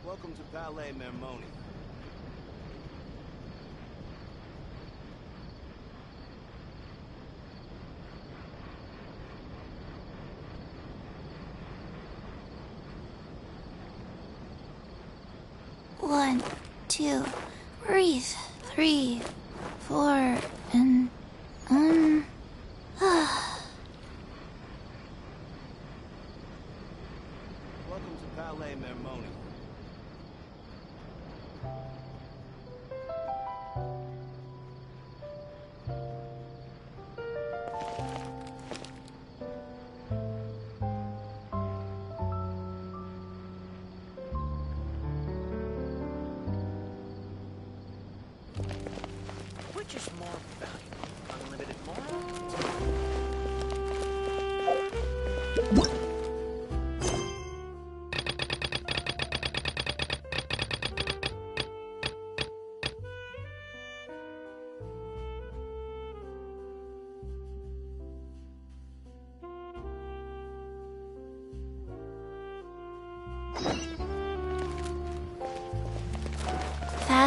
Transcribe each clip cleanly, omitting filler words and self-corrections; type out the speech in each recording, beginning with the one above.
Welcome to Palais Mermoni. One, two, breathe. 3, 4, and Welcome to Palais Mermoni. Which is more valuable? Unlimited more?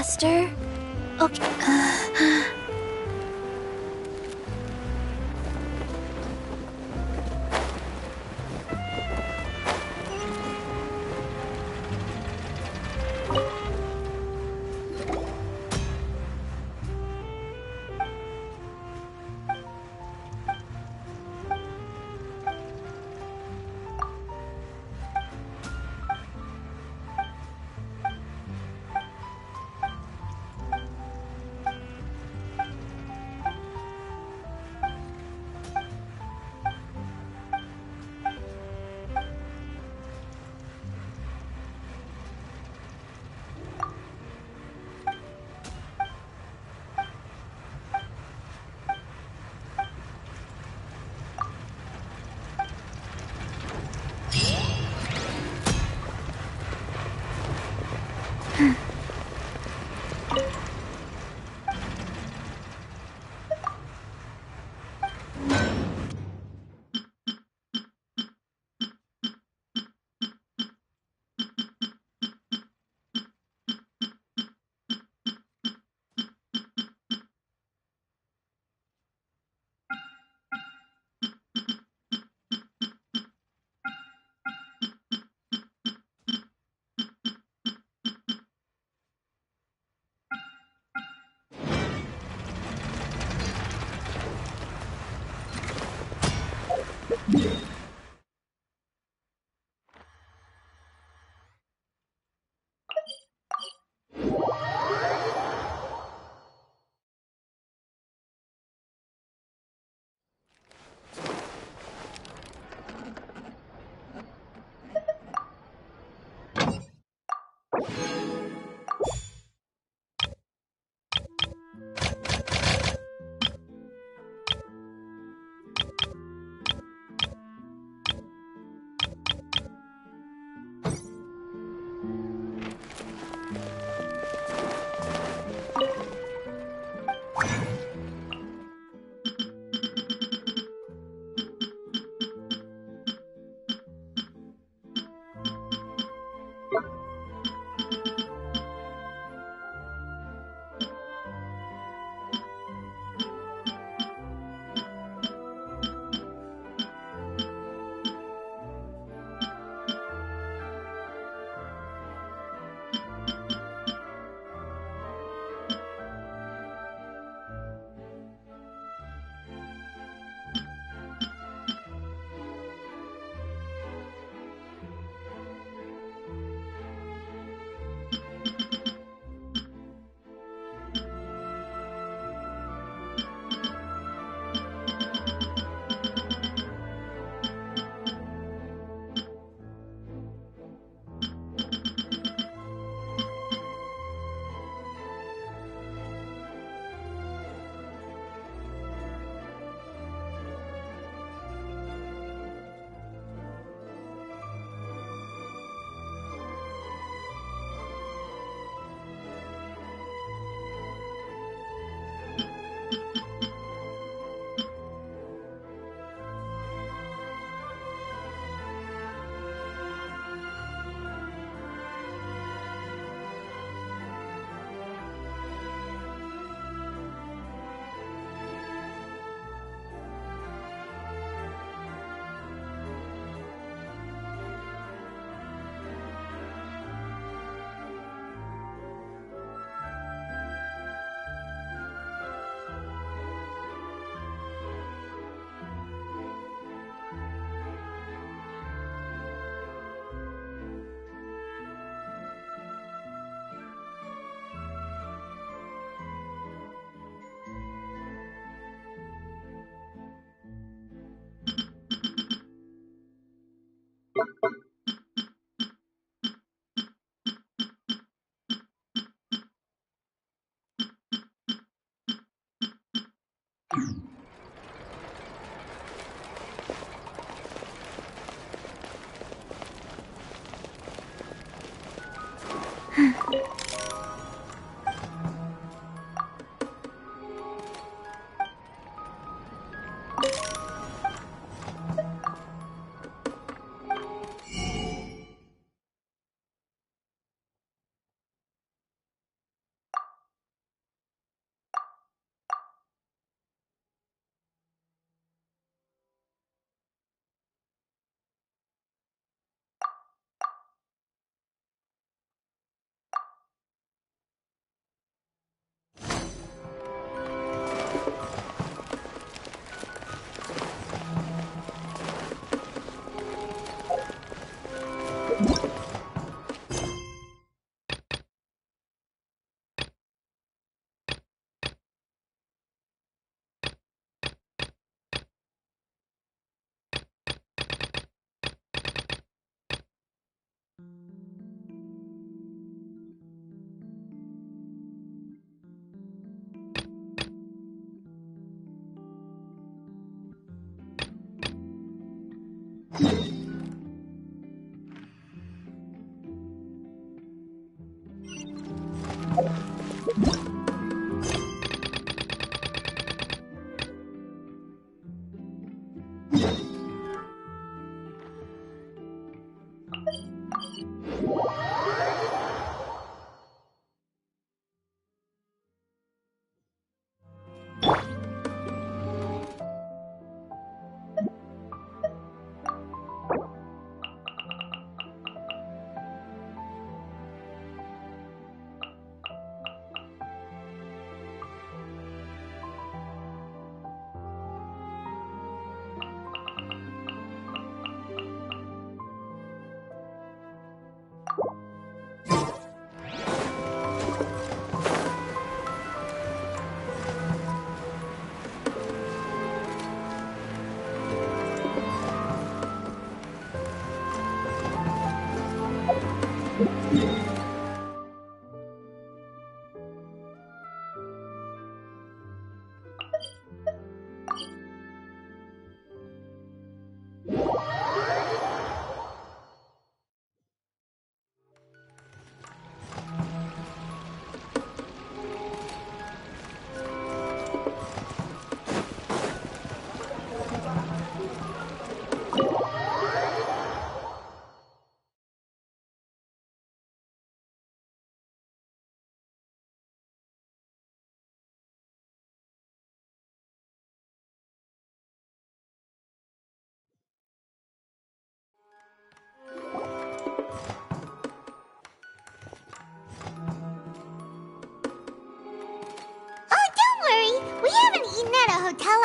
faster? Okay.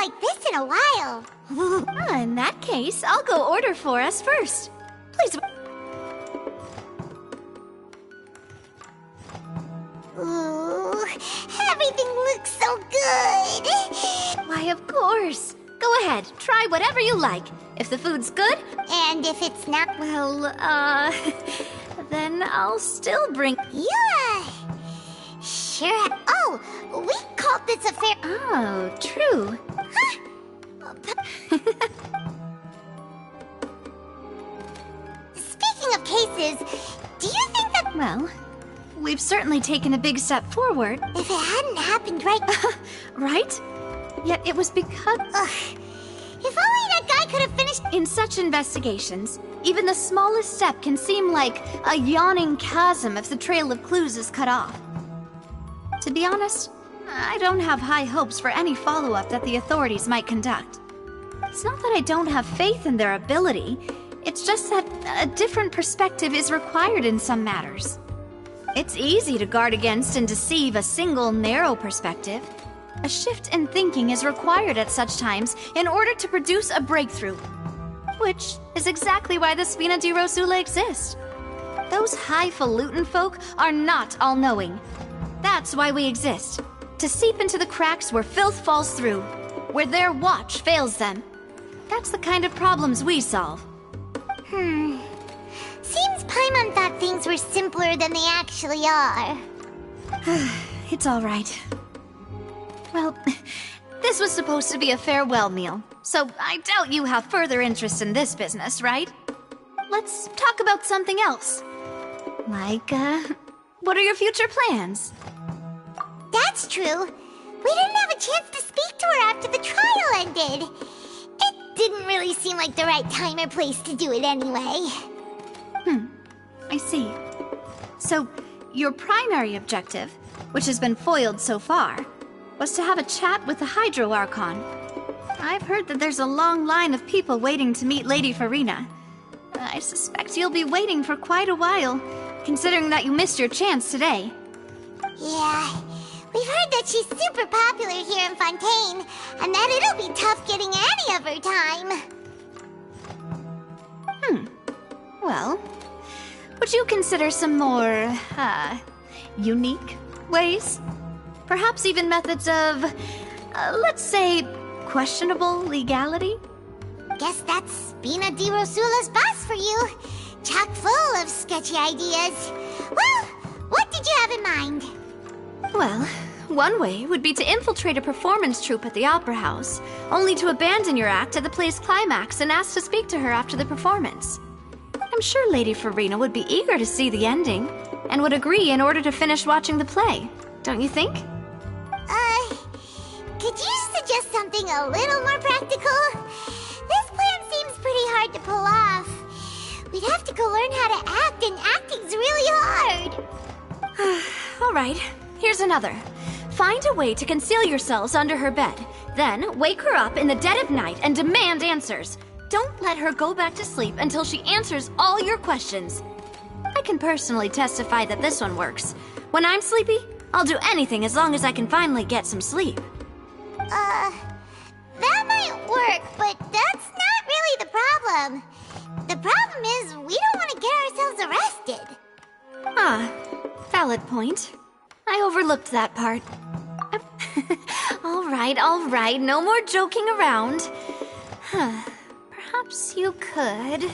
like this in a while. In that case, I'll go order for us first. Please. Ooh, everything looks so good. Why, of course. Go ahead, try whatever you like. If the food's good, And if it's not, well, then I'll still bring... yeah. Sure. Oh, we called this a fair. Oh, true. Speaking of cases, do you think that Well, we've certainly taken a big step forward, if it hadn't happened right, right? Yet it was because... ugh, if only that guy could have finished. In such investigations, even the smallest step can seem like a yawning chasm if the trail of clues is cut off. To be honest, I don't have high hopes for any follow-up that the authorities might conduct. It's not that I don't have faith in their ability, it's just that a different perspective is required in some matters. It's easy to guard against and deceive a single narrow perspective. A shift in thinking is required at such times in order to produce a breakthrough. Which is exactly why the Spina di Rosula exist. Those highfalutin folk are not all-knowing. That's why we exist. To seep into the cracks where filth falls through. Where their watch fails them. That's the kind of problems we solve. Seems Paimon thought things were simpler than they actually are. It's all right. Well, this was supposed to be a farewell meal, so I doubt you have further interest in this business, right? Let's talk about something else. Like, what are your future plans? That's true. We didn't have a chance to speak to her after the trial ended. It didn't really seem like the right time or place to do it anyway. I see. So, your primary objective, which has been foiled so far, was to have a chat with the Hydro Archon. I've heard that there's a long line of people waiting to meet Lady Farina. I suspect you'll be waiting for quite a while, considering that you missed your chance today. Yeah, we've heard that she's super popular here in Fontaine, and that it'll be tough getting any of her time. Well, would you consider some more, unique ways? Perhaps even methods of, let's say, questionable legality? Guess that's Spina di Rosula's boss for you. Chock full of sketchy ideas. Well, what did you have in mind? Well, one way would be to infiltrate a performance troupe at the Opera House, only to abandon your act at the play's climax and ask to speak to her after the performance. I'm sure Lady Farina would be eager to see the ending, and would agree in order to finish watching the play, don't you think? Could you suggest something a little more practical? This plan seems pretty hard to pull off. We'd have to go learn how to act, and acting's really hard. All right, here's another. Find a way to conceal yourselves under her bed. Then wake her up in the dead of night and demand answers. Don't let her go back to sleep until she answers all your questions. I can personally testify that this one works. When I'm sleepy, I'll do anything as long as I can finally get some sleep. That might work, but that's not really the problem. The problem is we don't want to get ourselves arrested. Ah, valid point. I overlooked that part. All right, no more joking around. Perhaps you could...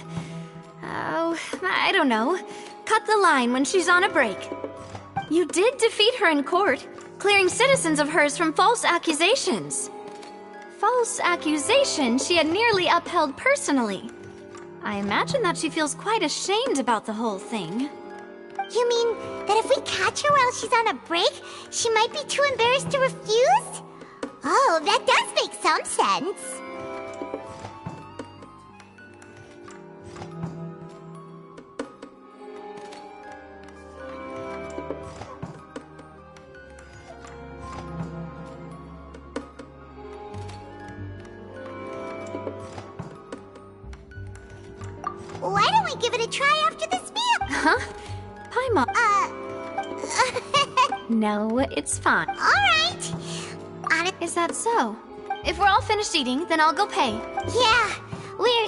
Oh, I don't know. Cut the line when she's on a break. You did defeat her in court, clearing citizens of hers from false accusations. False accusation she had nearly upheld personally. I imagine that she feels quite ashamed about the whole thing. You mean that if we catch her while she's on a break, she might be too embarrassed to refuse? Oh, that does make some sense. Why don't we give it a try after this meal? Huh? Paimon. No, it's fine. All right. Is that so? If we're all finished eating, then I'll go pay. Yeah, we're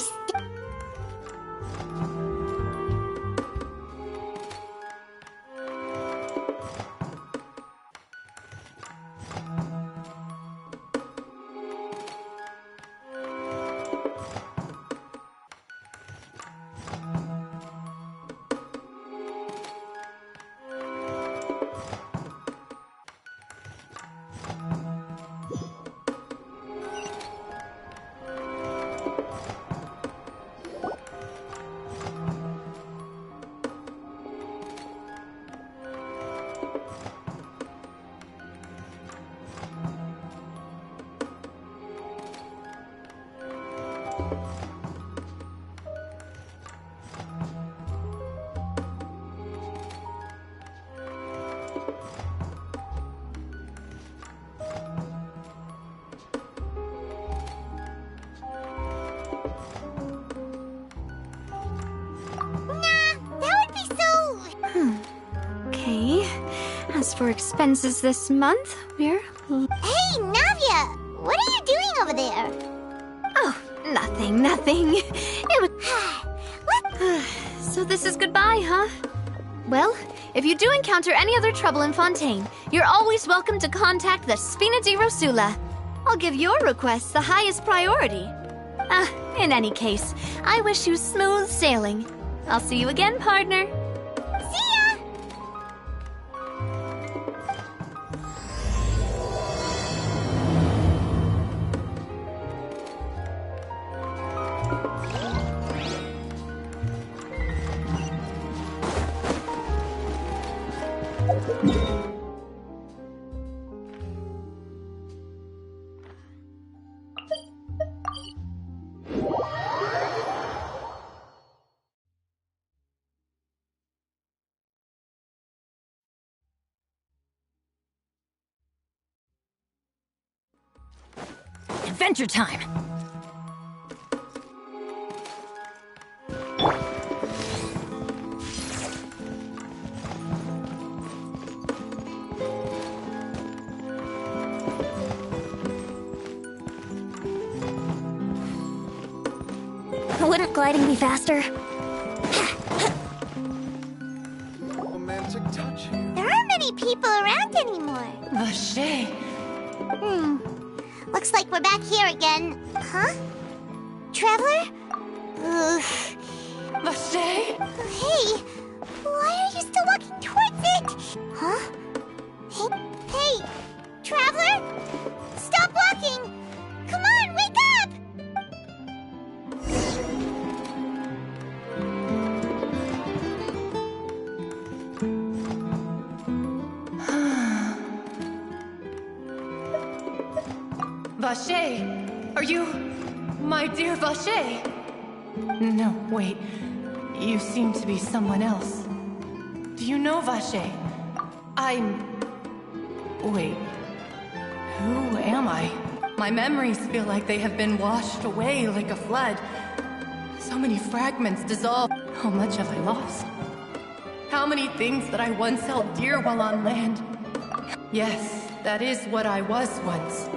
Okay. As for expenses this month, we're... Hey, Navia! What are you doing over there? Oh, nothing. It was... What? So this is goodbye, huh? Well, if you do encounter any other trouble in Fontaine, you're always welcome to contact the Spina di Rosula. I'll give your request the highest priority. In any case, I wish you smooth sailing. I'll see you again, partner. See ya! Adventure time! Wouldn't gliding be faster? Romantic touch here. There aren't many people around anymore. Vache. Looks like we're back here again. Huh? Traveler? Ugh. Vache? Hey, why are you still walking towards it? Huh? Hey, Traveler? Stop walking! Come on, wake up! Vache? Are you... my dear Vache? No, wait. You seem to be someone else. Do you know Vache? Wait. Who am I? My memories feel like they have been washed away like a flood. So many fragments dissolved. How much have I lost? How many things that I once held dear while on land? Yes, that is what I was once.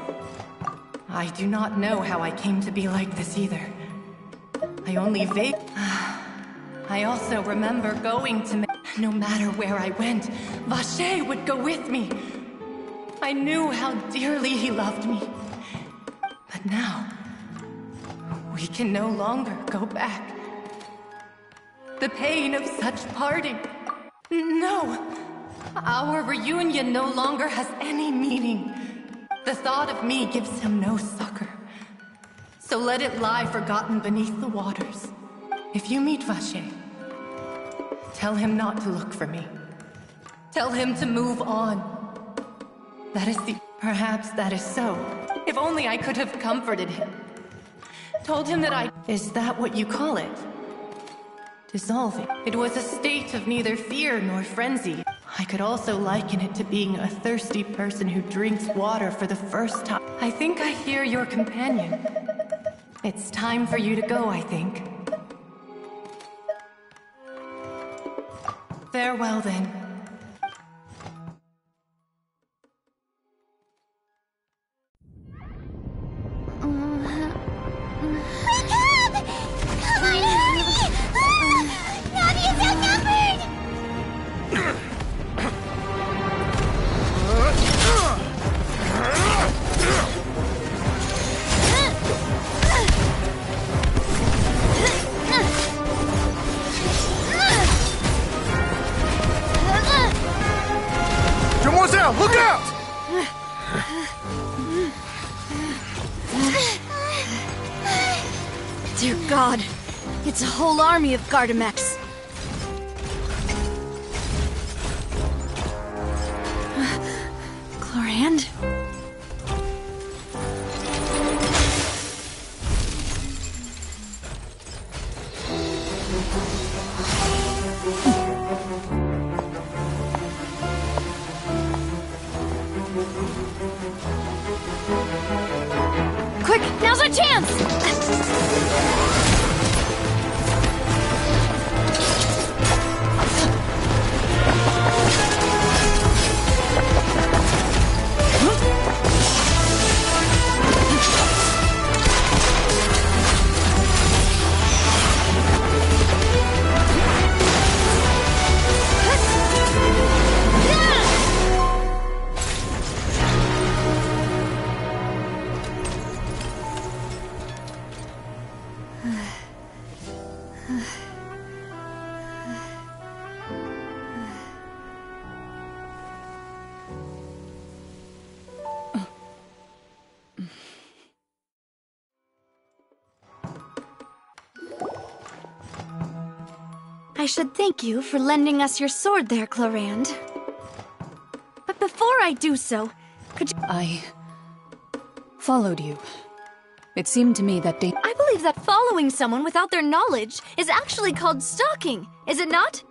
I do not know how I came to be like this either. I only I also remember going to... No matter where I went, Vache would go with me. I knew how dearly he loved me. But now, we can no longer go back. The pain of such parting. No! Our reunion no longer has any meaning. The thought of me gives him no succor. So let it lie forgotten beneath the waters. If you meet Vache, tell him not to look for me. Tell him to move on. That is the... Perhaps that is so. If only I could have comforted him. Told him that I... Is that what you call it? Dissolving. It was a state of neither fear nor frenzy. I could also liken it to being a thirsty person who drinks water for the first time. I think I hear your companion. It's time for you to go, I think. Farewell, then. Dear God, it's a whole army of Gardamex. Chlorand? Quick, now's our chance! I should thank you for lending us your sword there, Chlorand. But before I do so, could you— I followed you. It seemed to me that I believe that following someone without their knowledge is actually called stalking, is it not?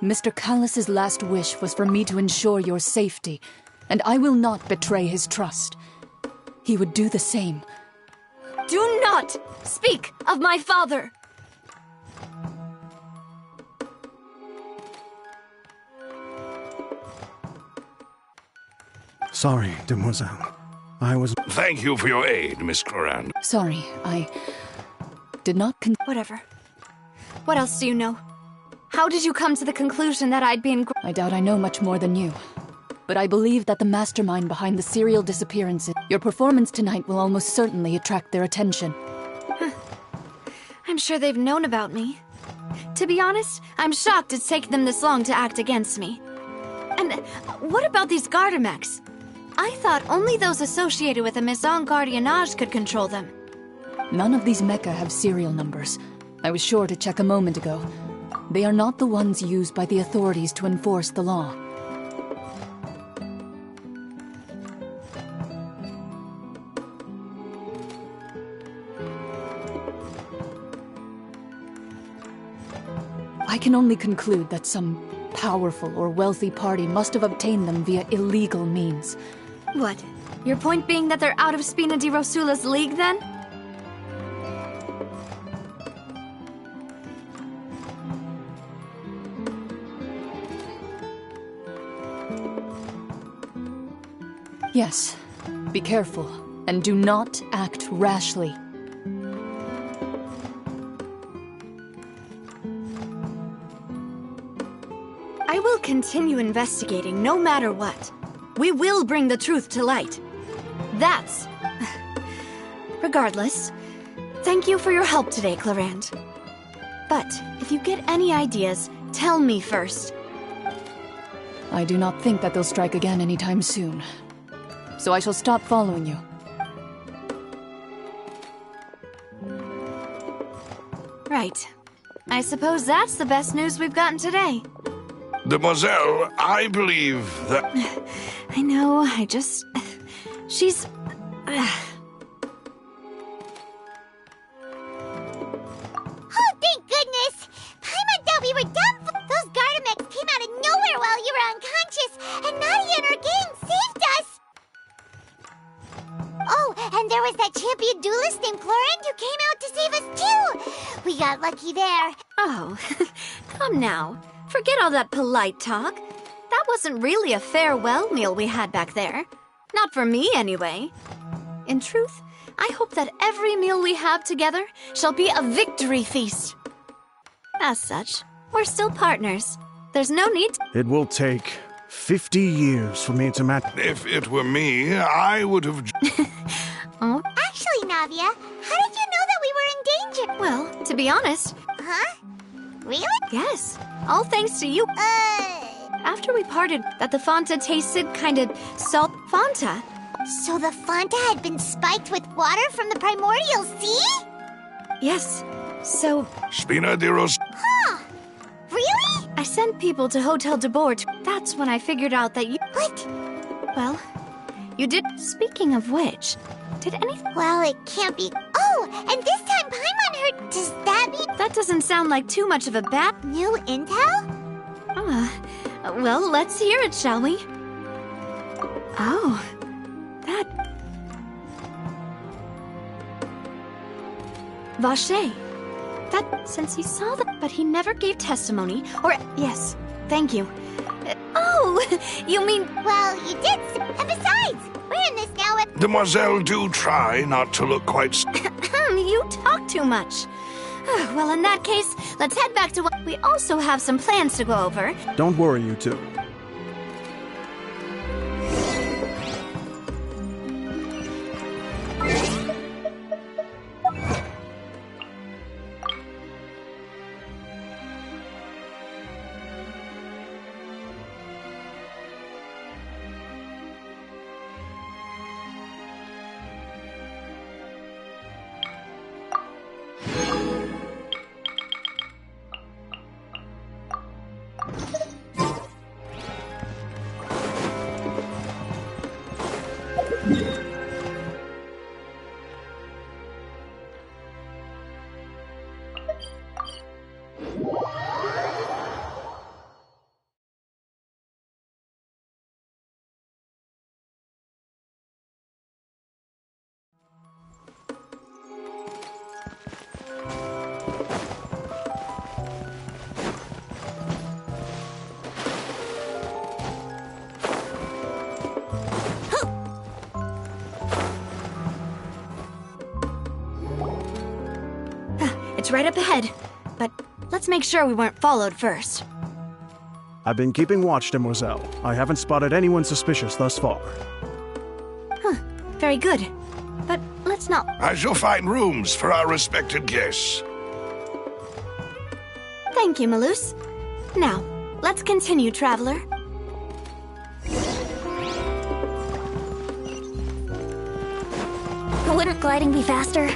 Mr. Callus's last wish was for me to ensure your safety, and I will not betray his trust. He would do the same. Do not speak of my father! Sorry, demoiselle. I was... Thank you for your aid, Miss Chlorand. Sorry, I did not Whatever. What else do you know? How did you come to the conclusion that I'd been— I doubt I know much more than you. But I believe that the mastermind behind the serial disappearances— Your performance tonight will almost certainly attract their attention. I'm sure they've known about me. To be honest, I'm shocked it's taken them this long to act against me. And what about these Gardamex? I thought only those associated with the Maison Gardiennage could control them. None of these mecha have serial numbers. I was sure to check a moment ago. They are not the ones used by the authorities to enforce the law. I can only conclude that some powerful or wealthy party must have obtained them via illegal means. What? Your point being that they're out of Spina di Rosula's league, then? Yes. Be careful, and do not act rashly. I will continue investigating no matter what. We will bring the truth to light. That's... Regardless, thank you for your help today, Chlorand. But if you get any ideas, tell me first. I do not think that they'll strike again anytime soon. So I shall stop following you. Right. I suppose that's the best news we've gotten today. Demoiselle, I believe that... I know, I just... She's... Oh, thank goodness! Paimon thought we were done. Those Gardamex came out of nowhere while you were unconscious, and Nadia and her gang saved us! Oh, and there was that champion duelist named Chlorand who came out to save us too! We got lucky there. Oh, come now. Forget all that polite talk. That wasn't really a farewell meal we had back there. Not for me, anyway. In truth, I hope that every meal we have together shall be a victory feast. As such, we're still partners. There's no need to— It will take 50 years for me to match... If it were me, I would have... Oh, Actually, Navia, how did you know that we were in danger? well, to be honest, Huh? Really? yes. All thanks to you. After we parted, that the Fanta tasted kind of salt. Fanta? So the Fanta had been spiked with water from the primordial sea? Yes. So, Spina de Ros. Really? I sent people to Hotel de Bord. That's when I figured out that you... What? Well, you did... Speaking of which, did anything... Well, it can't be. Oh, and this time Paimon heard. Does that mean That doesn't sound like too much of a bad... new intel? Well, let's hear it, shall we? Oh, that... Vache. That, since he saw that, but he never gave testimony, or... Yes, thank you. Oh, you mean... Well, you did. And besides, we're in this now with. Demoiselle, do try not to look quite. You talk too much. Well, in that case, let's head back to what... We also have some plans to go over. Don't worry, you two. It's right up ahead, but let's make sure we weren't followed first. I've been keeping watch, Demoiselle. I haven't spotted anyone suspicious thus far. Very good. But let's not... I shall find rooms for our respected guests. Thank you, Malus. Now, let's continue, traveler. Wouldn't gliding be faster?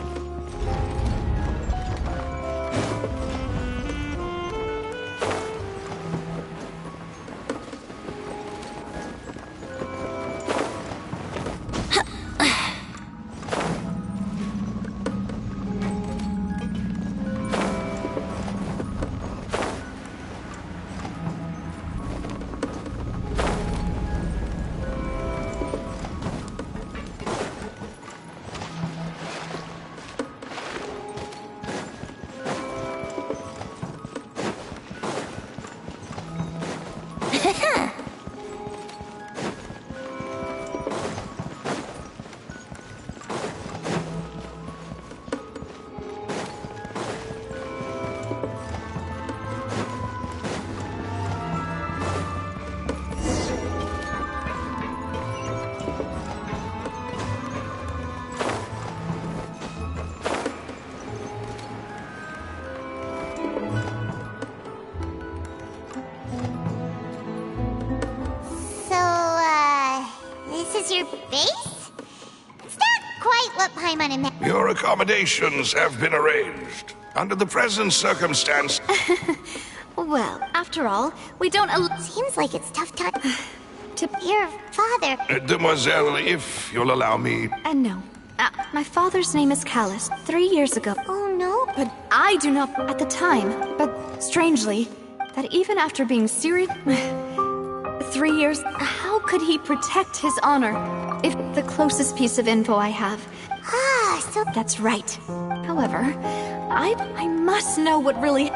Your base? It's not quite what Paimon imagined. Your accommodations have been arranged. Under the present circumstance. Well, after all, we don't... Seems like it's tough time. to... Your father. Demoiselle, if you'll allow me. No. My father's name is Callus. 3 years ago. Oh, no. But I do not... At the time. But strangely, that even after being serious... 3 years... How could he protect his honor? If the closest piece of info I have... So... That's right. However, I must know what really...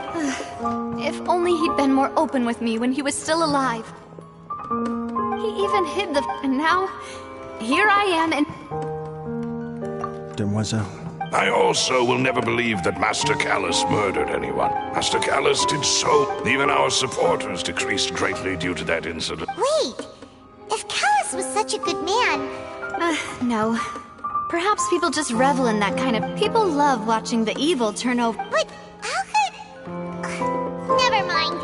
If only he'd been more open with me when he was still alive. He even hid the... And now, here I am and... Demoiselle. I also will never believe that Master Callus murdered anyone. Master Callus did so. Even our supporters decreased greatly due to that incident. Wait! If Callus was such a good man... No. Perhaps people just revel in that kind of... People love watching the evil turn over... But how could... Never mind.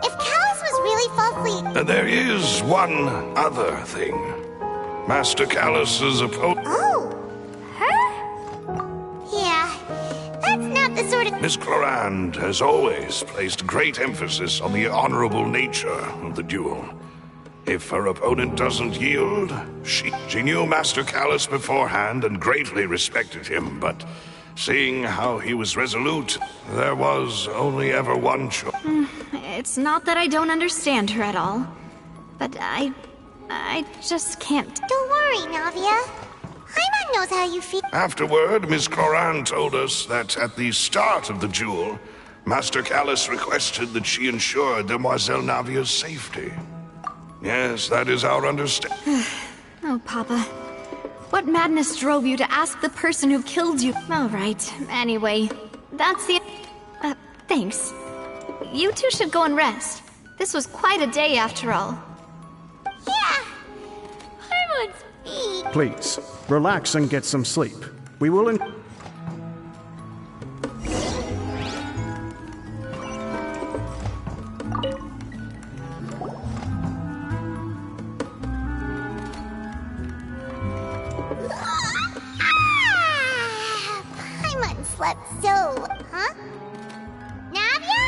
If Callus was really falsely... There is one other thing. Master Callus's opponent... Oh! Her? Yeah. the sort of... Miss Clorand has always placed great emphasis on the honorable nature of the duel. If her opponent doesn't yield, she knew Master Callus beforehand and greatly respected him, but seeing how he was resolute, there was only ever one choice. It's not that I don't understand her at all, but I just can't. Don't worry, Navia. Paimon knows how you feel. Afterward, Miss Clorand told us that at the start of the duel, Master Callus requested that she ensure Demoiselle Navia's safety. Yes, that is our understanding. Oh, Papa. What madness drove you to ask the person who killed you? All right, anyway, that's the... thanks. You two should go and rest. This was quite a day after all. Yeah. Paimon's feet. Please, relax and get some sleep. We will Paimon slept so... Huh? Navia?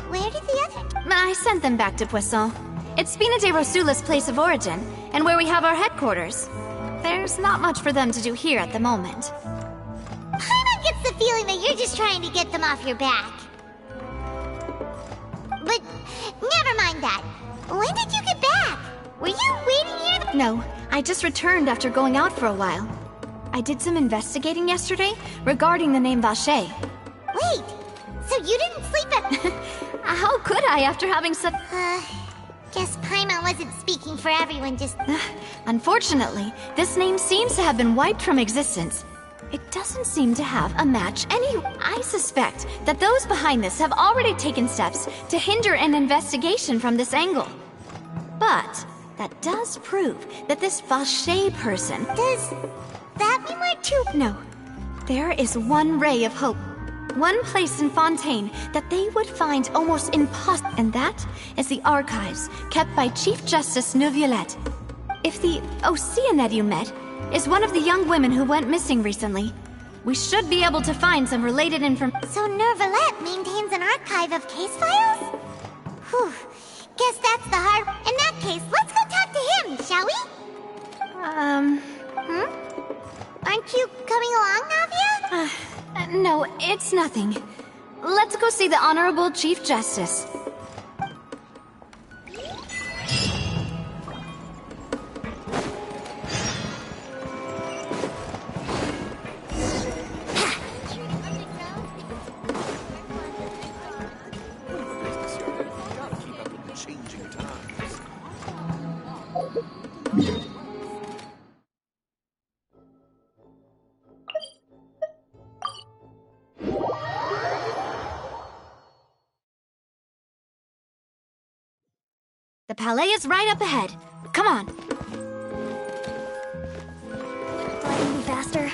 Where did the other... I sent them back to Poisson. It's Spina de Rosula's place of origin, and where we have our headquarters. There's not much for them to do here at the moment. Paimon gets the feeling that you're just trying to get them off your back. But never mind that. When did you get back? Were you waiting here? No, I just returned after going out for a while. I did some investigating yesterday regarding the name Vacher. Wait, so you didn't sleep at... How could I after having such... Guess Paimon wasn't speaking for everyone, just... Unfortunately, this name seems to have been wiped from existence. It doesn't seem to have a match I suspect that those behind this have already taken steps to hinder an investigation from this angle. But that does prove that this Vacher person... Does that mean we're too... No. There is one ray of hope. One place in Fontaine that they would find almost impossible, and that is the archives kept by Chief Justice Neuvillette. If the Oceanette you met is one of the young women who went missing recently, we should be able to find some related information. So Neuvillette maintains an archive of case files? Whew. Guess that's the hard... In that case, let's go talk to him, shall we? Aren't you coming along, Navia? No, it's nothing. Let's go see the Honorable Chief Justice. The Palais is right up ahead. Come on. Gliding faster.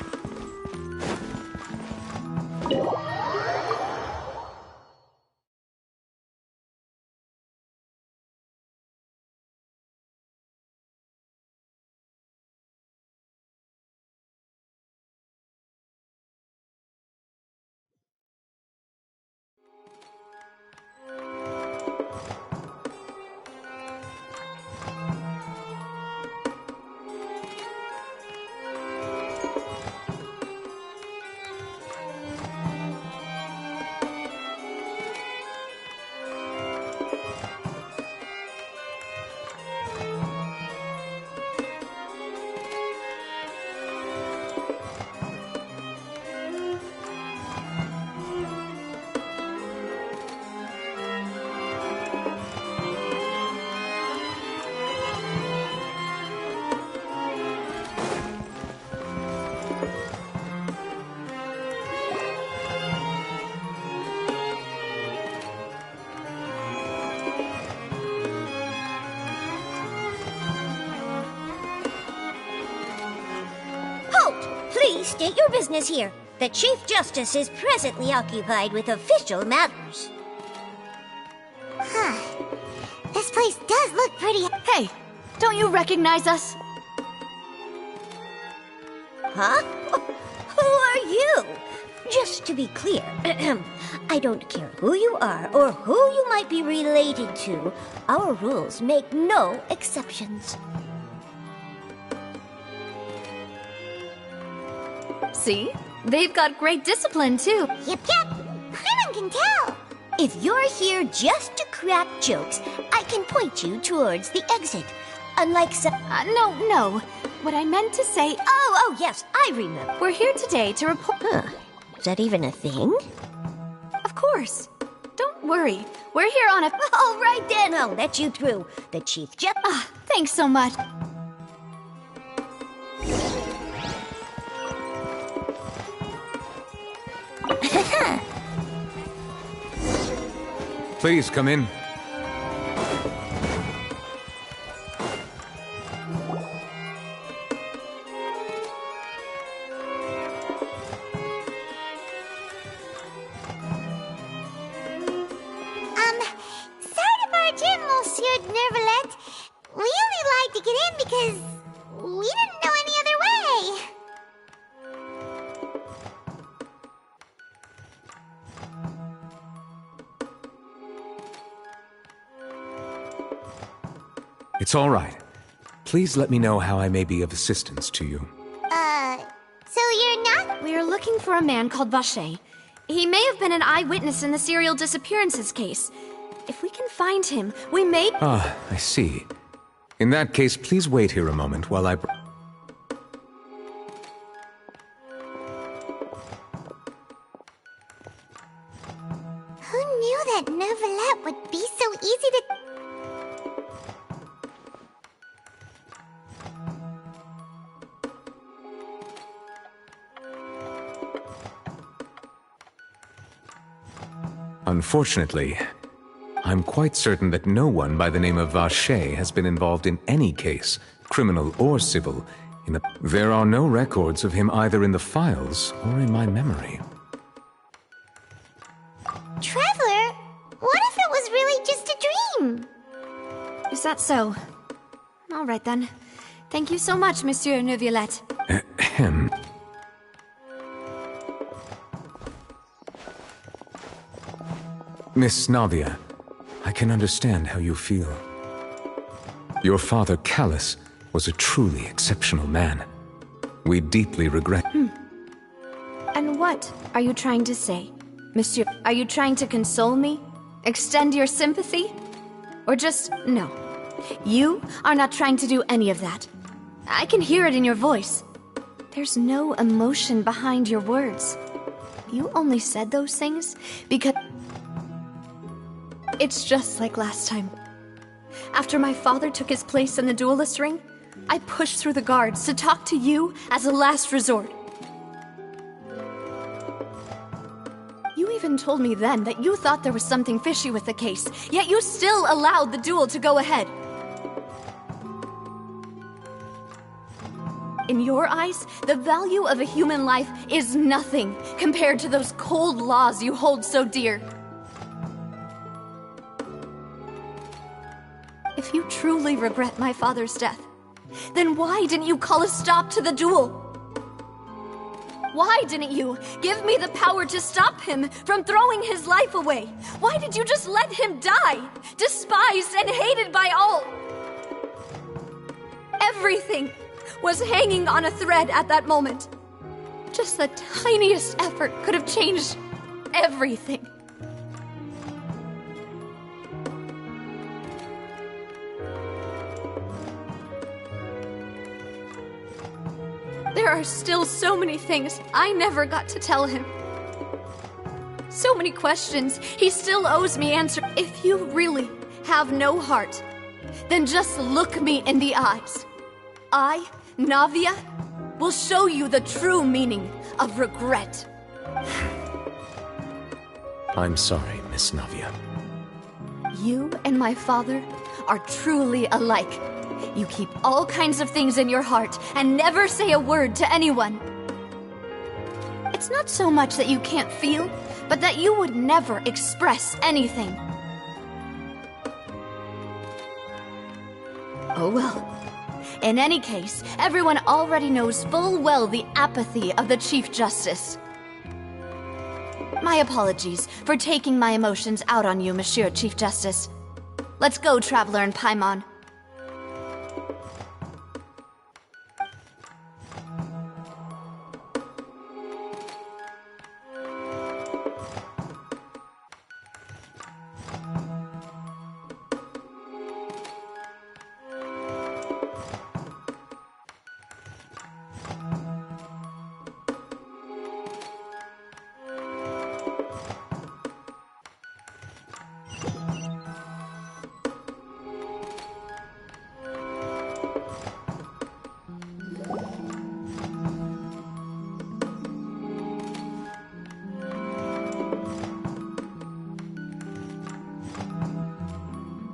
Please state your business here. The Chief Justice is presently occupied with official matters. Huh. This place does look pretty... Hey, don't you recognize us? Huh? Who are you? Just to be clear, I don't care who you are or who you might be related to. Our rules make no exceptions. See? They've got great discipline, too. Yep, Paimon can tell. If you're here just to crack jokes, I can point you towards the exit. Unlike some... No. What I meant to say... Oh, yes, I remember. We're here today to report... Huh. Is that even a thing? Of course. Don't worry. We're here on a... All right then, I'll let you through. The Chief just... Thanks so much. Please come in. Sorry to barge in, Monsieur Nervalet. We only lied to get in because we didn't know any other way. It's all right. Please let me know how I may be of assistance to you. So you're not... We're looking for a man called Vacher. He may have been an eyewitness in the serial disappearances case. If we can find him, we may... Ah, I see. In that case, please wait here a moment while I... Who knew that Nervalet would be so easy to... Unfortunately, I'm quite certain that no one by the name of Vacher has been involved in any case, criminal or civil, in the... There are no records of him either in the files or in my memory. Traveler, what if it was really just a dream? Is that so? All right, then. Thank you so much, Monsieur Neuvillette. Ahem. Miss Navia, I can understand how you feel. Your father, Callus, was a truly exceptional man. We deeply regret... And what are you trying to say, Monsieur? Are you trying to console me? Extend your sympathy? Or just... No. You are not trying to do any of that. I can hear it in your voice. There's no emotion behind your words. You only said those things because... It's just like last time. After my father took his place in the duelist ring, I pushed through the guards to talk to you as a last resort. You even told me then that you thought there was something fishy with the case, yet you still allowed the duel to go ahead. In your eyes, the value of a human life is nothing compared to those cold laws you hold so dear. If you truly regret my father's death, then why didn't you call a stop to the duel? Why didn't you give me the power to stop him from throwing his life away? Why did you just let him die, despised and hated by all? Everything was hanging on a thread at that moment. Just the tiniest effort could have changed everything. There are still so many things I never got to tell him. So many questions he still owes me answers. If you really have no heart, then just look me in the eyes. I, Navia, will show you the true meaning of regret. I'm sorry, Miss Navia. You and my father are truly alike. You keep all kinds of things in your heart and never say a word to anyone. It's not so much that you can't feel, but that you would never express anything. Oh well. In any case, everyone already knows full well the apathy of the Chief Justice. My apologies for taking my emotions out on you, Monsieur Chief Justice. Let's go, Traveler and Paimon.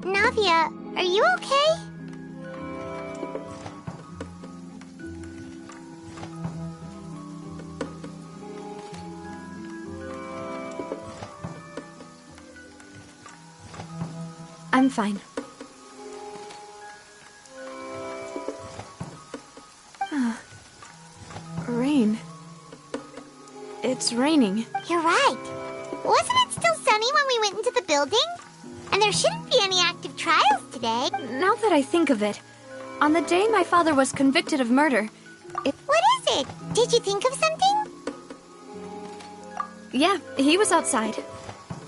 Navia, are you okay? I'm fine. Rain. It's raining. You're right. Wasn't it still sunny when we went into the building? And there shouldn't be any active trials today. Now that I think of it, on the day my father was convicted of murder, What is it? Did you think of something? yeah, he was outside.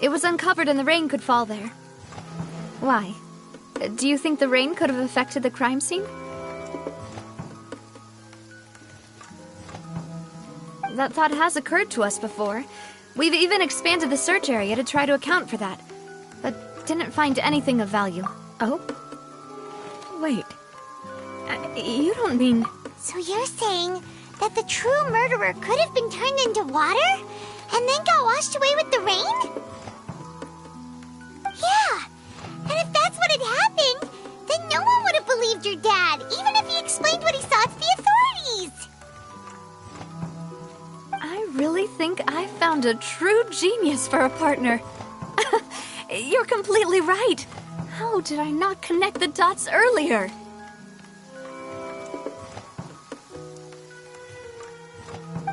It was uncovered and the rain could fall there. Why? Do you think the rain could have affected the crime scene? That thought has occurred to us before. We've even expanded the search area to try to account for that, but didn't find anything of value. Oh? Wait. You don't mean... So you're saying that the true murderer could have been turned into water and then got washed away with the rain? Yeah. And if that's what had happened, then no one would have believed your dad, even if he explained what he saw to the authorities. I really think I found a true genius for a partner. You're completely right. How did I not connect the dots earlier?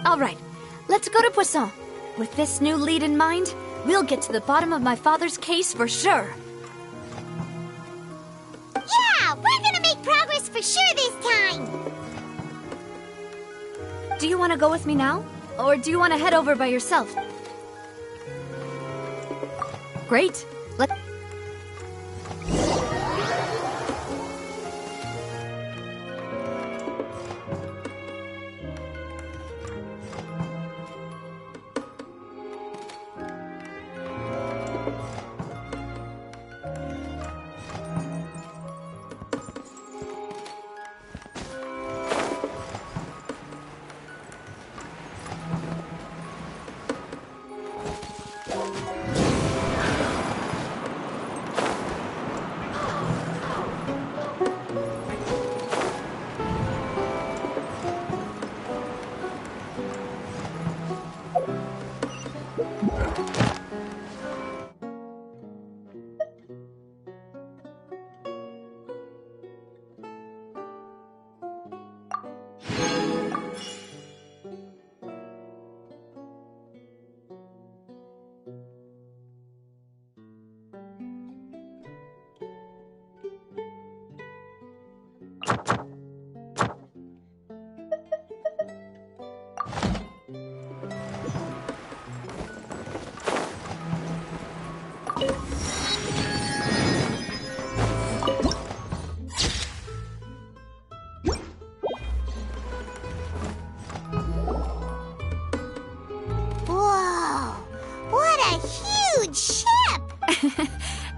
All right, let's go to Poisson. With this new lead in mind, we'll get to the bottom of my father's case for sure. Yeah, we're gonna make progress for sure this time. Do you want to go with me now? Or do you want to head over by yourself? Great.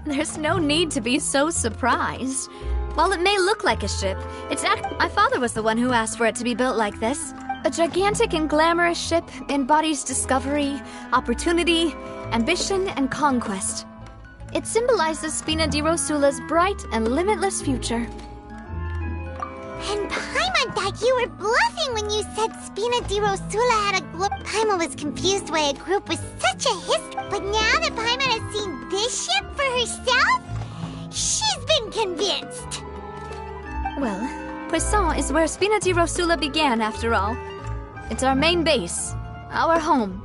There's no need to be so surprised. While it may look like a ship, my father was the one who asked for it to be built like this. A gigantic and glamorous ship embodies discovery, opportunity, ambition, and conquest. It symbolizes Spina di Rosula's bright and limitless future. And Paimon thought you were bluffing when you said Spina di Rosula had a group. Paimon was confused why a group with such a history. But now that Paimon has seen this ship for herself, she's been convinced. Well, Poisson is where Spina di Rosula began, after all. It's our main base, our home.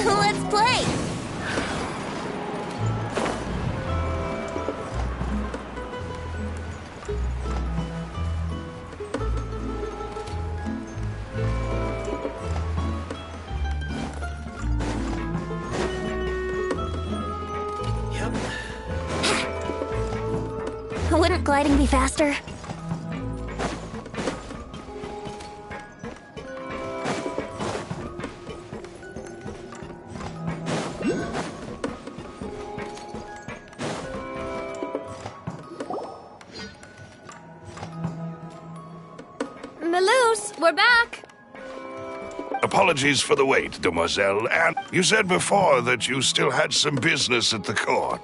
Let's play! Yep. Wouldn't gliding be faster? Maloose, we're back! Apologies for the wait, demoiselle. And you said before that you still had some business at the court.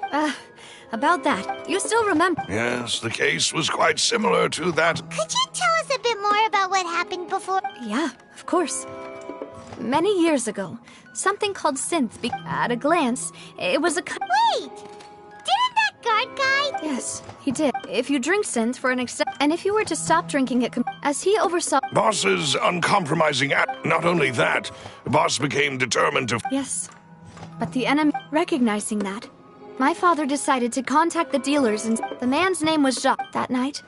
About that, you still remember? Yes, the case was quite similar to that. Could you tell us a bit more about what happened before? Yeah, of course. Many years ago, something called synth at a glance, it was a Wait! Didn't that guard guy? Yes, he did. If you drink synth for an and if you were to stop drinking it as he oversaw... Boss's uncompromising act. Not only that, Boss became determined to... Yes, but the enemy... Recognizing that, my father decided to contact the dealers and... The man's name was Jacques that night.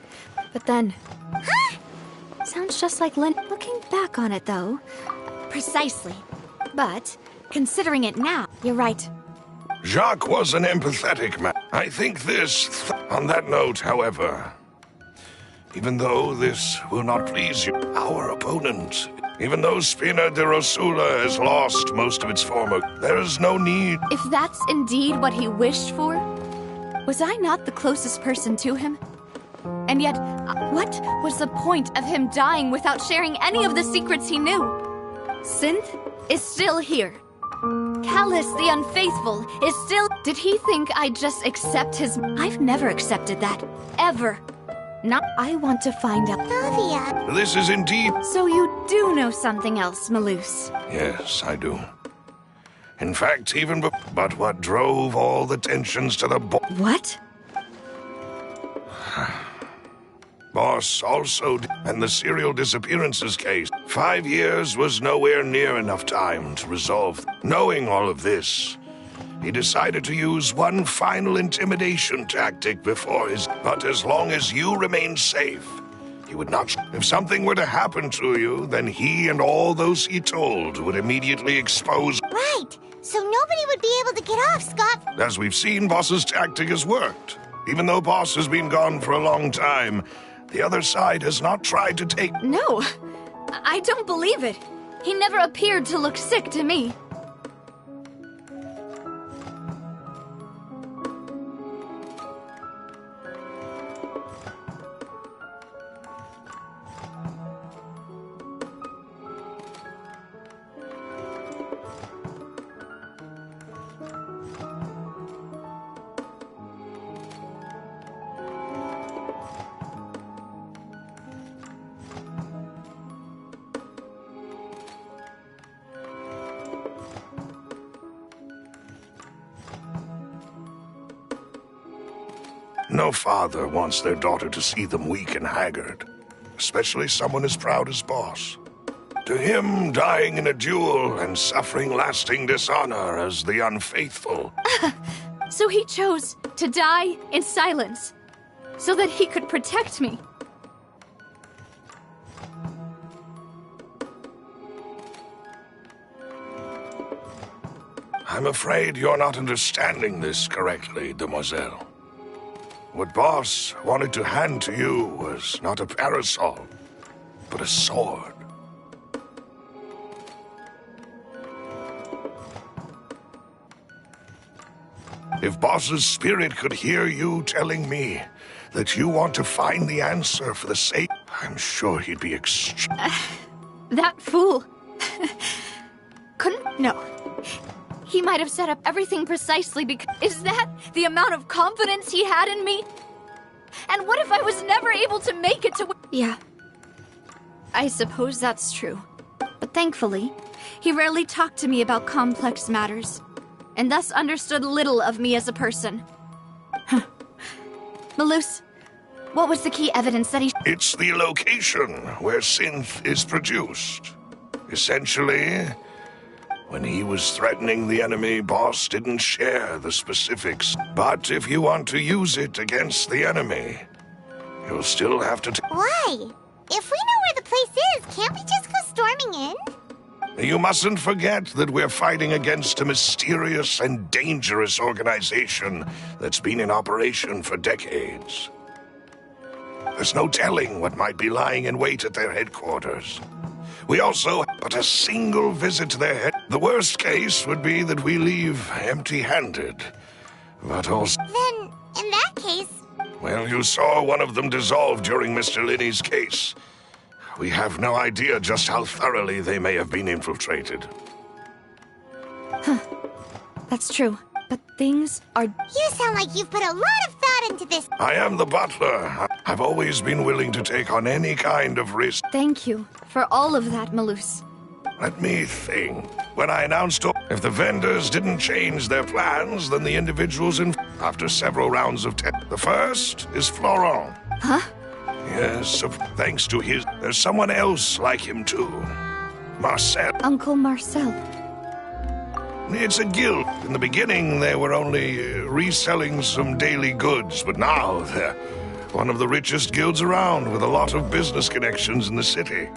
But then... Huh? Sounds just like Lynn. Looking back on it, though... Precisely. But, considering it now, you're right. Jacques was an empathetic man. I think this... On that note, however... Even though this will not please you, our opponent... Even though Spina de Rosula has lost most of its former, there is no need... If that's indeed what he wished for, was I not the closest person to him? And yet, what was the point of him dying without sharing any of the secrets he knew? Synth is still here. Callus the Unfaithful is still... Did he think I'd just accept his... I've never accepted that. Ever. Not... I want to find out... Sylvia. This is indeed... So you do know something else, Maloose? Yes, I do. In fact, even... But what drove all the tensions to the... What? Boss also... And the serial disappearances case. 5 years was nowhere near enough time to resolve. Knowing all of this, he decided to use one final intimidation tactic before his... But as long as you remain safe, he would not... If something were to happen to you, then he and all those he told would immediately expose... Right. So nobody would be able to get off, Scott. As we've seen, Boss's tactic has worked. Even though Boss has been gone for a long time, the other side has not tried to take... No, I don't believe it. He never appeared to look sick to me. No father wants their daughter to see them weak and haggard, especially someone as proud as Boss. To him, dying in a duel and suffering lasting dishonor as the unfaithful. So he chose to die in silence, so that he could protect me. I'm afraid you're not understanding this correctly, demoiselle. What Boss wanted to hand to you was not a parasol, but a sword. If Boss's spirit could hear you telling me that you want to find the answer for the sake, I'm sure he'd be That fool. Couldn't... No. He might have set up everything precisely because... Is that the amount of confidence he had in me? And what if I was never able to make it to... Yeah. I suppose that's true. But thankfully, he rarely talked to me about complex matters, and thus understood little of me as a person. Malus, what was the key evidence that he... It's the location where synth is produced. Essentially, when he was threatening the enemy, boss didn't share the specifics. But if you want to use it against the enemy, you'll still have to... Why? If we know where the place is, can't we just go storming in? You mustn't forget that we're fighting against a mysterious and dangerous organization that's been in operation for decades. There's no telling what might be lying in wait at their headquarters. We also, but a single visit to their head, the worst case would be that we leave empty-handed. But also... Then, in that case... Well, you saw one of them dissolve during Mr. Linney's case. We have no idea just how thoroughly they may have been infiltrated. That's true, but things are... You sound like you've put a lot of thought into this. I am the butler. I've always been willing to take on any kind of risk. Thank you for all of that, Malus. Let me think. When I announced if the vendors didn't change their plans, then the individuals in... After several rounds of tests. The first is Florent. Huh? Yes, thanks to his... There's someone else like him, too. Marcel. Uncle Marcel. It's a guild. In the beginning, they were only reselling some daily goods, but now they're one of the richest guilds around, with a lot of business connections in the city.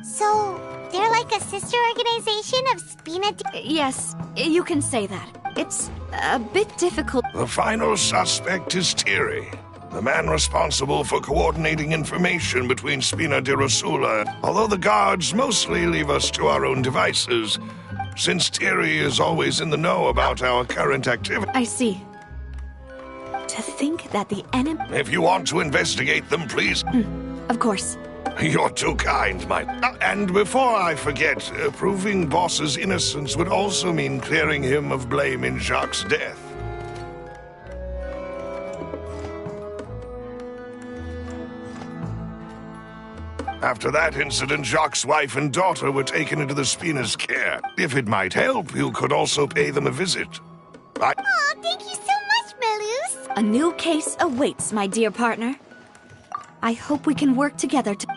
So, they're like a sister organization of Spina... Yes, you can say that. It's a bit difficult. The final suspect is Thierry, the man responsible for coordinating information between Spina di Rosula. Although the guards mostly leave us to our own devices, since Thierry is always in the know about our current activity. I see. To think that the enemy... If you want to investigate them, please. Of course. You're too kind, my... And before I forget, proving Boss's innocence would also mean clearing him of blame in Jacques' death. After that incident, Jacques' wife and daughter were taken into the Spina's care. If it might help, you could also pay them a visit. Aw, thank you so much, Malus! A new case awaits, my dear partner. I hope we can work together to...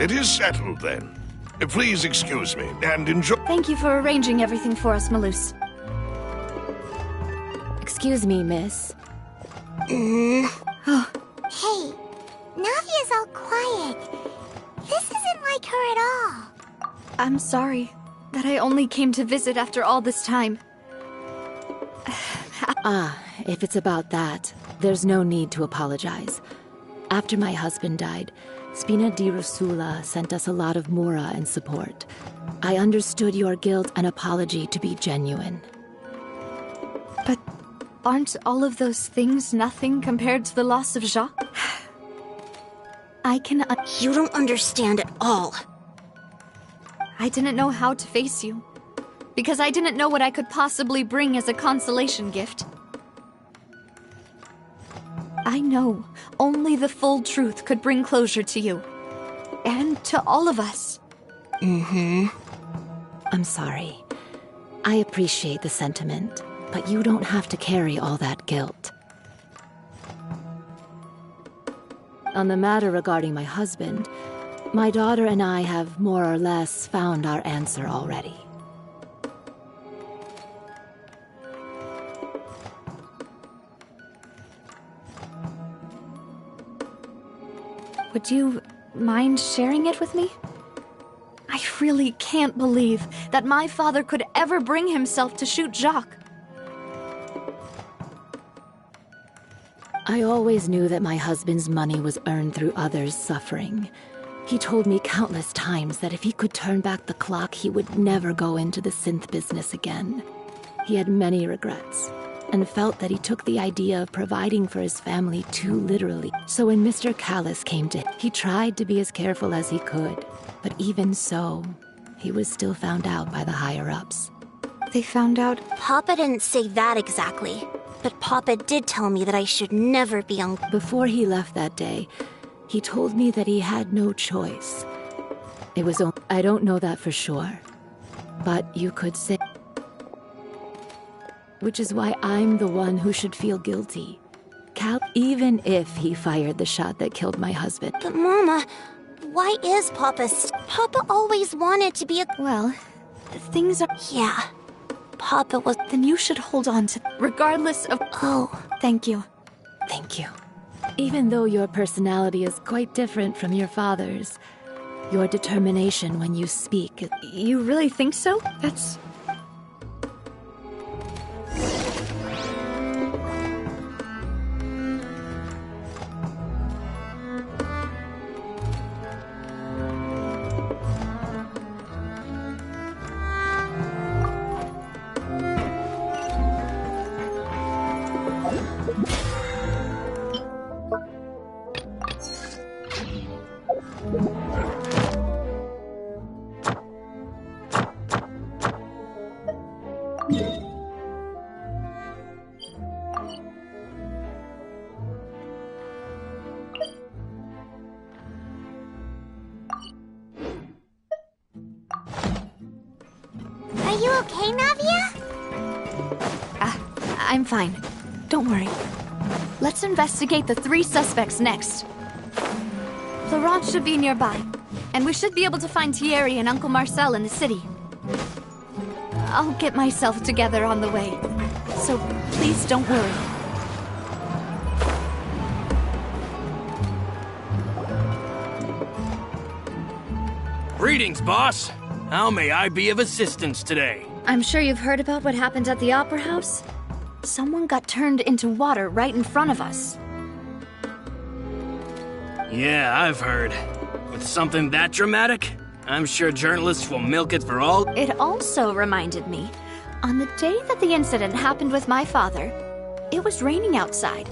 It is settled, then. Please excuse me, and enjoy... Thank you for arranging everything for us, Malus. Excuse me, miss. Hey, Navia's all quiet. This isn't like her at all. I'm sorry that I only came to visit after all this time. If it's about that, there's no need to apologize. After my husband died, Spina di Rosula sent us a lot of mura and support. I understood your guilt and apology to be genuine. But aren't all of those things nothing compared to the loss of Jacques? You don't understand at all. I didn't know how to face you, because I didn't know what I could possibly bring as a consolation gift. I know only the full truth could bring closure to you, and to all of us. I'm sorry. I appreciate the sentiment, but you don't have to carry all that guilt. On the matter regarding my husband, my daughter and I have more or less found our answer already. Would you mind sharing it with me? I really can't believe that my father could ever bring himself to shoot Jacques. I always knew that my husband's money was earned through others' suffering. He told me countless times that if he could turn back the clock, he would never go into the synth business again. He had many regrets, and felt that he took the idea of providing for his family too literally. So when Mr. Callis came to him, he tried to be as careful as he could. But even so, he was still found out by the higher-ups. They found out? Papa didn't say that exactly, but Papa did tell me that I should never be on... Before he left that day, he told me that he had no choice. It was I don't know that for sure, but you could say... Which is why I'm the one who should feel guilty. Even if he fired the shot that killed my husband. But Mama, why is Papa... Papa always wanted to be a... Well, things are... Yeah, Papa was... Then you should hold on to... Regardless of... Oh. Thank you. Thank you. Even though your personality is quite different from your father's, your determination when you speak... You really think so? That's... Are you okay, Navia? I'm fine. Don't worry. Let's investigate the 3 suspects next. Laurent should be nearby, and we should be able to find Thierry and Uncle Marcel in the city. I'll get myself together on the way, so please don't worry. Greetings, boss. How may I be of assistance today? I'm sure you've heard about what happened at the Opera House. Someone got turned into water right in front of us. Yeah, I've heard. With something that dramatic, I'm sure journalists will milk it for all... It also reminded me, on the day that the incident happened with my father, it was raining outside,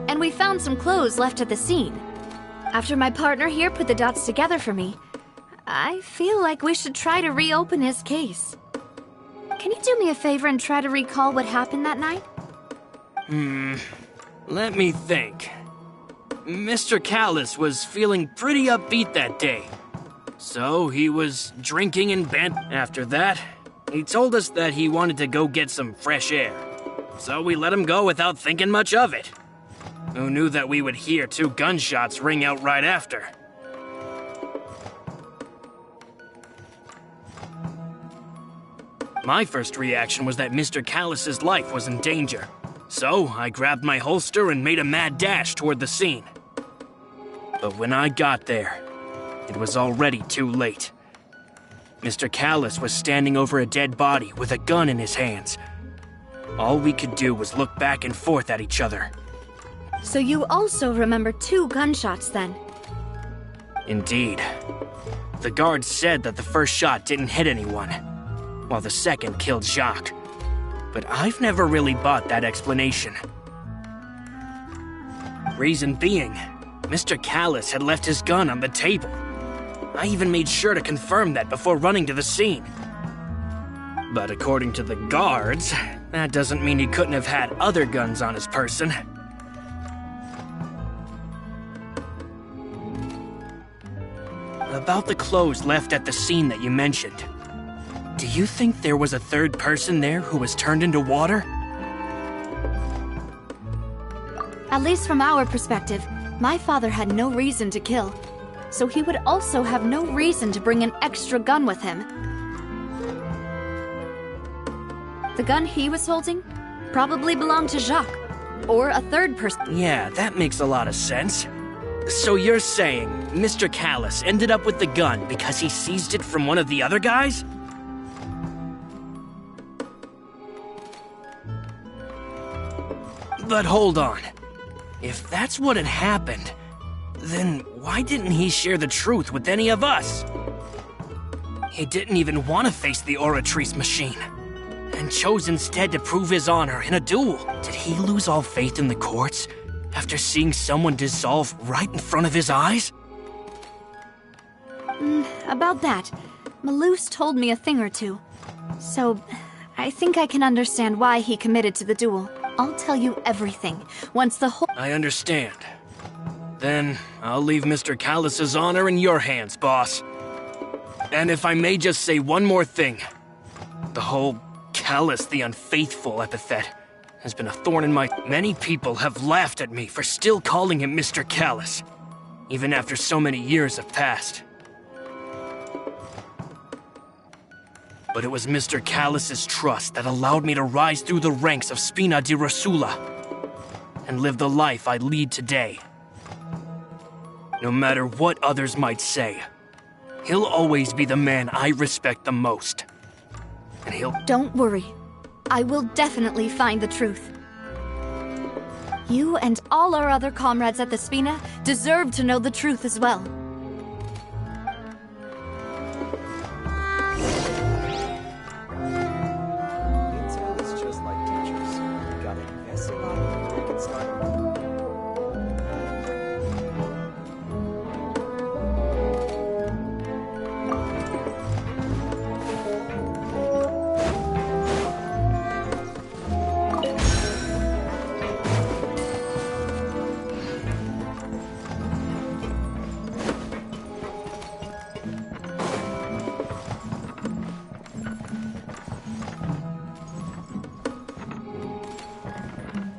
and we found some clothes left at the scene. After my partner here put the dots together for me, I feel like we should try to reopen his case. Can you do me a favor and try to recall what happened that night? Let me think. Mr. Callis was feeling pretty upbeat that day. So he was drinking and bent. After that, he told us that he wanted to go get some fresh air. So we let him go without thinking much of it. Who knew that we would hear 2 gunshots ring out right after? My first reaction was that Mr. Callis's life was in danger. So I grabbed my holster and made a mad dash toward the scene. But when I got there, it was already too late. Mr. Callis was standing over a dead body with a gun in his hands. All we could do was look back and forth at each other. So you also remember 2 gunshots then? Indeed. The guard said that the first shot didn't hit anyone, while the second killed Jacques. But I've never really bought that explanation. Reason being, Mr. Callus had left his gun on the table. I even made sure to confirm that before running to the scene. But according to the guards, that doesn't mean he couldn't have had other guns on his person. About the clothes left at the scene that you mentioned, do you think there was a third person there who was turned into water? At least from our perspective, my father had no reason to kill, so he would also have no reason to bring an extra gun with him. The gun he was holding probably belonged to Jacques, or a third person. Yeah, that makes a lot of sense. So you're saying Mr. Callus ended up with the gun because he seized it from one of the other guys? But hold on. If that's what had happened, then why didn't he share the truth with any of us? He didn't even want to face the Oratrice machine, and chose instead to prove his honor in a duel. Did he lose all faith in the courts after seeing someone dissolve right in front of his eyes? About that, Malus told me a thing or two. So, I think I can understand why he committed to the duel. I'll tell you everything, once the whole— I understand. Then, I'll leave Mr. Callus's honor in your hands, boss. And if I may just say one more thing. The whole Callus the Unfaithful epithet has been a thorn in my— Many people have laughed at me for still calling him Mr. Callus, even after so many years have passed. But it was Mr. Callus's trust that allowed me to rise through the ranks of Spina di Rosula and live the life I lead today. No matter what others might say, he'll always be the man I respect the most. And he'll— Don't worry. I will definitely find the truth. You and all our other comrades at the Spina deserve to know the truth as well.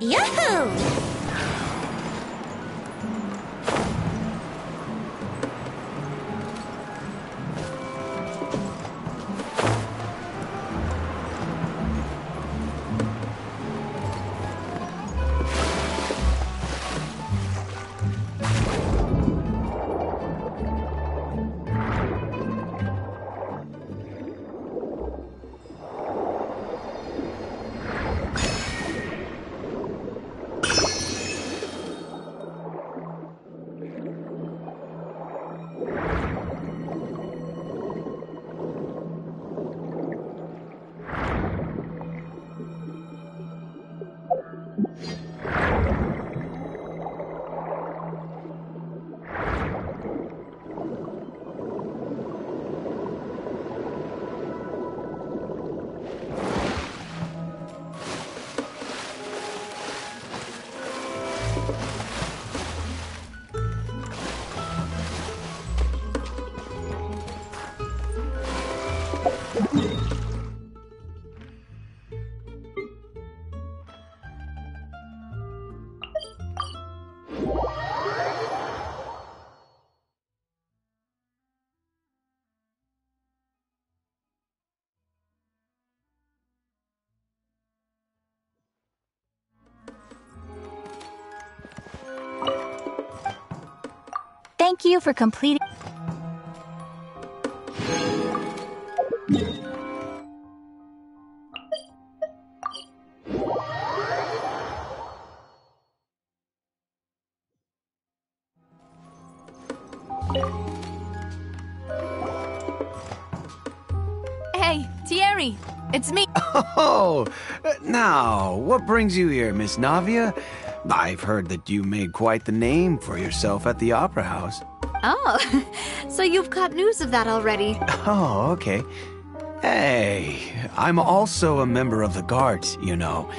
Yahoo! Thank you for completing. Thierry, it's me. Oh, now, what brings you here, Miss Navia? I've heard that you made quite the name for yourself at the Opera House. Oh, so you've got news of that already. Oh, okay. Hey, I'm also a member of the Guards, you know.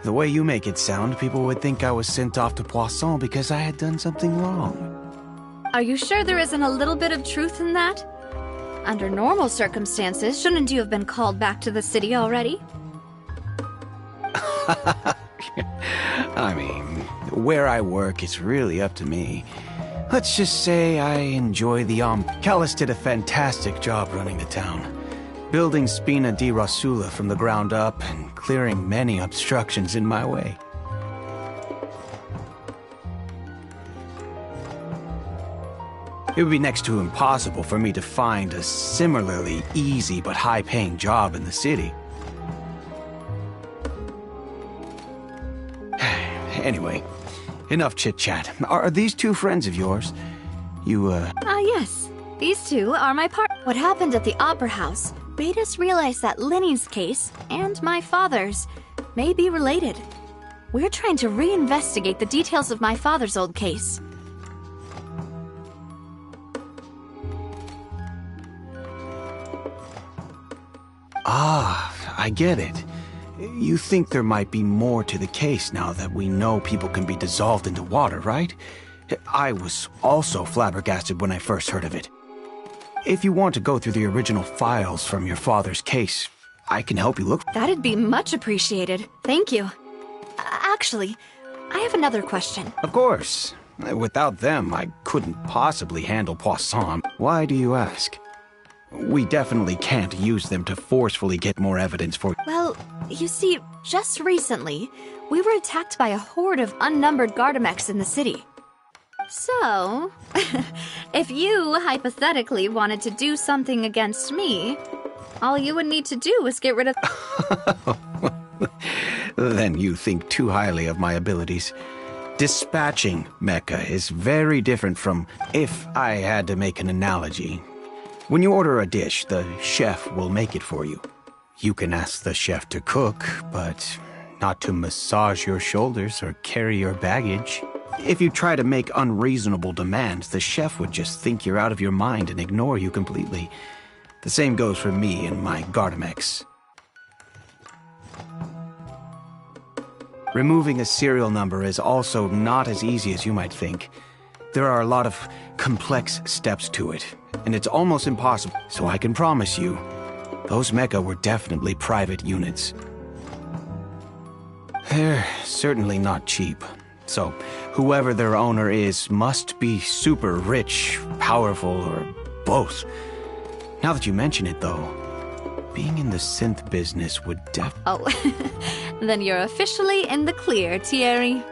The way you make it sound, people would think I was sent off to Poisson because I had done something wrong. Are you sure there isn't a little bit of truth in that? Under normal circumstances, shouldn't you have been called back to the city already? I mean, where I work is really up to me. Let's just say I enjoy the Callus did a fantastic job running the town. Building Spina di Rosula from the ground up and clearing many obstructions in my way. It would be next to impossible for me to find a similarly easy but high-paying job in the city. Anyway, enough chit-chat. Are these two friends of yours? Yes. These two are my What happened at the Opera House made us realize that Linny's case and my father's may be related. We're trying to reinvestigate the details of my father's old case. Ah, I get it. You think there might be more to the case now that we know people can be dissolved into water, right? I was also flabbergasted when I first heard of it. If you want to go through the original files from your father's case, I can help you look. That'd be much appreciated. Thank you. Actually, I have another question. Of course. Without them, I couldn't possibly handle Poisson. Why do you ask? We definitely can't use them to forcefully get more evidence for... Well, you see, just recently, we were attacked by a horde of unnumbered Gardamex in the city. So, if you hypothetically wanted to do something against me, all you would need to do is get rid of... Then you think too highly of my abilities. Dispatching mecha is very different from... If I had to make an analogy... When you order a dish, the chef will make it for you. You can ask the chef to cook, but not to massage your shoulders or carry your baggage. If you try to make unreasonable demands, the chef would just think you're out of your mind and ignore you completely. The same goes for me and my Gardamex. Removing a serial number is also not as easy as you might think. There are a lot of complex steps to it, and it's almost impossible. So I can promise you, those mecha were definitely private units. They're certainly not cheap. So whoever their owner is must be super rich, powerful, or both. Now that you mention it, though, being in the synth business would Oh, then you're officially in the clear, Thierry.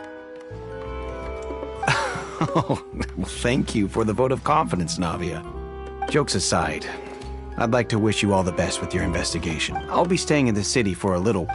Oh, well, thank you for the vote of confidence, Navia. Jokes aside, I'd like to wish you all the best with your investigation. I'll be staying in the city for a little.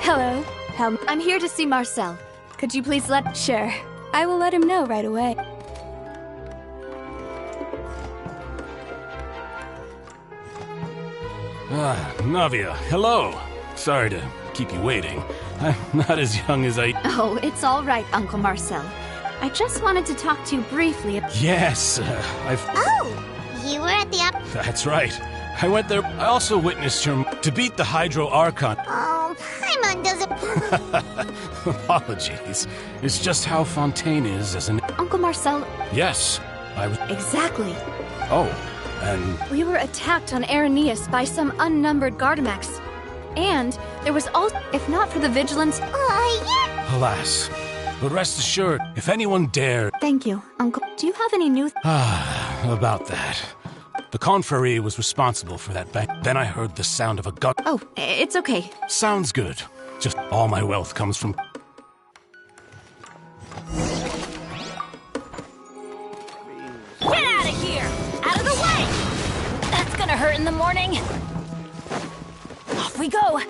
Hello. I'm here to see Marcel. Could you please let... Sure. I will let him know right away. Navia, hello. Sorry to keep you waiting. I'm not as young as I... Oh, it's all right, Uncle Marcel. I just wanted to talk to you briefly. Yes, Oh, you were at the That's right. I went there. I also witnessed her to beat the Hydro Archon. Oh, Paimon doesn't... Apologies. It's just how Fontaine is as an... Uncle Marcel... Yes, I was... Exactly. Oh, and... We were attacked on Araneus by some unnumbered Gardamex. And there was also... If not for the vigilance... Alas. But rest assured, if anyone dared... Thank you, Uncle. Do you have any new... About that. The Confrérie was responsible for that bank. Then I heard the sound of a gun. Oh, it's okay. Sounds good. Just all my wealth comes from... Get out of here! Out of the way! That's gonna hurt in the morning. Off we go. Out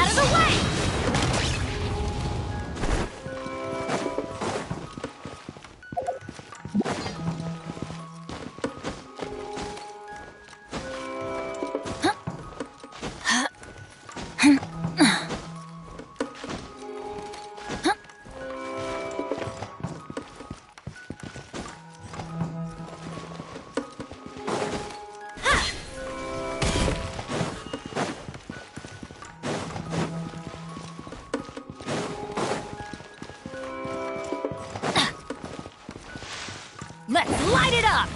of the way! Let's light it up!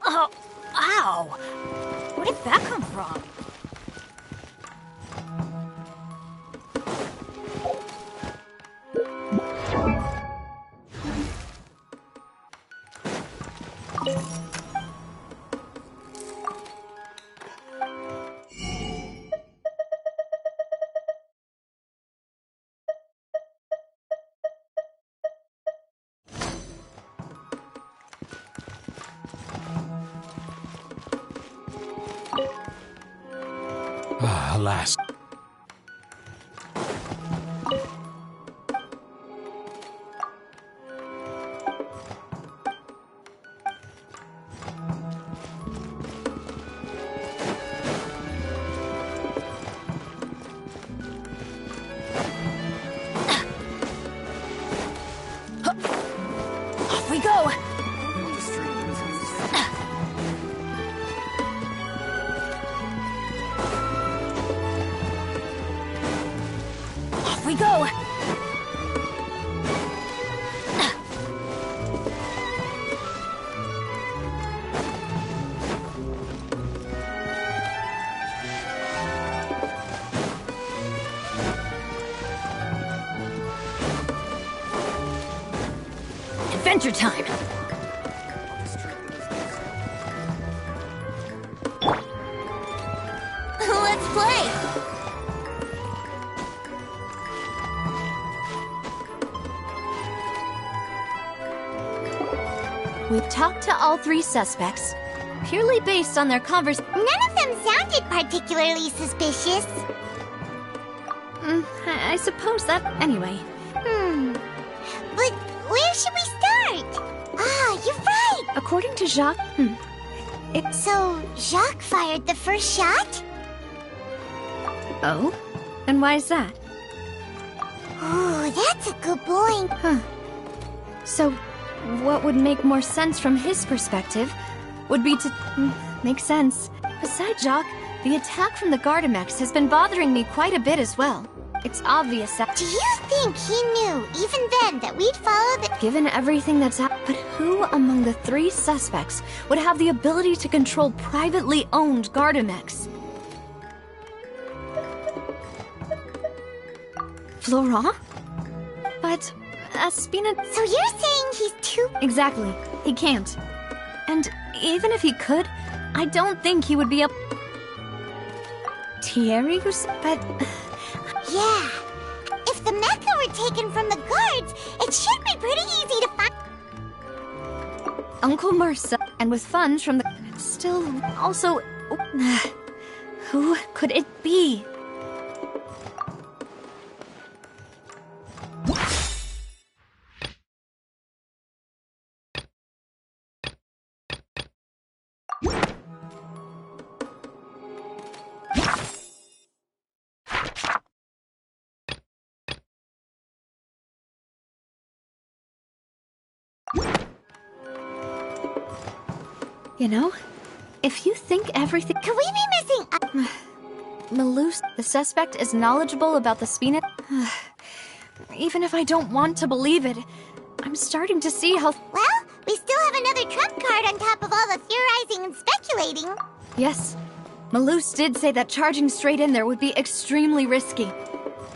Oh, ow! Where did that come from? Alas. Off we go! Adventure time! Let's play! We've talked to all three suspects, purely based on their conversation. None of them sounded particularly suspicious. I suppose that... Anyway. But where should we start? Ah, you're right! According to Jacques... So, Jacques fired the first shot? Oh? And why is that? Ooh, that's a good point. Huh. So, what would make more sense from his perspective would be to... make sense. Besides Jacques, the attack from the Gardamex has been bothering me quite a bit as well. It's obvious that... Do you think he knew, even then, that we'd follow the... Given everything that's happened... But who among the three suspects would have the ability to control privately owned Gardamex? Florent? But... Espina... So you're saying he's too... Exactly. He can't. And even if he could, I don't think he would be a... Thierry who's... But... Yeah. If the mecha were taken from the guards, it should be pretty easy to find... Uncle Mercer, and with funds from the... Still, also... Who could it be? You know, if you think everything... Could we be missing... Malus, the suspect, is knowledgeable about the Spina... Even if I don't want to believe it, I'm starting to see how... Well, we still have another trump card on top of all the theorizing and speculating. Yes, Malus did say that charging straight in there would be extremely risky.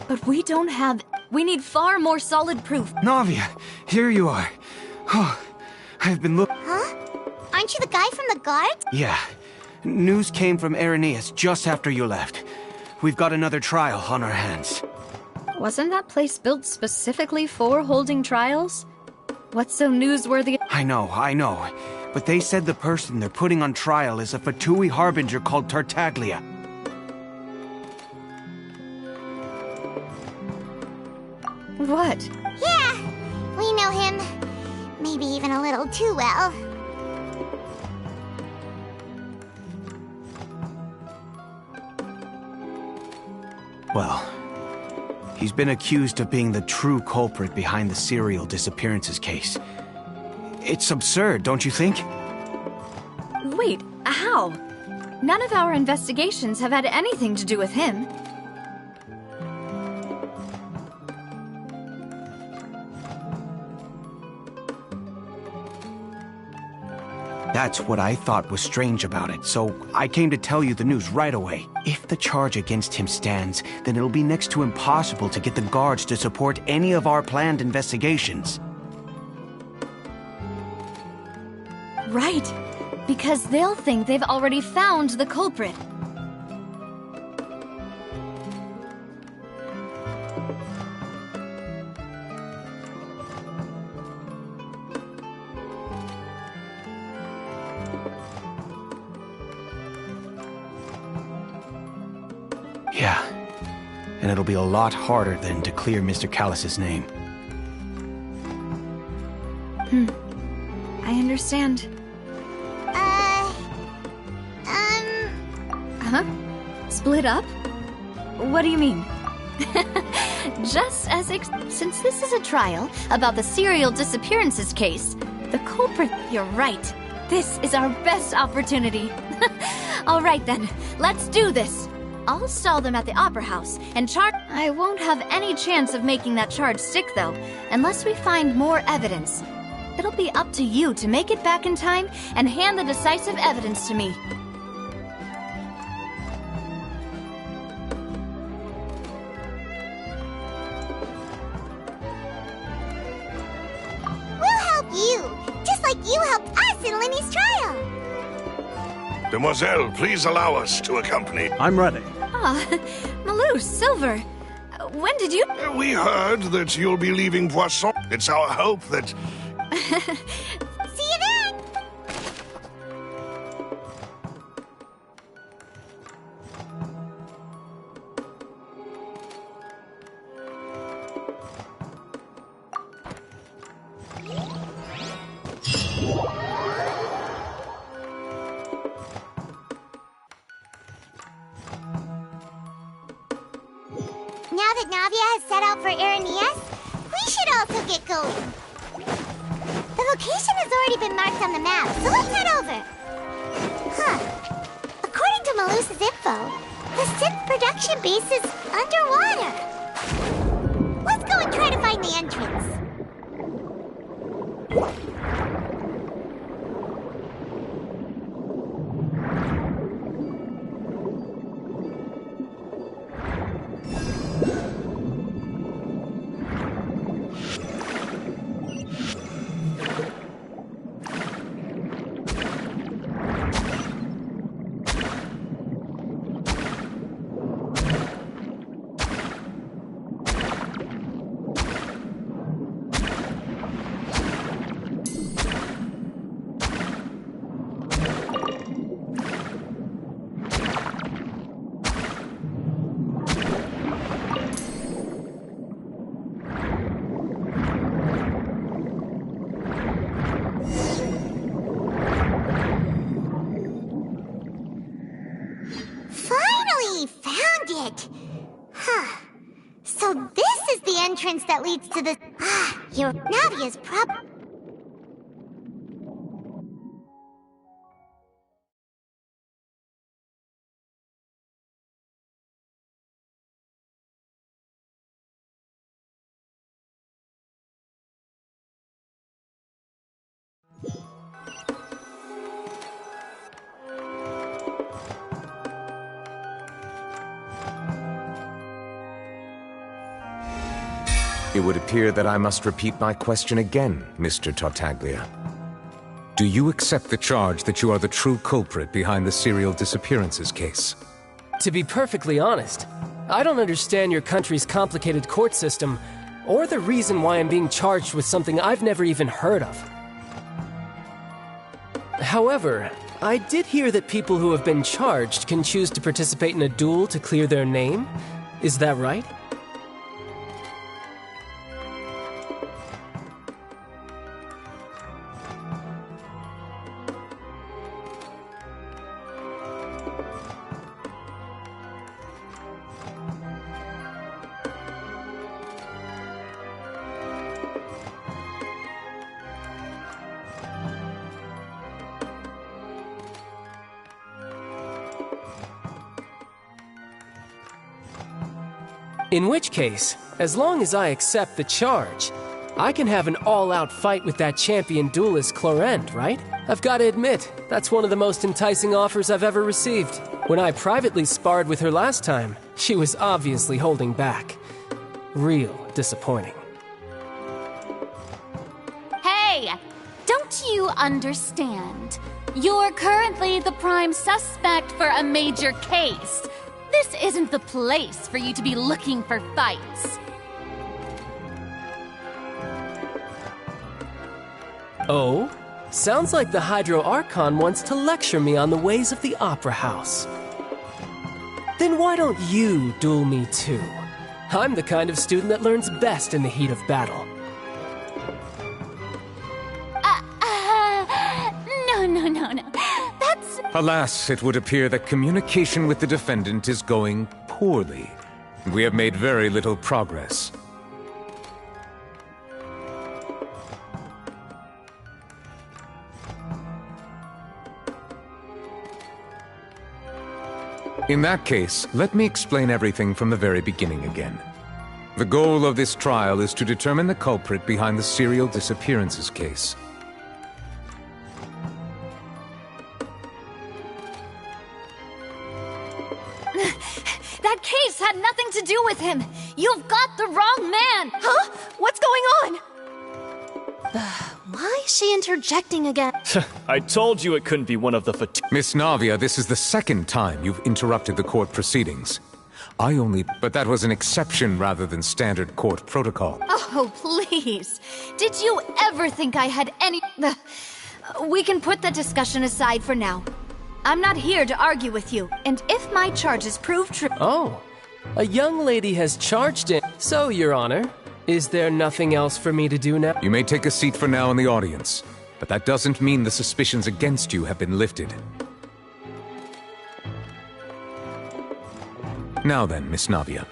But we don't have... We need far more solid proof. Navia, here you are. Oh, I've been looking... Huh? Aren't you the guy from the guards? Yeah. News came from Irenaeus just after you left. We've got another trial on our hands. Wasn't that place built specifically for holding trials? What's so newsworthy? I know. But they said the person they're putting on trial is a Fatui harbinger called Tartaglia. What? Yeah, we know him. Maybe even a little too well. Well, he's been accused of being the true culprit behind the serial disappearances case. It's absurd, don't you think? Wait, how? None of our investigations have had anything to do with him. That's what I thought was strange about it, so I came to tell you the news right away. If the charge against him stands, then it'll be next to impossible to get the guards to support any of our planned investigations. Right, because they'll think they've already found the culprit. Yeah, and it'll be a lot harder then to clear Mr. Callus's name. I understand. Huh? Split up? What do you mean? Just as since this is a trial about the serial disappearances case, the culprit... You're right. This is our best opportunity. All right then, let's do this. I'll stall them at the Opera House and charge. I won't have any chance of making that charge stick, though, unless we find more evidence. It'll be up to you to make it back in time and hand the decisive evidence to me. We'll help you, just like you helped us in Lenny's trial. Demoiselle, please allow us to accompany. I'm ready. Ah, Malou, Silver. When did you... We heard that you'll be leaving Poisson. It's our hope that... See you then! Now that Navia has set out for Aranias, we should also get going. The location has already been marked on the map, so let's head over. Huh. According to Malusa's info, the synth production base is underwater. Let's go and try to find the entrance. So this is the entrance that leads to the... your Navia's It would appear that I must repeat my question again, Mr. Tartaglia. Do you accept the charge that you are the true culprit behind the serial disappearances case? To be perfectly honest, I don't understand your country's complicated court system, or the reason why I'm being charged with something I've never even heard of. However, I did hear that people who have been charged can choose to participate in a duel to clear their name. Is that right? In which case, as long as I accept the charge, I can have an all-out fight with that champion duelist Clorend, right? I've got to admit, that's one of the most enticing offers I've ever received. When I privately sparred with her last time, she was obviously holding back. Real disappointing. Hey! Don't you understand? You're currently the prime suspect for a major case. This isn't the place for you to be looking for fights. Oh? Sounds like the Hydro Archon wants to lecture me on the ways of the Opera House. Then why don't you duel me too? I'm the kind of student that learns best in the heat of battle. No. That's... Alas, it would appear that communication with the defendant is going poorly. We have made very little progress. In that case, let me explain everything from the very beginning again. The goal of this trial is to determine the culprit behind the serial disappearances case. That case had nothing to do with him! You've got the wrong man! Huh? What's going on? Why is she interjecting again? I told you it couldn't be one of the Miss Navia, this is the second time you've interrupted the court proceedings. But that was an exception rather than standard court protocol. Oh, please. Did you ever think I had any... We can put that discussion aside for now. I'm not here to argue with you, and if my charges prove true... Oh, a young lady has charged it. So, Your Honor, is there nothing else for me to do now? You may take a seat for now in the audience, but that doesn't mean the suspicions against you have been lifted. Now then, Miss Navia,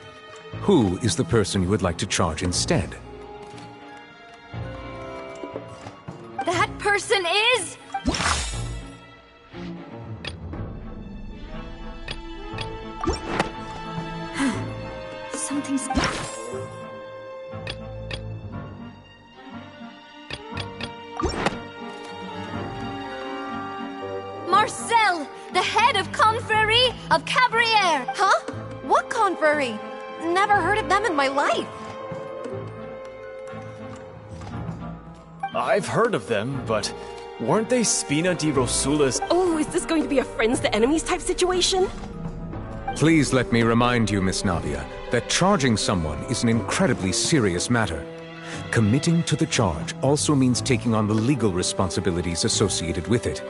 who is the person you would like to charge instead? That person is... Something's... Marcel, the head of Confrérie of Cabrières! Huh? What confrérie? Never heard of them in my life. I've heard of them, but weren't they Spina di Rosula's... Oh, is this going to be a friends to enemies type situation? Please let me remind you, Miss Navia, that charging someone is an incredibly serious matter. Committing to the charge also means taking on the legal responsibilities associated with it.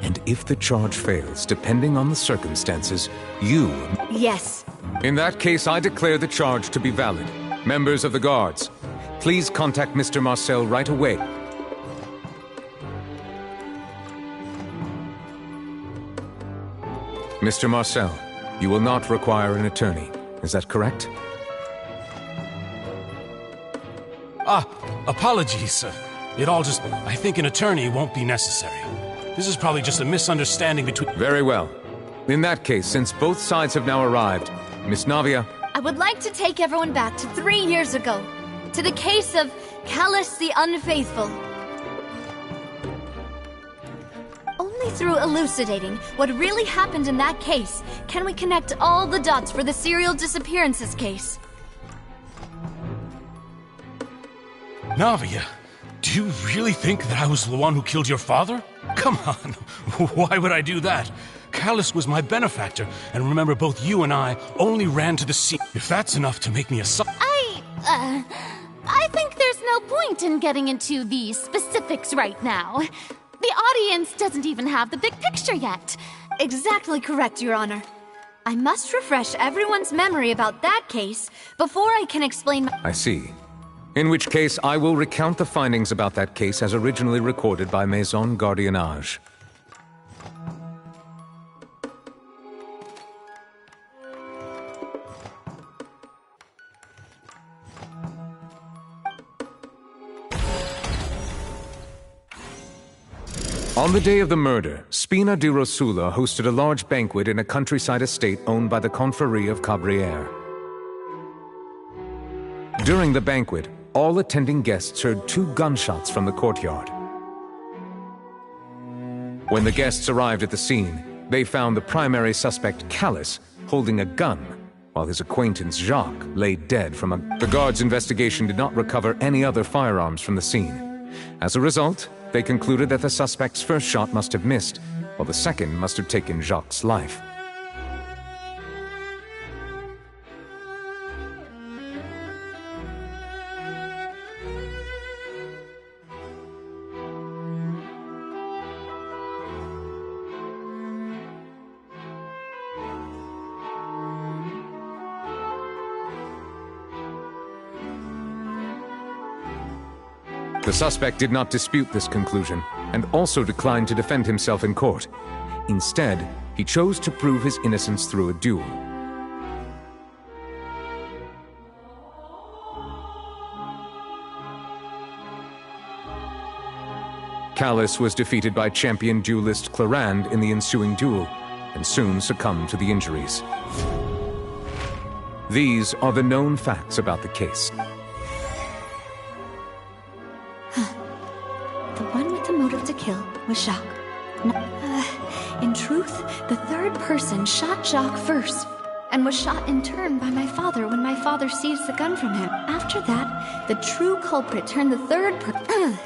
And if the charge fails, depending on the circumstances, you... Yes. In that case, I declare the charge to be valid. Members of the guards, please contact Mr. Marcel right away. Mr. Marcel, you will not require an attorney. Is that correct? Apologies. It all just... I think an attorney won't be necessary. This is probably just a misunderstanding between... Very well. In that case, since both sides have now arrived, Miss Navia... I would like to take everyone back to 3 years ago, to the case of Callus the Unfaithful. Only through elucidating what really happened in that case can we connect all the dots for the serial disappearances case. Navia, do you really think that I was the one who killed your father? Come on, why would I do that? Callus was my benefactor, and remember both you and I only ran to the scene. If that's enough to make me a I think there's no point in getting into the specifics right now. The audience doesn't even have the big picture yet. Exactly correct, Your Honor. I must refresh everyone's memory about that case before I can explain I see. In which case, I will recount the findings about that case as originally recorded by Maison Gardiennage. On the day of the murder, Spina di Rosula hosted a large banquet in a countryside estate owned by the Confrérie of Cabrières. During the banquet, all attending guests heard 2 gunshots from the courtyard. When the guests arrived at the scene, they found the primary suspect, Callus, holding a gun, while his acquaintance, Jacques, lay dead from a... The guards' investigation did not recover any other firearms from the scene. As a result, they concluded that the suspect's first shot must have missed, while the second must have taken Jacques' life. The suspect did not dispute this conclusion, and also declined to defend himself in court. Instead, he chose to prove his innocence through a duel. Callus was defeated by champion duelist Clarand in the ensuing duel, and soon succumbed to the injuries. These are the known facts about the case. The one with the motive to kill was Jacques. In truth, the third person shot Jacques first, and was shot in turn by my father when my father seized the gun from him. After that, the true culprit turned the third person.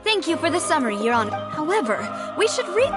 Thank you for the summary, Your Honor. However, we should read...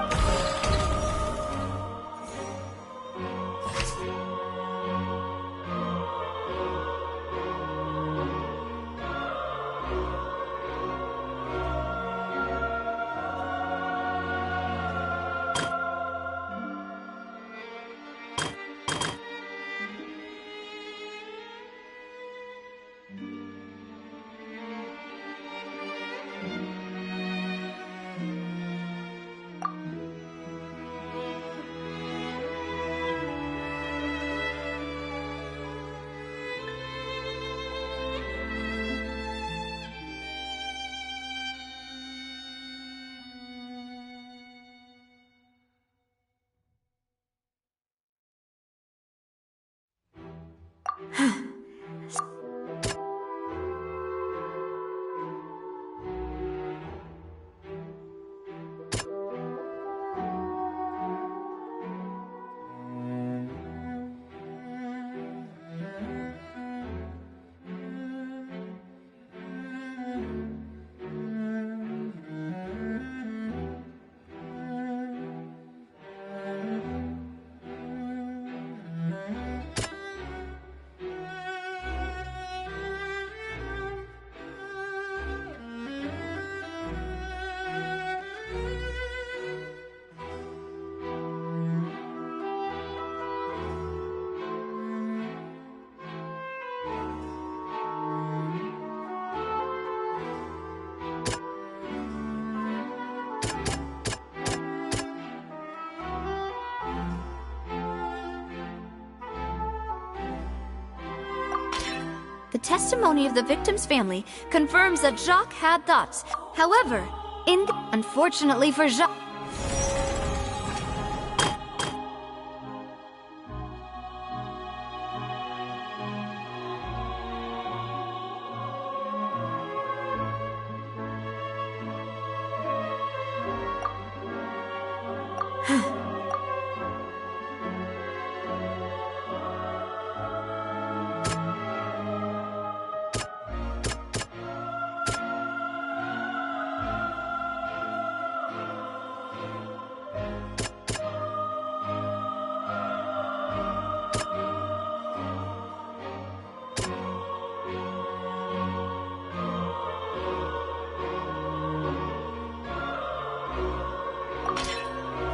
The testimony of the victim's family confirms that Jacques had thoughts. However, unfortunately for Jacques...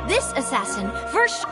This assassin first...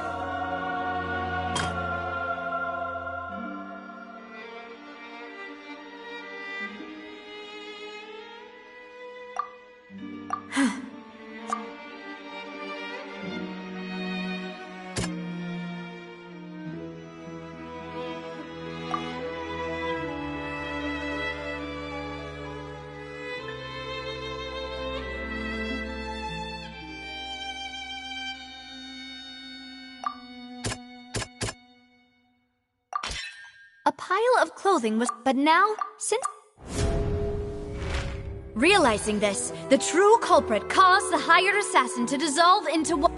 A pile of clothing was... But now, since... Realizing this, the true culprit caused the hired assassin to dissolve into what...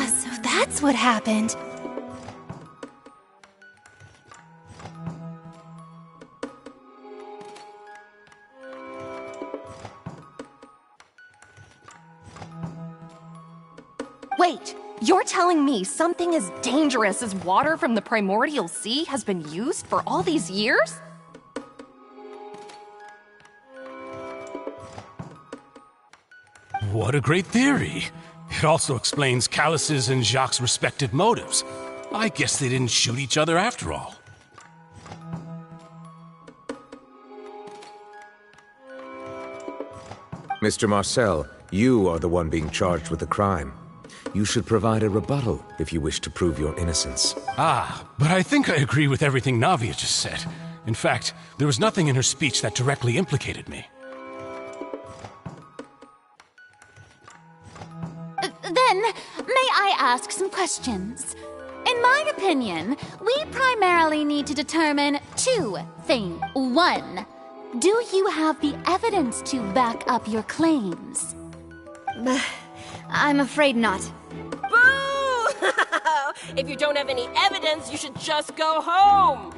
So that's what happened. Wait, you're telling me something as dangerous as water from the primordial sea has been used for all these years? What a great theory. It also explains Callus's and Jacques' respective motives. I guess they didn't shoot each other after all. Mr. Marcel, you are the one being charged with the crime. You should provide a rebuttal if you wish to prove your innocence. Ah, but I think I agree with everything Navia just said. In fact, there was nothing in her speech that directly implicated me. Then, may I ask some questions? In my opinion, we primarily need to determine two things. One, do you have the evidence to back up your claims? I'm afraid not. Boo! If you don't have any evidence, you should just go home!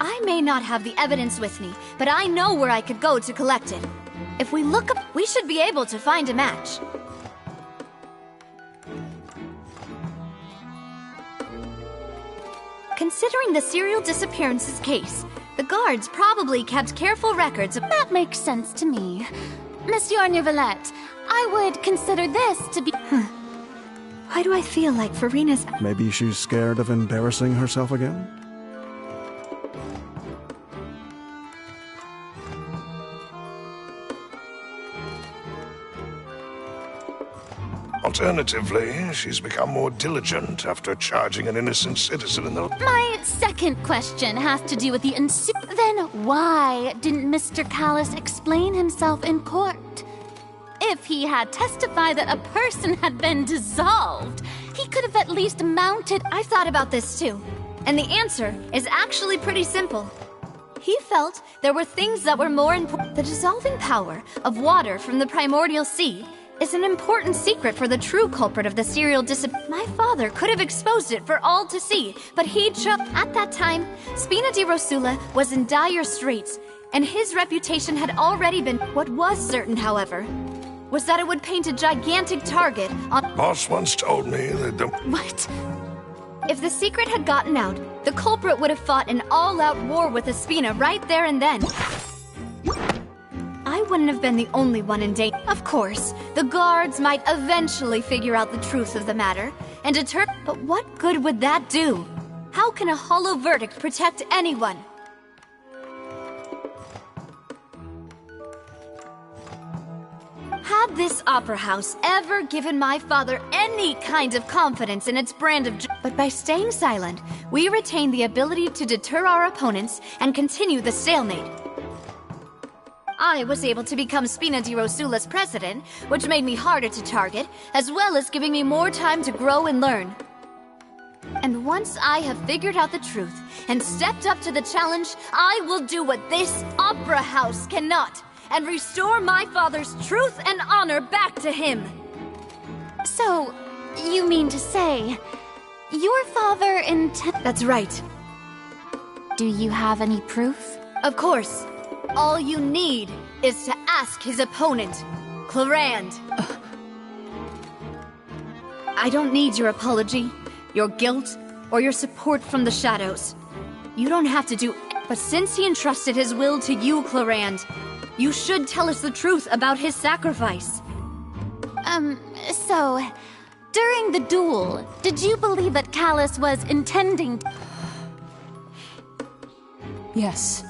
I may not have the evidence with me, but I know where I could go to collect it. If we look up, we should be able to find a match. Considering the serial disappearances case, the guards probably kept careful records of— That makes sense to me. Monsieur Neuvillette, I would consider this to be— Why do I feel like Farina's— Maybe she's scared of embarrassing herself again? Alternatively, she's become more diligent after charging an innocent citizen in the... My second question has to do with the Then why didn't Mr. Callis explain himself in court? If he had testified that a person had been dissolved, he could have at least mounted— I've thought about this too, and the answer is actually pretty simple. He felt there were things that were more important. The dissolving power of water from the primordial sea is an important secret for the true culprit of the serial disappearance. My father could have exposed it for all to see, but he chose— At that time, Spina di Rosula was in dire straits, and his reputation had already been— What was certain, however, was that it would paint a gigantic target on— Boss once told me that the... What? If the secret had gotten out, the culprit would have fought an all-out war with Espina right there and then. I wouldn't have been the only one in danger. Of course, the guards might eventually figure out the truth of the matter and deter— But what good would that do? How can a hollow verdict protect anyone? Had this opera house ever given my father any kind of confidence in its brand of— But by staying silent, we retain the ability to deter our opponents and continue the stalemate. I was able to become Spina di Rosula's president, which made me harder to target, as well as giving me more time to grow and learn. And once I have figured out the truth and stepped up to the challenge, I will do what this opera house cannot, and restore my father's truth and honor back to him. So, you mean to say, your father That's right. Do you have any proof? Of course. All you need is to ask his opponent, Clarand. I don't need your apology, your guilt, or your support from the shadows. You don't have to do— But since he entrusted his will to you, Clarand, you should tell us the truth about his sacrifice. So, during the duel, did you believe that Callis was intending to— Yes.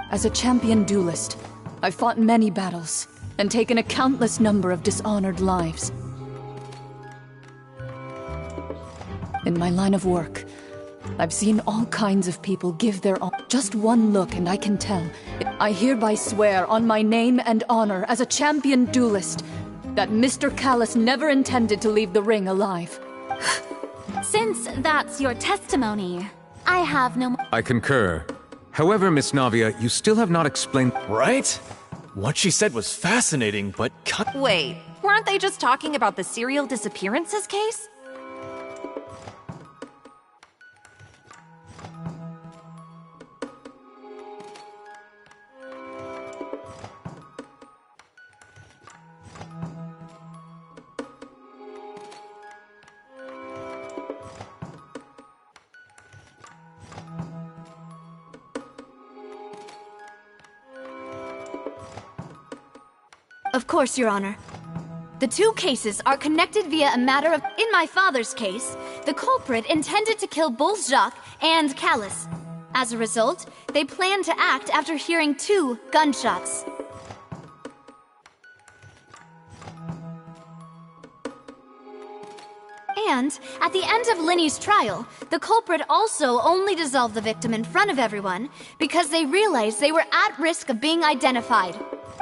As a champion duelist, I've fought many battles and taken a countless number of dishonored lives. In my line of work, I've seen all kinds of people give their all. Just one look and I can tell. I hereby swear on my name and honor as a champion duelist that Mr. Callis never intended to leave the ring alive. Since that's your testimony, I have no more— I concur. However, Miss Navia, you still have not explained— Right? What she said was fascinating, but Wait, weren't they just talking about the serial disappearances case? Of course, Your Honor. The two cases are connected via a matter of— In my father's case, the culprit intended to kill both Jacques and Callis. As a result, they planned to act after hearing 2 gunshots. And at the end of Linny's trial, the culprit also only dissolved the victim in front of everyone because they realized they were at risk of being identified.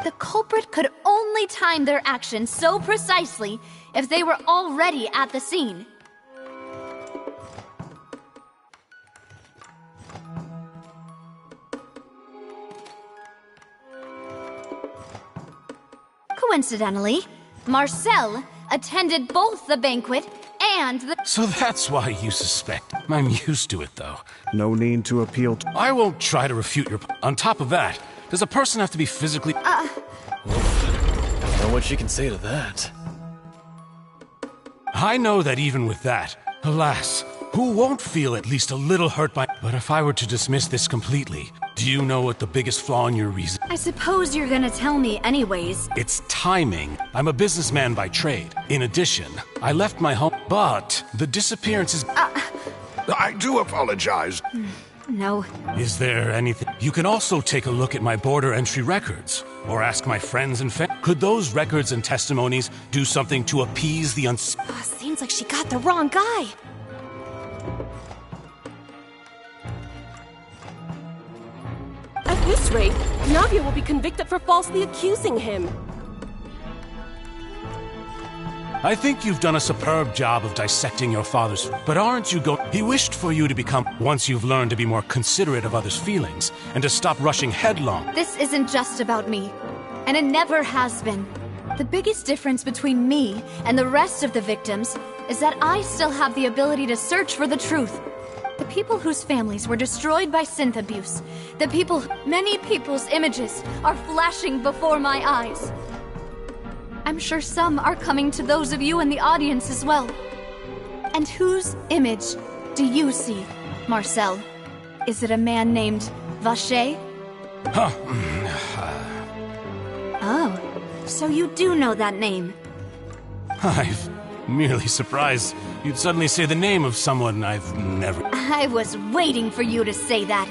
The culprit could only time their actions so precisely if they were already at the scene. Coincidentally, Marcel attended both the banquet and the— So that's why you suspect. I'm used to it, though. No need to appeal to— I won't try to refute your— On top of that, does a person have to be physically— I don't know what she can say to that. I know that even with that, alas, who won't feel at least a little hurt by— But if I were to dismiss this completely, do you know what the biggest flaw in your reason— I suppose you're gonna tell me anyways. It's timing. I'm a businessman by trade. In addition, I left my home, but the disappearance is— I do apologize. No. Is there anything— You can also take a look at my border entry records, or ask my friends and Could those records and testimonies do something to appease the Seems like she got the wrong guy. At this rate, Navia will be convicted for falsely accusing him. I think you've done a superb job of dissecting your father's— But aren't you He wished for you to become— Once you've learned to be more considerate of others' feelings, and to stop rushing headlong— This isn't just about me, and it never has been. The biggest difference between me and the rest of the victims is that I still have the ability to search for the truth. The people whose families were destroyed by synth abuse, many people's images are flashing before my eyes. I'm sure some are coming to those of you in the audience as well. And whose image do you see, Marcel? Is it a man named Vacher? Oh, so you do know that name. I'm merely surprised you'd suddenly say the name of someone I've never— I was waiting for you to say that.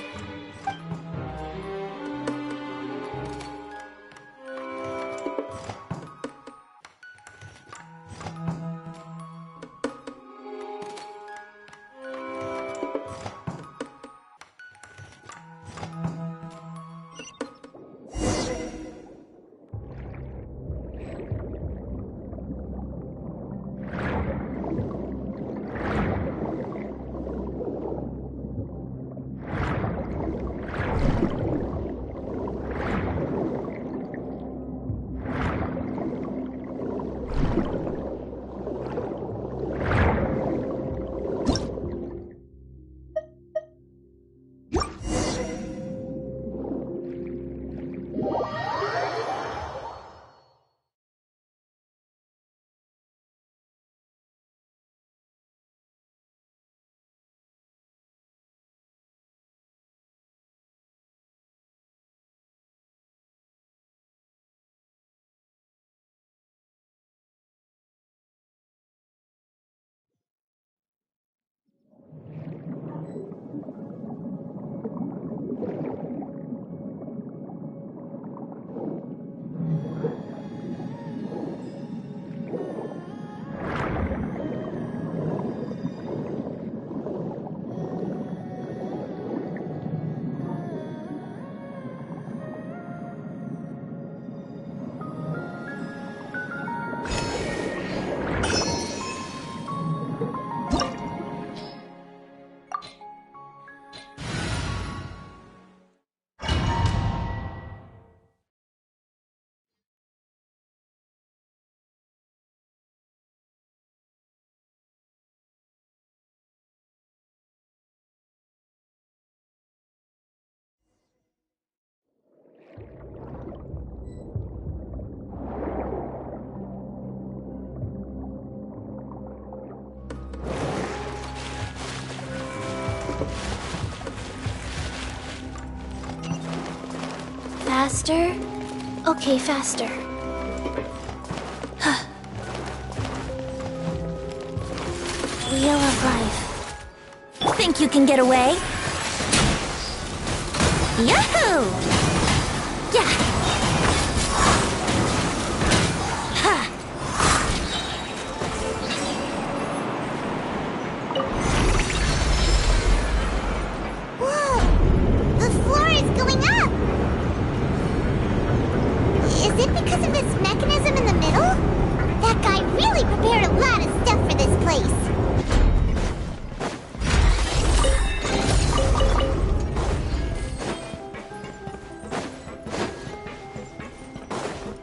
Faster? Okay, faster. Wheel of life. Think you can get away? Yahoo! Yeah! Ha! Whoa! The floor is going up! Is it because of this mechanism in the middle? That guy really prepared a lot of stuff for this place.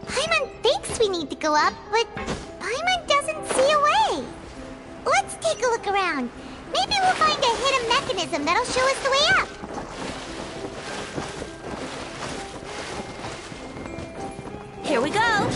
Paimon thinks we need to go up, but Paimon doesn't see a way. Let's take a look around. Maybe we'll find a hidden mechanism that'll show us the way up. Here we go!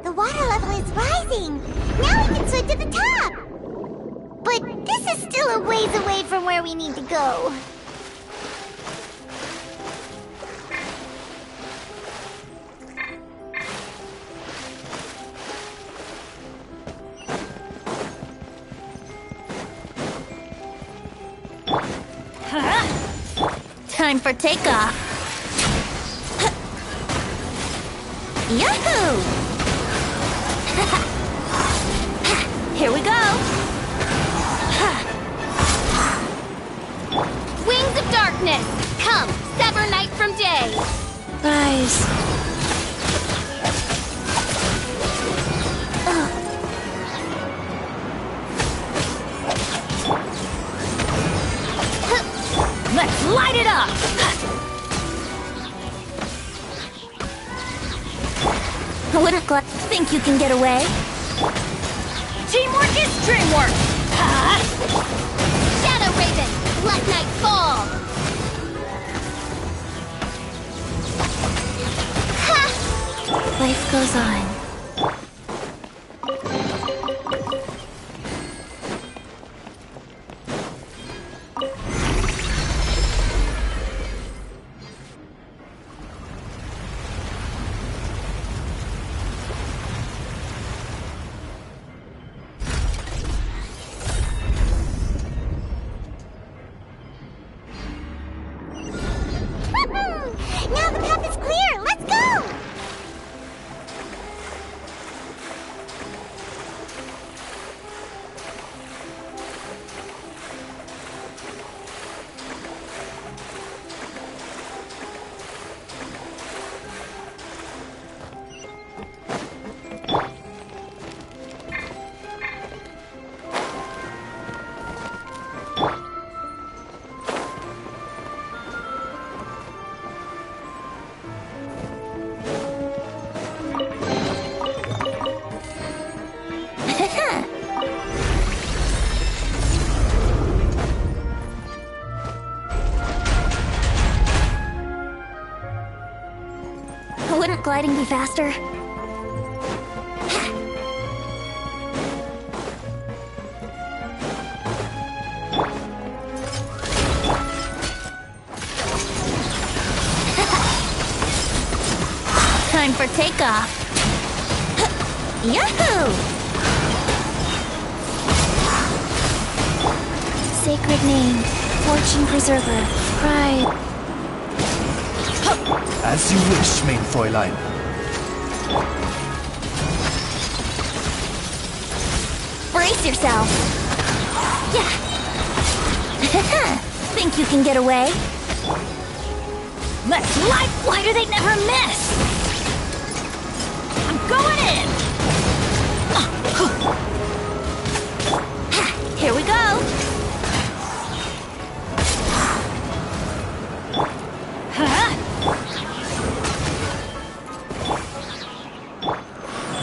The water level is rising! Now we can swim to the top! But this is still a ways away from where we need to go. Time for takeoff. Yahoo! Here we go. Wings of darkness, come, sever night from day. Rise. Let's light it up. I wouldn't think you can get away. Teamwork is dreamwork. Shadow Raven, let night fall. Life goes on. Now the path is clear! Let's go! Wouldn't gliding be faster? Time for takeoff. Yahoo! sacred name, fortune preserver, pride. As you wish, main Fräulein. Brace yourself. Yeah. Think you can get away? Let's life lighter, they never miss! I'm going in! Here we go.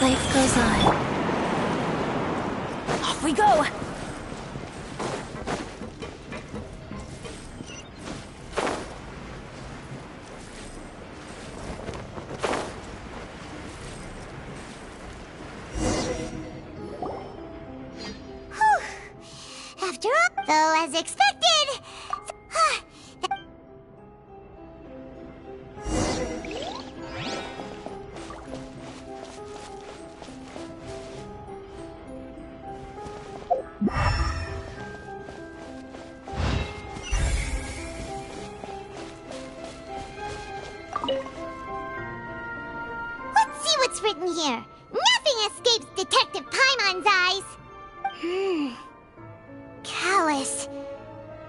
Life goes on. Off we go! After all, though, as expected. Let's see what's written here. Nothing escapes Detective Paimon's eyes. Callus.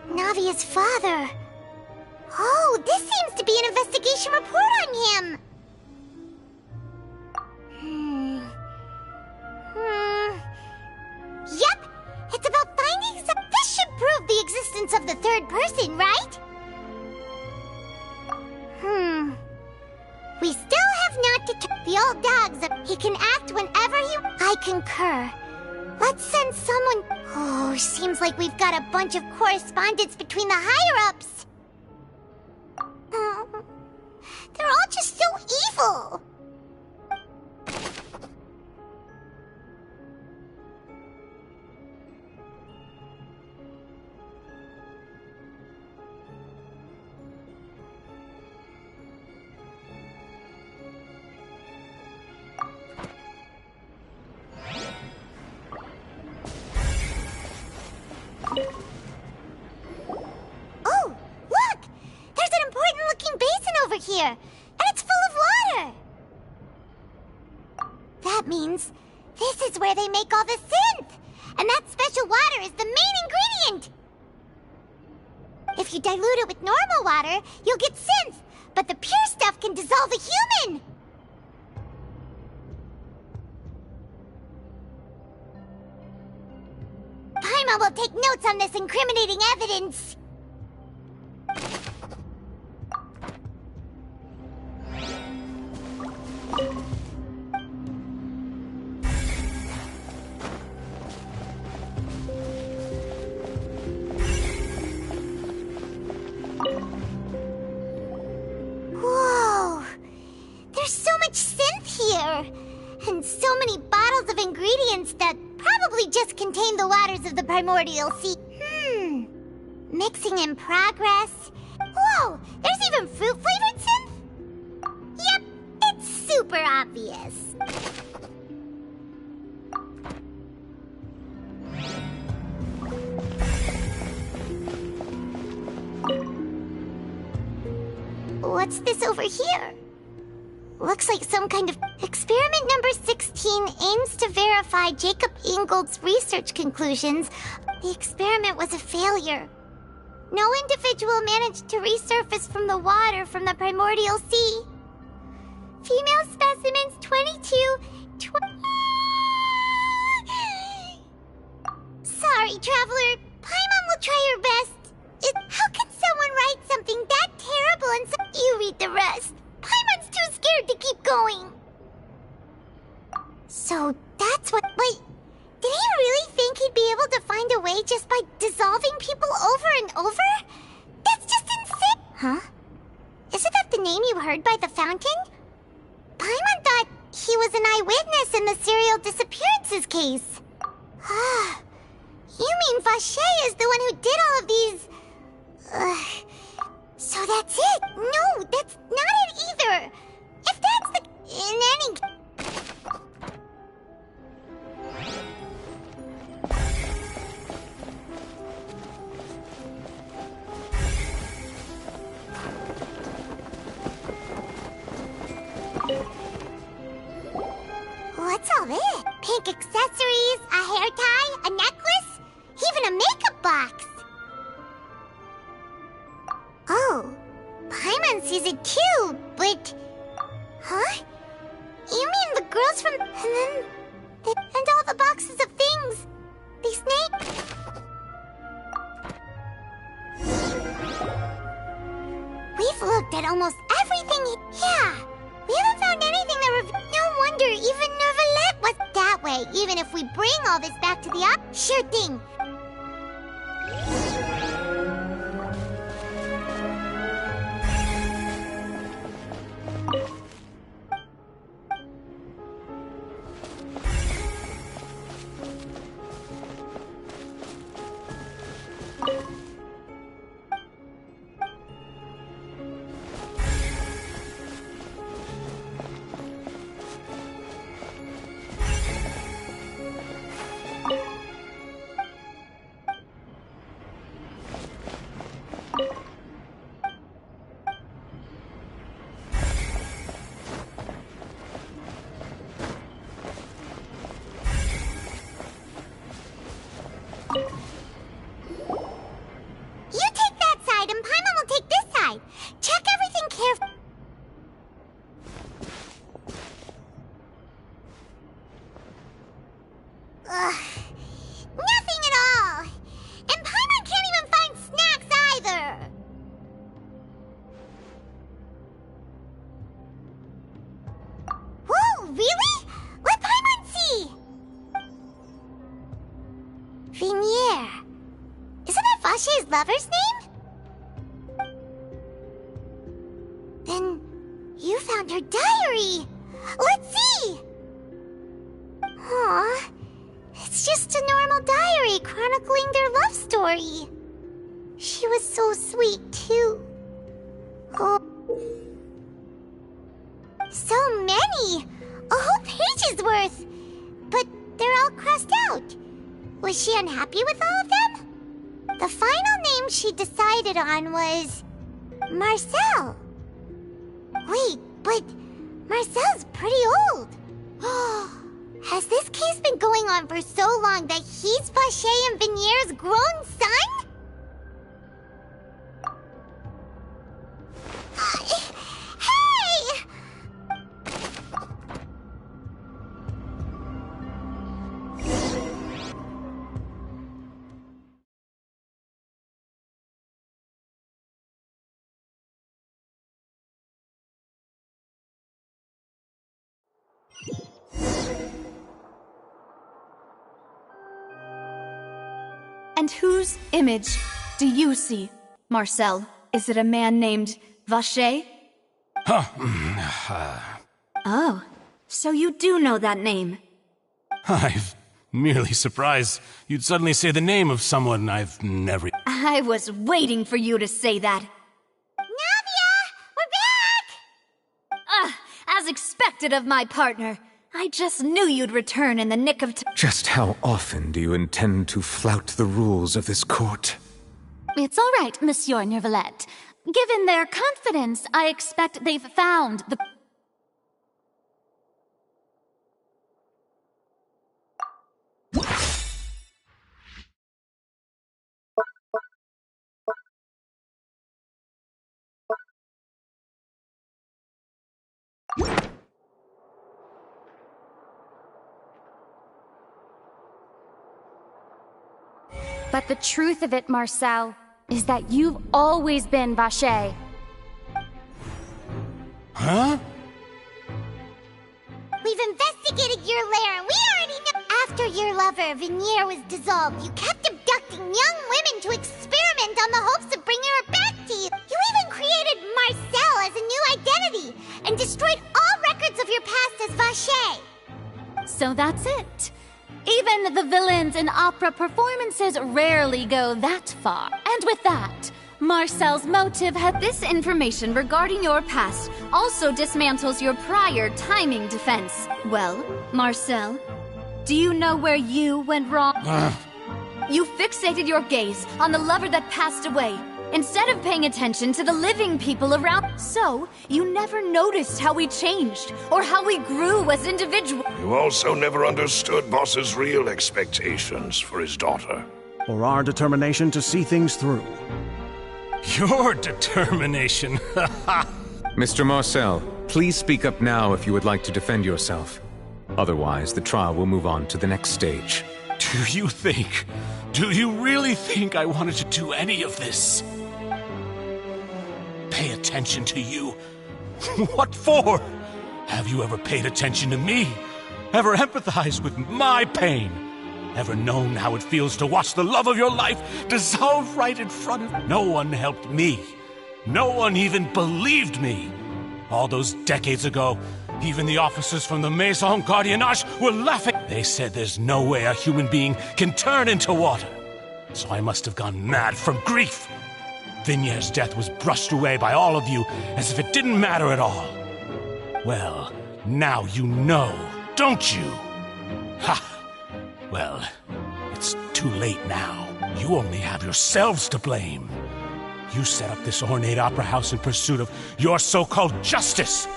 Navia's father. Oh, this seems to be an investigation report on him. Yep, it's about finding some... This should prove the existence of the third person, right? We still have not determined the old dogs. He can act whenever he... I concur. Let's send someone... Oh, seems like we've got a bunch of correspondence between the higher-ups. They're all just so evil. Oh, look! There's an important-looking basin over here, and it's full of water! That means this is where they make all the synth! And that special water is the main ingredient! If you dilute it with normal water, you'll get synth, but the pure stuff can dissolve a human! Paimon will take notes on this incriminating evidence. Whoa! There's so much synth here! And so many bottles of ingredients that probably just contain the waters of the primordial sea. Mixing in progress. Whoa! There's even fruit-flavored synth? Yep, it's super obvious. What's this over here? Looks like some kind of... Experiment number 16 aims to verify Jacob Ingold's research conclusions. The experiment was a failure. No individual managed to resurface from the water from the primordial sea. Female specimens 22... Sorry, Traveler. Paimon will try her best. How can someone write something that terrible and you read the rest? Paimon's too scared to keep going. So that's what... Wait, did he really think he'd be able to find a way just by dissolving people over and over? That's just insane! Huh? Isn't that the name you heard by the fountain? Paimon thought he was an eyewitness in the serial disappearances case. You mean Vache is the one who did all of these... So that's it? No, that's not it either! If that's the... In any... box. Oh, Paimon sees it too, but... Huh? You mean the girls from... And all the boxes of things? The snake? We've looked at almost everything. Yeah, we haven't found anything that no wonder even Nervalette was that way. Even if we bring all this back to the sure thing. Lover's name? Then you found her diary. Let's see. Aw, it's just a normal diary chronicling their love story. She was so sweet too. Oh, so many, a whole page's worth. But they're all crossed out. Was she unhappy with all of them? The final name she decided on was... Marcel. Wait, but Marcel's pretty old. Has this case been going on for so long that he's Vacher and Venier's grown son? Hey! And whose image do you see, Marcel? Is it a man named Vacher? Oh, so you do know that name. I'm merely surprised you'd suddenly say the name of someone I've never... I was waiting for you to say that. Navia! We're back! As expected of my partner. I just knew you'd return in the nick of time. Just how often do you intend to flout the rules of this court? It's all right, Monsieur Nervalette. Given their confidence, I expect they've found the... But the truth of it, Marcel, is that you've always been Vacher. Huh? We've investigated your lair, and we already know... After your lover, Venier, was dissolved, you kept abducting young women to experiment on the hopes of bringing her back to you. You even created Marcel as a new identity, and destroyed all records of your past as Vacher. So that's it. Even the villains in opera performances rarely go that far. And with that, Marcel's motive had this information regarding your past also dismantles your prior timing defense. Well, Marcel, do you know where you went wrong? You fixated your gaze on the lover that passed away, instead of paying attention to the living people around. So, you never noticed how we changed, or how we grew as individuals. You also never understood Boss's real expectations for his daughter. or our determination to see things through. Your determination. Mr. Marcel, please speak up now if you would like to defend yourself. Otherwise, the trial will move on to the next stage. Do you really think I wanted to do any of this? Pay attention to you? What for? Have you ever paid attention to me? Ever empathized with my pain? Ever known how it feels to watch the love of your life dissolve right in front of you? No one helped me. No one even believed me. All those decades ago, even the officers from the Maison Gardiennage were laughing. They said there's no way a human being can turn into water. So I must have gone mad from grief. Vignier's death was brushed away by all of you as if it didn't matter at all. Well, now you know, don't you? Ha! Well, it's too late now. You only have yourselves to blame. You set up this ornate opera house in pursuit of your so-called justice.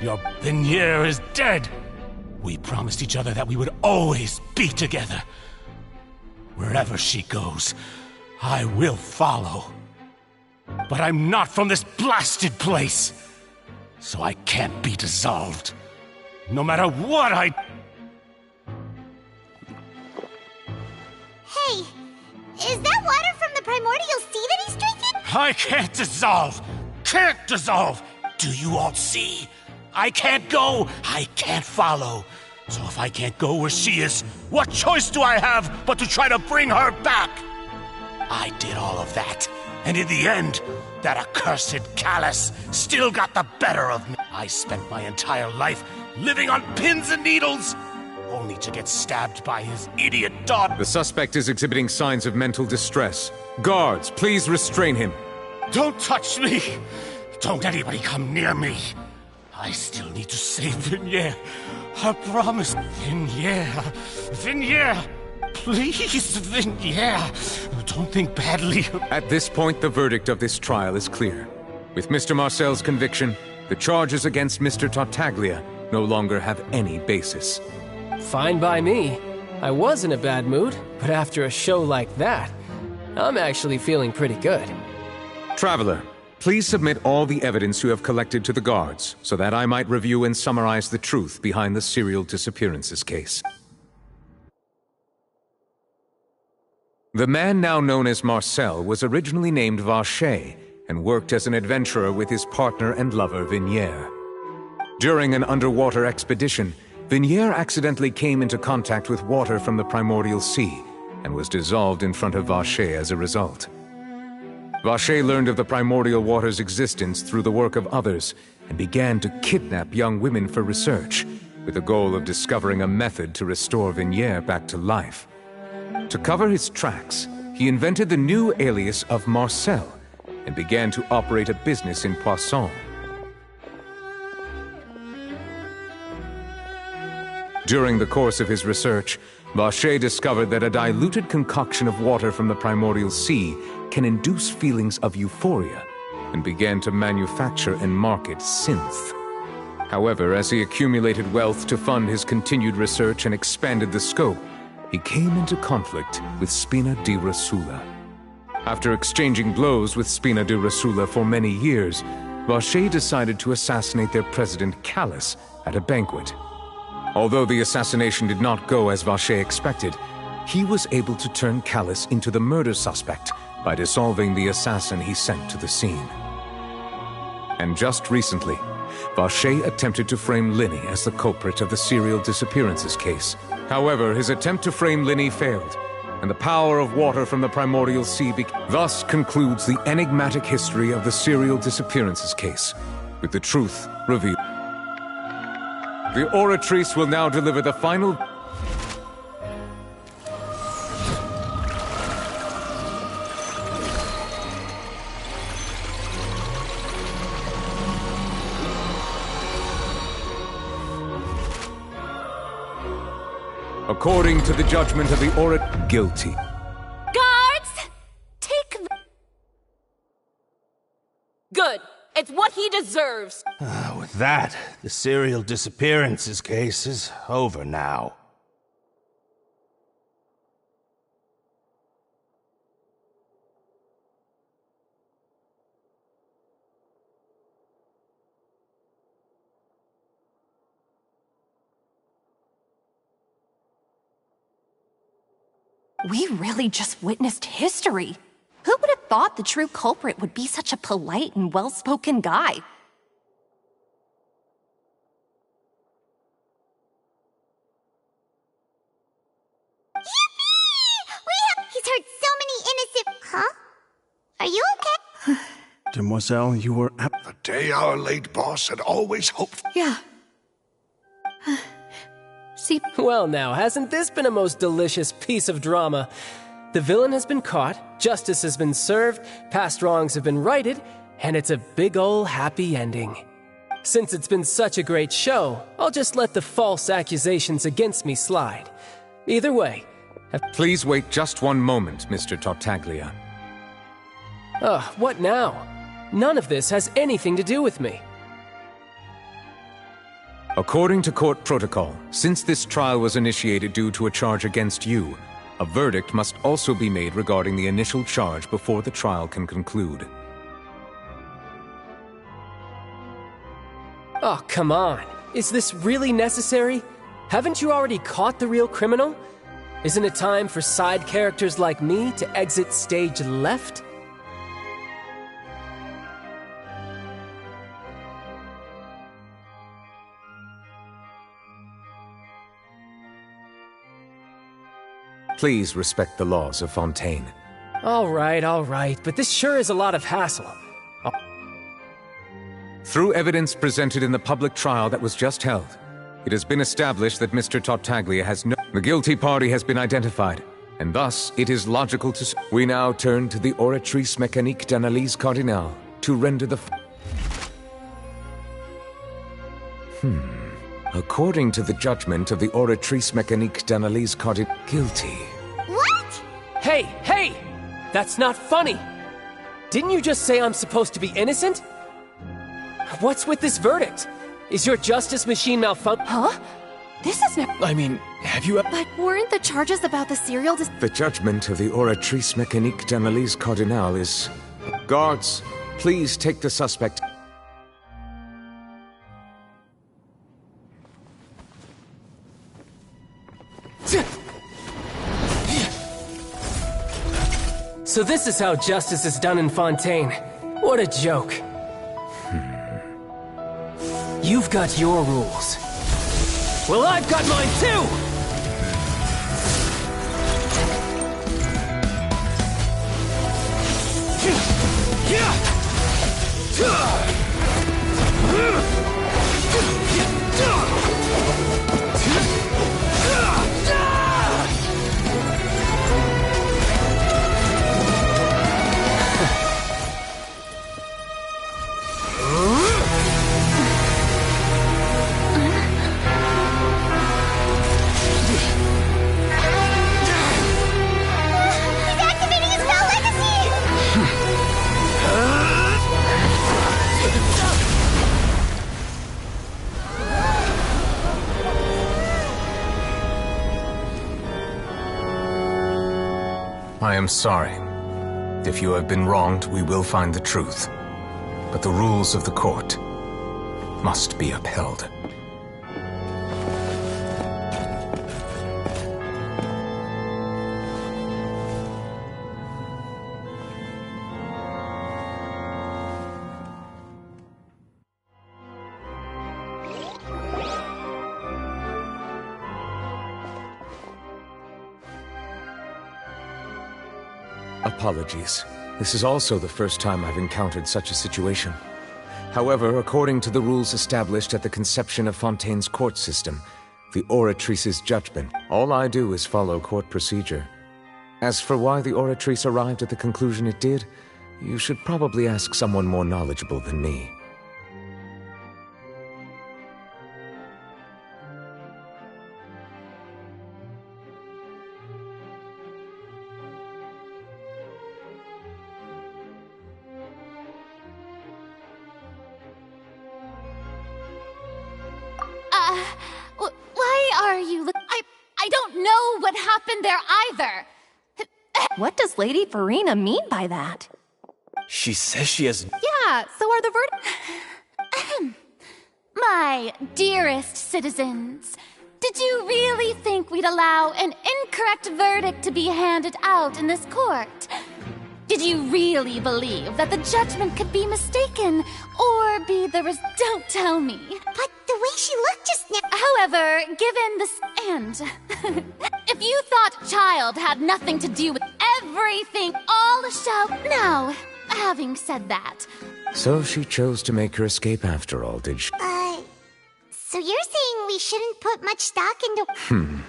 Your Vignier is dead. We promised each other that we would always be together. Wherever she goes, I will follow. But I'm not from this blasted place, so I can't be dissolved. No matter what I... Hey, is that water from the primordial sea that he's drinking? I can't dissolve! Can't dissolve! Do you all see? I can't go, I can't follow. So if I can't go where she is, what choice do I have but to try to bring her back? I did all of that, and in the end, that accursed Callus still got the better of me. I spent my entire life living on pins and needles, only to get stabbed by his idiot daughter. The suspect is exhibiting signs of mental distress. Guards, please restrain him. Don't touch me! Don't anybody come near me! I still need to save Vignier. I promise. Vignier! Please, Vignier! Don't think badly. At this point, the verdict of this trial is clear. With Mr. Marcel's conviction, the charges against Mr. Tartaglia no longer have any basis. Fine by me. I was in a bad mood, but after a show like that, I'm actually feeling pretty good. Traveler, please submit all the evidence you have collected to the guards, so that I might review and summarize the truth behind the serial disappearances case. The man now known as Marcel was originally named Vacher and worked as an adventurer with his partner and lover Vignier. During an underwater expedition, Vignier accidentally came into contact with water from the primordial sea and was dissolved in front of Vacher as a result. Vacher learned of the primordial water's existence through the work of others and began to kidnap young women for research, with the goal of discovering a method to restore Vignier back to life. To cover his tracks, he invented the new alias of Marcel and began to operate a business in Poisson. During the course of his research, Vacher discovered that a diluted concoction of water from the primordial sea can induce feelings of euphoria, and began to manufacture and market synth. However, as he accumulated wealth to fund his continued research and expanded the scope, he came into conflict with Spina di Rosula. After exchanging blows with Spina di Rosula for many years, Vacher decided to assassinate their president Callus at a banquet. Although the assassination did not go as Vacher expected, he was able to turn Callus into the murder suspect by dissolving the assassin he sent to the scene. And just recently, Vacher attempted to frame Linny as the culprit of the serial disappearances case. However, his attempt to frame Linny failed, and the power of water from the primordial sea thus concludes the enigmatic history of the serial disappearances case, with the truth revealed. The oratrice will now deliver the final... According to the judgment of the orator, guilty. Guards! Take the... Good. It's what he deserves. With that, the serial disappearances case is over now. We really just witnessed history. Who would have thought the true culprit would be such a polite and well-spoken guy? He's hurt so many innocent... Huh? Are you okay? Demoiselle, you were The day our late boss had always hoped... Yeah. See... Well now, hasn't this been a most delicious piece of drama? The villain has been caught, justice has been served, past wrongs have been righted, and it's a big ol' happy ending. Since it's been such a great show, I'll just let the false accusations against me slide. Either way... Please wait just one moment, Mr. Tartaglia. Ugh, what now? None of this has anything to do with me. According to court protocol, since this trial was initiated due to a charge against you, a verdict must also be made regarding the initial charge before the trial can conclude. Oh, come on. Is this really necessary? Haven't you already caught the real criminal? Isn't it time for side characters like me to exit stage left? Please respect the laws of Fontaine. All right, but this sure is a lot of hassle. Through evidence presented in the public trial that was just held, it has been established that Mr. Tartaglia has no... The guilty party has been identified, and thus it is logical to... We now turn to the Oratrice Mécanique d'Analyse Cardinale to render the... According to the judgment of the Oratrice Mécanique d'Analyse Cardinale... Guilty. What? Hey! That's not funny! Didn't you just say I'm supposed to be innocent? What's with this verdict? Is your justice machine malfunction? Huh? This is never... I mean, have you... But weren't the charges about the serial... The judgment of the Oratrice Mécanique d'Analyse Cardinale is... Guards, please take the suspect... So this is how justice is done in Fontaine. What a joke. You've got your rules. Well, I've got mine too! I am sorry. If you have been wronged, we will find the truth. But the rules of the court must be upheld. Apologies. This is also the first time I've encountered such a situation. However, according to the rules established at the conception of Fontaine's court system, the Oratrice's judgment, all I do is follow court procedure. As for why the Oratrice arrived at the conclusion it did, you should probably ask someone more knowledgeable than me. Why are you I don't know what happened there either. What does Lady Farina mean by that? She says she has... Yeah, so are the My dearest citizens, Did you really think we'd allow an incorrect verdict to be handed out in this court? Did you really believe that the judgment could be mistaken or be Don't tell me. But the way she looked just now. However, given this if you thought child had nothing to do with everything, all shall. Now, having said that. So she chose to make her escape after all, did she? So you're saying we shouldn't put much stock into.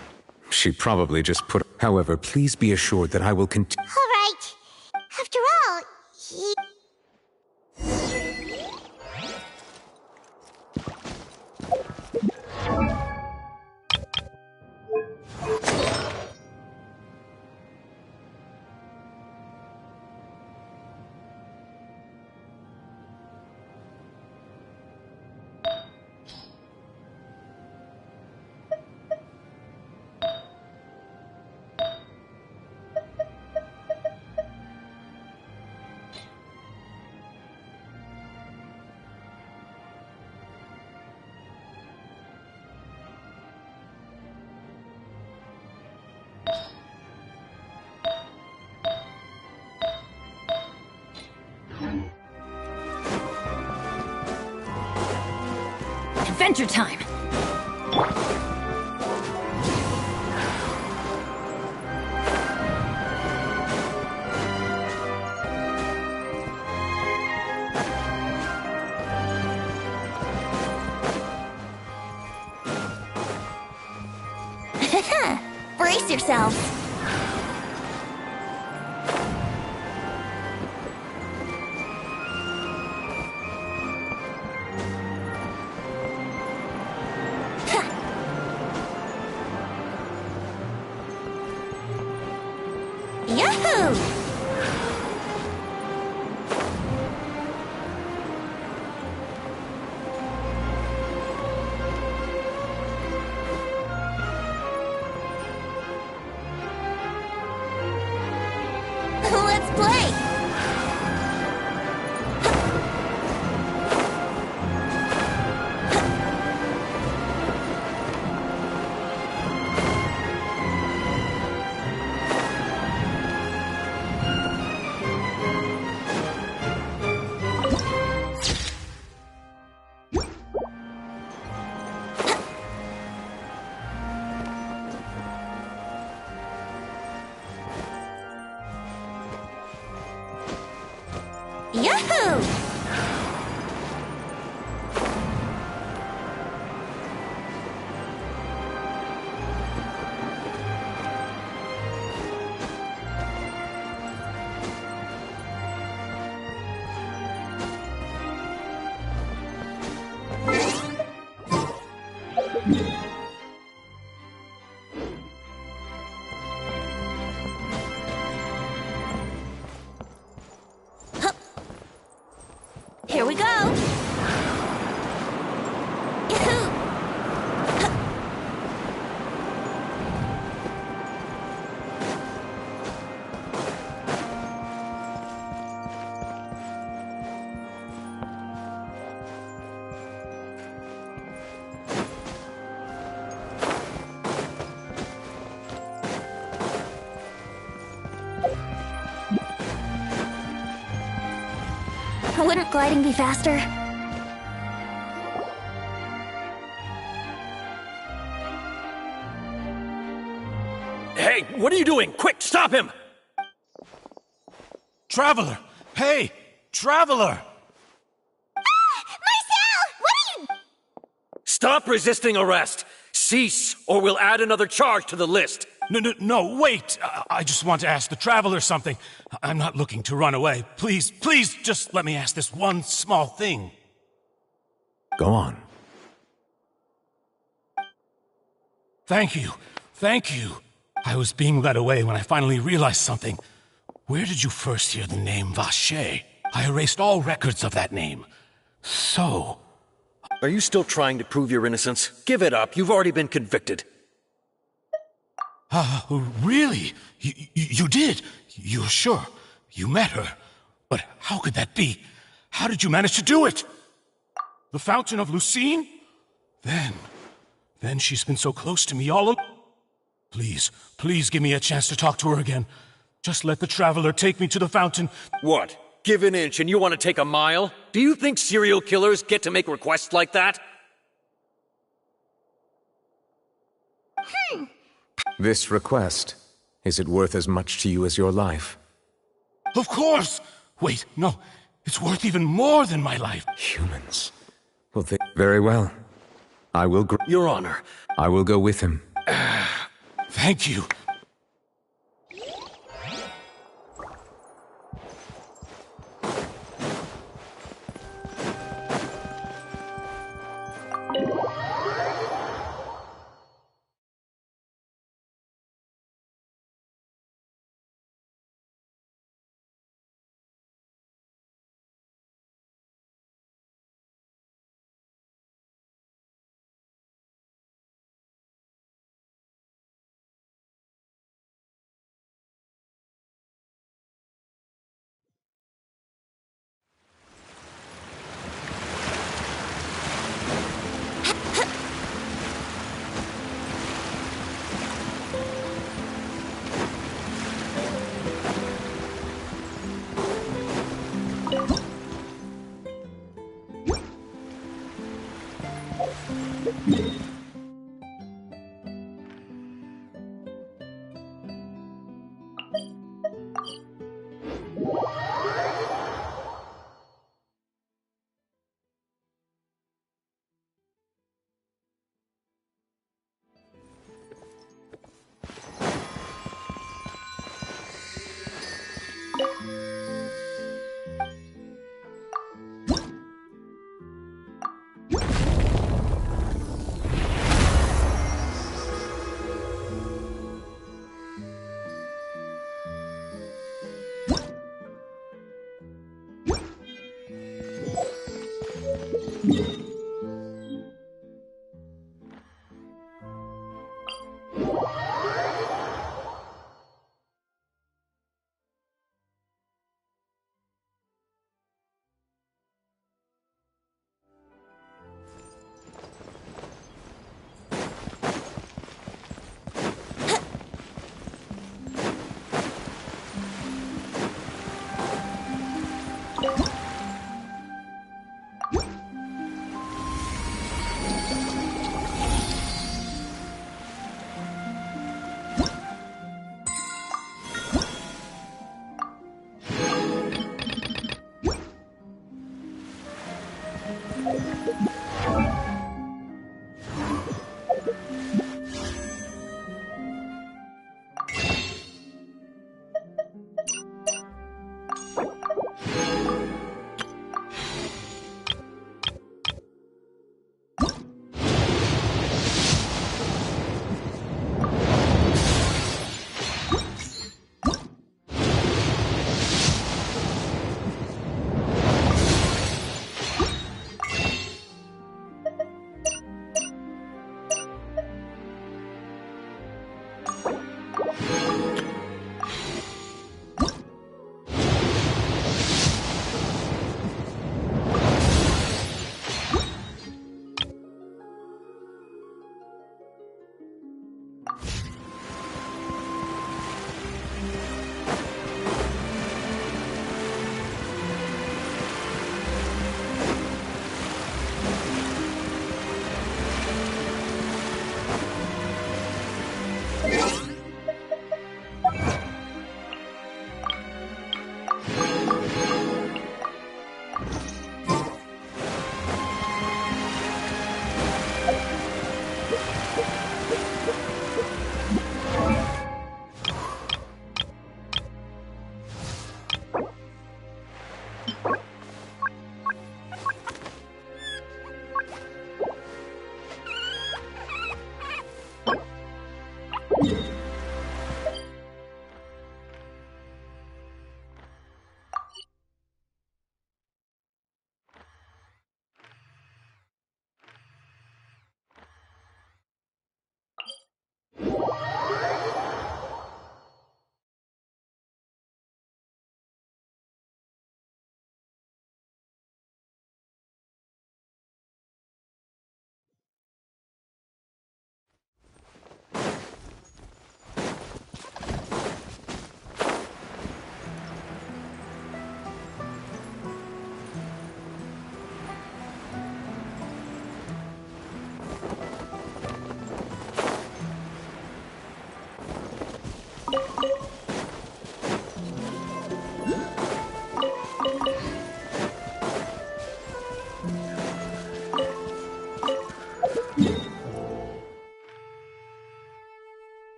She probably just put. However, please be assured that I will continue. All right. After all, he. Adventure time! Brace yourselves. Yahoo! Let's play! Yahoo! Here we go! Yahoo! Wouldn't gliding be faster? Hey, what are you doing? Quick, stop him! Traveler! Hey! Traveler! Marcel! What are you... Stop resisting arrest! Cease, or we'll add another charge to the list. No, wait! I just want to ask the Traveler something. I'm not looking to run away. Please, just let me ask this one small thing. Go on. Thank you. I was being led away when I finally realized something. Where did you first hear the name Vache? I erased all records of that name. So... Are you still trying to prove your innocence? Give it up. You've already been convicted. Really? You did? You're sure? You met her? But how could that be? How did you manage to do it? The Fountain of Lucine? Then Then she's been so close to me all along. Please, please give me a chance to talk to her again. Just let the Traveler take me to the fountain. What? Give an inch and you want to take a mile? Do you think serial killers get to make requests like that? This request, is it worth as much to you as your life? Of course! Wait, no. It's worth even more than my life. Humans. Well, very well. I will Your Honor. I will go with him. Thank you.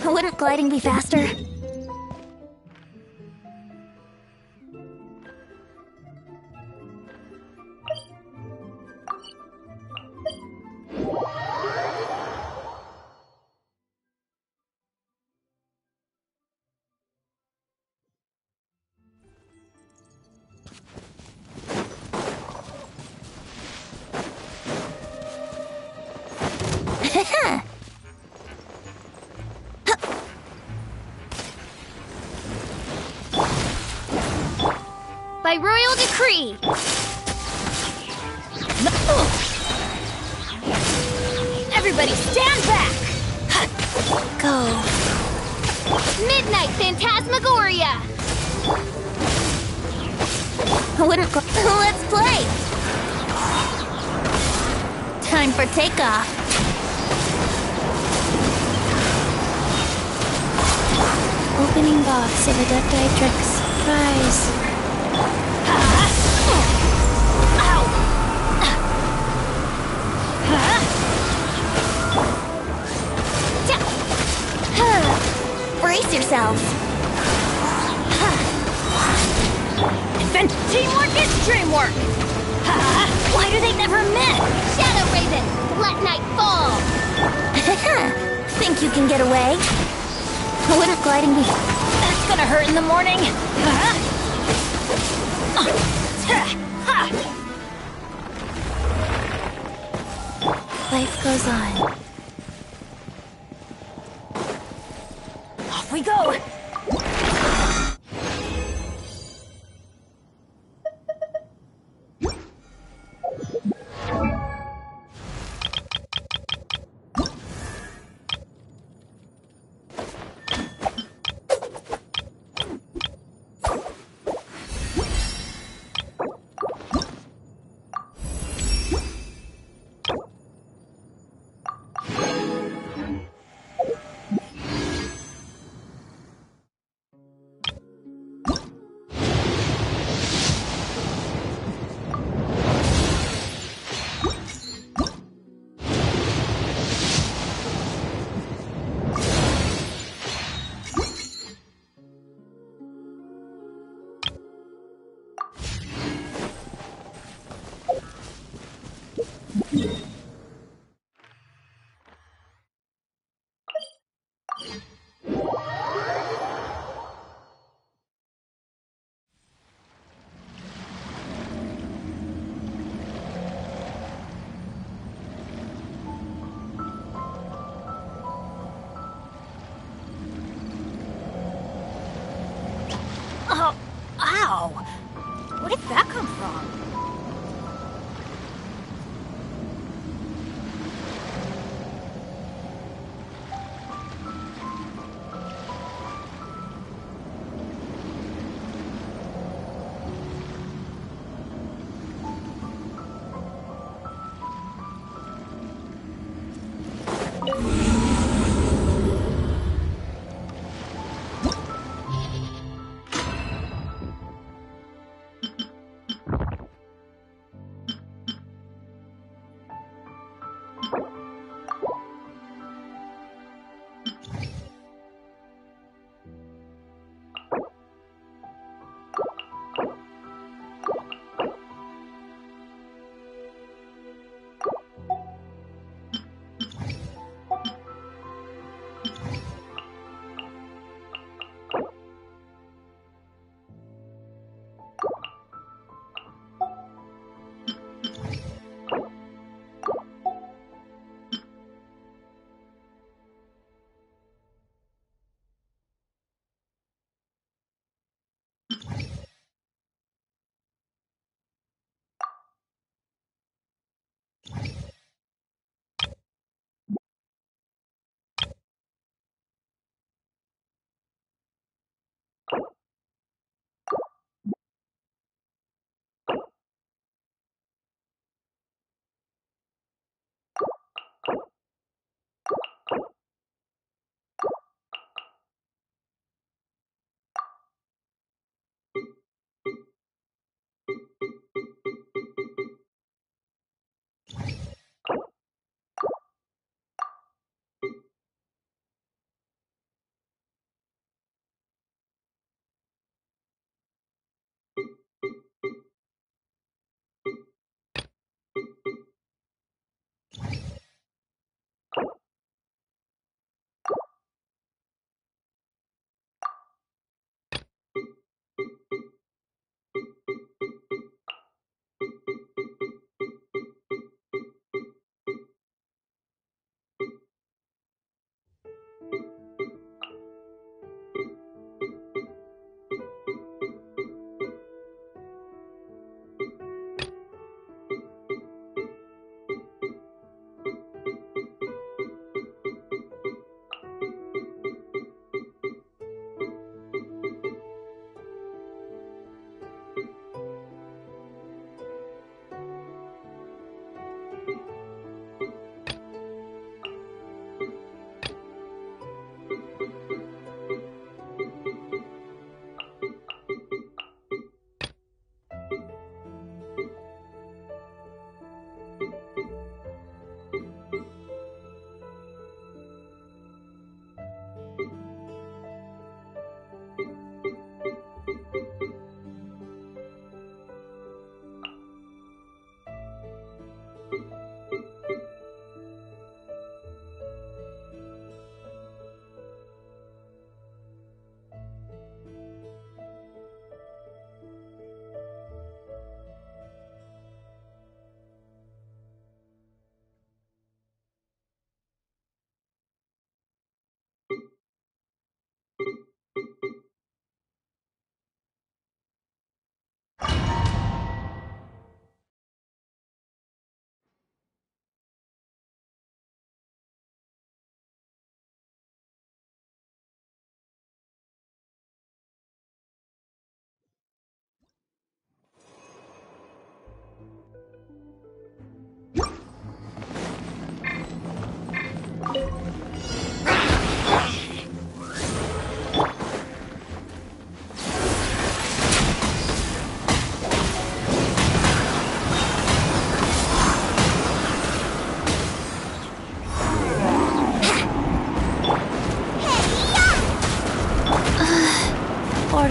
Wouldn't gliding be faster? By royal decree! Everybody stand back! Go. Midnight Phantasmagoria! Wouldn't go. Let's play! Time for takeoff. Opening box of Adeptitrix prize. Brace yourselves. Teamwork is dreamwork! Why do they never miss? Shadow Raven, let night fall! Think you can get away? Wouldn't gliding be... That's gonna hurt in the morning. Life goes on. Off we go!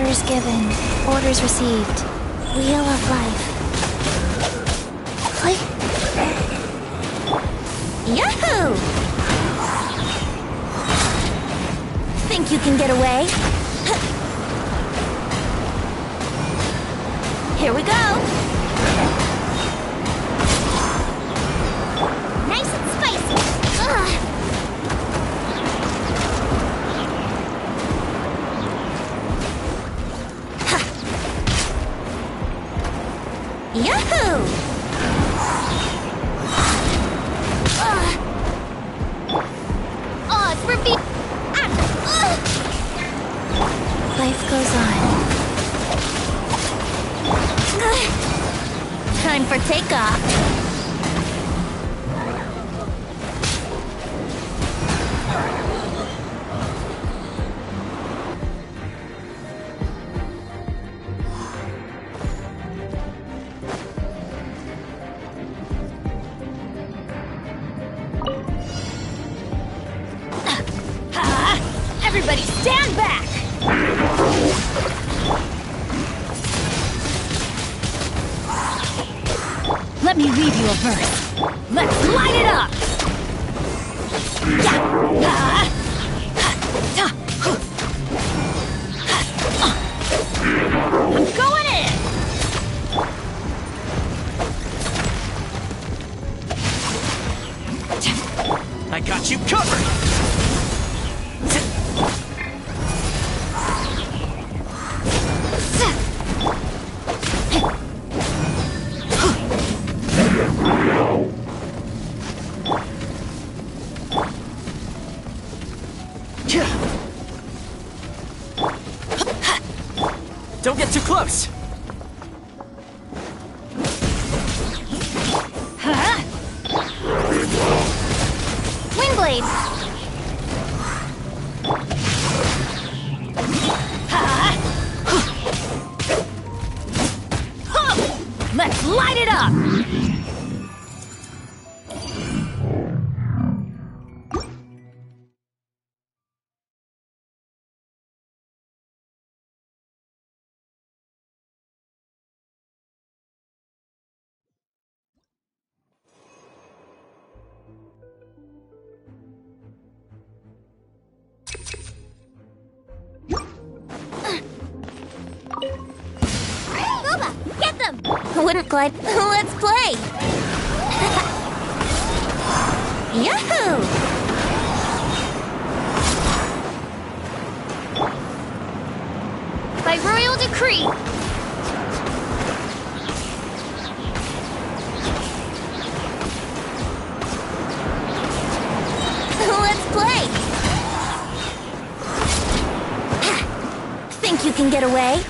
Orders given. Orders received. Wheel of life. Click. Yahoo! Think you can get away? Here we go! Nice and spicy! Ugh. Yahoo! Odds for me. Life goes on. Time for takeoff. Everybody stand back! Let me read you a verse. Let's light it up! I'm going in! I got you covered! Don't get too close! Windblade! Let's light it up! Get them! Wouldn't glide. Let's play! Yahoo! By royal decree. Let's play! Think you can get away?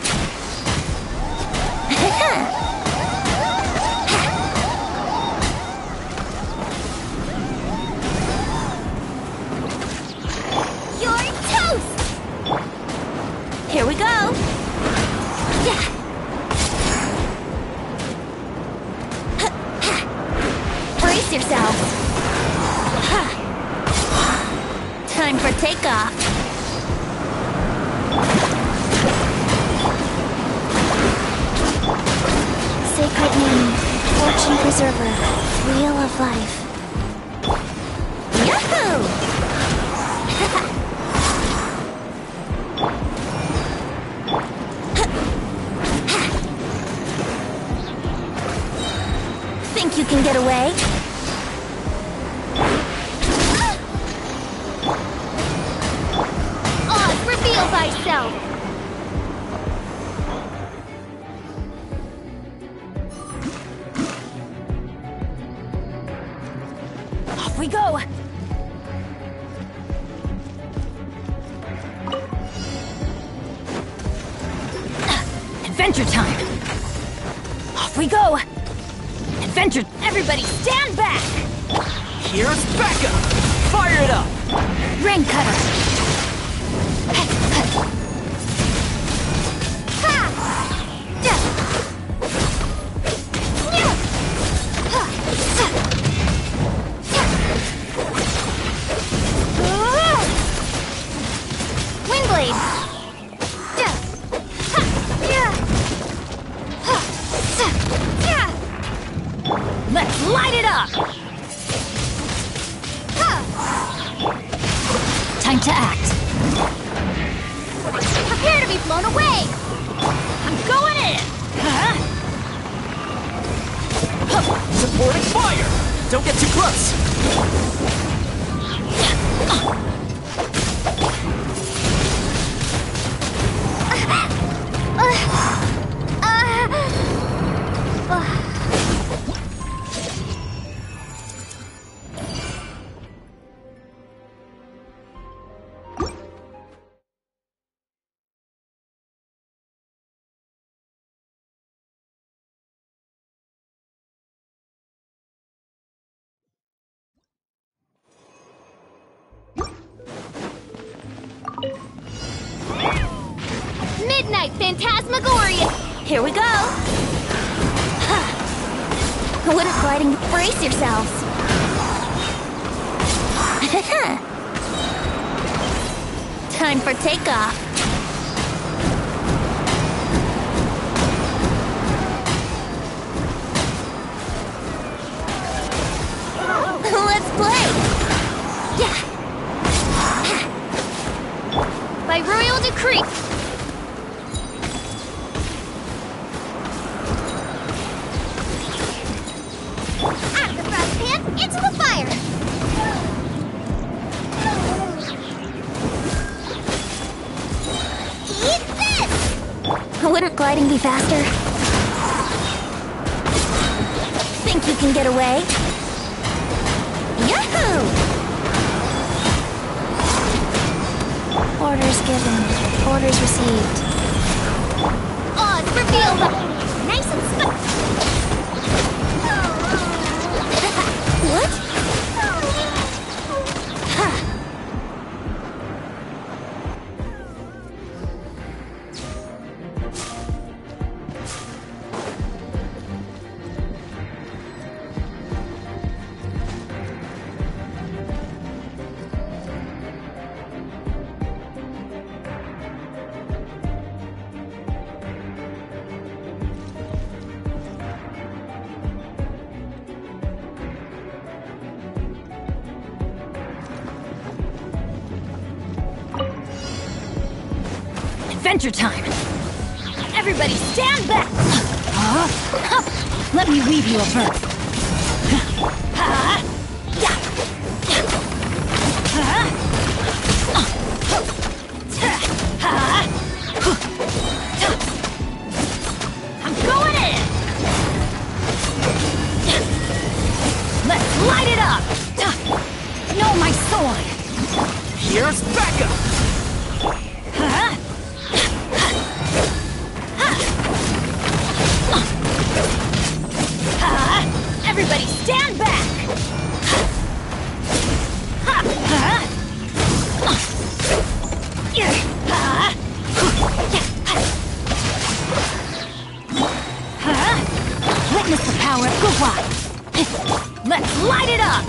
You're toast! Here we go! Brace yourselves! Time for takeoff! Sacred name. Fortune preserver. Wheel of life. Yahoo! Think you can get away? Oz, reveal thyself! Off we go! Adventure time! Off we go! Adventure! Everybody stand back! Here's Becca! Fire it up! Rain cutter! Windblade! light it up! Time to act. Prepare to be blown away! I'm going in! Supporting fire! Don't get too close! Midnight Phantasmagoria! Here we go! What is gliding? Brace yourselves! Time for takeoff! Let's play! Yeah! By royal decree! Out of the frying pan, into the fire! Eat this! Wouldn't gliding be faster? Think you can get away? Yahoo! Orders given. Orders received. Odds revealed! Nice and What? Adventure time! Everybody stand back! Let me weave you a verse. I'm going in! Let's light it up! Know my sword! Here's Becca! Everybody stand back! Witness the power of Gugwa! Let's light it up!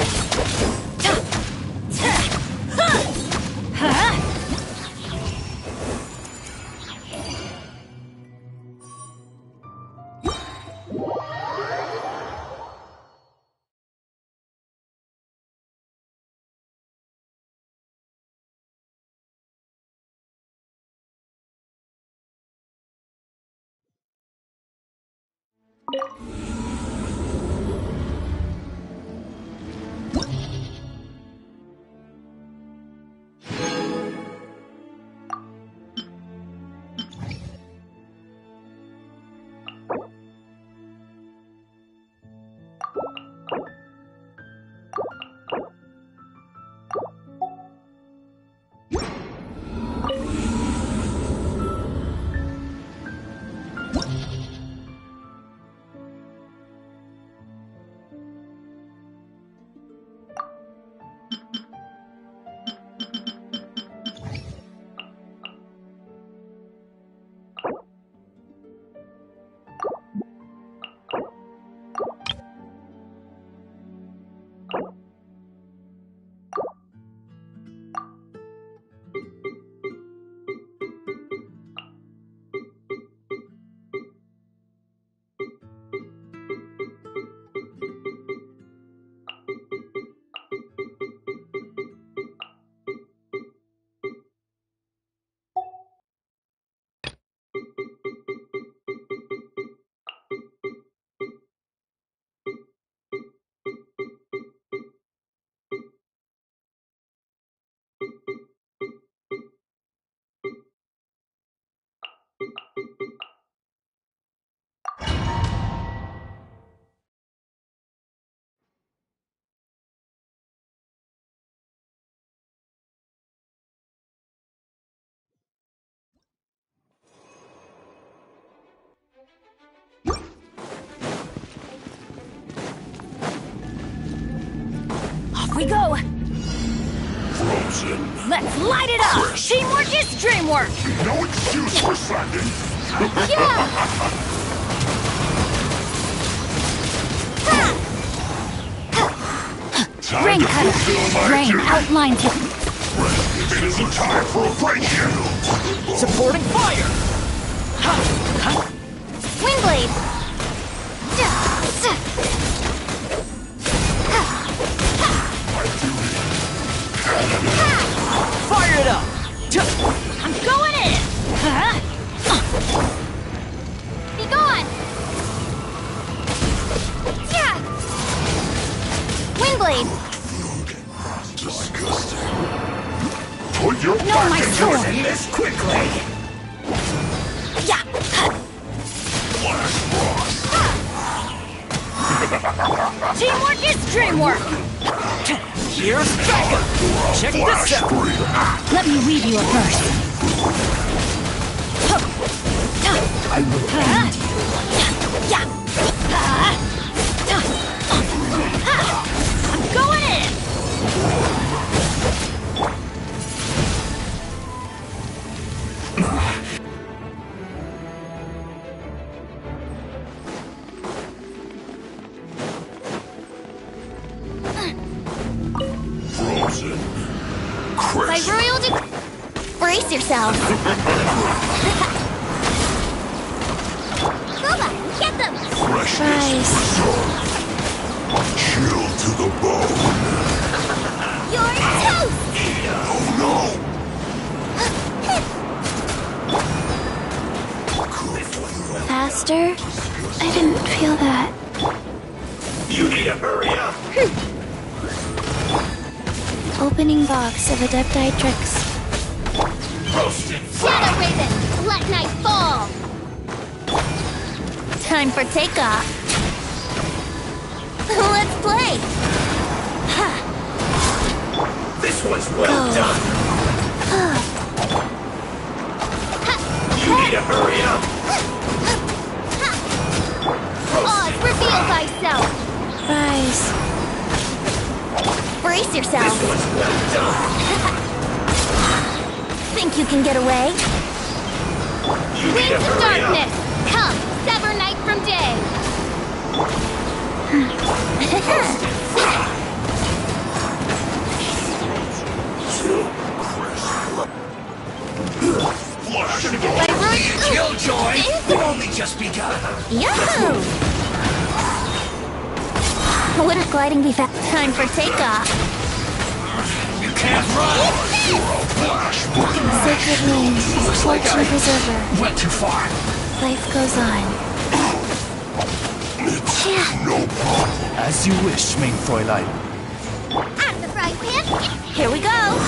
Off we go! Frozen. Let's light it up! Teamwork is dreamwork! No excuse for slacking. Rain cutter. Rain outlines it. It isn't time for a break yet. Supporting fire! Windblade! Fire it up! I'm going in! Be gone! Windblade! Disgusting. Put your No, back my into sword. it this quickly. Yeah! Flash frost. Teamwork is dreamwork! Here's Becca! Check this out! Let me weave you a verse. I will end I'm going in! Frozen. By Crisp. royal brace yourself! Boba, get them! Freshness preserved. Chill to the bone. You're toast! Oh no! Faster? I didn't feel that. You need to hurry up. Opening box of Adepti Tricks. Roasted. Shadow Raven, let night fall! Time for takeoff. Let's play! This was well done. You need to hurry up. Oz, reveal thyself! Rise. Brace yourself! This was well done. Think you can get away? You need Wings to of hurry up. darkness! Come, sever night from day! Killjoy will only just begun. Yahoo! Wouldn't gliding be fast? Time for takeoff. You can't run. Sacred name, Fortune Preserver. Went too far. Life goes on. No problem. As you wish, main Fräulein. Out of the frying pan. Here we go.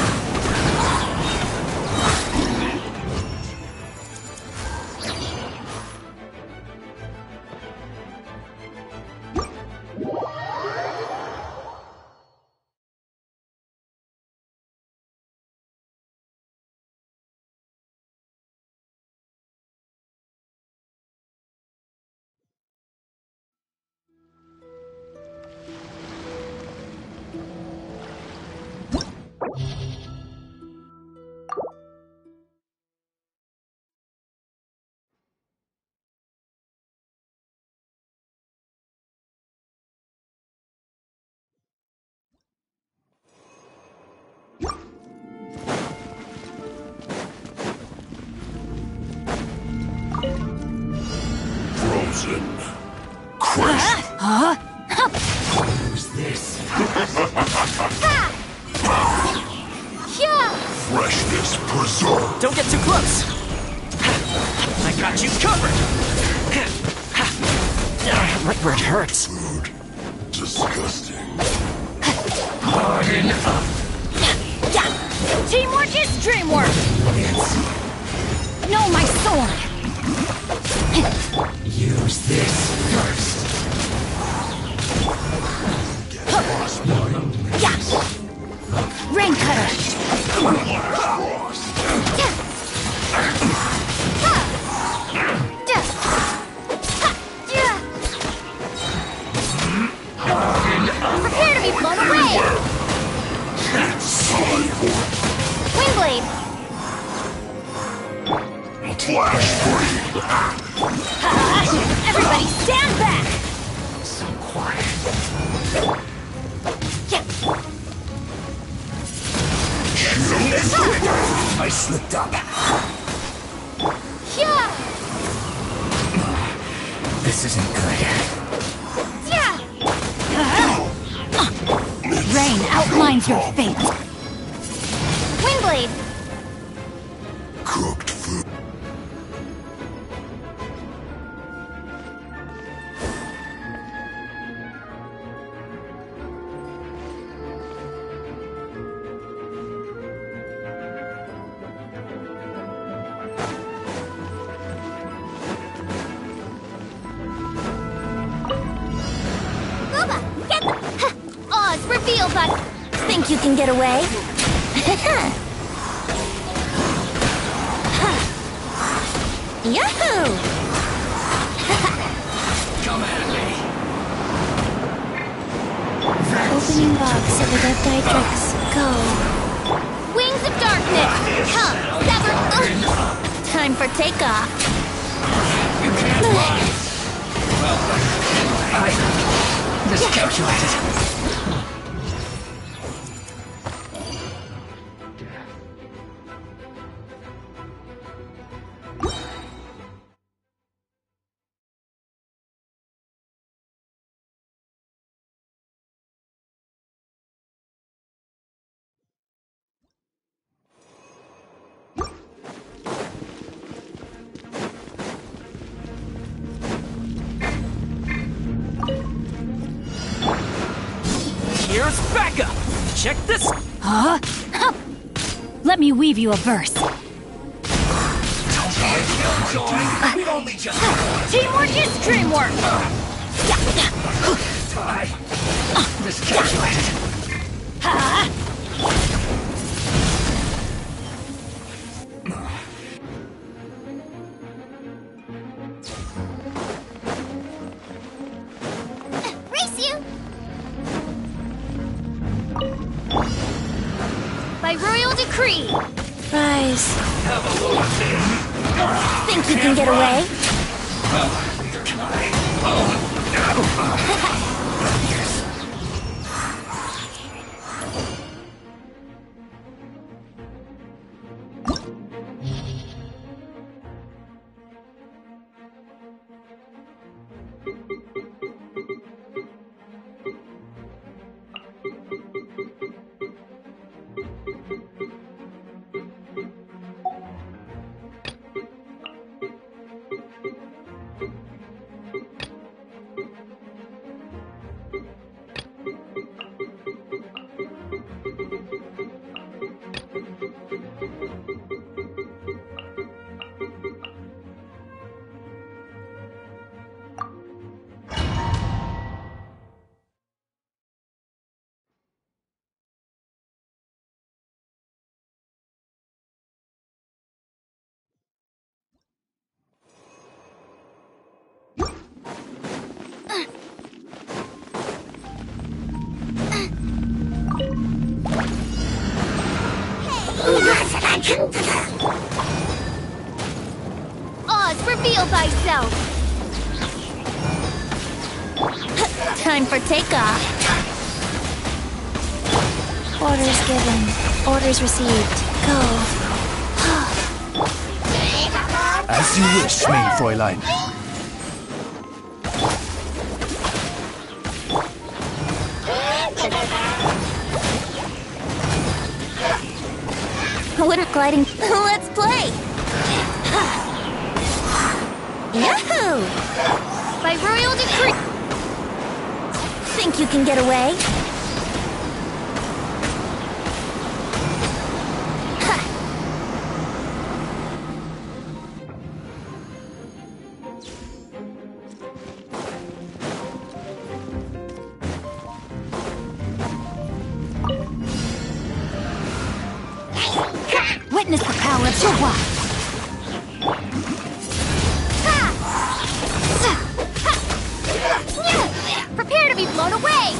Frozen. Crisp. Who's this? Freshness preserved. Don't get too close! I got you covered! Right where it hurts. Food. Disgusting. Harden up. Teamwork is dreamwork. No, my sword! Use this first. Rain cutter! Prepare to be blown away! Wingblade! Flash free! Everybody stand back! So quiet. I slipped up. Yeah! This isn't good. Yeah! Rain outlines your fate. Wingblade! Cooked food. Booba, get the... Oz, reveal that... Think you can get away? Yahoo! Come at me. Opening box of the Death Dietrix. Go. Wings of darkness! Come, sever... Time for takeoff. I miscalculated. Here's Becca! Check this! Huh? Let me weave you a verse. Teamwork is dreamwork! Miscalculated. Race you! By royal decree! Rise. Have a look at this. Think you can get away? Neither can I. Oz, reveal thyself! Time for takeoff. Orders given. Orders received. Go. As you wish, mein Fräulein. Wouldn't gliding... Let's play! Yahoo! By royal decree! Think you can get away? Witness the power of your wife. Prepare to be blown away!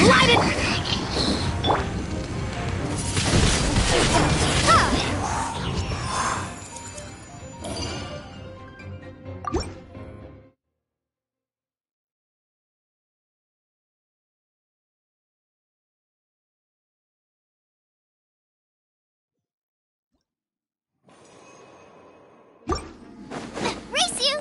light it! Race you!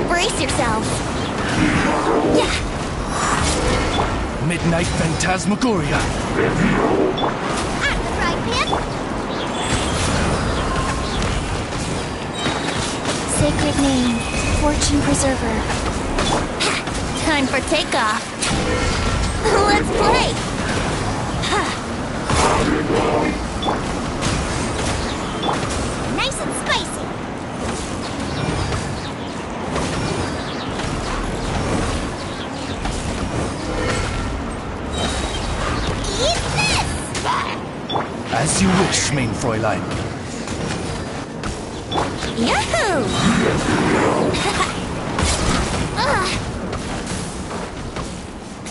Brace yourselves. Yeah. Midnight Phantasmagoria. Out of the frying pan. Sacred name, Fortune Preserver. Time for takeoff. Let's play. Nice and spicy. Eat this! As you wish, mein Fräulein. Yahoo!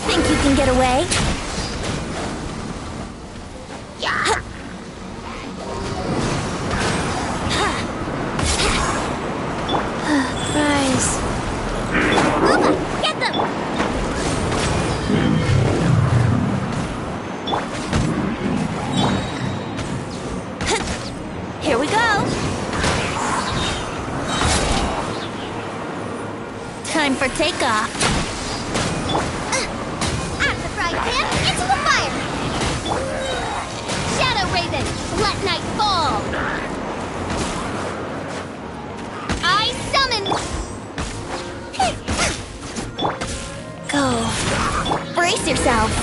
Think you can get away? Rise. Uba, get them! Here we go! Time for takeoff. Out of the frying pan, into the fire! Shadow Raven, let night fall! I summon! Go. Brace yourselves.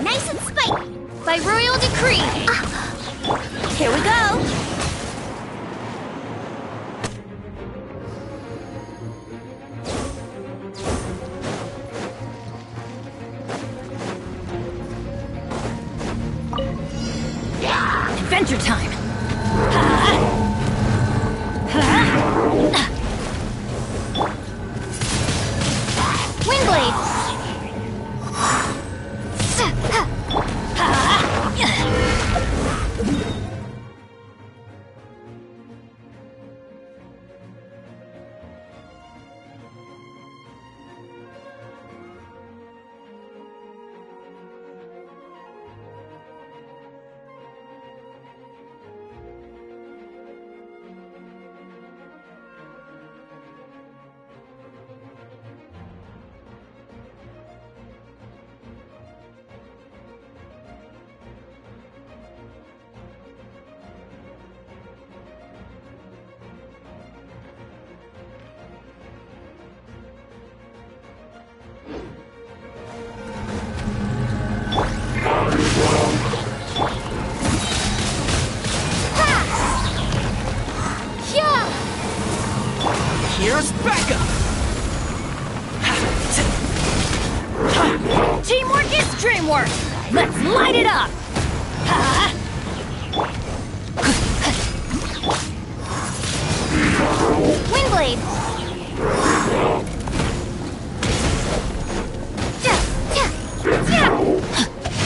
Nice and spiky. By royal decree. Here we go. Adventure time! Windblade! Here's backup! Teamwork is dreamwork! Let's light it up! Windblade!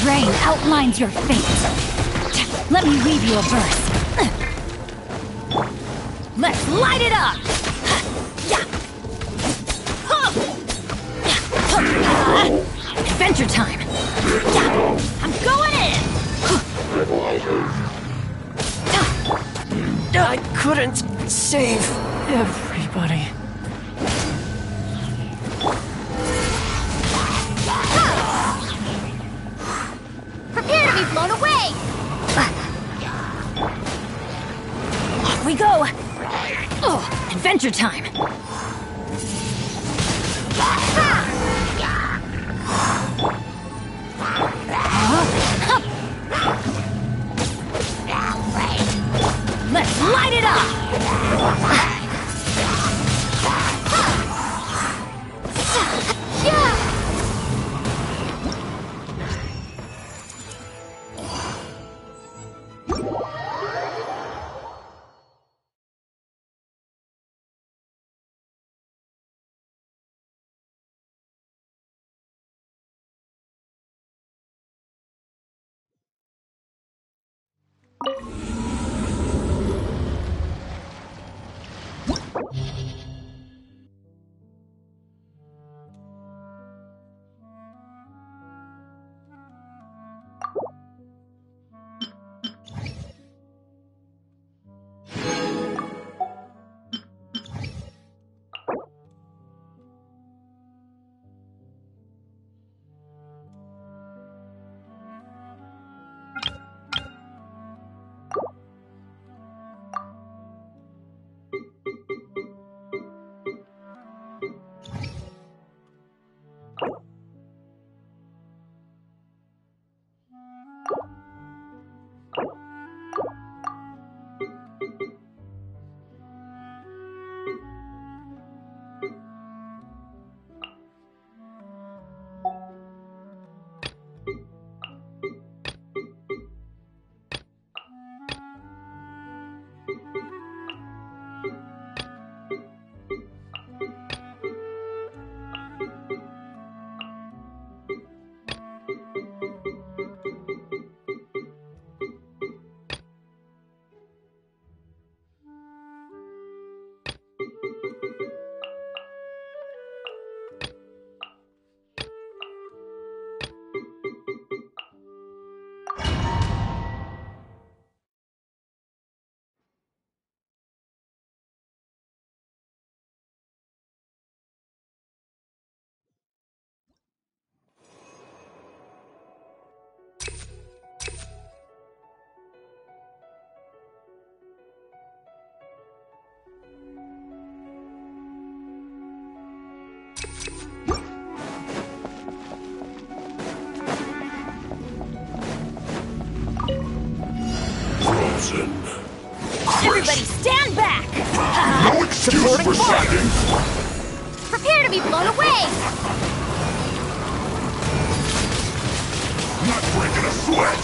Rain outlines your fate. Let me weave you a verse. Let's light it up! Adventure time! I'm going in! I couldn't save everybody. Prepare to be blown away! Off we go! Oh, adventure time! Let's light it up! supporting fire! Prepare to be blown away! Not breaking a sweat!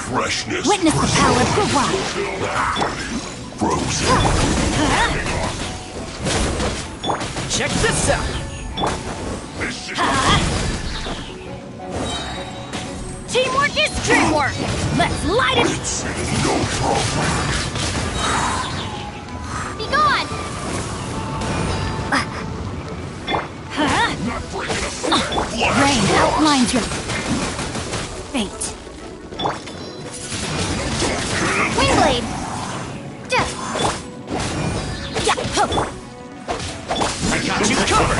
Freshness. Witness the power of Gura! Frozen. Check this out! Teamwork is dreamwork! Let's light it! No problem. Be gone! Not breaking a sweat. Rain outlines your fate. Wingblade! I got you covered!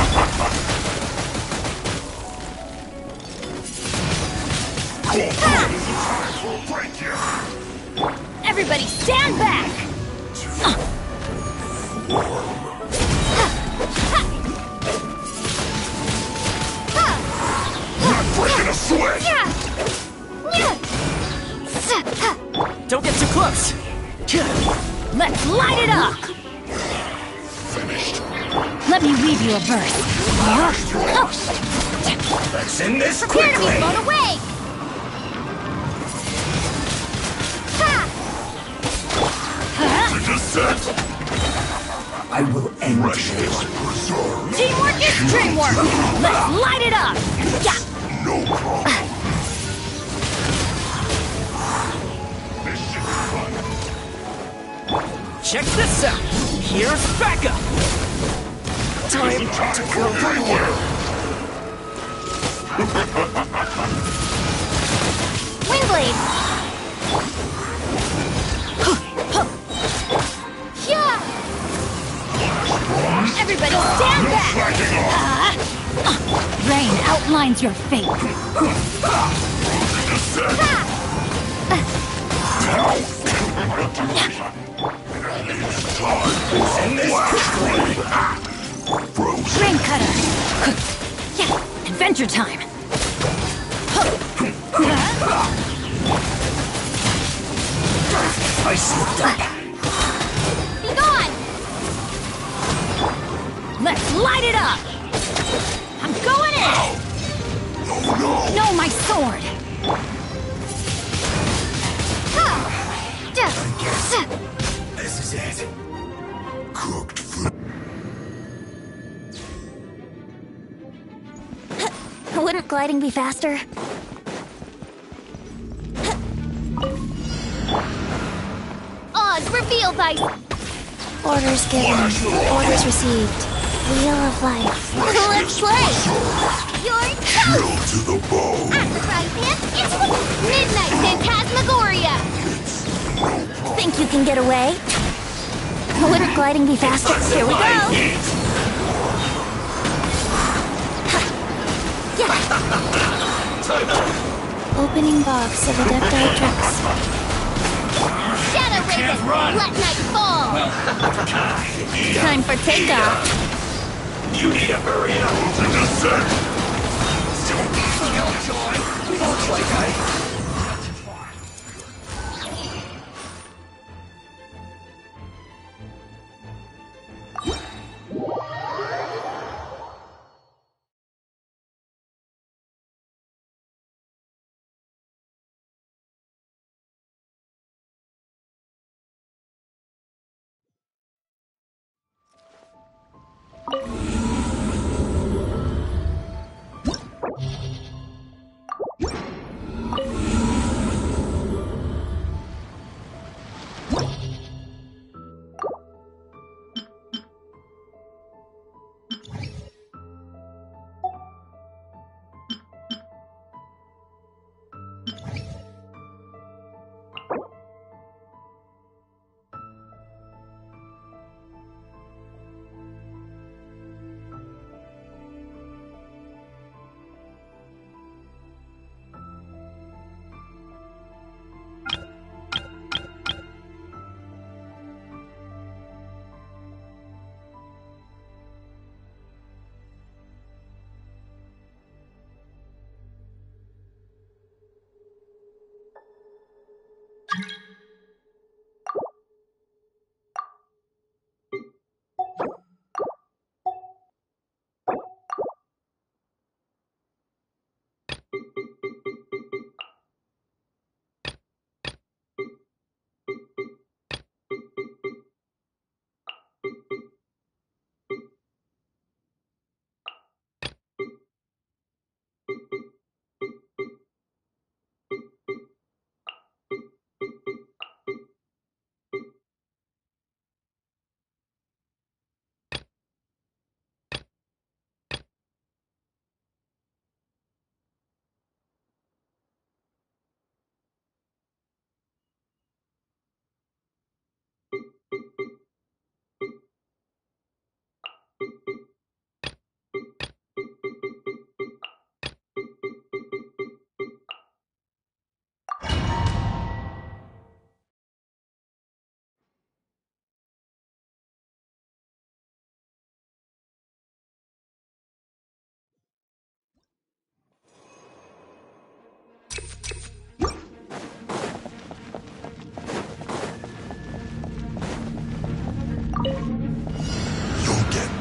Everybody stand back! Not breaking a sweat. Don't get too close! Let's light it up! Finished. Let me weave you a verse. Let's end this Prepare to be quickly. blown away! To descent. I will end Freshness preserved. Teamwork is dreamwork! Let's light it up! No problem. Check this out! Here's backup! Time to go everywhere. Wingblade! Everybody stand back! Rain outlines your fate. Rain cutter! Adventure time! I slipped up. Be gone! Let's light it up! I'm going in! No, my sword! This is it. Cooked food. Wouldn't gliding be faster? Oz, reveal thy... Orders given. Orders received. Wheel of life. Let's play! You're toast! To the bone. At the right hand, it's the Midnight Phantasmagoria! Think you can get away? Wouldn't gliding be faster? Here we go. Opening box of Adepti Tricks. Shadow Raven, let night fall! Time for takeoff. You need a hurry up to descent. Looks like I...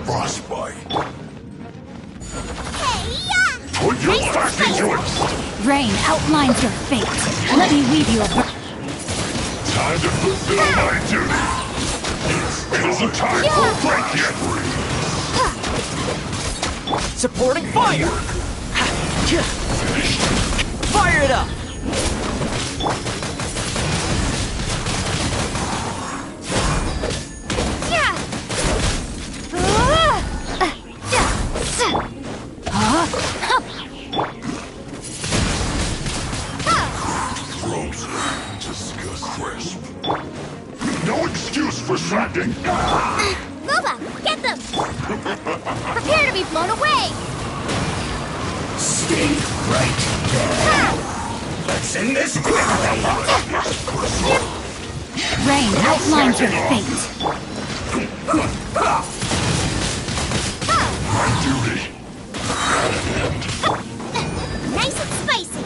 frostbite. Put your back into it! Rain outlines your fate. Let me weave you a Time to fulfill my duty! It isn't time for a break yet! Supporting fire! Fire it up! No excuse for slacking! Boba, get them! Prepare to be blown away! Stay right there! Let's end this quickly! rain outlines your fate. My duty! Nice and spicy!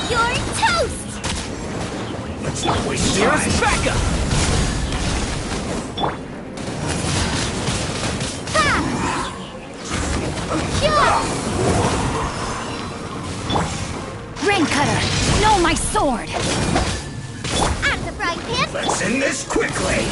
You're toast! Let's not waste time. Here's Becca! Rain cutter, know my sword! Out of the frying pan! Let's end this quickly!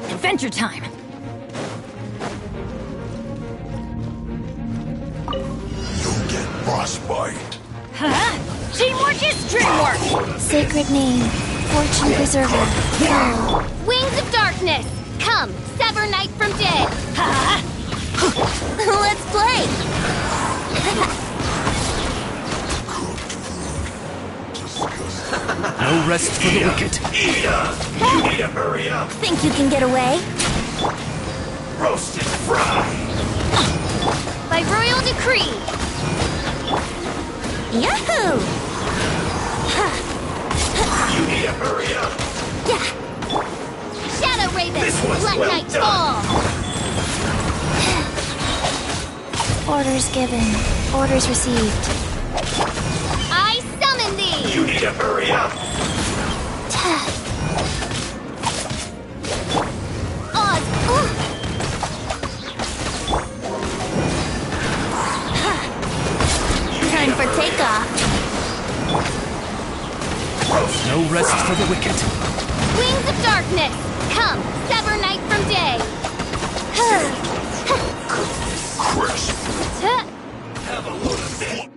Adventure time! You'll get frostbite. Huh? Teamwork is dreamwork! Sacred name, fortune preserver. Go. Wings of darkness! Come, sever night from day! Let's play! No rest for the wicked. Ida! You need to hurry up! Think you can get away? Roasted fry! By royal decree! Yahoo! You need to hurry up! Shadow Raven! This one's Let well night done. fall! Orders given. Orders received. I summon thee! You need to hurry up! Oz! Time for takeoff! No rest for the wicked. Wings of darkness! Come, sever night from day! Crisp. Have a load of it!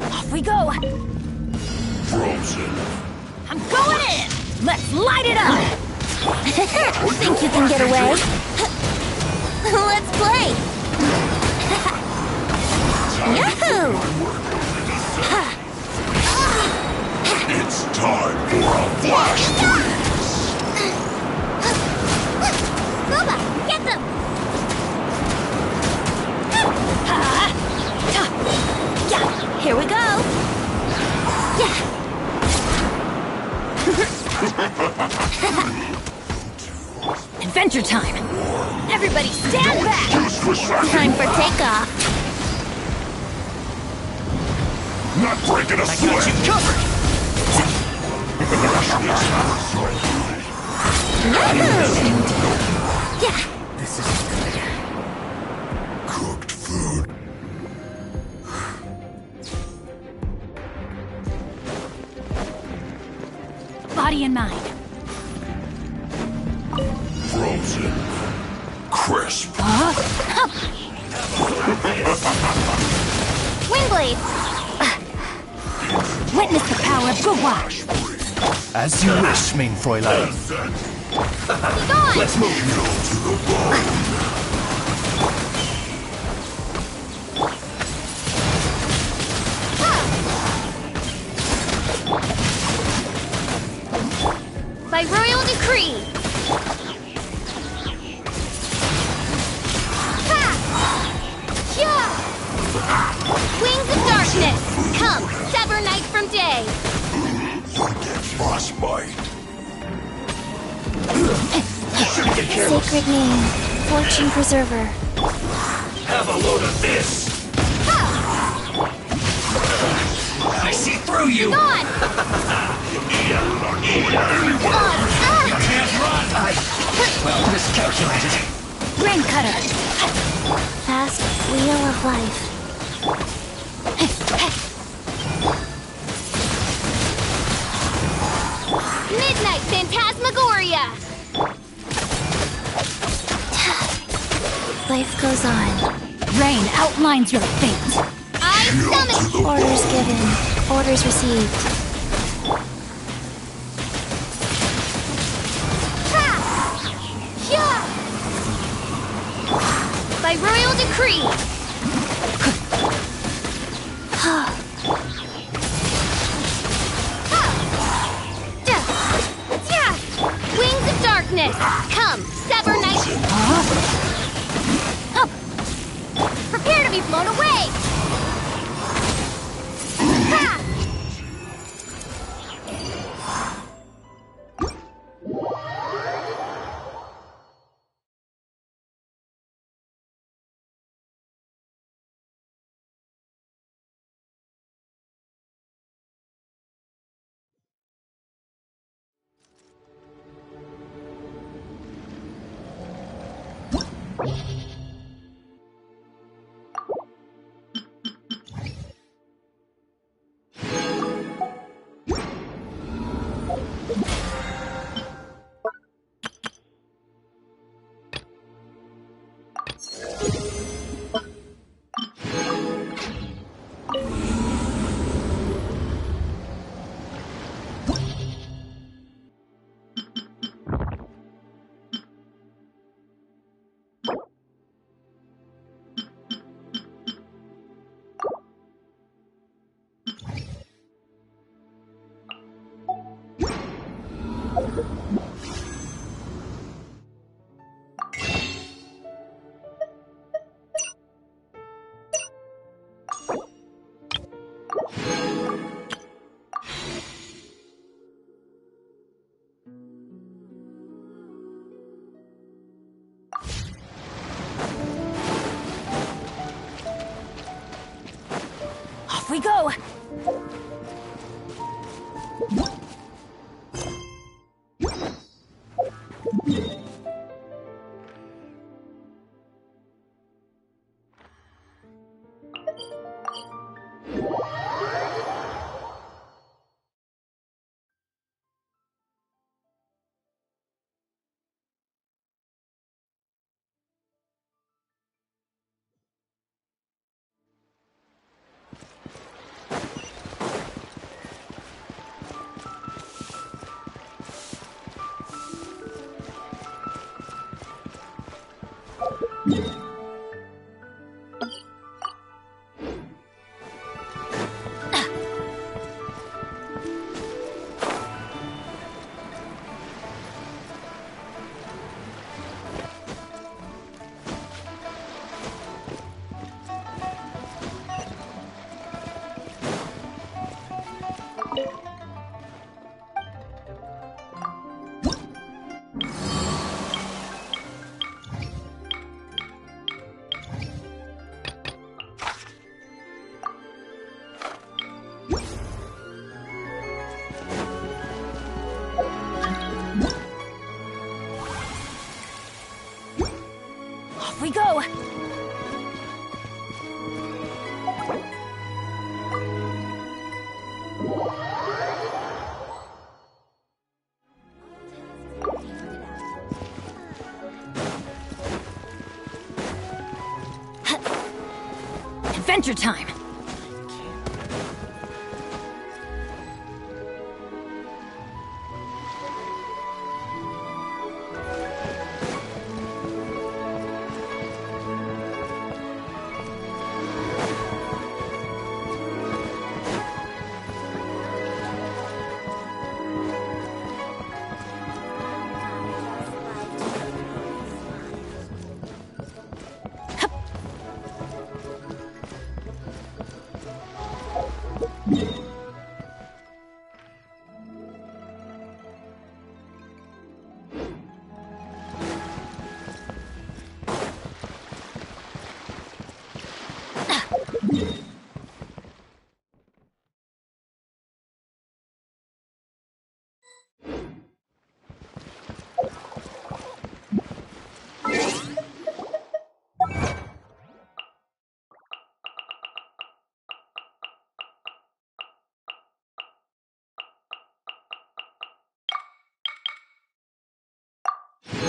Off we go! Frozen. I'm going in! Let's light it up! Think you can get away? Let's play! Yahoo! It's time for a flash freeze. Boba, get them! Here we go! adventure time! Everybody stand back! Time for takeoff. Not breaking a I got you covered! Yeah. This is good. cooked food. Body and mind. Frozen. Crisp. Wingblade! Witness the power of Gugwa! As you wish, main Fräulein. Be gone! Let's move. By royal decree! Ha! Yeah! Wings of darkness! Come, sever night from day! Frostbite. Sacred name. Fortune preserver. Have a load of this! I see through you! Gone! You can't run! Well, miscalculated. Brain cutter! Fast wheel of life. Midnight Phantasmagoria! Life goes on. Rain outlines your fate. I summon... Orders given. Orders received. Ha! Yeah! By royal decree! Wings of darkness! Come, sever night... Prepare to be blown away! Ha! Off we go! we go! Adventure time!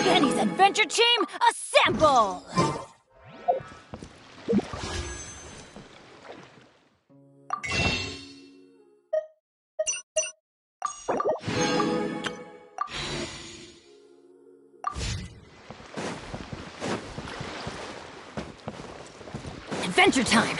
Benny's Adventure Team, assemble! Adventure time!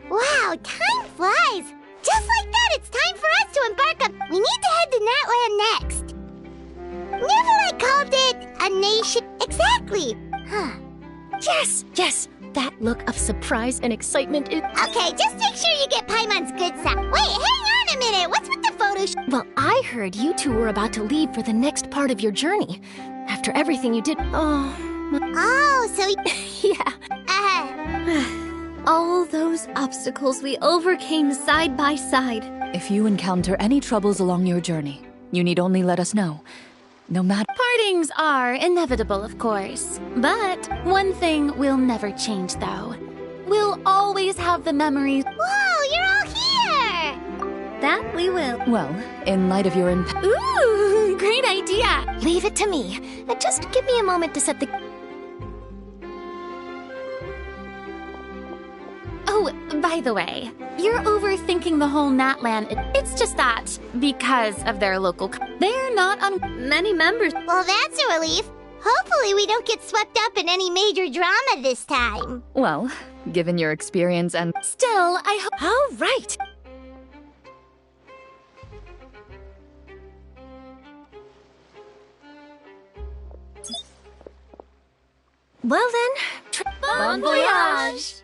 Wow, time flies! Just like that, it's time for us to embark on... We need to head to Natland next. Never I called it a nation... Exactly! Huh. Yes, yes! That look of surprise and excitement is... Okay, just make sure you get Paimon's good side. Wait, hang on a minute! What's with the photo Well, I heard you two were about to leave for the next part of your journey. After everything you did... Oh, so... yeah. All those obstacles we overcame side by side. If you encounter any troubles along your journey, you need only let us know. No matter... Partings are inevitable, of course. But one thing will never change, though. We'll always have the memories. Whoa, you're all here! That we will. Well, in light of your Ooh, great idea! Leave it to me. Just give me a moment to set the... Oh, By the way, you're overthinking the whole Natlan. It's just that, because of their local... They're not on many members. Well, that's a relief. Hopefully we don't get swept up in any major drama this time. Well, given your experience and... Still, I hope... All right. Well then, Bon voyage!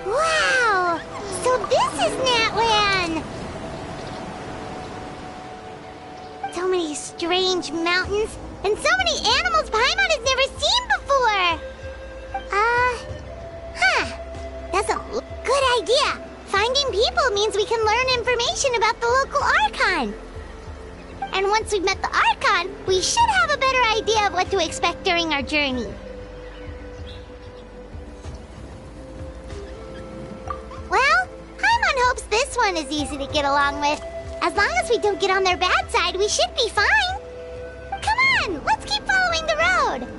Wow! So this is Natlan! So many strange mountains, and so many animals Paimon has never seen before! That's a good idea! Finding people means we can learn information about the local Archon! And once we've met the Archon, we should have a better idea of what to expect during our journey. Well, Paimon hopes this one is easy to get along with. As long as we don't get on their bad side, we should be fine. Come on, let's keep following the road.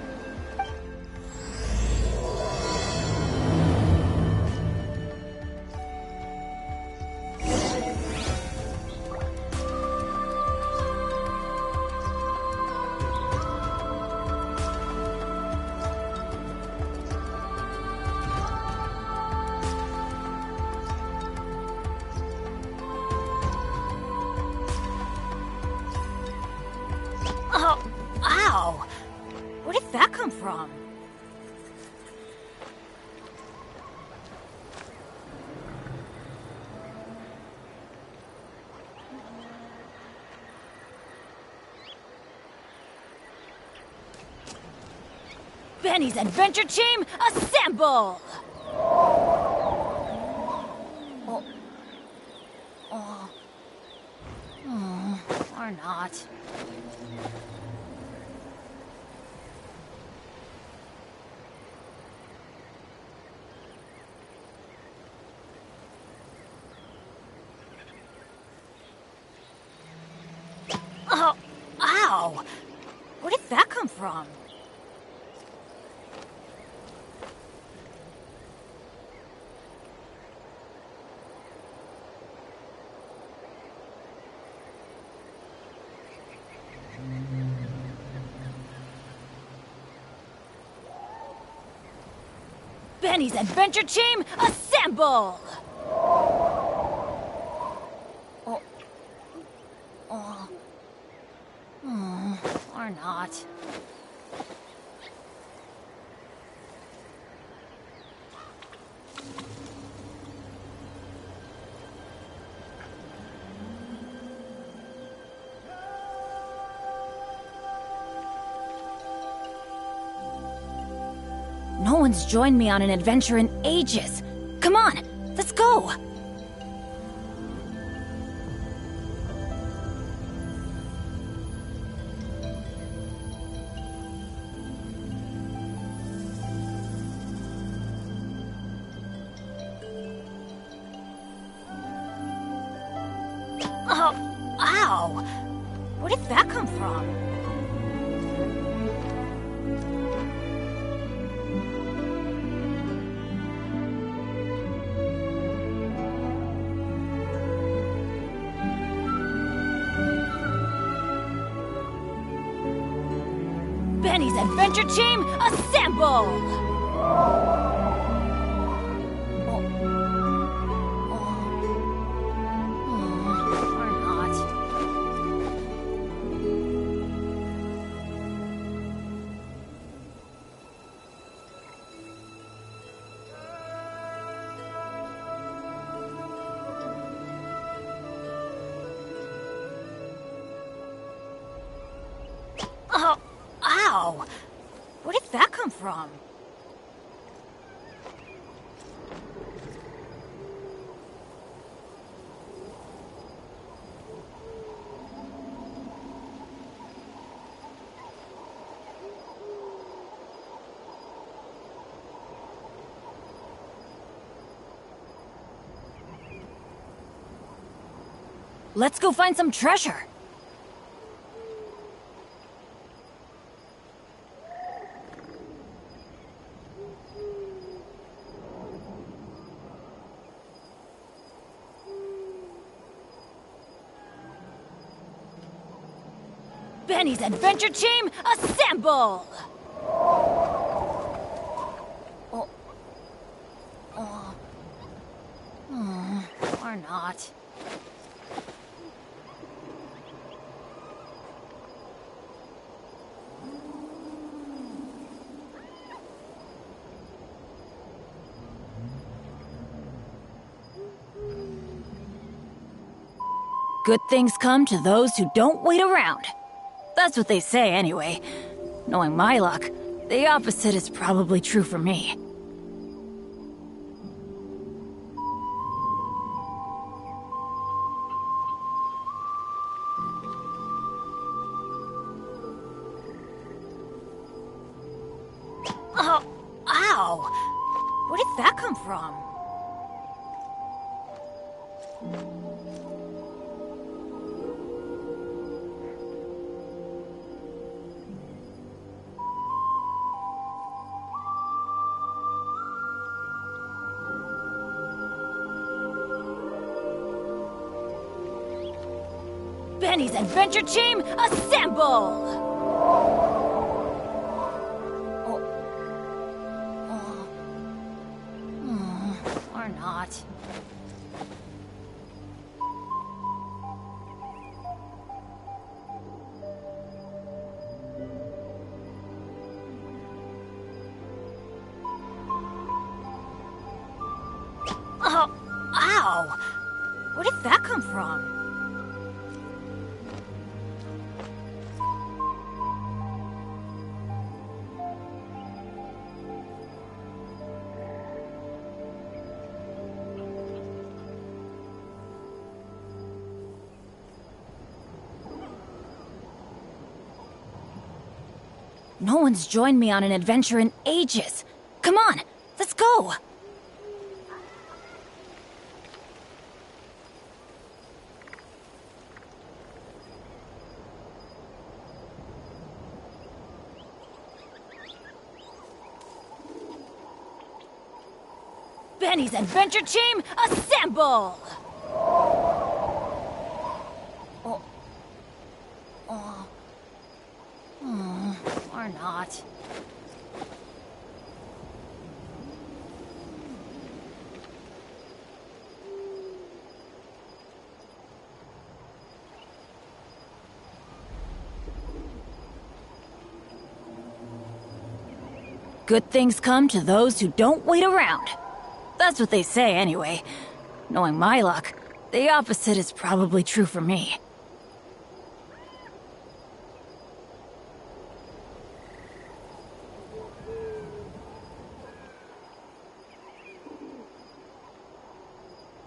Oh, ow! Where did that come from? Benny's Adventure Team, assemble! Or not. Oh, ow! Where did that come from? Benny's Adventure Team, assemble! Or not. No one's joined me on an adventure in ages. Come on, let's go! Oh, ow! Where did that come from? Benny's Adventure Team, assemble! Or not. from? Let's go find some treasure. Benny's Adventure Team, assemble! Or not. Good things come to those who don't wait around. That's what they say anyway. Knowing my luck, the opposite is probably true for me. Oh, ow! Where did that come from? Benny's Adventure Team, assemble! Or not. Oh, ow! Where did that come from? No one's joined me on an adventure in ages. Come on, let's go! Benny's Adventure Team, assemble! Or not. Good things come to those who don't wait around. That's what they say anyway. Knowing my luck, the opposite is probably true for me.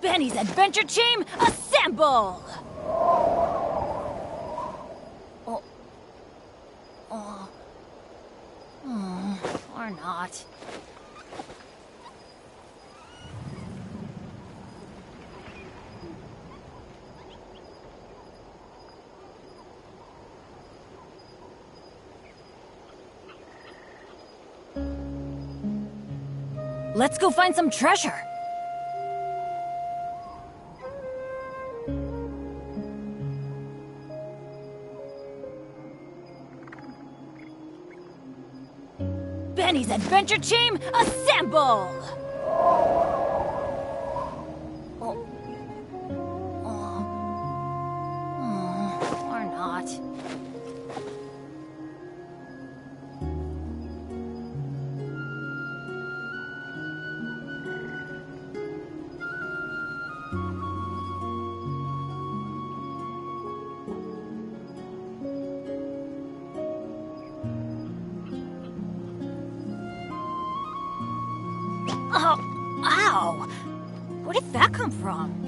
Benny's Adventure Team, assemble! Or not. Let's go find some treasure. Benny's Adventure Team, assemble! Or not. Oh, ow! Where did that come from?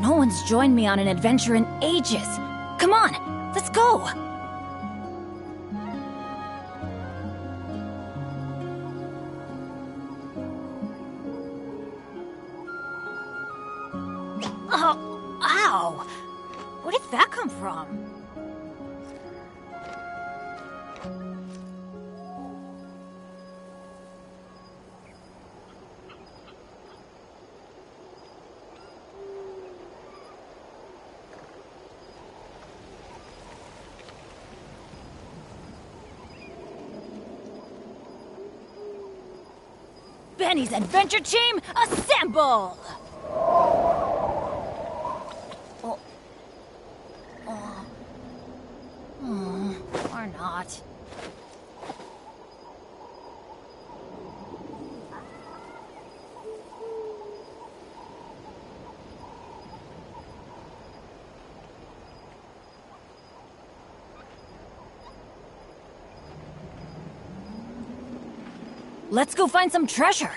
No one's joined me on an adventure in ages. Come on, let's go! Oh, ow! Where did that come from? Benny's Adventure Team, assemble! Or not. Let's go find some treasure.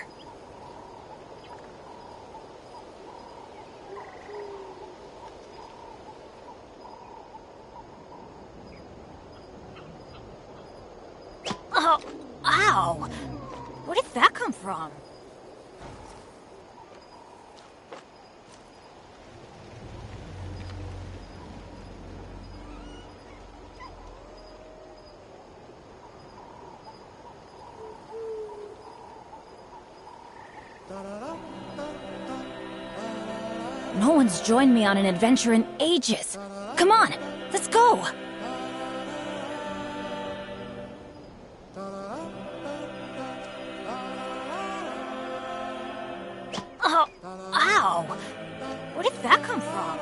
Oh, ow! Where did that come from? No one's joined me on an adventure in ages. Come on, let's go! Oh, ow! Where did that come from?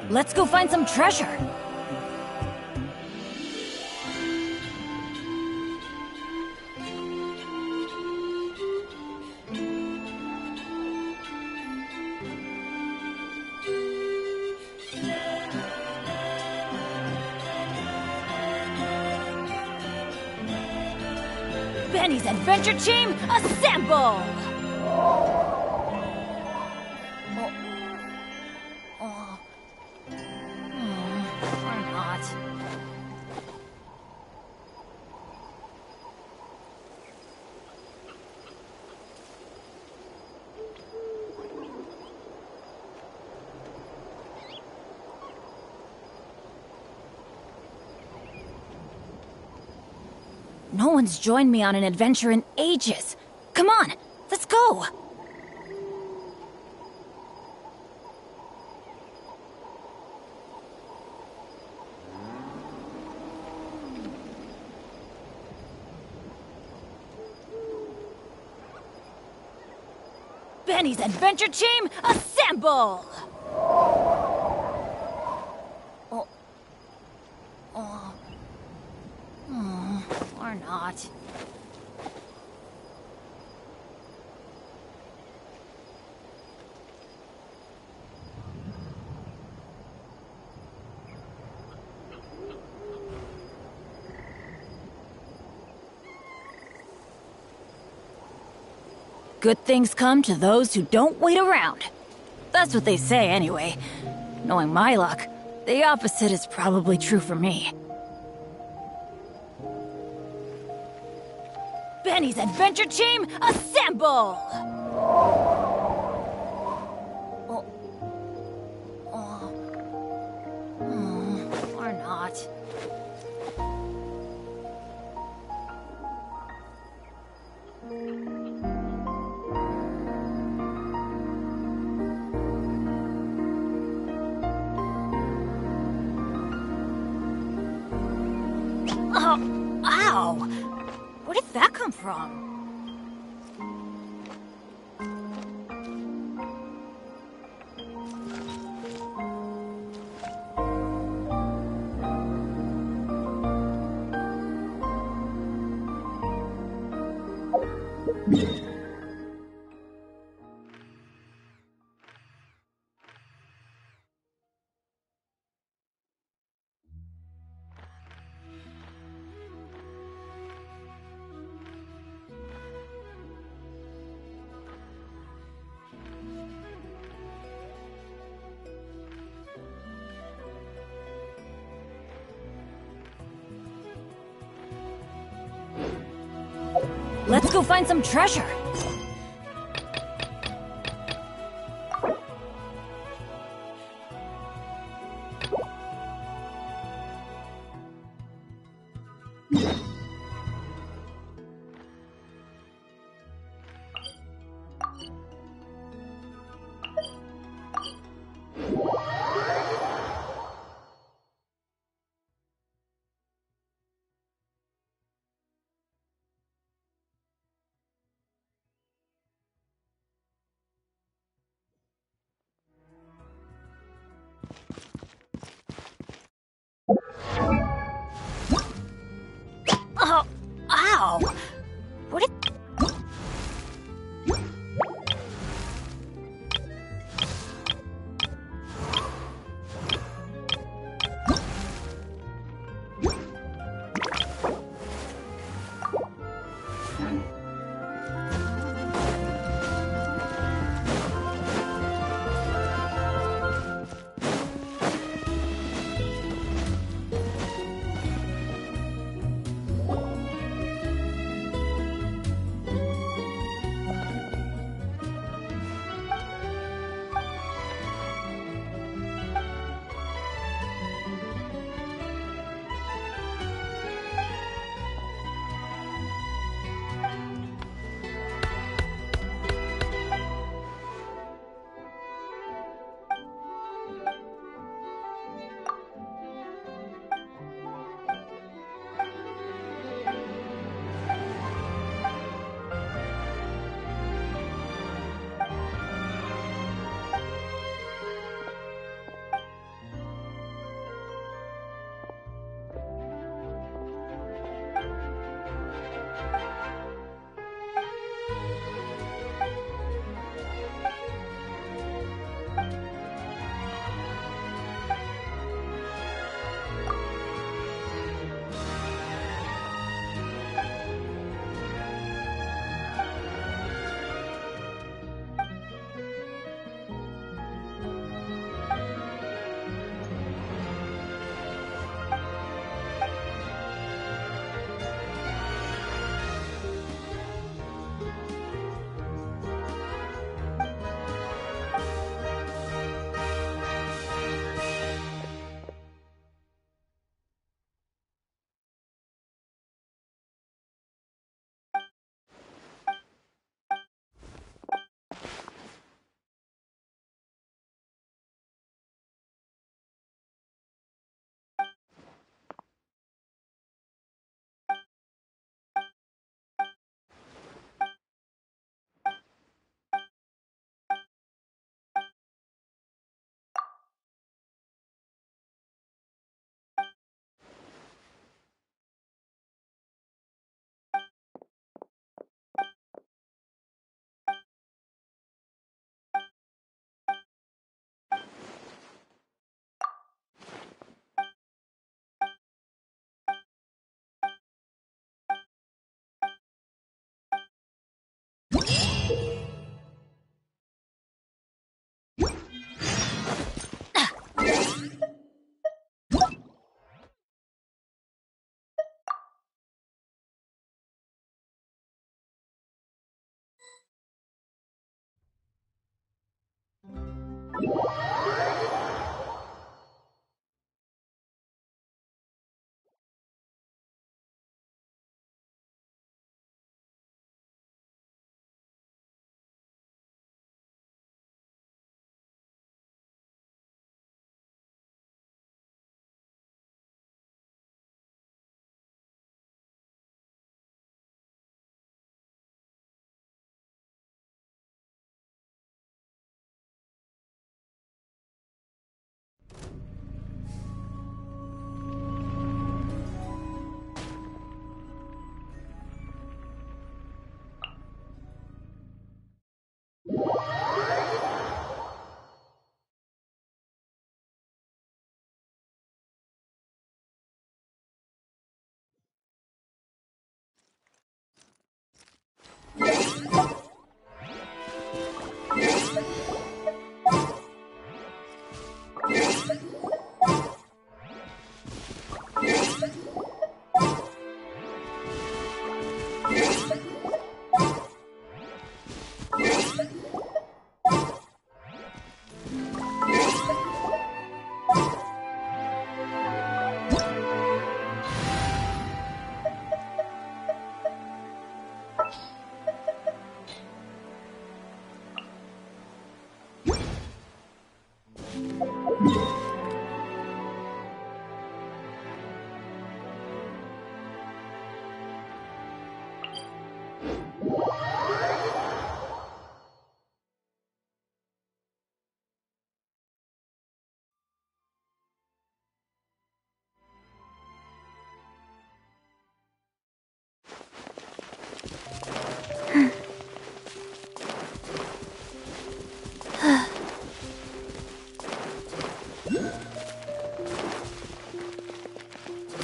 Let's go find some treasure. Benny's Adventure Team, assemble! Or not. No one's joined me on an adventure in ages. Come on, let's go! Benny's Adventure Team, assemble! Or not. Good things come to those who don't wait around. That's what they say anyway. Knowing my luck, the opposite is probably true for me. Benny's Adventure Team, assemble! Or not. Where did that come from? Let's go find some treasure.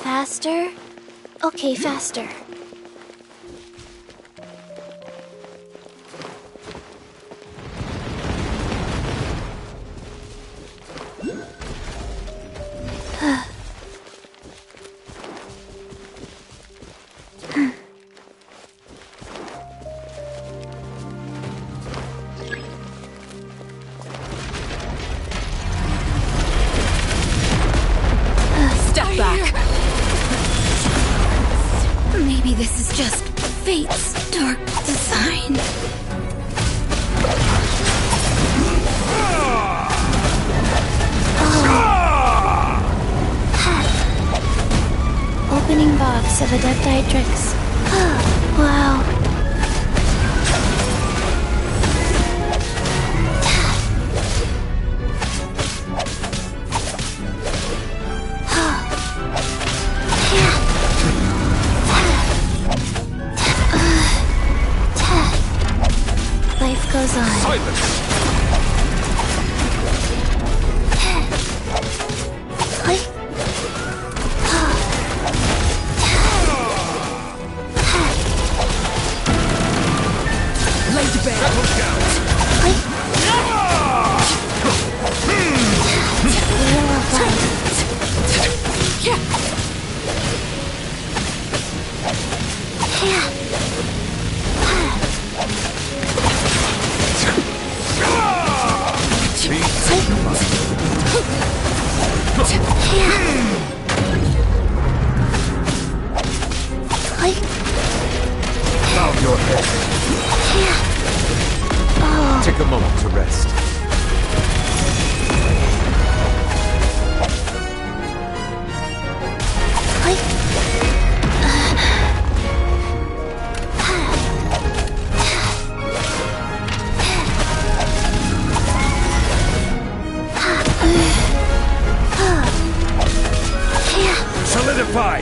Faster? Okay, faster. Step back. Maybe this is just fate's dark design. Opening box of Adeptitrix. Wow. Life goes on. Silence! Lay to bear. Settle down! Wheel of life. Bow your head. Take a moment to rest. Solidify!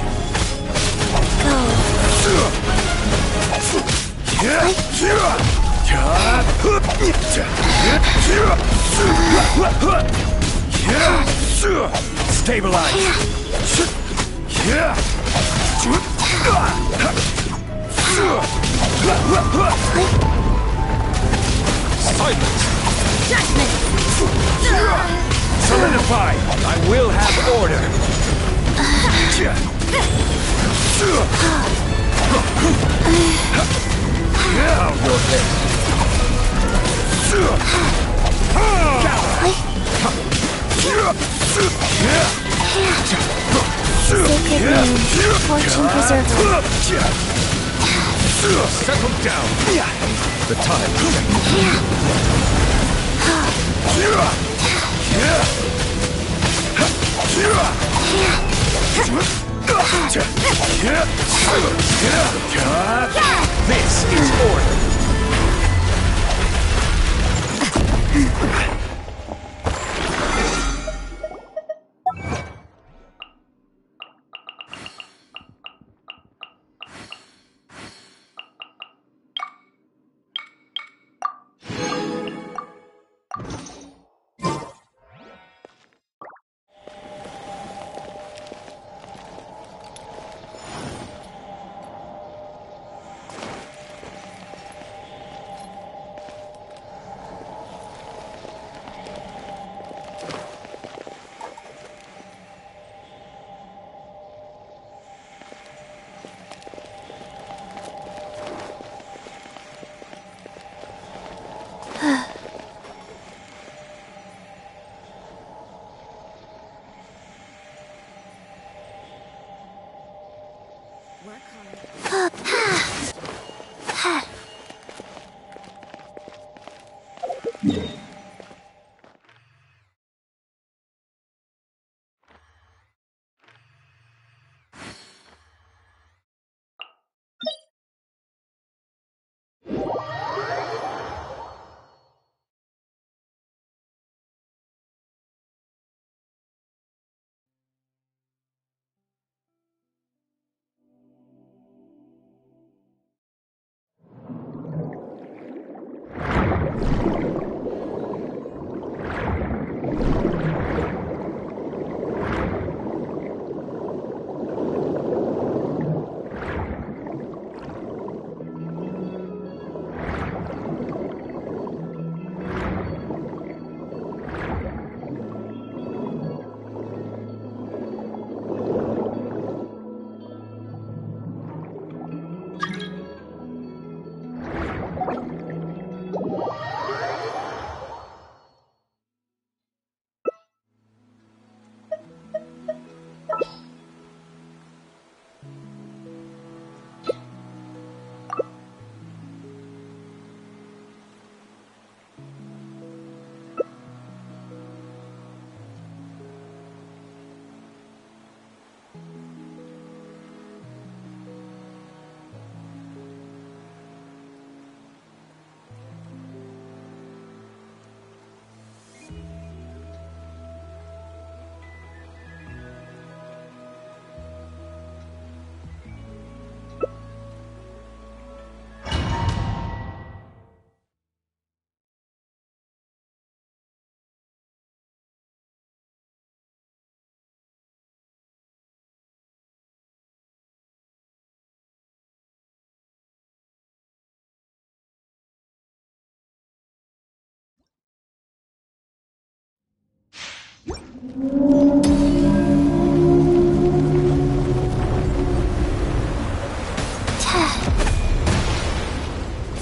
Stabilize! Silence! Solidify! I will have order! Bow your head! Sacred name. Fortune preserver. Settle down! The time This is order!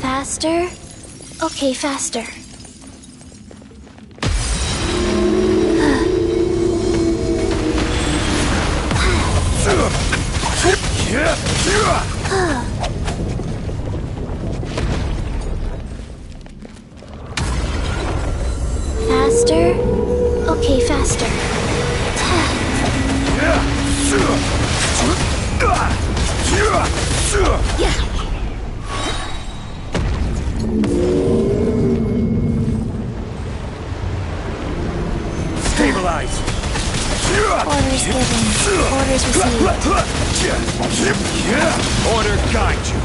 Faster? Okay, faster. Faster? Okay, faster. Stabilize! Orders given. Orders received. Order guide you.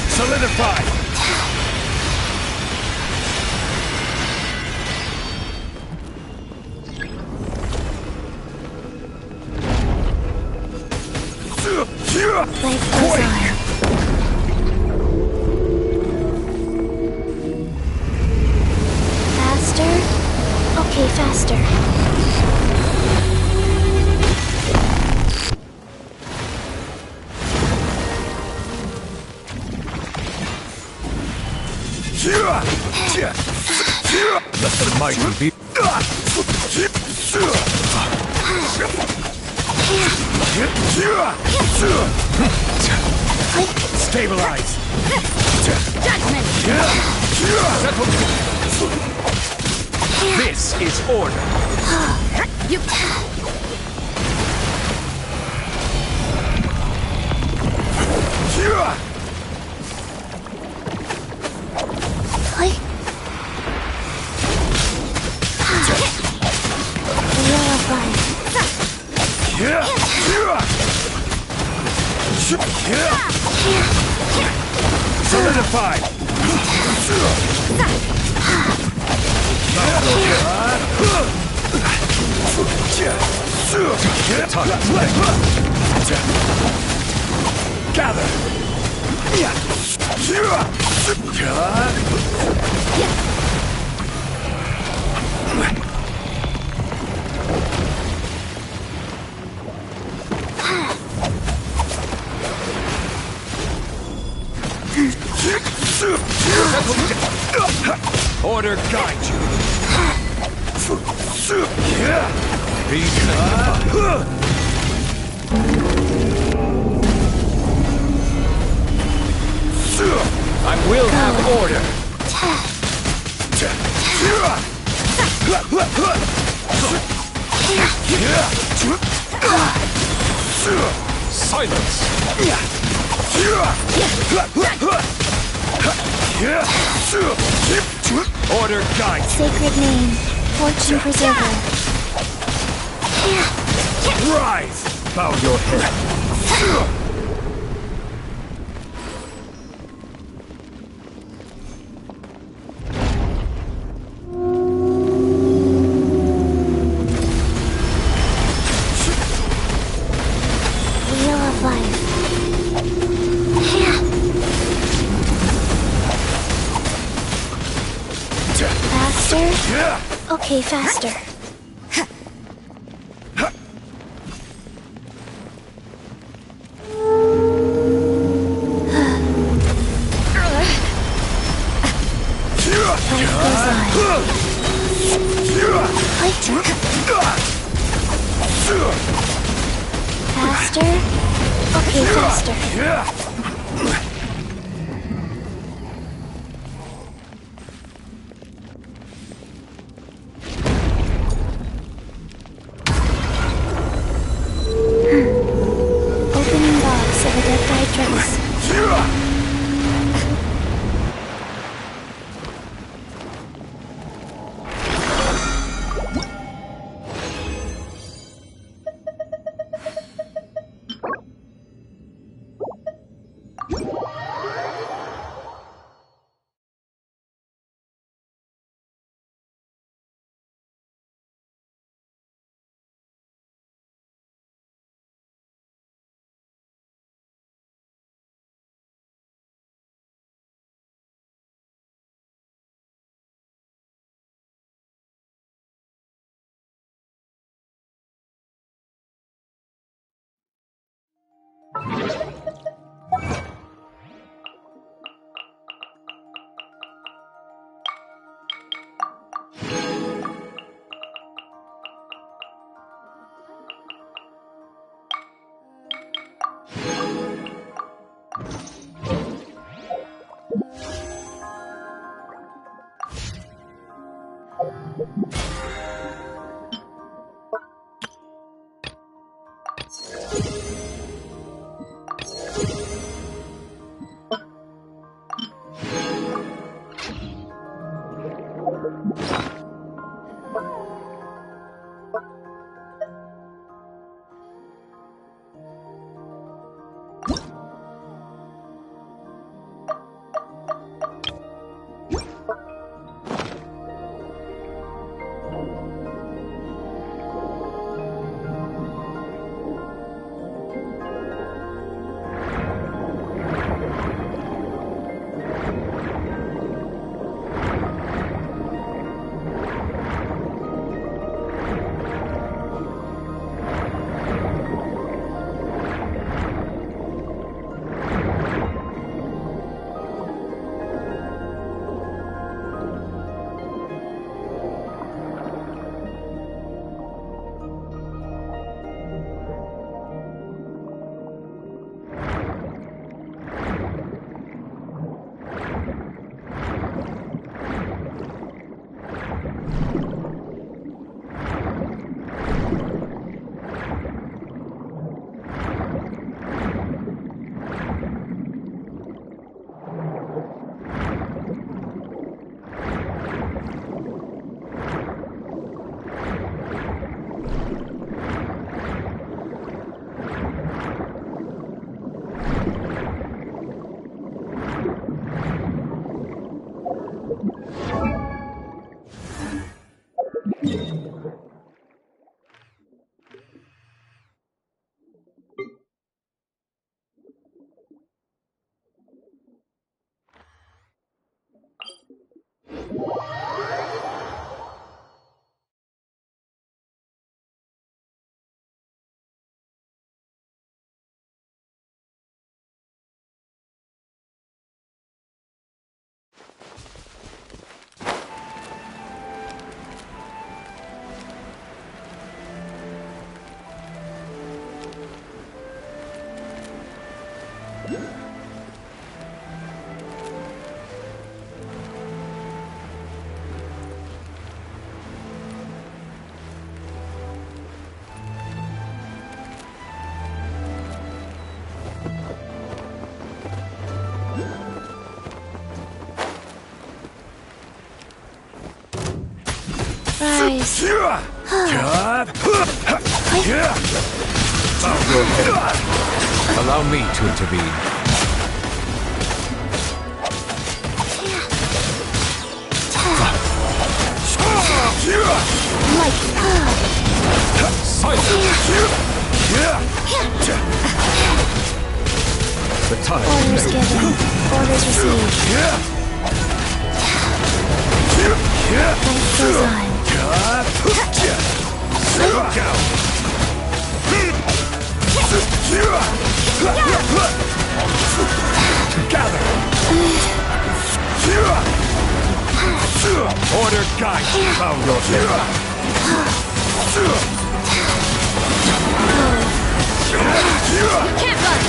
Solidify! Life goes on. Faster? Okay, faster. Let the mighty be. Stabilize! Judgment! This is order! You... Wheel of Solidify! Gather! Order guide you. I will have order. Silence. Order guide. Sacred name, fortune preserver. Rise. Bow your head. Wheel of life. Faster? Okay, faster. Life goes on. Fight. Faster? Okay, faster. Opening box of a dead guy dress. Rise. Allow me to intervene. The time. Orders given. Orders received. Life goes on. Gather! Order guide! Found your Can't run!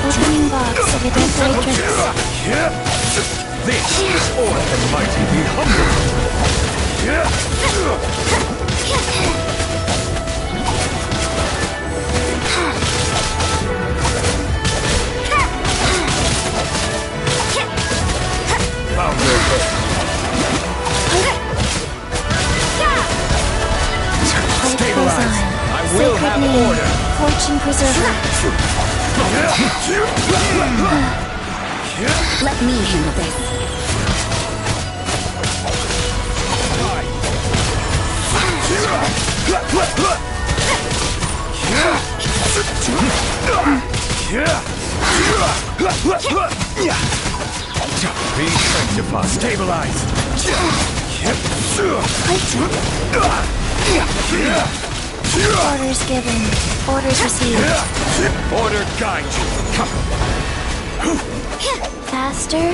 Opening box of identified drinks. This is order the mighty be humble! Found your way. Stabilize. I will Sacred have name. order. Fortune preserver. Let me handle this. Be sanctified. Stabilize. Orders given. Orders received. Order guide you. Come. Faster.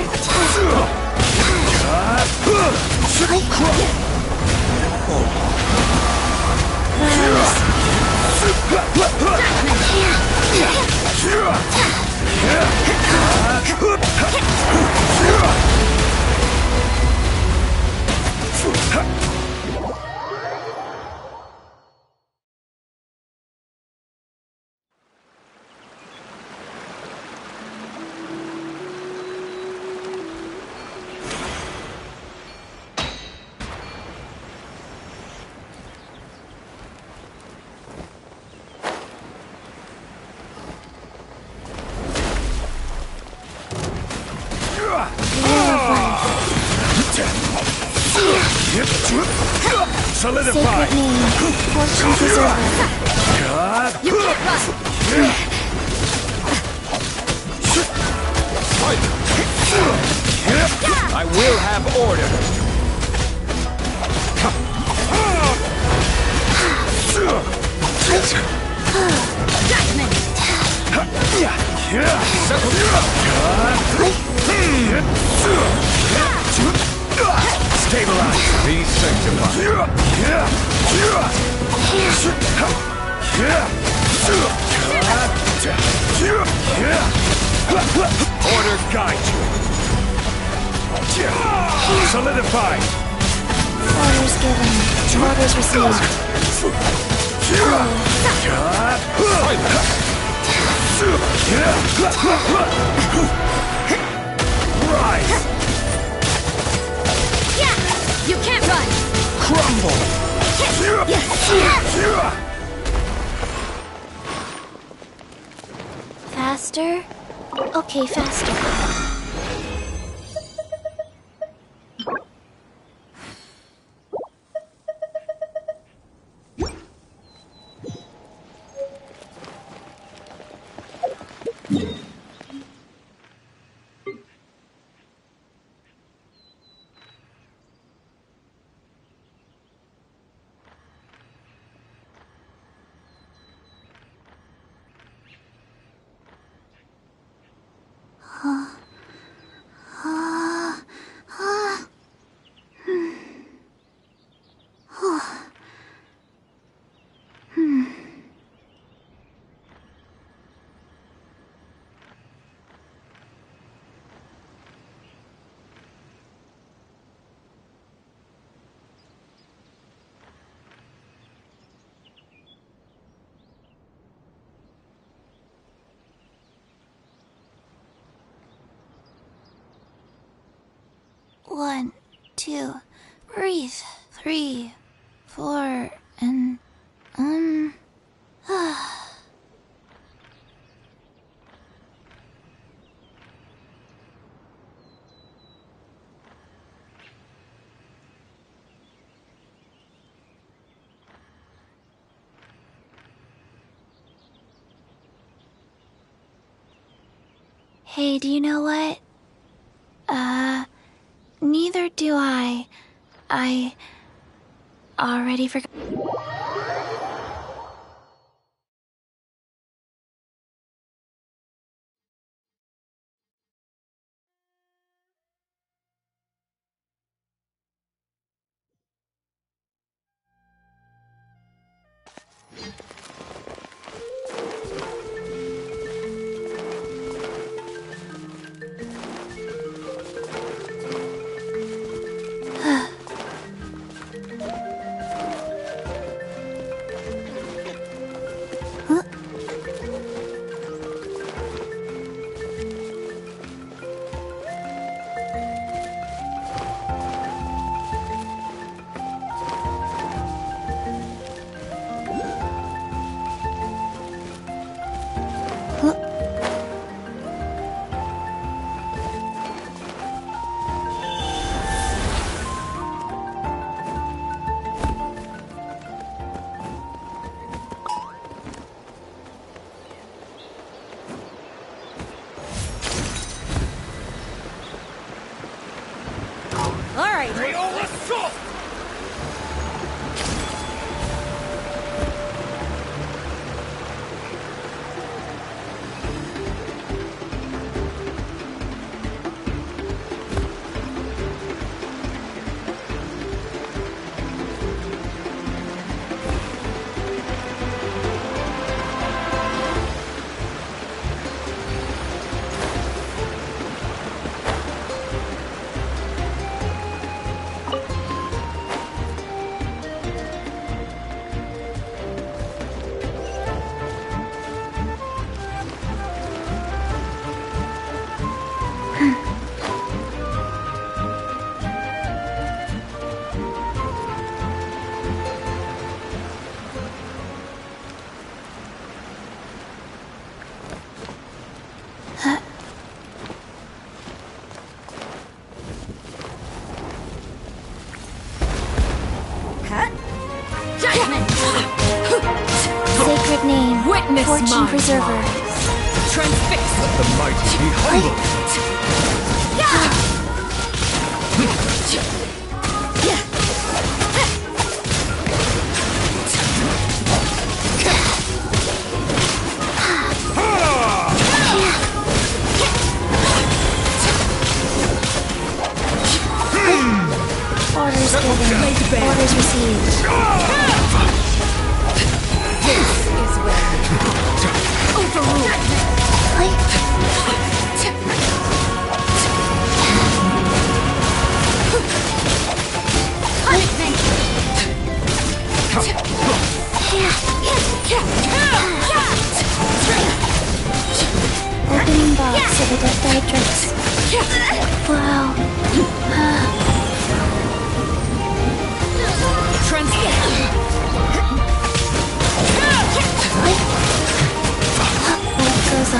Solidify. Sacred name. Fortune preserver. You can't run! I will have order. Stabilize. Be sanctified. Order guide you. Solidified. Orders given. Orders received. Rise. You can't run! Crumble. Faster? Okay, faster. 1, 2, breathe. 3, 4, and Hey, do you know what? Neither do I. I already forgot. Sacred name, Witness Fortune my Preserver. wrongs. Transfix. Let the mighty be humble. Orders given. Orders received. This is where overruled. Opening box of Adeptitrix. Wow. Life goes on.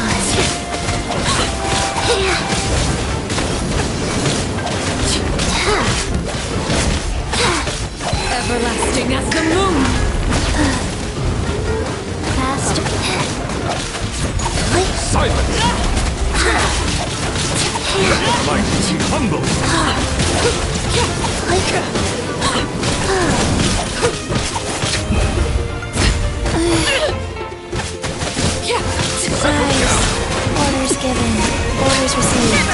Everlasting as the moon. Faster. Silence! Let the mighty be humble. Orders given. Orders received.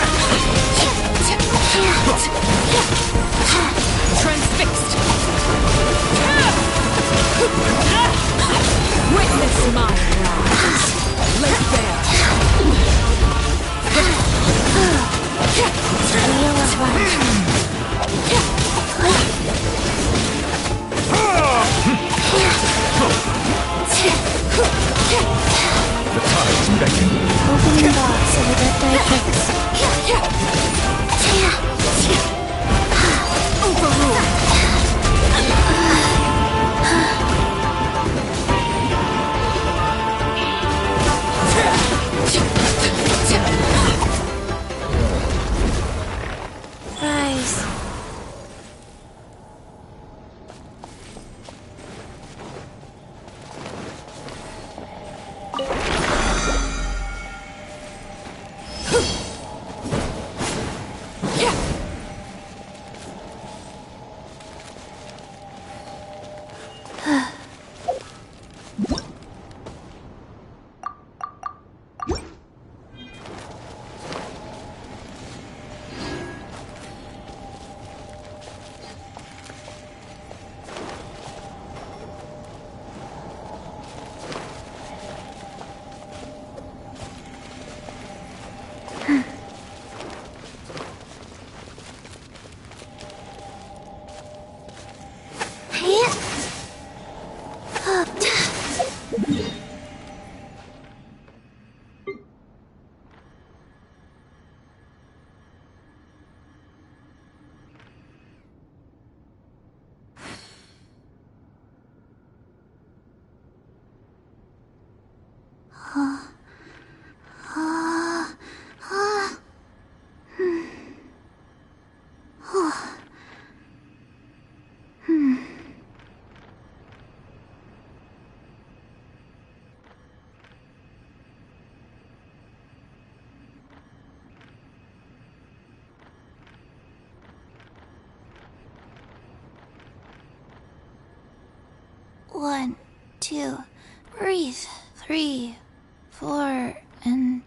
Transfixed. Witness my wrongs. Lay bare. Wheel of Life. The tides beckon. Opening box of Adeptitrix. 1, 2, breathe. 3, 4, and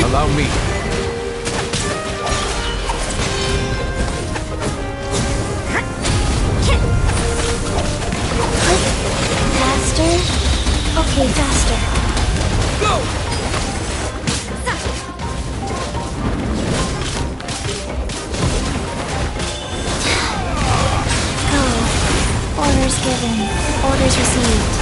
Allow me. Faster? Okay, faster. Go! Go. Orders given. Orders received.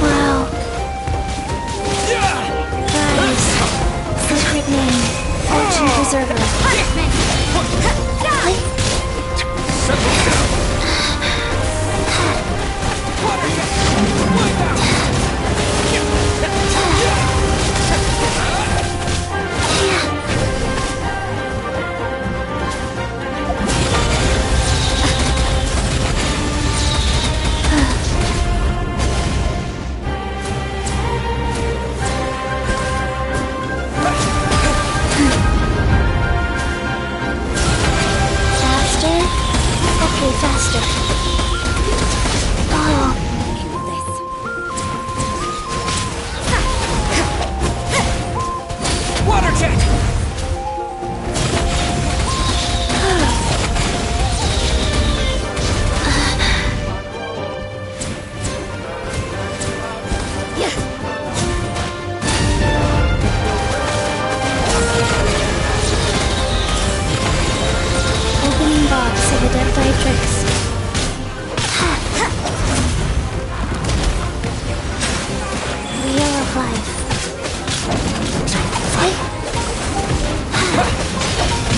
Wow. Guys, sacred name, Fortune Preserver. Punishment! faster. Oh. Water jet! Opening box of Identitrix. Wheel of Life.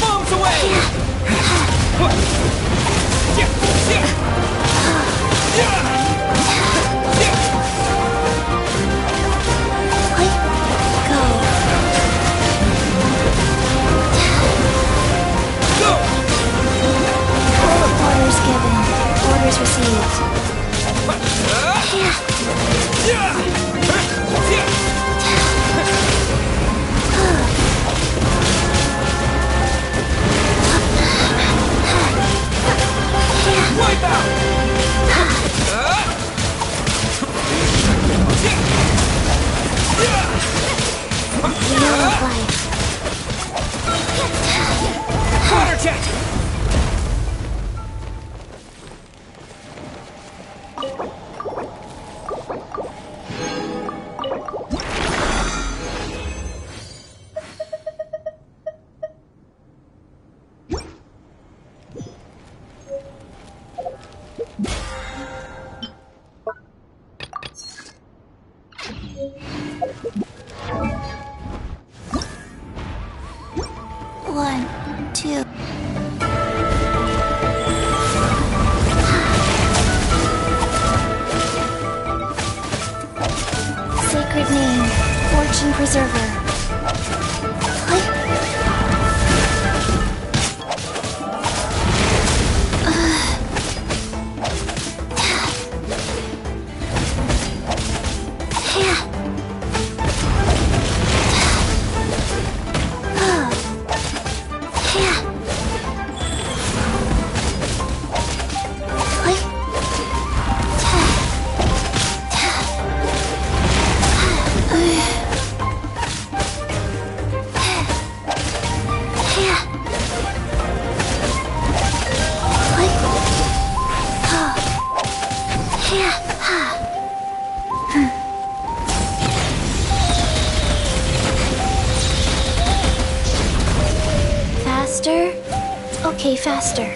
Bombs away! Orders given. Orders received. Wipe out! Wheel of Life. Water jet! One, two. Sacred name, Fortune Preserver. Faster? Okay, faster.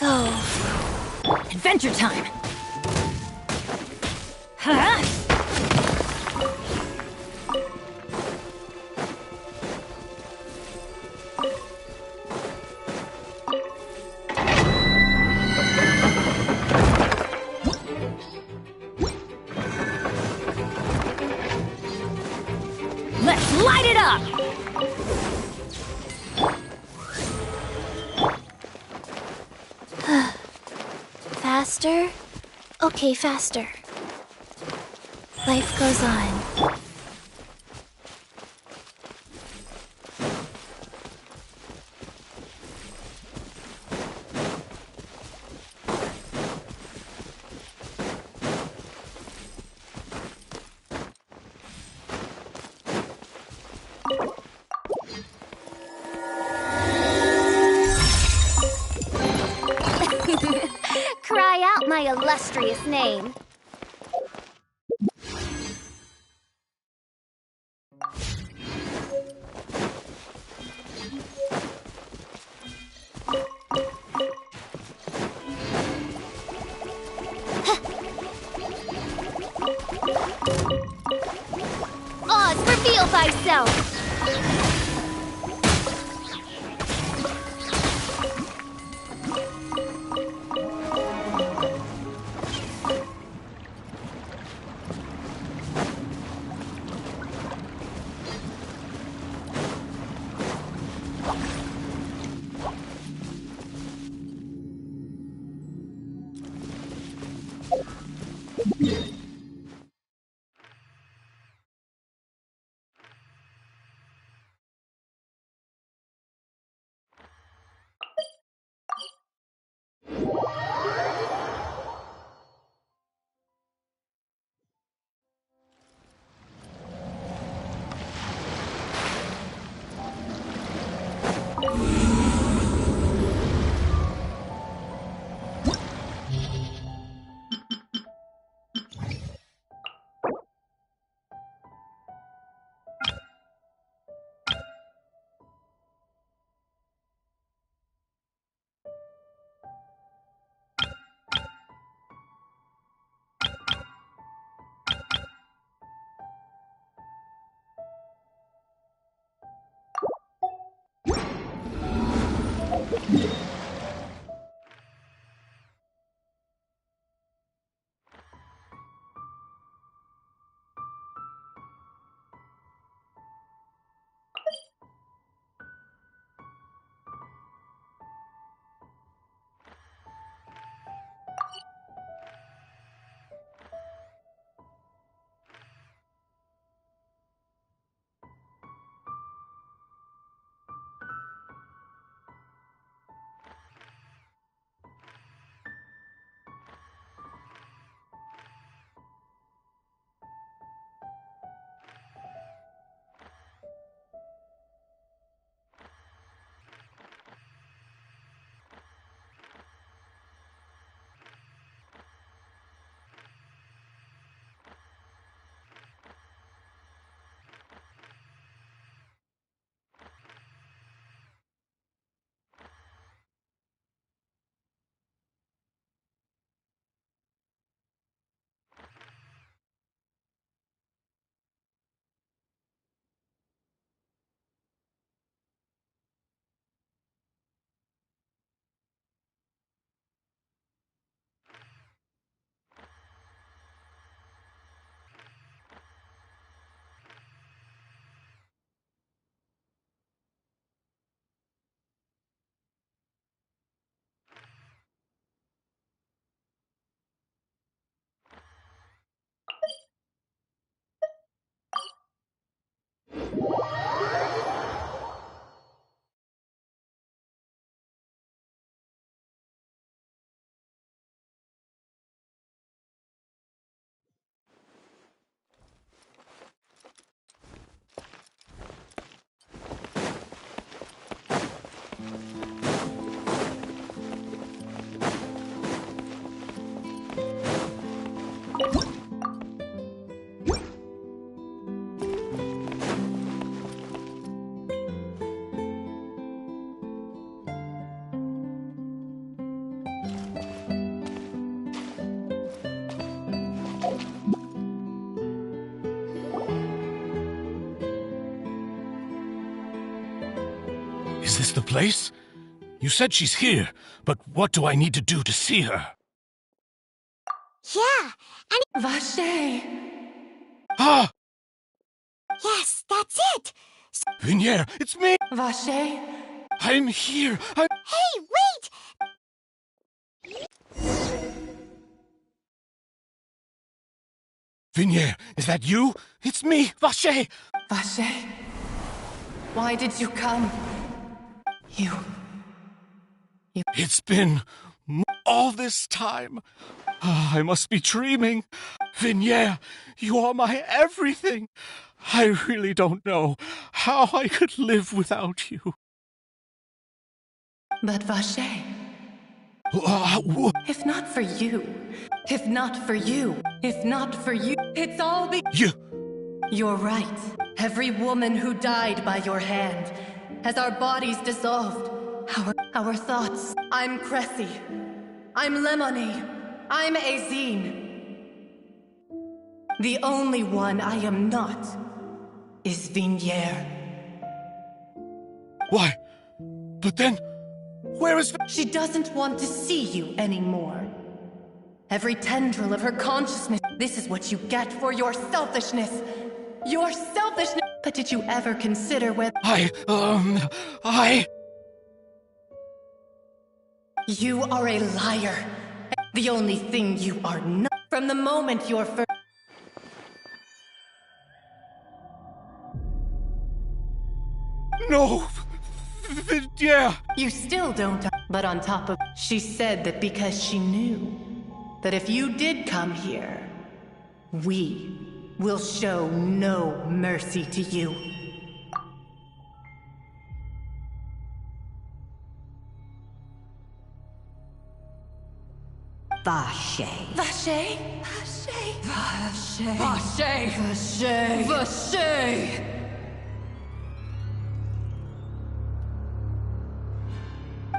Go. Adventure time! Huh? Let's light it up! Faster? Okay, faster. Life goes on. Cry out my illustrious name. Oz, reveal thyself! this the place? You said she's here, but what do I need to do to see her? Yeah, and... Vache! Ah! Yes, that's it! Vinier, it's me! Vache? I'm here! Hey, wait! Vinier, is that you? It's me, Vache! Vache? Why did you come? You... It's been all this time. I must be dreaming. Vinier, you are my everything. I really don't know how I could live without you. But Vache... If not for you, if not for you, if not for you, it's all You're right. Every woman who died by your hand, as our bodies dissolved, our thoughts. I'm Cressy. I'm Lemony. I'm Azine. The only one I am not is Vinier. Why? But then, where is... She doesn't want to see you anymore. Every tendril of her consciousness. This is what you get for your selfishness. Your selfishness. But did you ever consider whether... You are a liar. The only thing you are not... From the moment you're first... No! Yeah! You still don't... But on top of... She said that because she knew that if you did come here, we will show no mercy to you. Vache. Vache? Vache? Vache. Vache. Vache. Vache.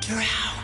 Drown.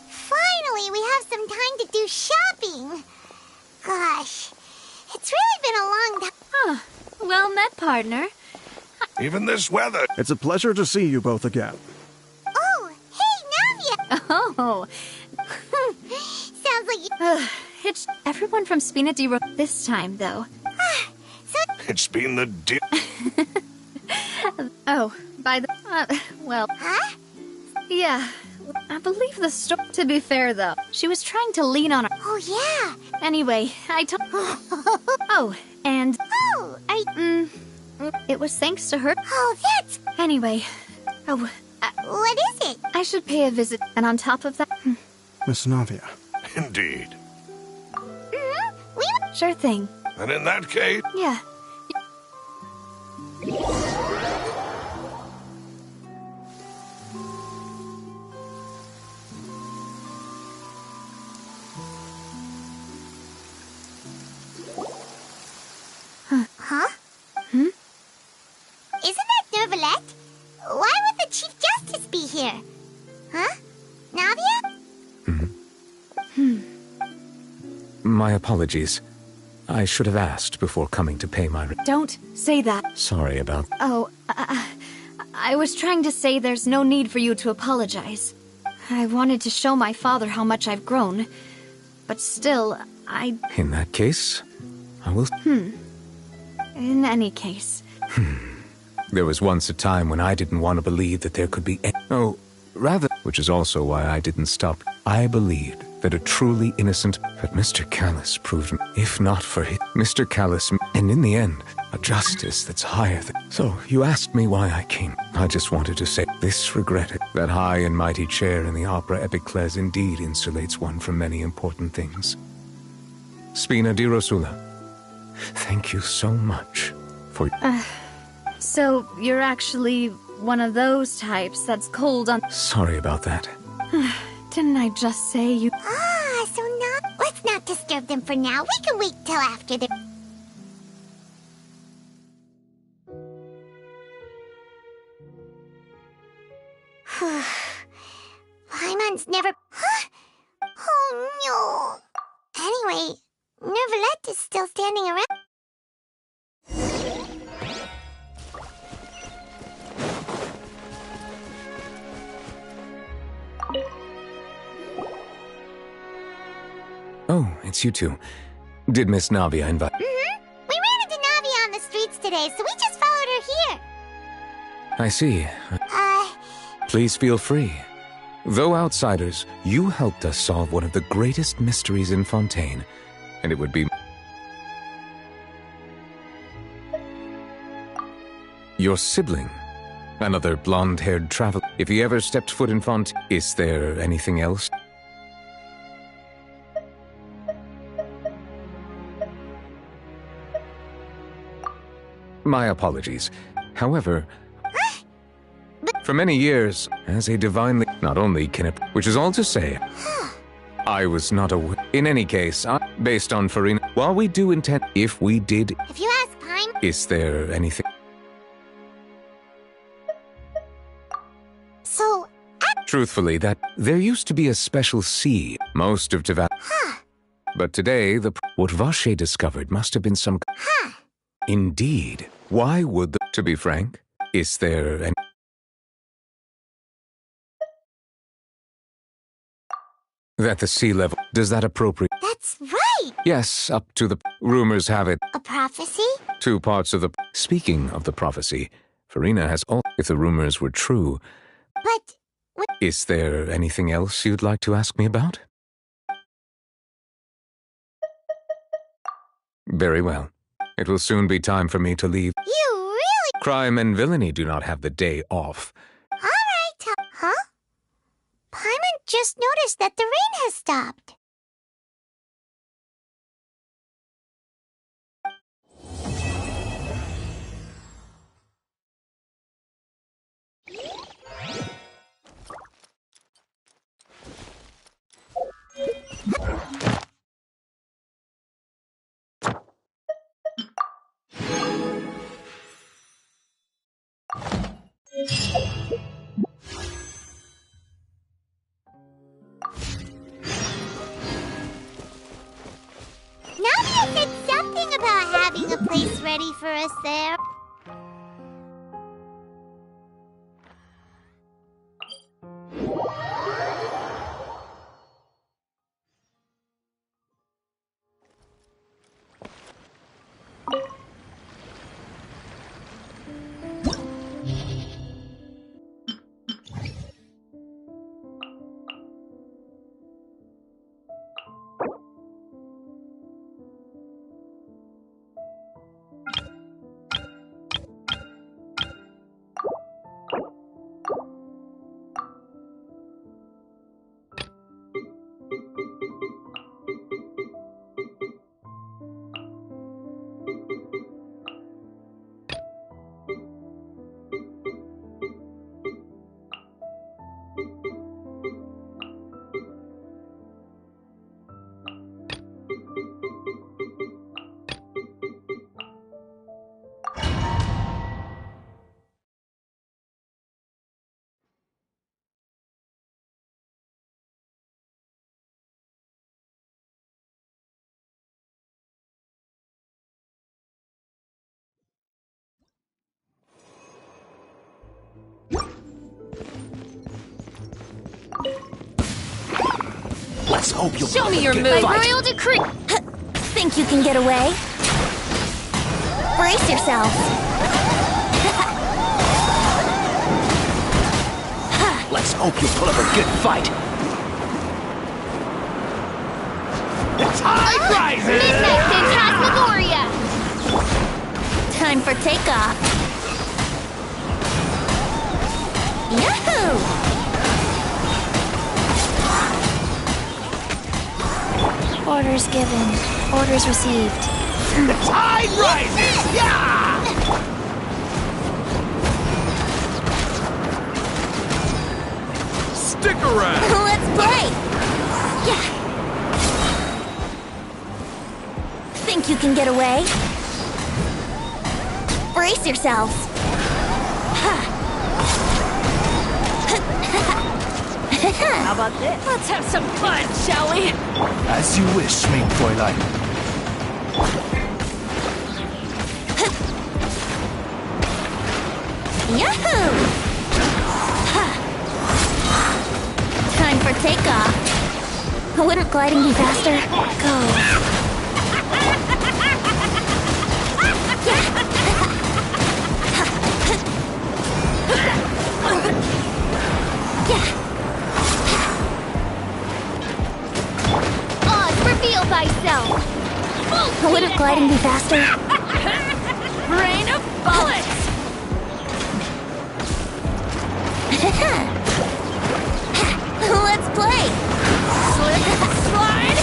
Finally, we have some time to do shopping. Gosh, it's really been a long time. Huh. Well met, partner. Even this weather. It's a pleasure to see you both again. Oh, hey, Navia! Oh. Sounds like you... It's everyone from Spina di Ro... This time, though. It's been the Oh, by the... well... Huh? Yeah. I believe the story... To be fair, though, she was trying to lean on her... Oh, yeah. Anyway, I told... Oh, and... Oh, it was thanks to her... Oh, that's... Anyway... Oh... what is it? I should pay a visit, and on top of that... Miss Navia. Indeed. Sure thing. And in that case... Yeah. Huh? Hmm? Isn't that Nervalette? Why would the Chief Justice be here? Huh? Navia? My apologies. I should have asked before coming to pay my... Don't say that. Sorry about... Oh, I was trying to say there's no need for you to apologize. I wanted to show my father how much I've grown. But still, In that case, I will... In any case. There was once a time when I didn't want to believe that there could be... Oh, rather... Which is also why I didn't stop. I believed that a truly innocent... But Mr. Callus proved... If not for him... Mr. Callus... And in the end, a justice that's higher than... So, you asked me why I came. I just wanted to say, this regretted. That high and mighty chair in the Opera Epiclese indeed insulates one from many important things. Spina di Rosula. Thank you so much for... So you're actually one of those types that's cold on... Sorry about that. Didn't I just say you... So now... Let's not disturb them for now. We can wait till after the... Paimon's never... Oh no! Anyway, Nervalette is still standing around. Oh, it's you two. Did Miss Navia invite... We ran into Navia on the streets today, so we just followed her here. I see. Please feel free. Though outsiders, you helped us solve one of the greatest mysteries in Fontaine, and it would be... Your sibling. Another blonde-haired traveler. If he ever stepped foot in Fontaine, is there anything else? My apologies. However, for many years, as a divinely... Not only can it... Which is all to say, I was not aware... In any case, based on Farina... While we do intend... If we did... If you ask Paimon... Is there anything... So... Truthfully, that... There used to be a special sea, most of Teyvat... But today, what Vache discovered must have been some... Indeed. Why would the... To be frank, is there any... That the sea level... Does that appropriate... That's right! Yes, up to the... Rumors have it... A prophecy? 2 parts of the... Speaking of the prophecy, Farina has all... If the rumors were true... But... Is there anything else you'd like to ask me about? Very well. It will soon be time for me to leave. You really... Crime and villainy do not have the day off. Alright, huh? Paimon just noticed that the rain has stopped. Navia said something about having a place ready for us there. Let's hope you'll Show me your move. fight. Royal decree. Think you can get away? Brace yourself. Let's hope you put up a good fight. The tide rises! Midnight Phantasmagoria! Time for takeoff. Yahoo! Orders given. Orders received. The tide rises! Yeah! Stick around! Let's play! Yeah! Think you can get away? Brace yourselves! How about this? Let's have some fun, shall we? As you wish, main Fräulein. Yahoo! Time for takeoff. Wouldn't gliding be faster? Go. Reveal thyself! Wouldn't gliding be faster? Rain of bullets! Let's play! Slip, slide,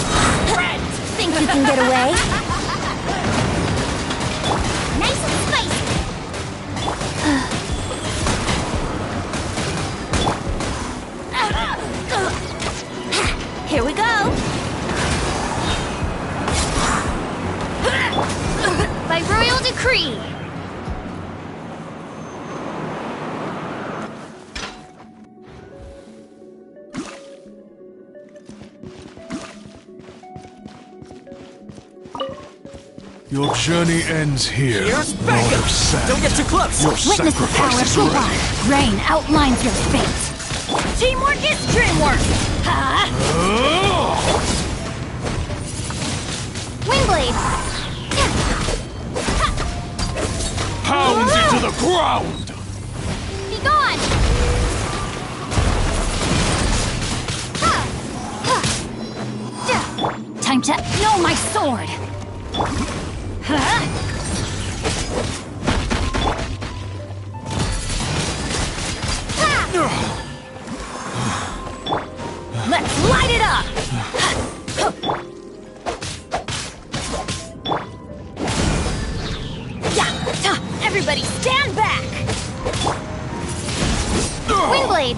sprint! Think you can get away? Nice and spicy. Here we go! By royal decree! Your journey ends here. Here's backup! Don't get too close! Your Witness the power of sacrifice is the ready. one. Rain outlines your fate. Teamwork is dreamwork! Huh? Wingblade! Pound into the ground! Be gone! Time to know my sword! Let's light it up! Yeah! Everybody stand back! Wingblade!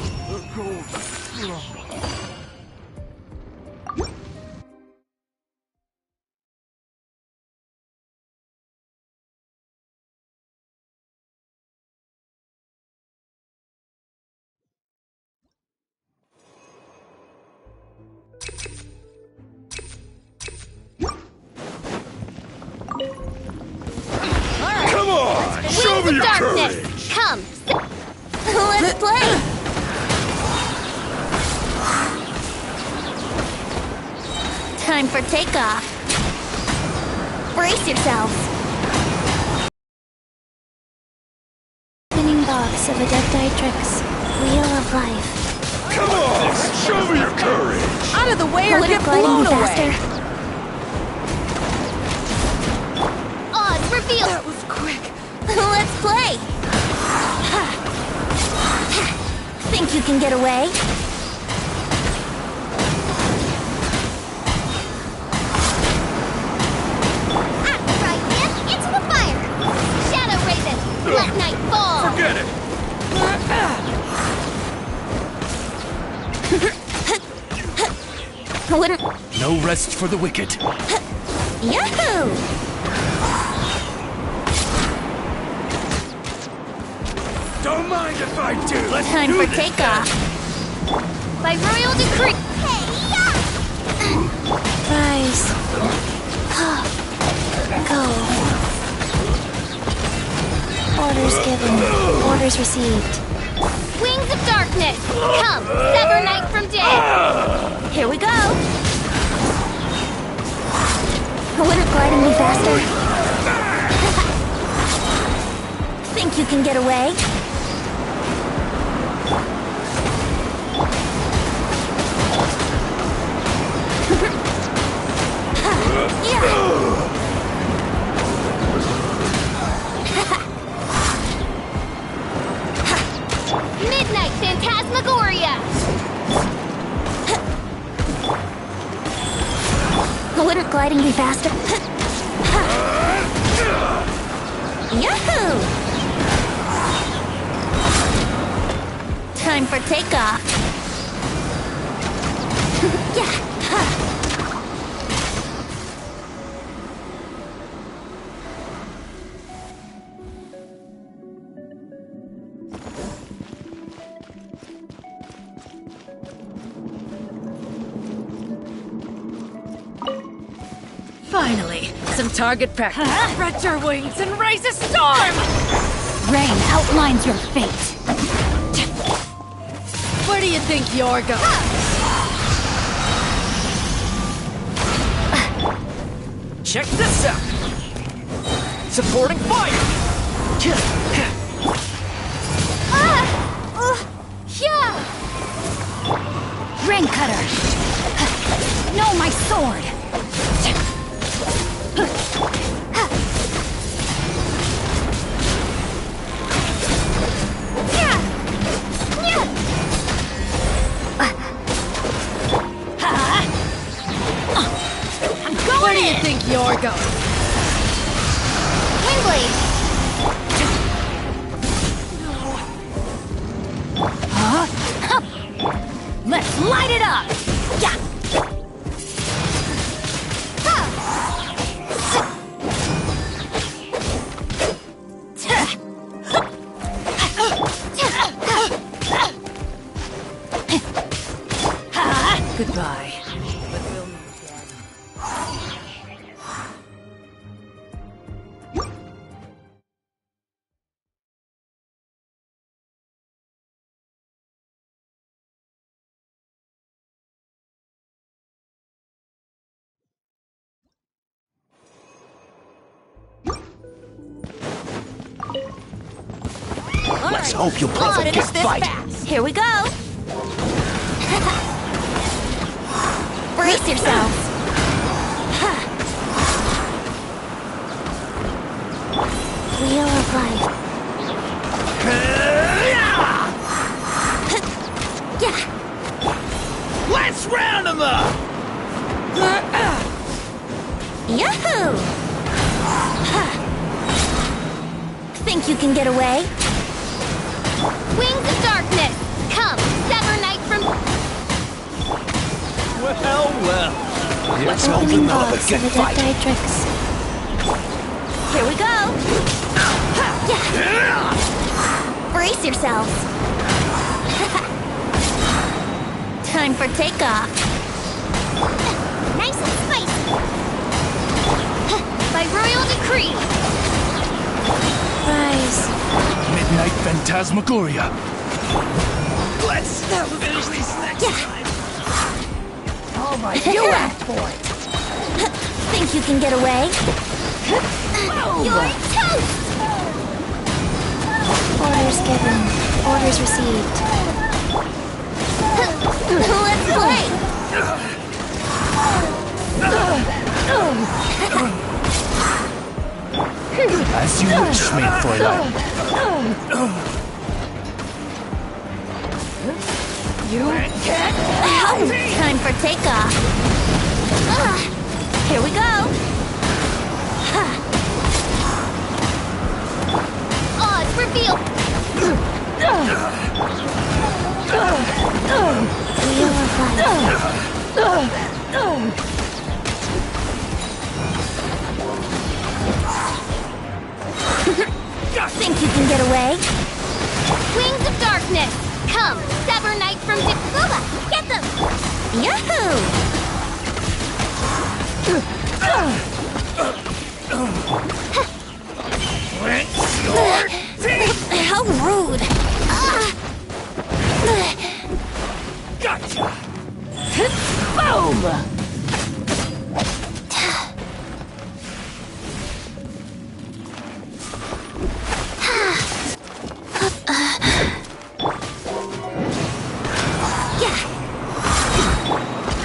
Come on! Show me Wings of your darkness! courage! Come! Let's play! Time for takeoff. Brace yourselves. Spinning box of Adeptitrix. Wheel of life. Come on! Show me your courage! Out of the way or Wouldn't get gliding blown be away! faster? Odds reveal! That was quick! Let's play! Think you can get away? Right, into the fire! Shadow Raven! Let night fall! Forget it! Wouldn't... No rest for the wicked. Yahoo! Don't mind if I do. Let's Time do for this. takeoff. By royal decree! Rise. Go. Orders given. Orders received. Wings of darkness! Come, sever night from day! Here we go. Wouldn't gliding be faster? Think you can get away? Midnight Phantasmagoria! Wouldn't gliding be faster? Yahoo! Time for takeoff. Yeah. Finally, some target practice. Spread your wings and raise a storm! Rain outlines your fate. Where do you think you're going? Check this out! Supporting fire! Rain cutter. No, my sword. Where do you think you're going? Windblade! Let's light it up! Yeah! Goodbye. Let's hope you both get fight! Here we go. Brace yourselves. Wheel of life. Yeah. Let's round them up! Yahoo! Think you can get away? Wings of darkness! Come, sever night from... Well. Let's hope Opening another box get of the fight! Death Tricks. Here we go. Yeah. Brace yourselves. Time for takeoff. Nice and spicy! By royal decree! Rise. Midnight Phantasmagoria! Let's finish these things! All right, you asked for it. Think you can get away? You're toast! Orders given. Orders received. Let's play! As you wish, made for life. You can't help me! Time for takeoff. Here we go. Odds reveal! Wheel of life. Think you can get away? Wings of darkness! Come, sever night from Booba! Get them! Yahoo! How rude! Gotcha! Boom!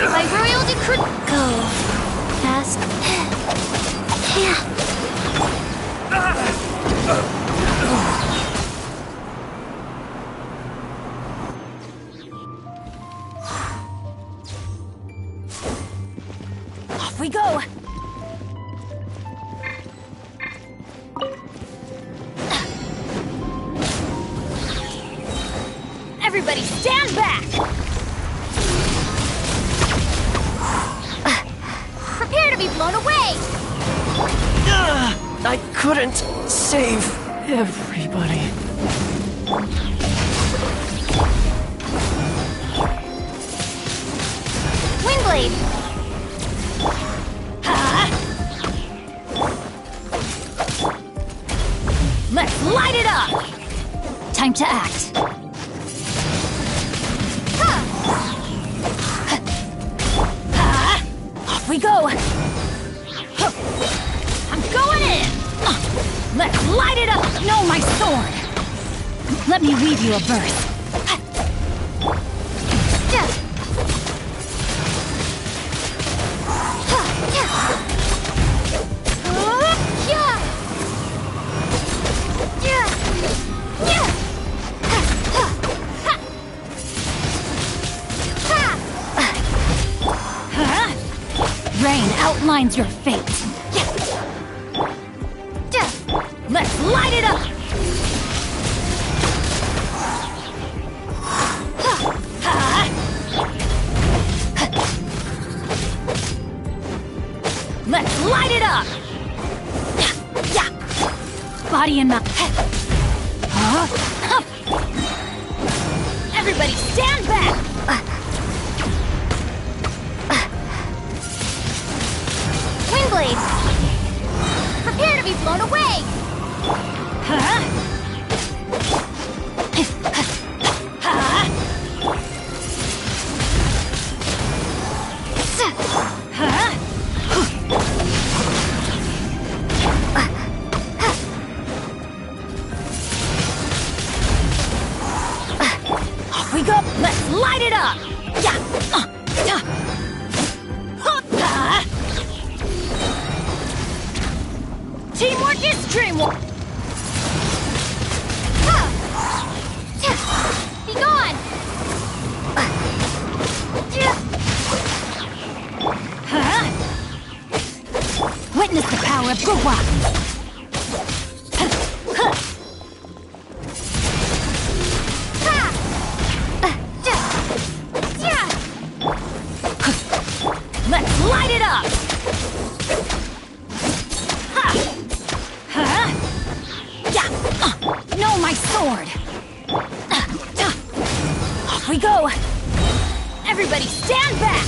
By royal decree... Go. Fast. Yeah. Off we go! Everybody stand back! Prepare to be blown away! I couldn't save everybody. Windblade! Let's light it up! Time to act. Off we go! I'm going in! Let's light it up! No, my sword! Let me weave you a verse. Rain outlines your fate. Let's light it up! Let's light it up! Body and mouth. Everybody stand back! Windblade! Prepare to be blown away! Off we go! Let's light it up! Teamwork is dreamwork! Be gone! Witness the power of Gurwa! Let's light it up! No, my sword! Off we go! Everybody stand back!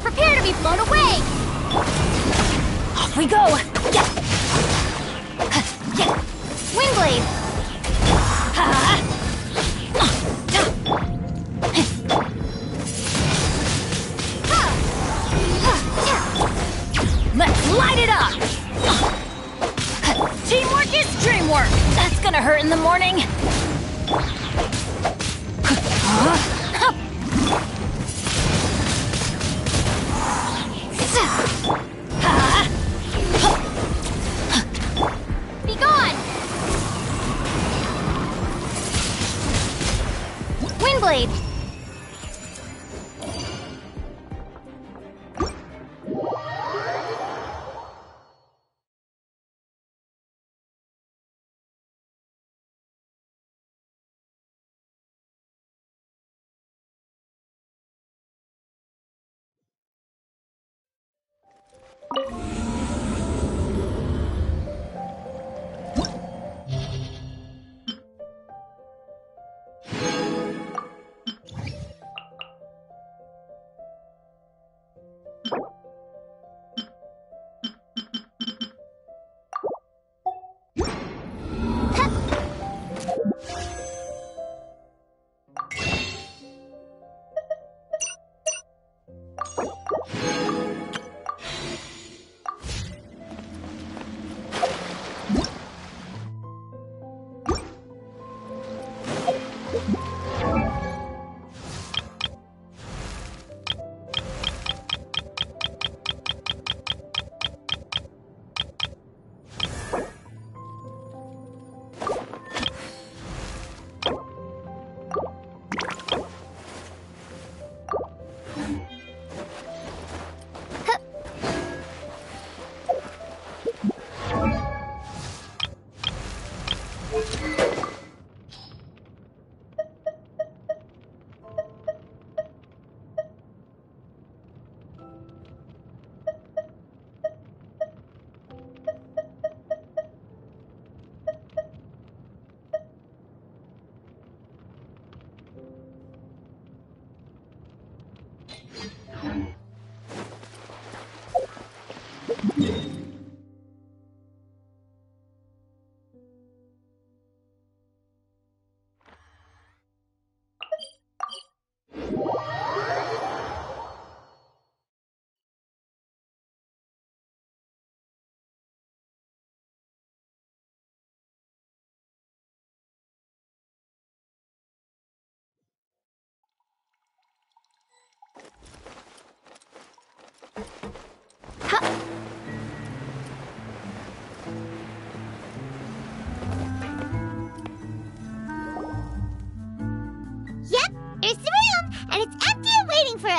Prepare to be blown away! Off we go! Windblade! Let's light it up! Teamwork is dreamwork! That's gonna hurt in the morning! Be gone! Windblade!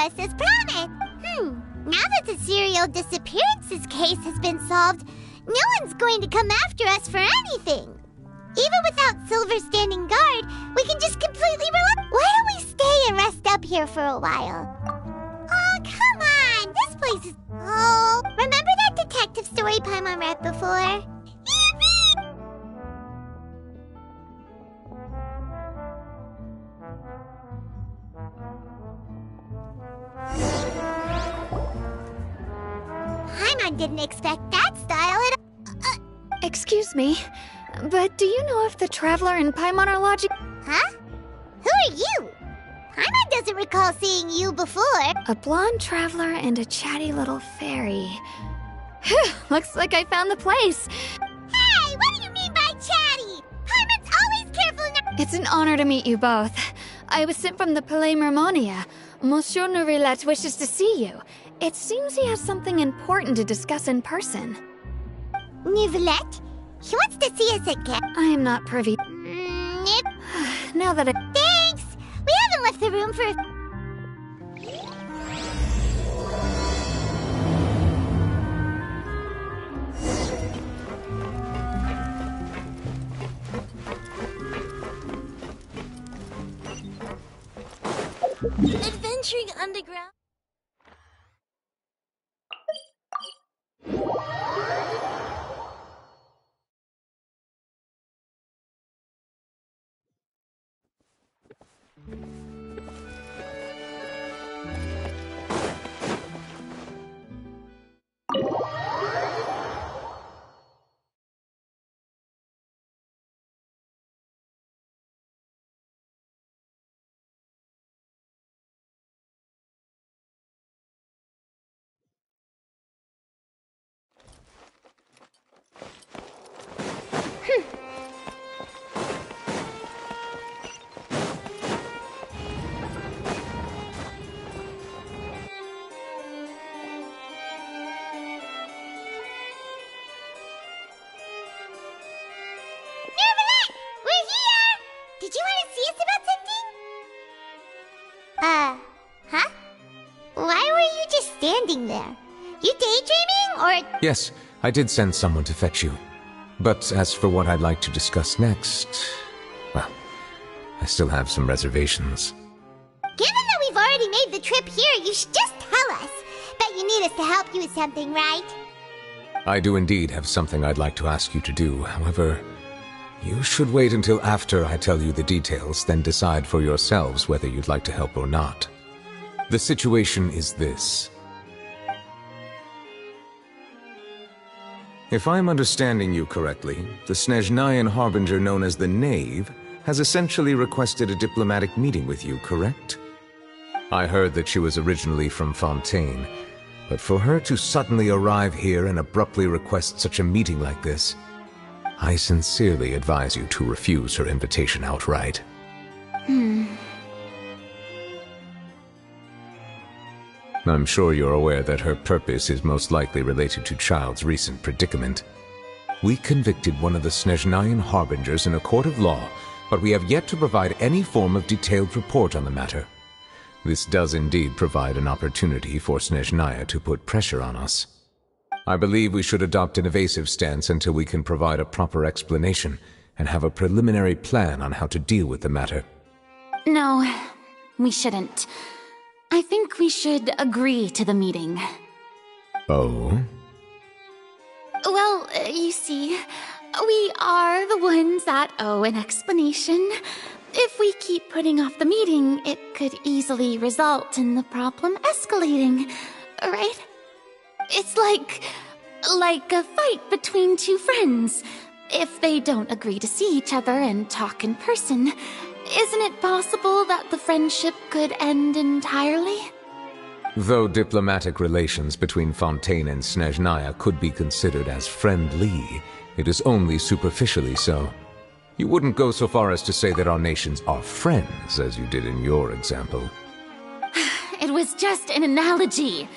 us as promised. Now that the serial disappearances case has been solved, no one's going to come after us for anything. Even without Silver standing guard, we can just completely relax. Why don't we stay and rest up here for a while? Oh, come on! This place is... Oh, remember that detective story Paimon read before? Paimon didn't expect that style at all. Excuse me, but do you know if the Traveler and Paimon are lodging? Huh? Who are you? Paimon doesn't recall seeing you before. A blonde traveler and a chatty little fairy. Phew, looks like I found the place. Hey, what do you mean by chatty? Paimon's always careful enough. It's an honor to meet you both. I was sent from the Palais Mermonia. Monsieur Nourilette wishes to see you. It seems he has something important to discuss in person. Nourilette? He wants to see us again. I am not privy. Now that Thanks! We haven't left the room for... Adventuring underground. Did you want to see us about something? Huh? Why were you just standing there? You daydreaming, or...? Yes, I did send someone to fetch you. But as for what I'd like to discuss next... well, I still have some reservations. Given that we've already made the trip here, you should just tell us. Bet you need us to help you with something, right? I do indeed have something I'd like to ask you to do. However, you should wait until after I tell you the details, then decide for yourselves whether you'd like to help or not. The situation is this. If I'm understanding you correctly, the Snezhnayan Harbinger known as the Knave has essentially requested a diplomatic meeting with you, correct? I heard that she was originally from Fontaine, but for her to suddenly arrive here and abruptly request such a meeting like this, I sincerely advise you to refuse her invitation outright. I'm sure you're aware that her purpose is most likely related to Child's recent predicament. We convicted one of the Snezhnayan Harbingers in a court of law, but we have yet to provide any form of detailed report on the matter. This does indeed provide an opportunity for Snezhnaya to put pressure on us. I believe we should adopt an evasive stance until we can provide a proper explanation and have a preliminary plan on how to deal with the matter. No, we shouldn't. I think we should agree to the meeting. Oh? Well, you see, we are the ones that owe an explanation. If we keep putting off the meeting, it could easily result in the problem escalating, right? It's like a fight between two friends. If they don't agree to see each other and talk in person, isn't it possible that the friendship could end entirely? Though diplomatic relations between Fontaine and Snezhnaya could be considered as friendly, it is only superficially so. You wouldn't go so far as to say that our nations are friends, as you did in your example. It was just an analogy.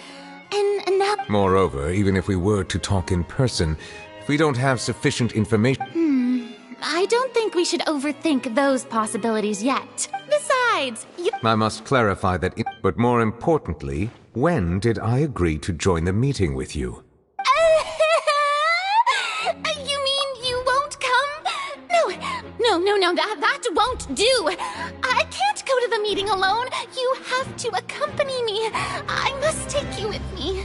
Moreover, even if we were to talk in person, if we don't have sufficient information... I don't think we should overthink those possibilities yet. Besides, Besides, you... I must clarify that, but more importantly, when did I agree to join the meeting with you? You mean you won't come? No, that won't do. I can't go to the meeting alone. You have to accompany me. I must take you with me.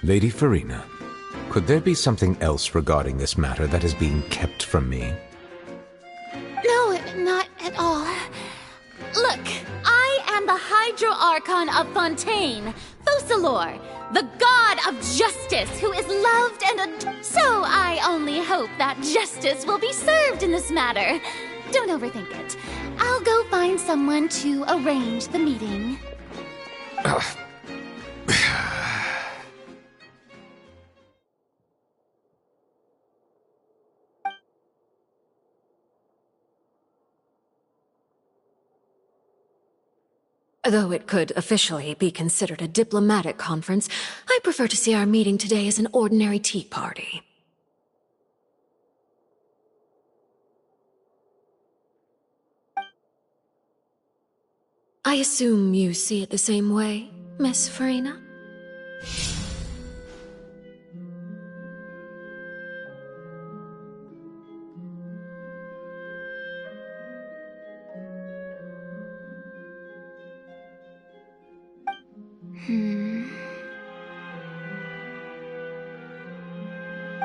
Lady Farina, could there be something else regarding this matter that is being kept from me? No, not at all. Look, I am the Hydro Archon of Fontaine, Focalor, the god of justice who is loved and so I only hope that justice will be served in this matter. Don't overthink it. I'll go find someone to arrange the meeting. Though it could officially be considered a diplomatic conference, I prefer to see our meeting today as an ordinary tea party. I assume you see it the same way, Miss Farina?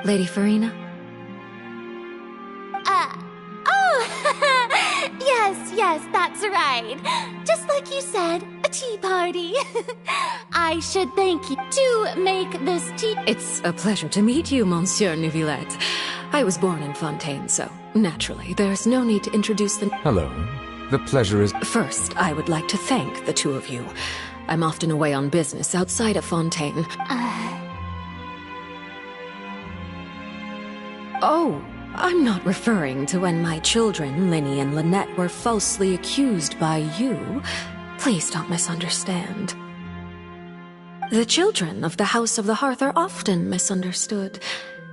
Lady Farina? Yes, that's right. Just like you said, a tea party. I should thank you to make this tea... It's a pleasure to meet you, Monsieur Neuvillette. I was born in Fontaine, so naturally, there's no need to introduce the... Hello. The pleasure is... First, I would like to thank the two of you. I'm often away on business outside of Fontaine. Oh, I'm not referring to when my children, Linny and Lynette, were falsely accused by you. Please don't misunderstand. The children of the House of the Hearth are often misunderstood,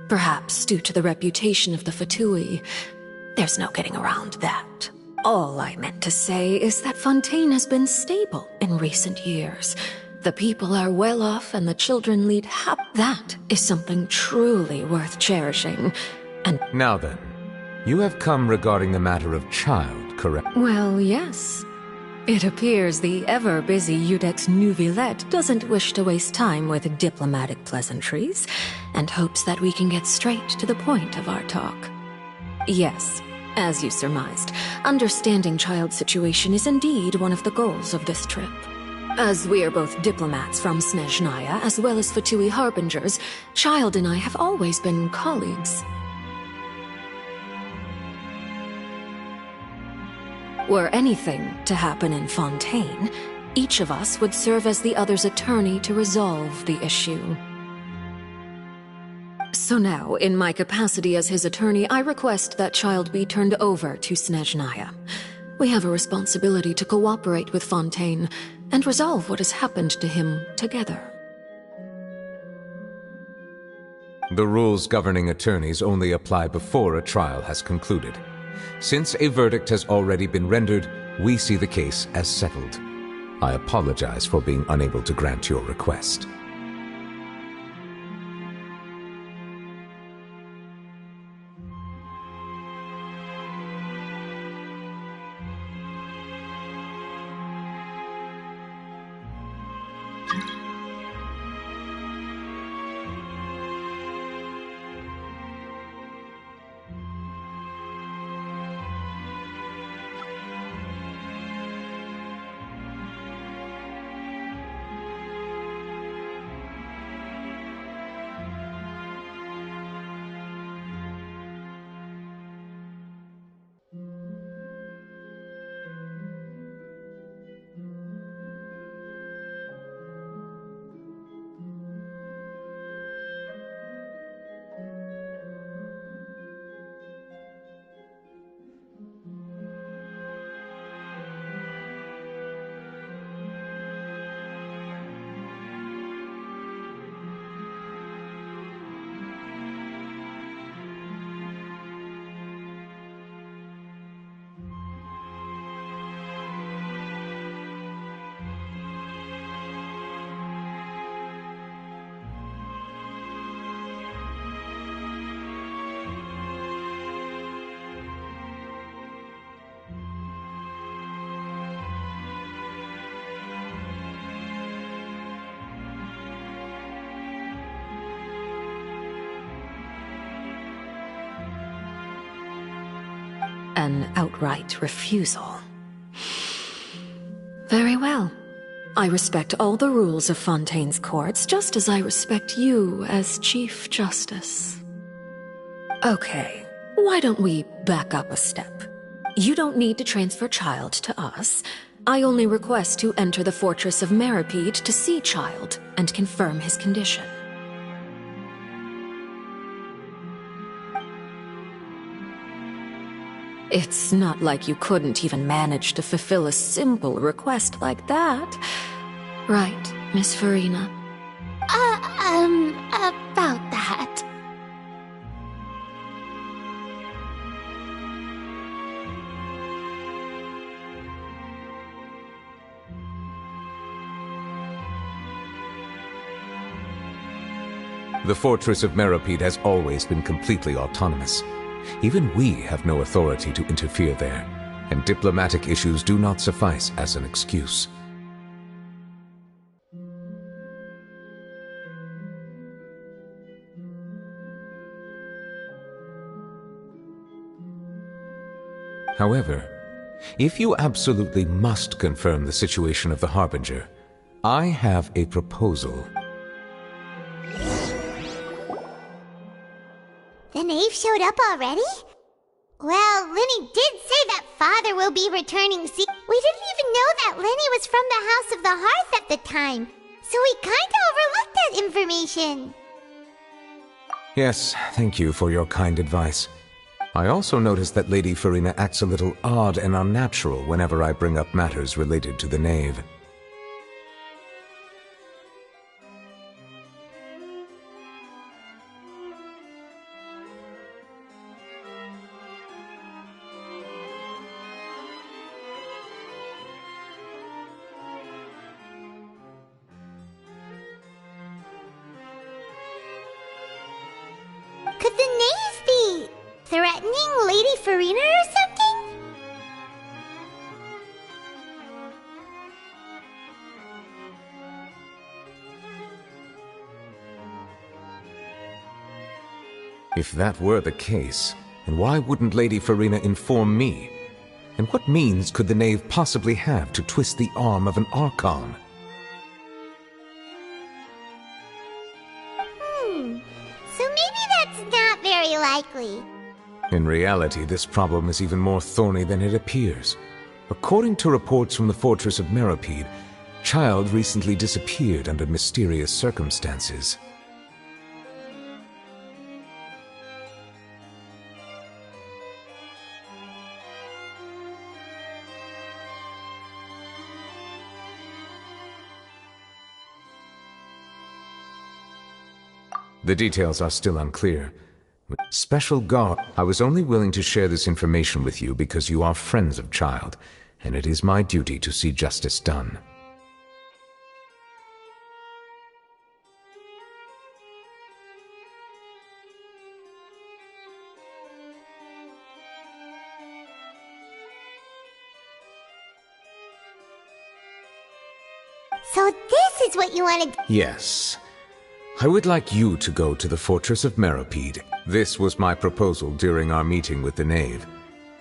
perhaps due to the reputation of the Fatui. There's no getting around that. All I meant to say is that Fontaine has been stable in recent years. The people are well off and the children lead That is something truly worth cherishing. And now then, you have come regarding the matter of child, correct? Well, yes. It appears the ever-busy Iudex Neuvillette doesn't wish to waste time with diplomatic pleasantries, and hopes that we can get straight to the point of our talk. Yes, as you surmised, understanding child's situation is indeed one of the goals of this trip. As we are both diplomats from Snezhnaya, as well as Fatui harbingers, Child and I have always been colleagues. Were anything to happen in Fontaine, each of us would serve as the other's attorney to resolve the issue. So now, in my capacity as his attorney, I request that Child be turned over to Snezhnaya. We have a responsibility to cooperate with Fontaine and resolve what has happened to him together. The rules governing attorneys only apply before a trial has concluded. Since a verdict has already been rendered, we see the case as settled. I apologize for being unable to grant your request. an outright refusal. Very well. I respect all the rules of Fontaine's courts, just as I respect you as Chief Justice. Okay, why don't we back up a step? You don't need to transfer Child to us. I only request to enter the Fortress of Meripede to see Child and confirm his condition. It's not like you couldn't even manage to fulfill a simple request like that. Right, Miss Farina? About that. The Fortress of Meripede has always been completely autonomous. Even we have no authority to interfere there, and diplomatic issues do not suffice as an excuse. However, if you absolutely must confirm the situation of the Harbinger, I have a proposal. The knave showed up already? Well, Lenny did say that father will be returning soon. We didn't even know that Lenny was from the House of the Hearth at the time, so we kinda overlooked that information. Yes, thank you for your kind advice. I also noticed that Lady Farina acts a little odd and unnatural whenever I bring up matters related to the knave. Could the knave be threatening Lady Farina or something? If that were the case, then why wouldn't Lady Farina inform me? And what means could the knave possibly have to twist the arm of an Archon? So maybe that's not very likely. In reality, this problem is even more thorny than it appears. According to reports from the Fortress of Meripede, Child recently disappeared under mysterious circumstances. The details are still unclear. Special guard, I was only willing to share this information with you because you are friends of Child, and it is my duty to see justice done. So this is what you wanted. Yes. I would like you to go to the Fortress of Meripede. This was my proposal during our meeting with the knave.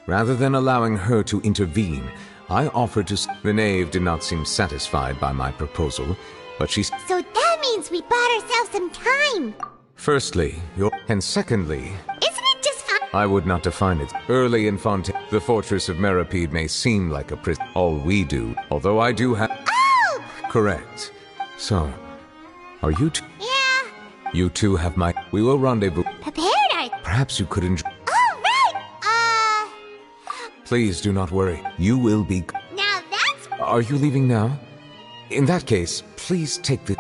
Rather than allowing her to intervene, I offered to... The knave did not seem satisfied by my proposal, but she... So that means we bought ourselves some time. Firstly, and secondly... Isn't it just fun? I would not define it. Early in Fontaine, the Fortress of Meripede may seem like a prison. All we do, although I do have... Oh! Correct. So, are you two... Yeah. You two have my... We will rendezvous. Prepared, Perhaps you could enjoy... Oh, right! Please do not worry. You will be... Now that's... Are you leaving now? In that case, please take the...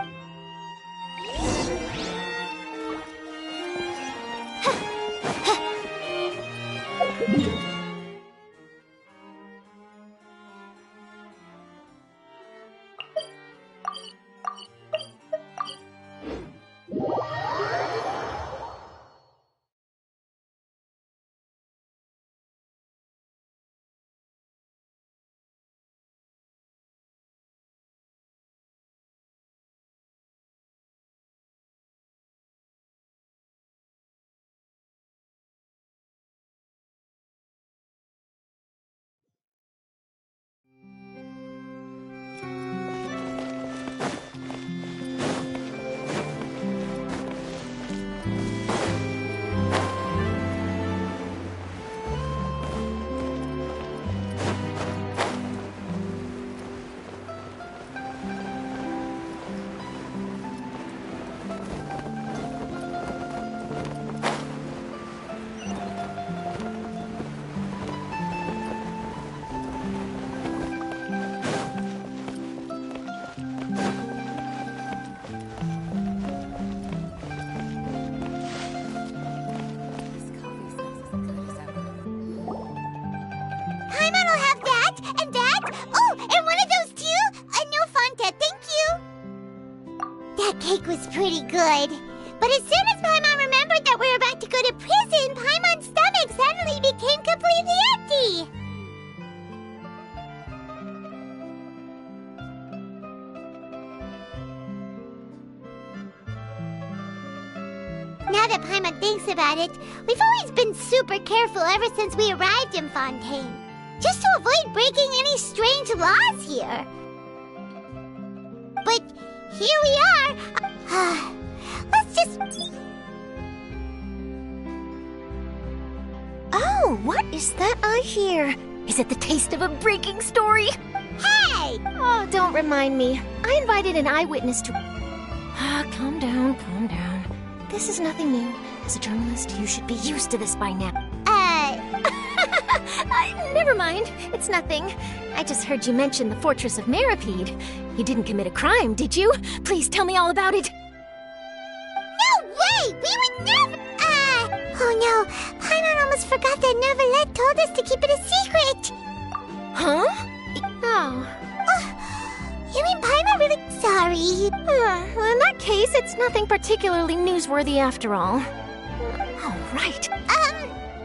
Paimon will have that, and that. Oh, and one of those too. No Fanta, thank you. That cake was pretty good. But as soon as Paimon remembered that we were about to go to prison, Paimon's stomach suddenly became completely empty. Now that Paimon thinks about it, we've always been super careful ever since we arrived in Fontaine. Just to avoid breaking any strange laws here. But here we are. Let's just... Oh, what is that I hear? Is it the taste of a breaking story? Hey! Oh, don't remind me. I invited an eyewitness to... calm down, calm down. This is nothing new. As a journalist, you should be used to this by now. Never mind. It's nothing. I just heard you mention the Fortress of Meripede. You didn't commit a crime, did you? Please tell me all about it. No way! We would never... Oh no. Paimon almost forgot that Neverlet told us to keep it a secret. Huh? Oh. You mean Paimon really... Sorry. Well, in that case, it's nothing particularly newsworthy after all. All right.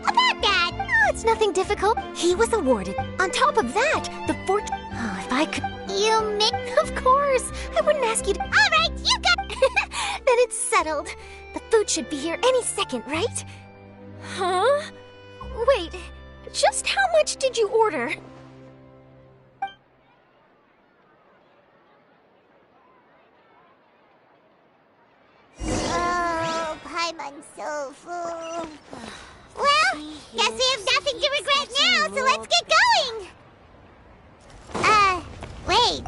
About that. Oh, it's nothing difficult. He was awarded. On top of that, the fort... Oh, if I could... You make... Of course. I wouldn't ask you to... All right, you got... Then it's settled. The food should be here any second, right? Huh? Wait, just how much did you order? Oh, Paimon's so full. Well, guess we have nothing to regret now, so let's get going! Wait.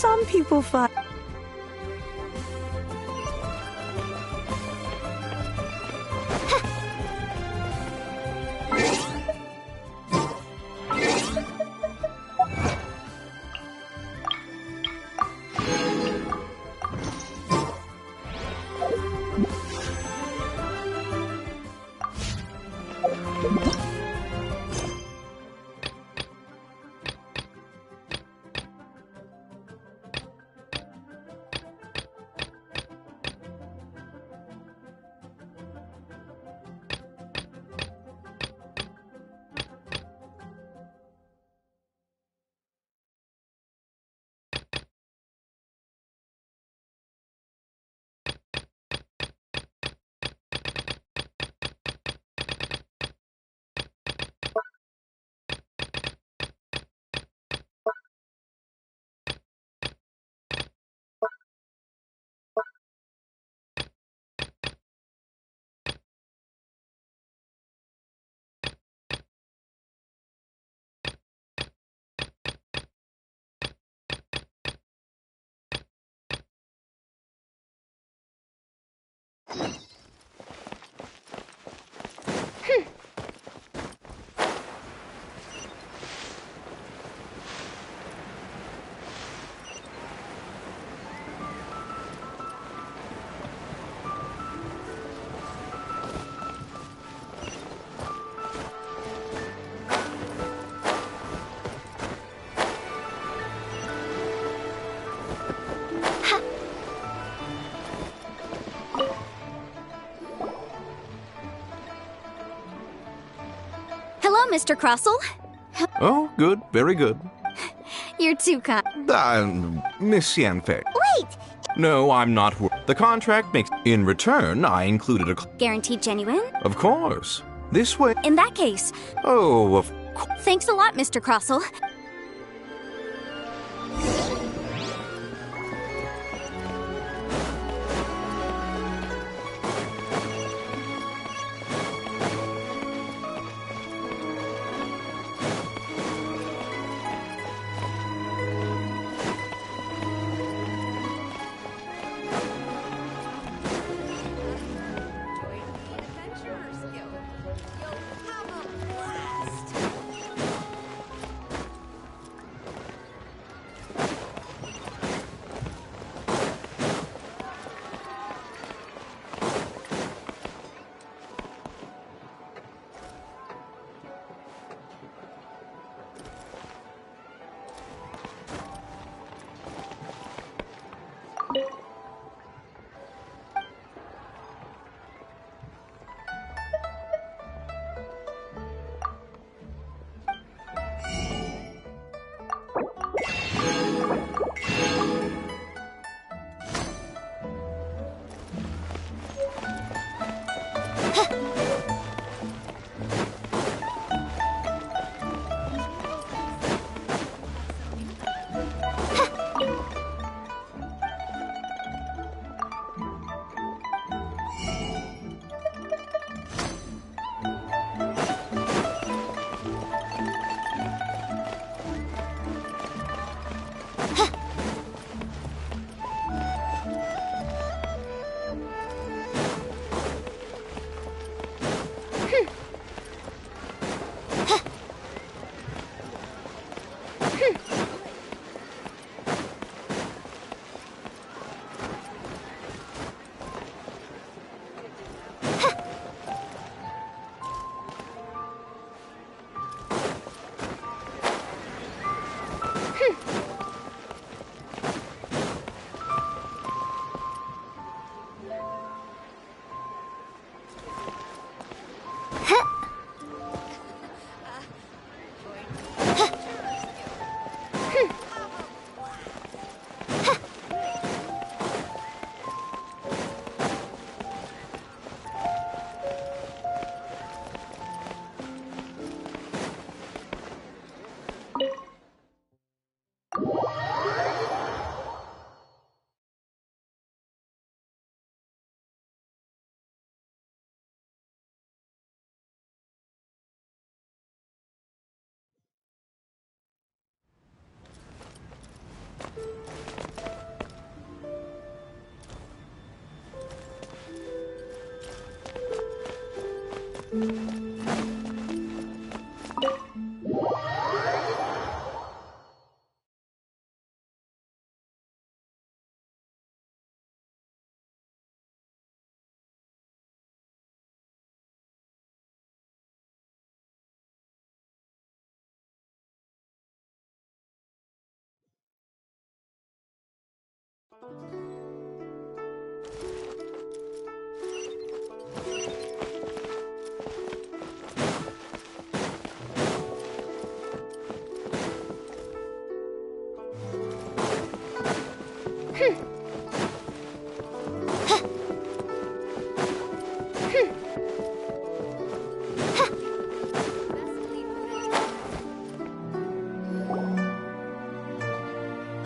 some people find. Hello, Mr. Crossell. Oh, good, very good. You're too kind. Miss Yanfei. Wait! No, I'm not. The contract makes. In return, I included a. Guaranteed genuine? Of course. This way. In that case. Oh, of course. Thanks a lot, Mr. Crossell.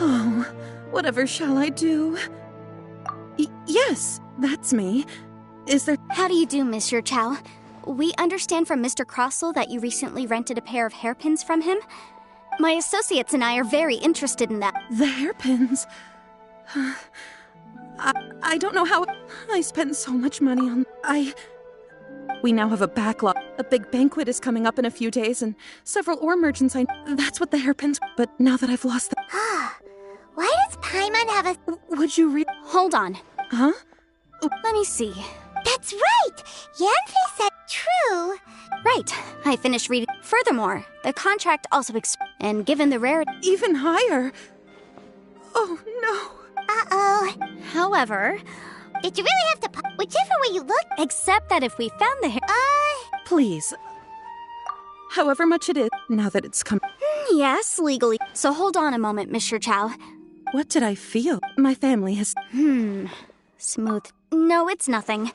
Oh, whatever shall I do? Yes, that's me. Is there— How do you do, Monsieur Chow? We understand from Mr. Crossell that you recently rented a pair of hairpins from him. My associates and I are very interested in that. The hairpins? I don't know how— I spent so much money on— We now have a backlog. A big banquet is coming up in a few days, and several ore merchants That's what the hairpins— But now that I've lost them— Why does Paimon have a— Would you read— Hold on. Huh? Let me see. That's right! Yanfei said true! Right. I finished reading. Furthermore, the contract also and given the rarity— Even higher? Oh, no. Uh-oh. However— Did you really have to— Whichever way you look— Except that if we found the hair— Please. However much it is, now that it's come— Yes, legally. So hold on a moment, Mr. Chow. What did I feel? My family has— Smooth. No, it's nothing.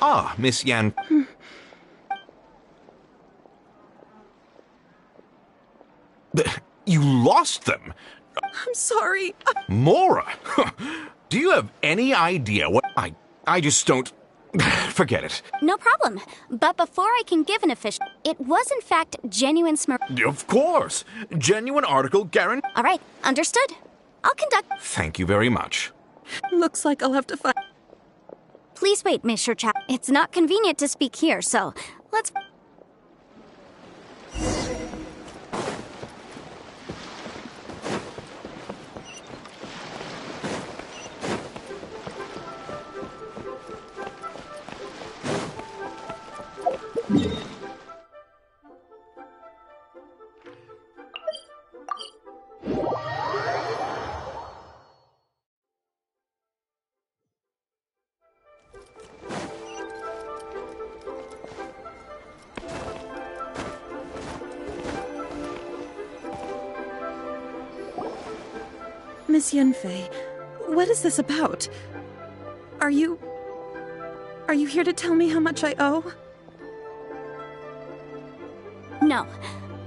Ah, Miss Yan. You lost them? I'm sorry. Mora! Do you have any idea what— I just don't— Forget it. No problem. But before I can give an official— It was in fact genuine Of course! Genuine article guarantee— All right, understood. I'll conduct— Thank you very much. Looks like I'll have to find— Please wait, Mr. Chow. It's not convenient to speak here, so let's— Miss Yanfei, what is this about? Are you here to tell me how much I owe? No.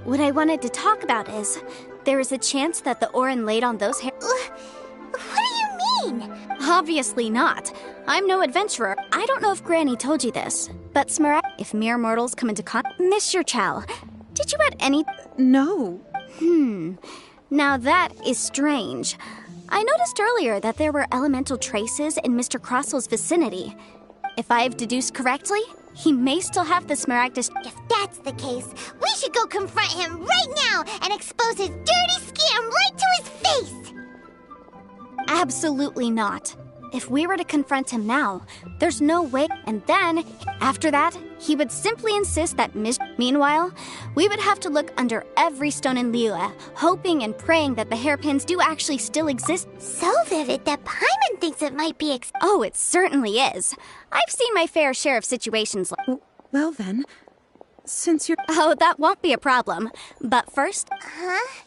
What I wanted to talk about is, there is a chance that the Orin laid on those hair— What do you mean? Obviously not. I'm no adventurer. I don't know if Granny told you this, but if mere mortals come into Mr. Chow, did you at any— No. Now that is strange. I noticed earlier that there were elemental traces in Mr. Crossell's vicinity. If I've deduced correctly, he may still have the Smaragdus— If that's the case, we should go confront him right now and expose his dirty scam right to his face! Absolutely not. If we were to confront him now, there's no way. And then, after that, he would simply insist that Meanwhile, we would have to look under every stone in Liyue, hoping and praying that the hairpins do actually still exist. So vivid that Paimon thinks it might be Oh, it certainly is. I've seen my fair share of situations like— Well then, since you're— Oh, that won't be a problem. But first— Huh?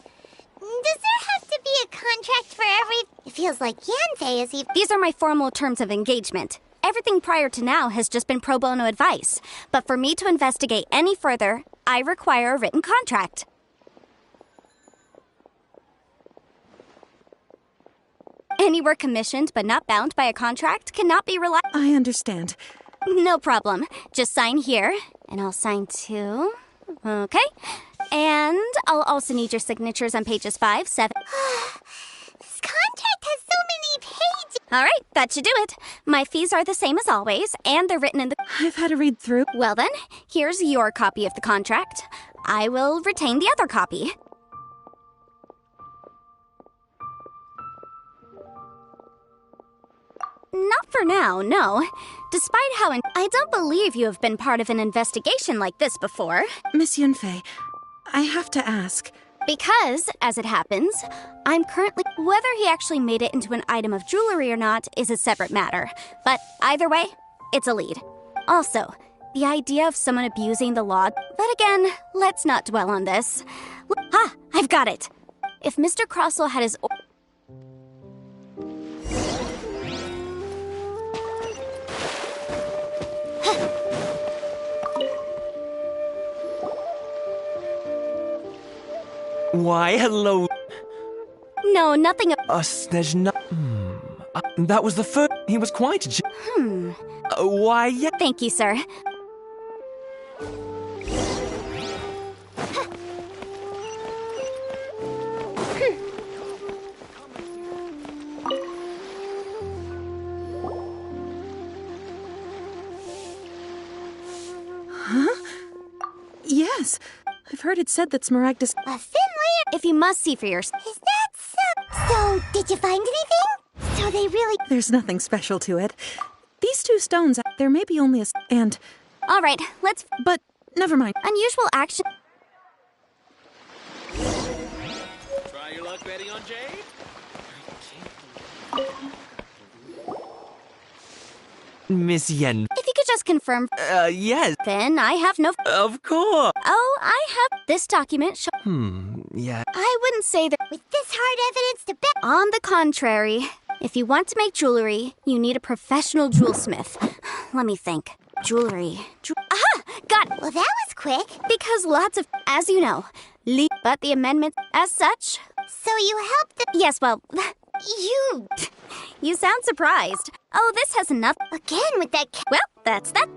Does there have to be a contract for every— It feels like Yanfei is even— These are my formal terms of engagement. Everything prior to now has just been pro bono advice. But for me to investigate any further, I require a written contract. Any work commissioned but not bound by a contract cannot be relied— I understand. No problem. Just sign here, and I'll sign too. Okay. And I'll also need your signatures on pages 5, 7. This contract has so many pages. All right, that should do it. My fees are the same as always, and they're written in the... I've had a read through. Well then, here's your copy of the contract. I will retain the other copy. Not for now, no. Despite how I don't believe you have been part of an investigation like this before. Miss Yunfei, I have to ask. Because, as it happens, I'm currently... Whether he actually made it into an item of jewelry or not is a separate matter. But either way, it's a lead. Also, the idea of someone abusing the law... But again, let's not dwell on this. Ah, I've got it. If Mr. Crossell had his... Why, hello. No, nothing. There's no. That was the first. He was quite. Why, yeah. Thank you, sir. Huh? Yes. I've heard it said that Smaragdus... A thin layer. If you must see for yourself. Is that so? So, did you find anything? So they really... There's nothing special to it. These two stones, there may be only a... And... All right, let's... But, never mind. Unusual action... Try your luck betting on Jade? Miss Yen. If you could just confirm... Yes. Then I have no... Of course. Oh, I have... This document Yeah. I wouldn't say that... With this hard evidence to bet... On the contrary, if you want to make jewelry, you need a professional jewelsmith. Let me think. Jewelry... Aha! Got it! Well, that was quick. Because lots of... As you know... But the amendment, as such... So you helped the... Yes, well... You sound surprised. Oh, this has enough... Again with that... Well, that's that.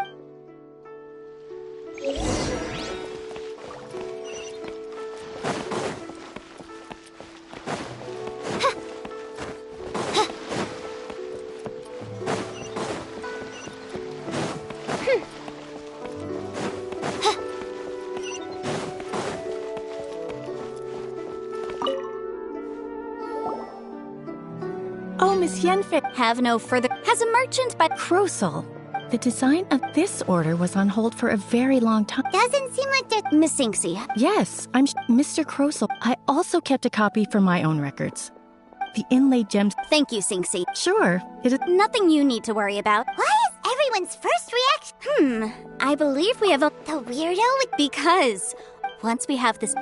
Oh, Miss Yenfei. Have no further... Has a merchant by... Crossell. The design of this order was on hold for a very long time. Doesn't seem like they're... Miss Sinksy. Yes, Mr. Crossell. I also kept a copy for my own records. The inlaid gems... Thank you, Sinksy. Sure, it is... Nothing you need to worry about. Why is everyone's first reaction... I believe we have a... The weirdo with... Because... Once we have this...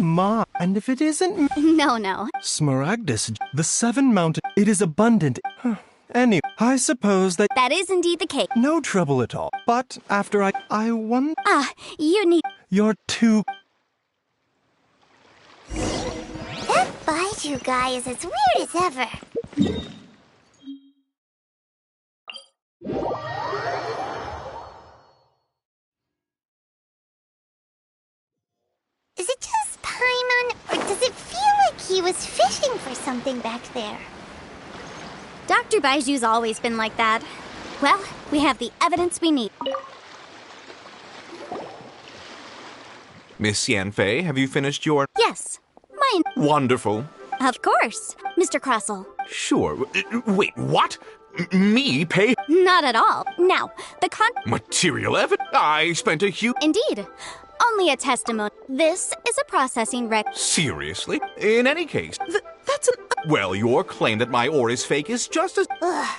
My, and if it isn't... No. Smaragdus, the Seven Mountain, it is abundant. Anyway, I suppose that... That is indeed the case. No trouble at all. But after I won... You need... You're too... That Baiju guy is as weird as ever. Is it just Paimon, or does it feel like he was fishing for something back there? Dr. Baiju's always been like that. Well, we have the evidence we need. Miss Yanfei, have you finished your... Yes, mine. Wonderful. Of course, Mr. Crossell. Sure. Wait, what? Me pay? Not at all. Now, the Material evidence? I spent a huge... Indeed. Only a testimony. This is a processing rec... Seriously? In any case... That's an... Well, your claim that my ore is fake is just as... Ugh.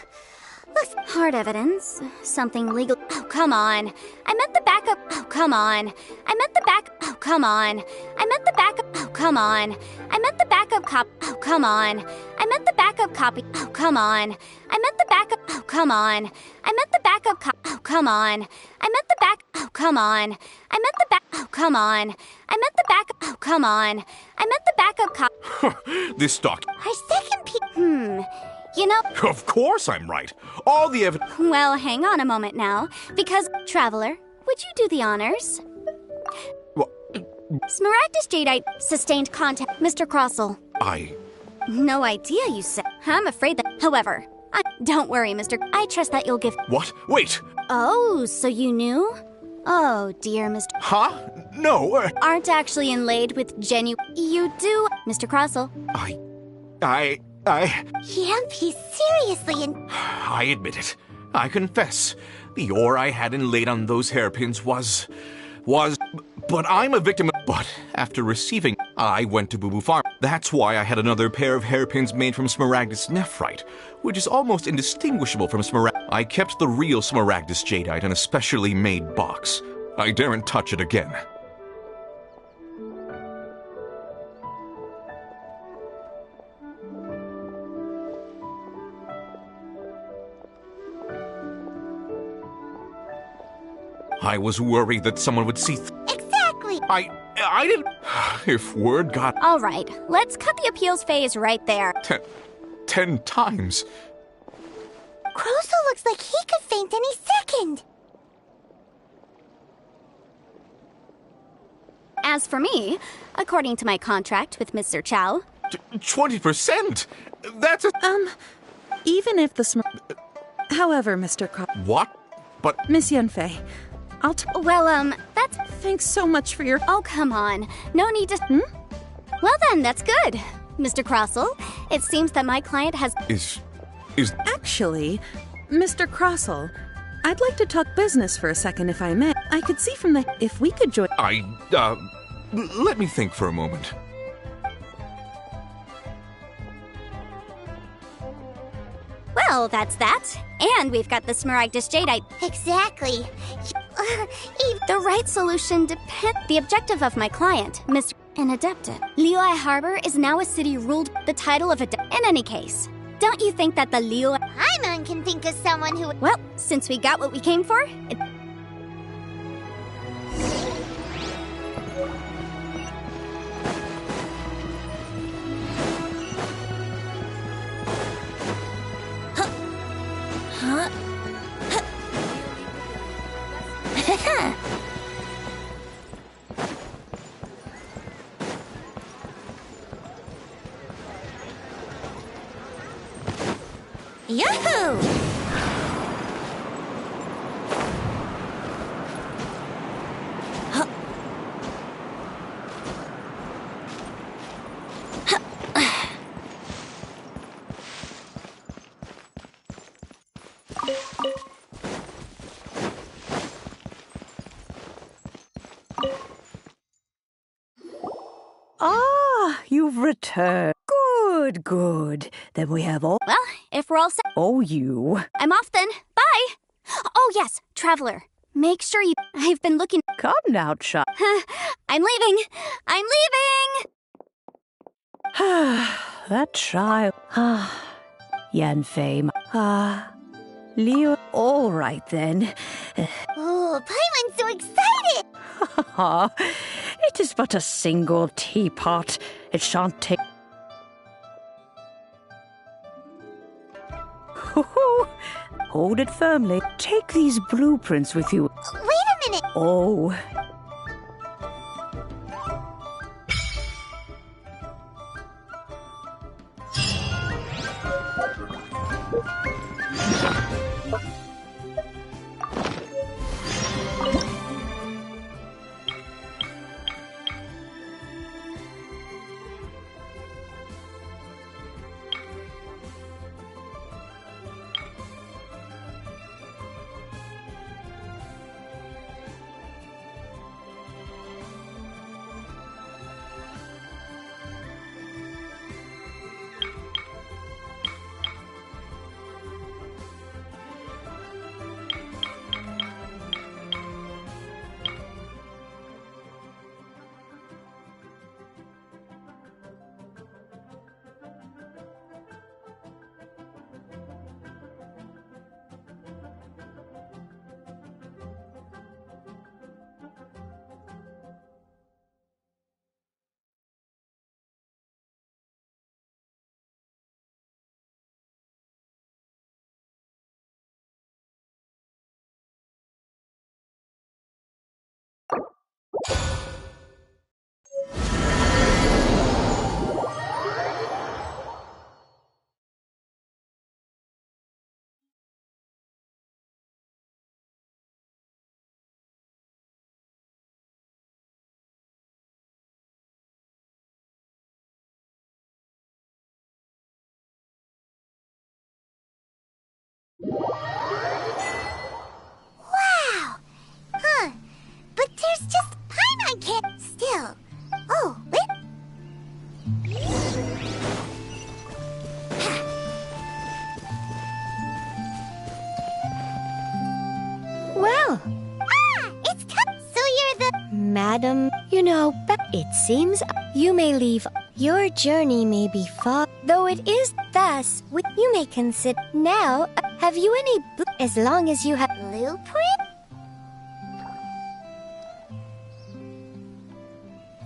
Looks... Hard evidence. Something legal... Oh, come on. I meant the backup... Oh, come on. I meant the back... Oh, come on. I meant the backup... Oh, come on. I meant the backup cop... Oh, come on. I meant the backup copy... Oh, come on. I meant the backup... Oh, come on. I meant the backup cop... Oh, come on. I meant the back... Oh, come on. I meant the back... Oh, come on. I meant the backup... Oh, come on. I meant the backup cop... This doc... Our second You know... Of course I'm right. All the evidence... Well, hang on a moment now, because... Traveler, would you do the honors? What? Smaragdus Jadeite sustained contact... Mr. Crossell. No idea, you said. I'm afraid that... However, don't worry, Mr. I trust that you'll give... What? Wait! Oh, so you knew? Oh, dear Mr... Huh? No, Aren't actually inlaid with You do, Mr. Crossell. Yep, he's seriously in... I admit it. I confess. The ore I had inlaid on those hairpins was... But I'm a victim of... But after receiving... I went to Boo Boo Farm. That's why I had another pair of hairpins made from Smaragdus nephrite, which is almost indistinguishable from I kept the real Smaragdus jadeite in a specially made box. I daren't touch it again. I was worried that someone would see... Exactly! I didn't... If word got... All right, let's cut the appeals phase right there. 10 times. Crossell looks like he could faint any second. As for me, according to my contract with Mr. Chow... 20%? That's a... Even if the However, Mr. What? But... Miss Yanfei, Well, that's... Thanks so much for your... Oh, come on. No need to... Well then, that's good. Mr. Crossell, it seems that my client has... Is... Actually, Mr. Crossell, I'd like to talk business for a second, if I may. I could see from the... If we could join... Let me think for a moment. Well, that's that. And we've got the Smaragdus jadeite. Exactly. The right solution depends... The objective of my client, Mr. Inadepted. Liyue Harbor is now a city ruled the title of In any case, don't you think that the Liyue... Paimon can think of someone who... Well, since we got what we came for... Yahoo! Ah, you've returned. Good, good. Then we have all... Well, if we're all set... Oh, you. I'm off then. Bye! Oh, yes, Traveler. Make sure you... I've been looking... Come now, child. I'm leaving! I'm leaving! That child. Yanfei. Liyue. All right, then. Oh, Paimon's so excited! It is but a single teapot. It shan't take... Hold it firmly. Take these blueprints with you. Wait a minute! Oh. Wow! Huh. But there's just Paimon can't still. Oh, wait. Well, It's tough. So you're the... Madam, you know, it seems you may leave. Your journey may be far, though it is thus. You may consider. Now, have you any as long as you have blueprint?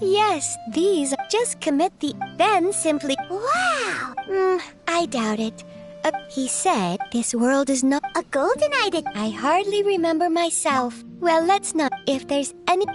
Yes, these just commit the then simply. Wow! I doubt it. He said this world is not a golden idol. I hardly remember myself. Well, let's not. If there's any.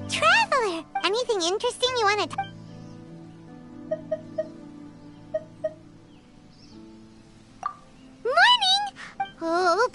Traveler! Anything interesting you want to... Morning! Oh,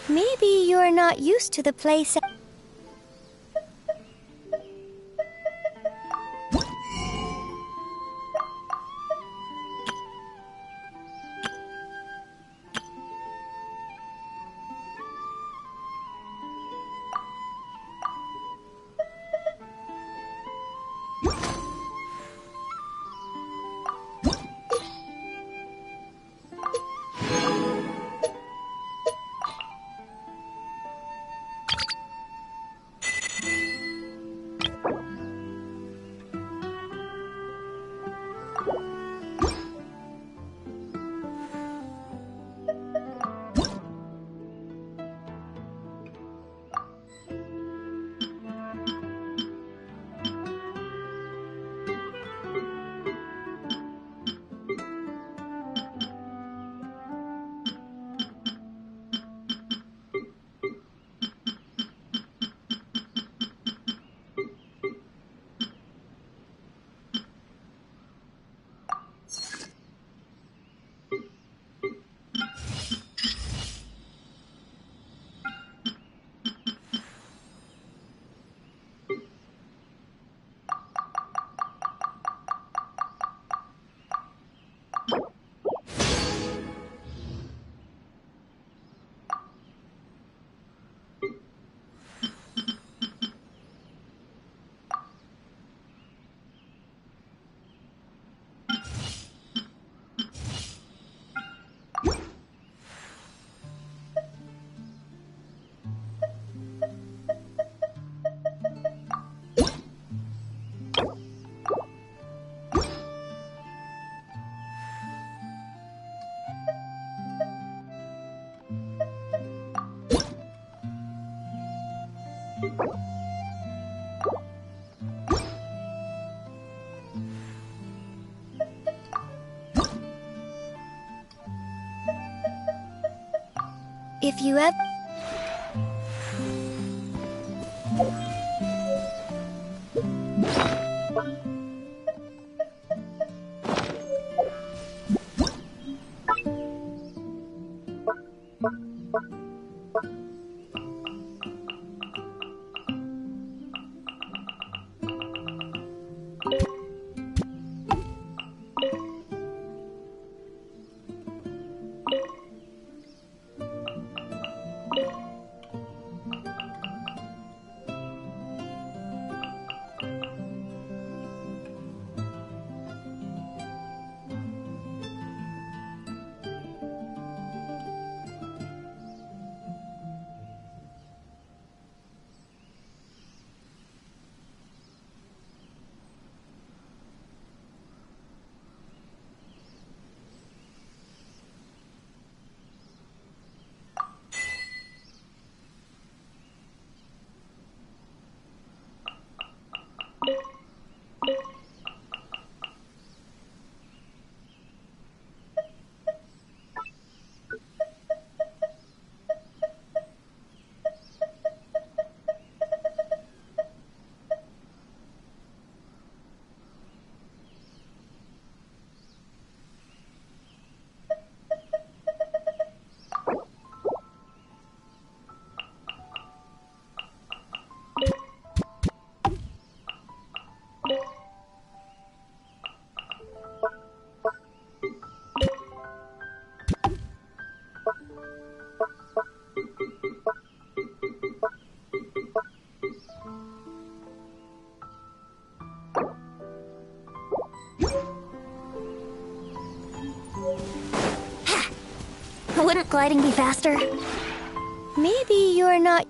Maybe you're not used to the place. If you ever... Wouldn't gliding be faster? Maybe you're not...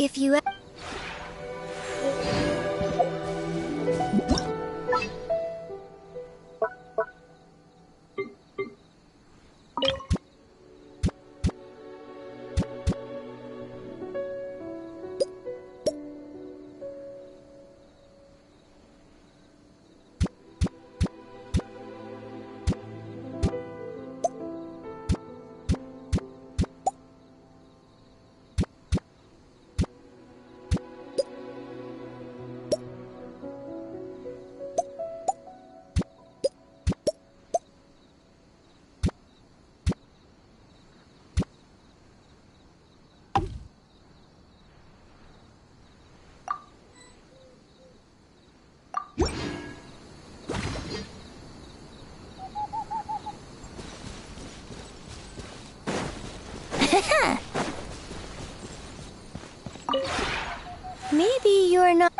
If you... Maybe you're not...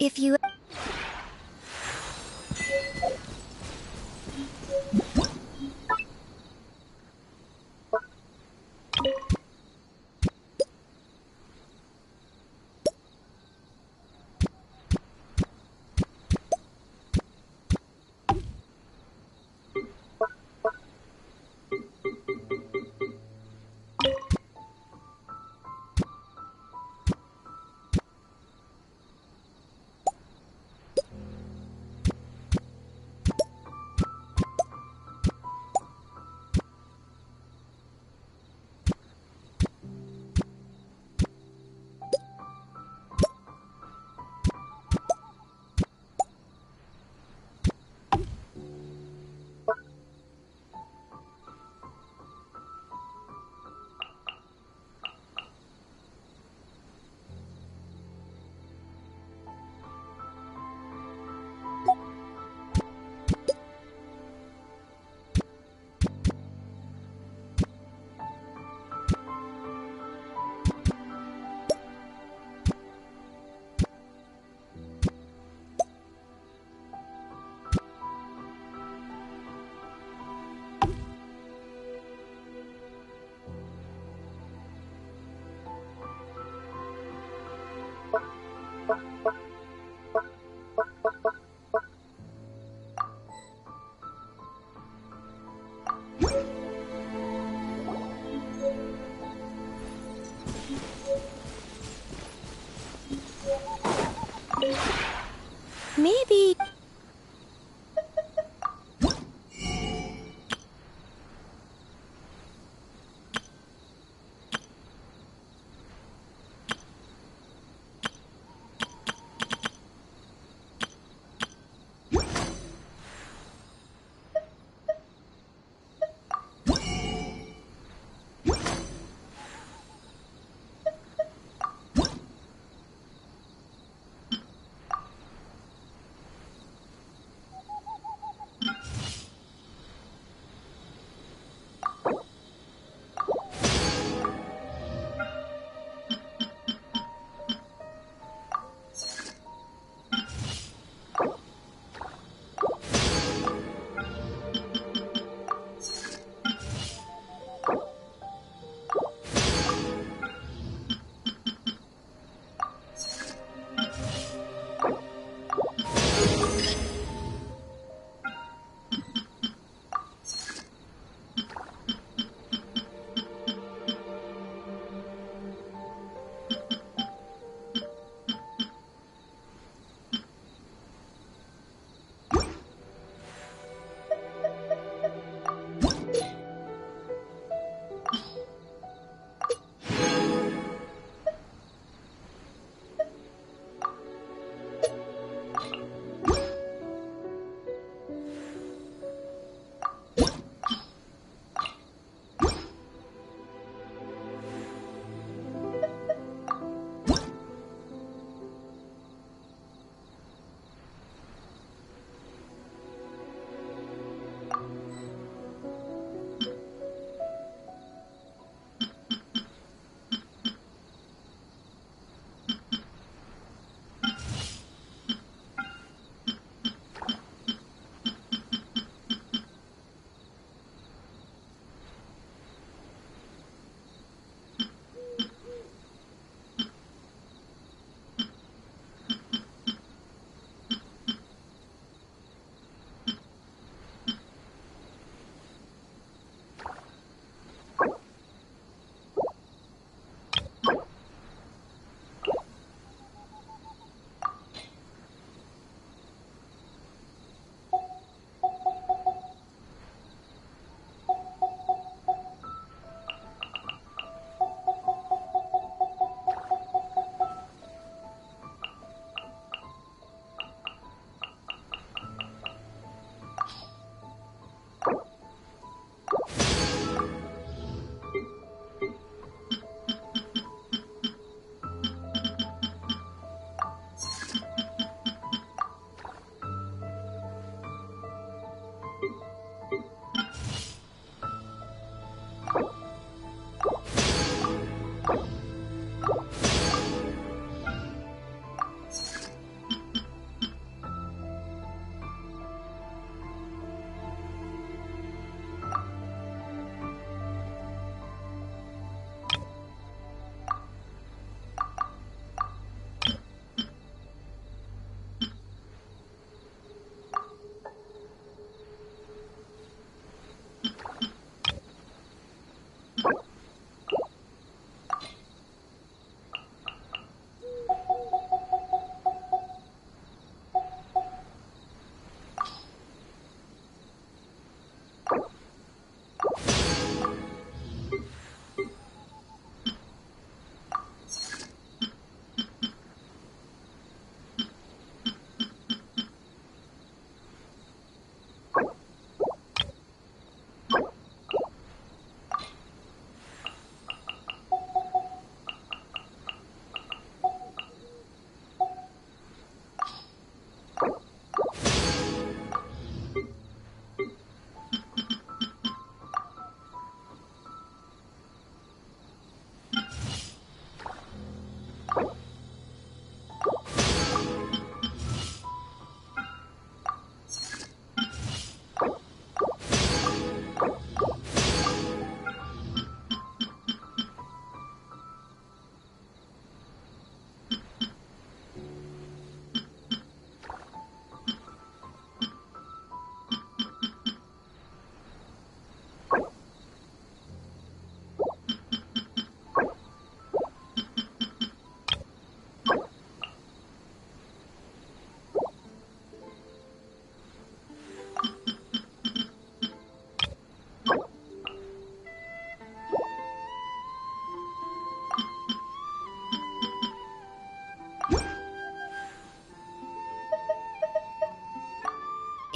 If you...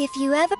If you ever...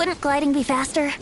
Wouldn't gliding be faster?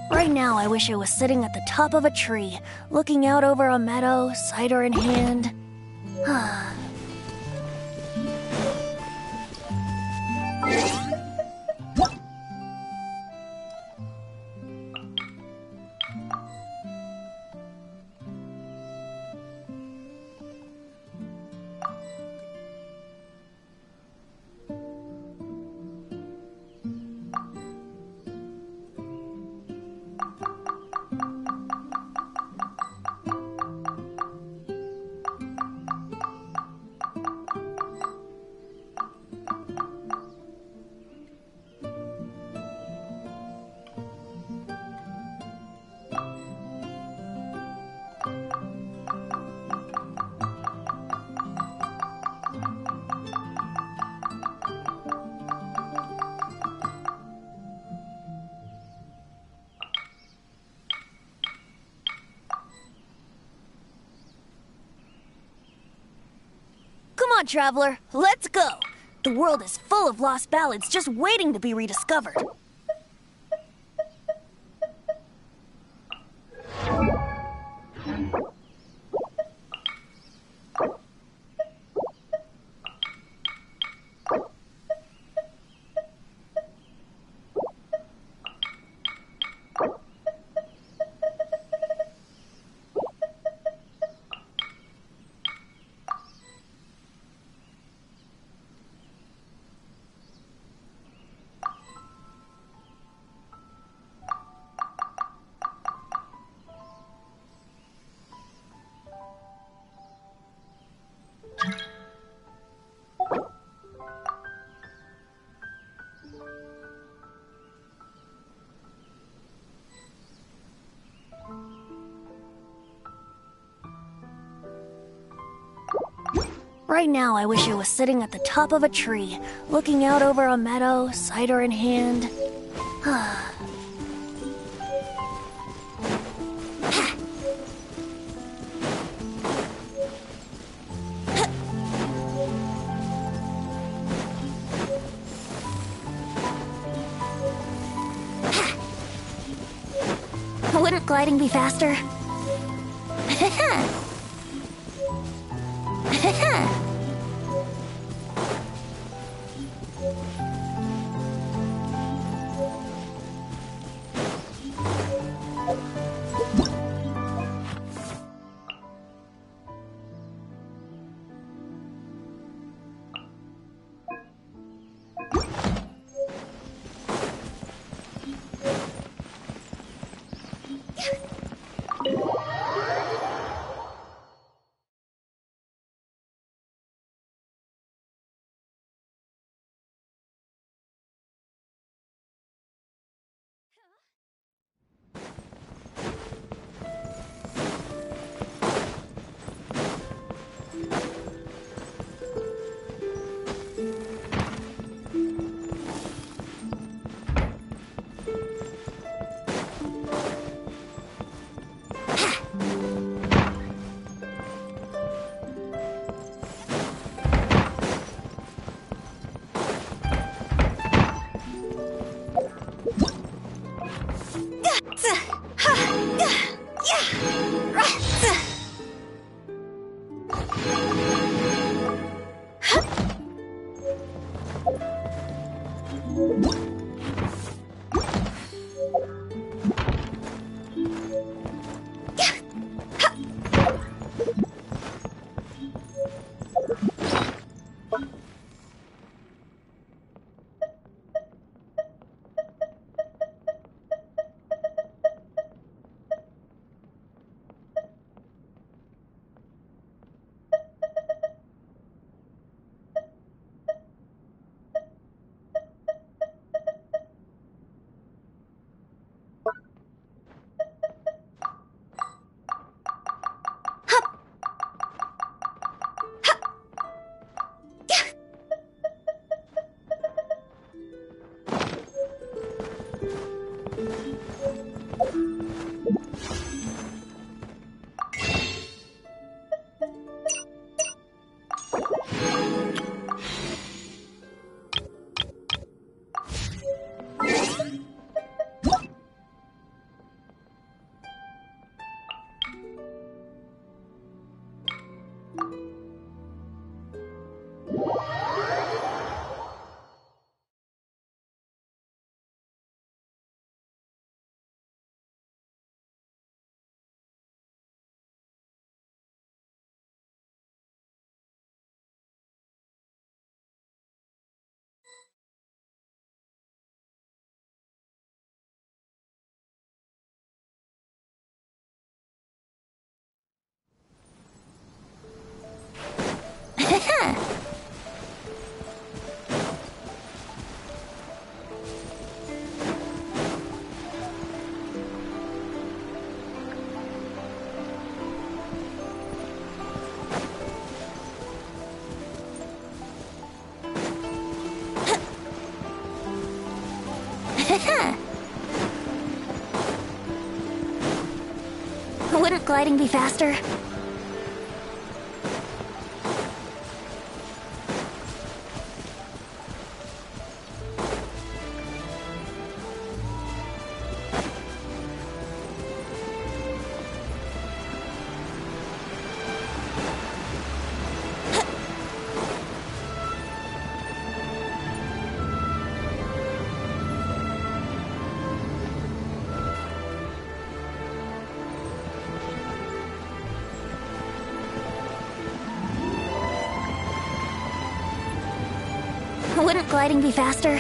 Right now, I wish I was sitting at the top of a tree, looking out over a meadow, cider in hand. Come on, traveler, let's go! The world is full of lost ballads just waiting to be rediscovered. Right now, I wish I was sitting at the top of a tree, looking out over a meadow, cider in hand. Wouldn't gliding be faster? Wouldn't gliding be faster? Wouldn't gliding be faster?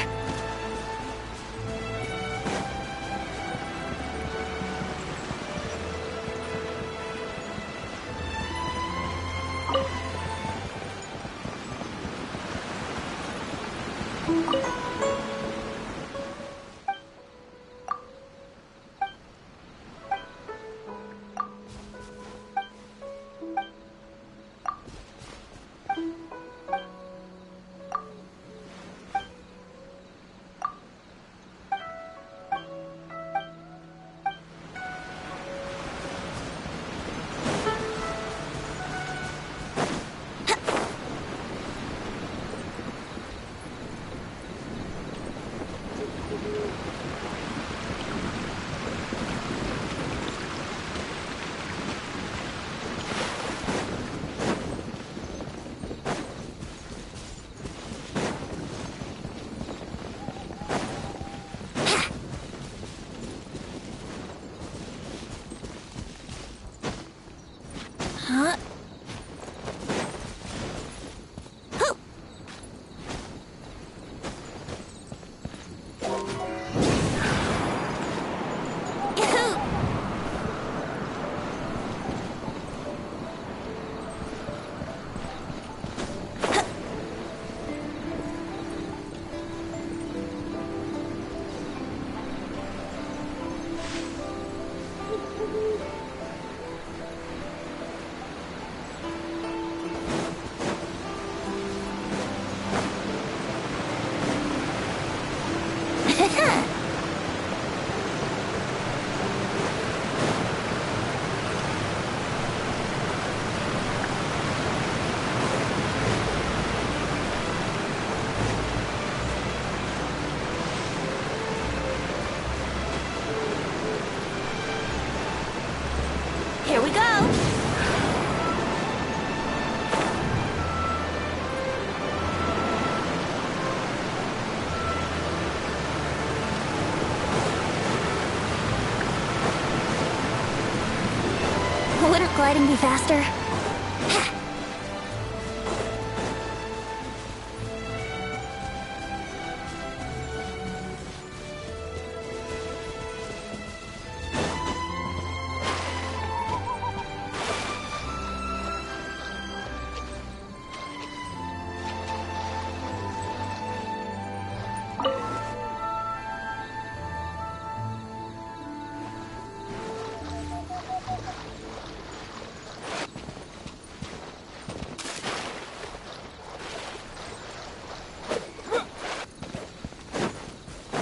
gliding be faster?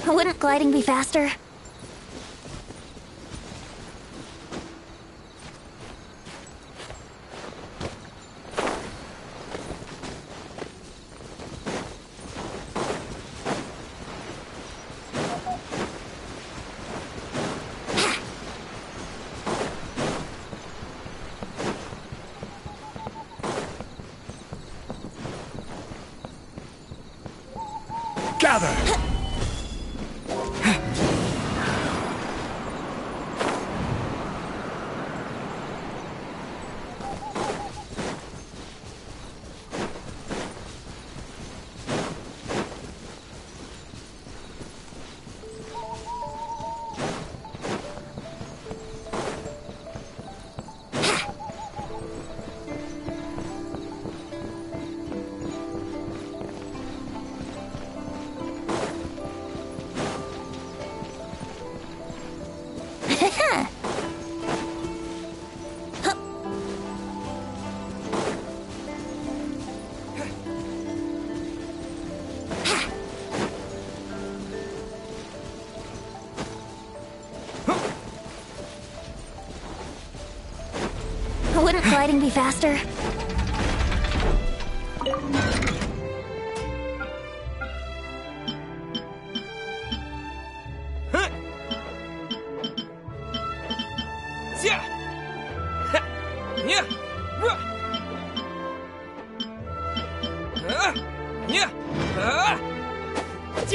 Wouldn't gliding be faster? Gather! Wouldn't gliding be faster?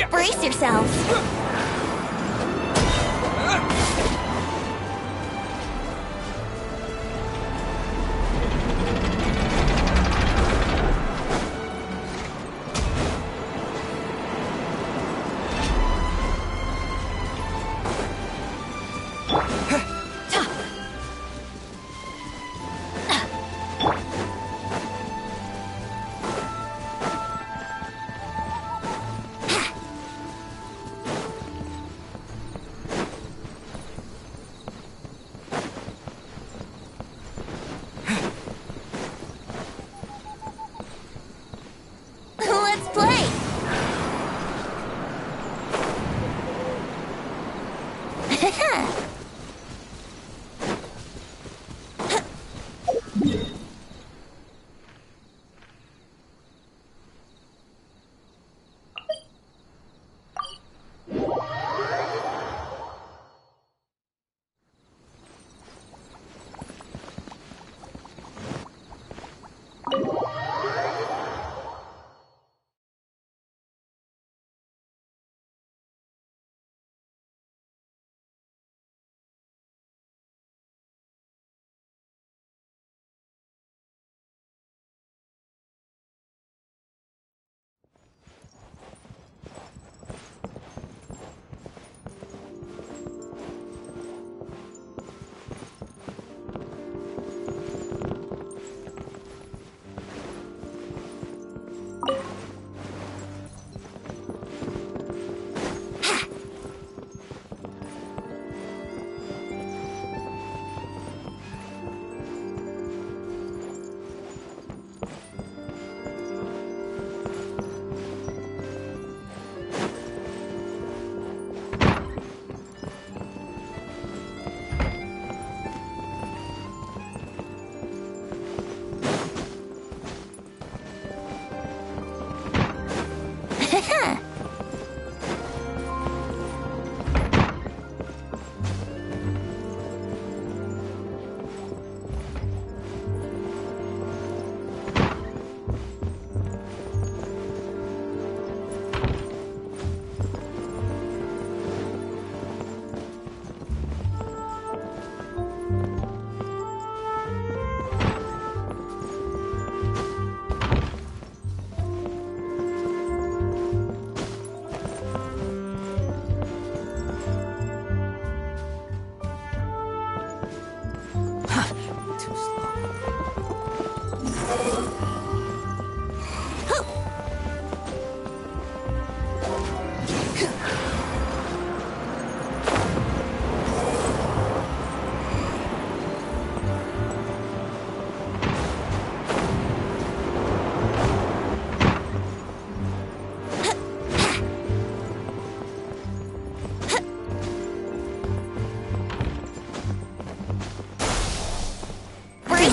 Brace yourselves!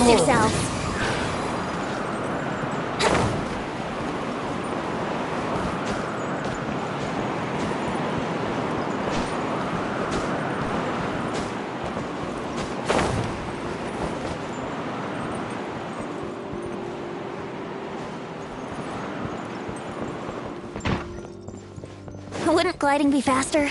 yourselves. Wouldn't gliding be faster?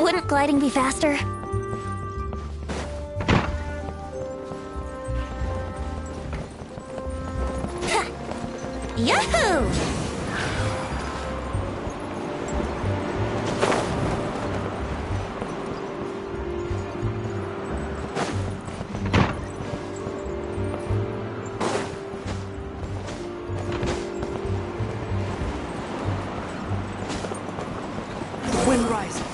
Wouldn't gliding be faster? Yahoo! Wind rising.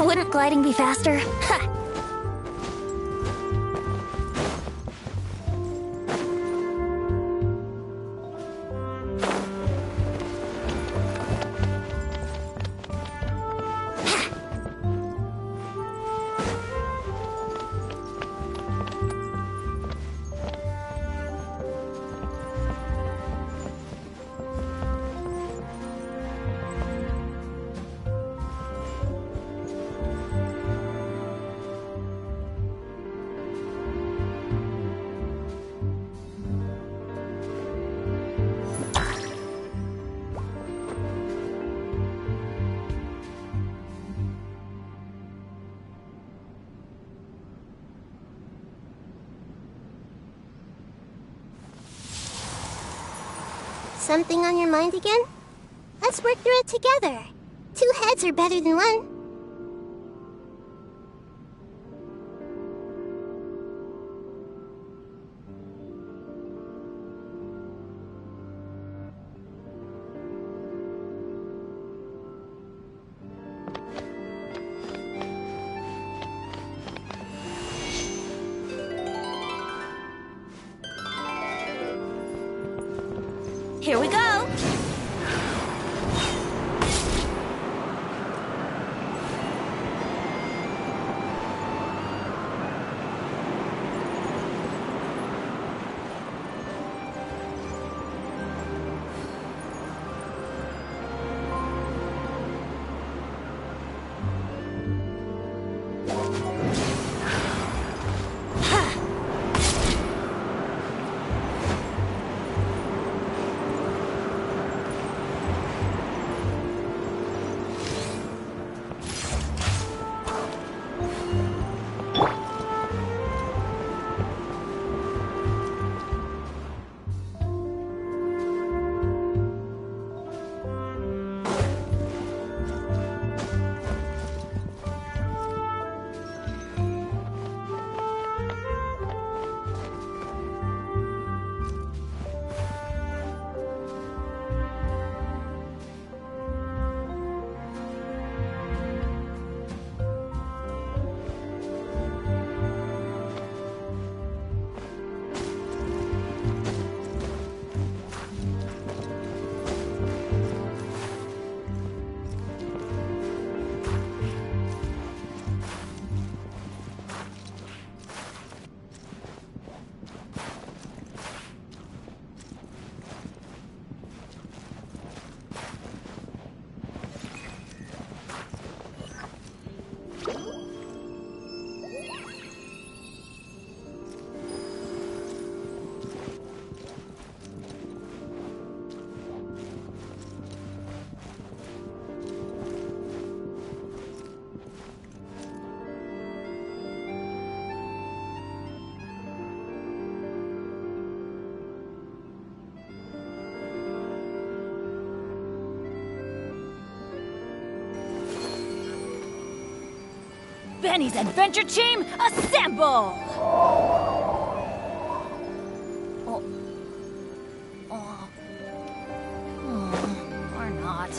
Wouldn't gliding be faster? Ha! Something on your mind again? Let's work through it together. 2 heads are better than 1. Here we go! Benny's adventure team, assemble! Or not.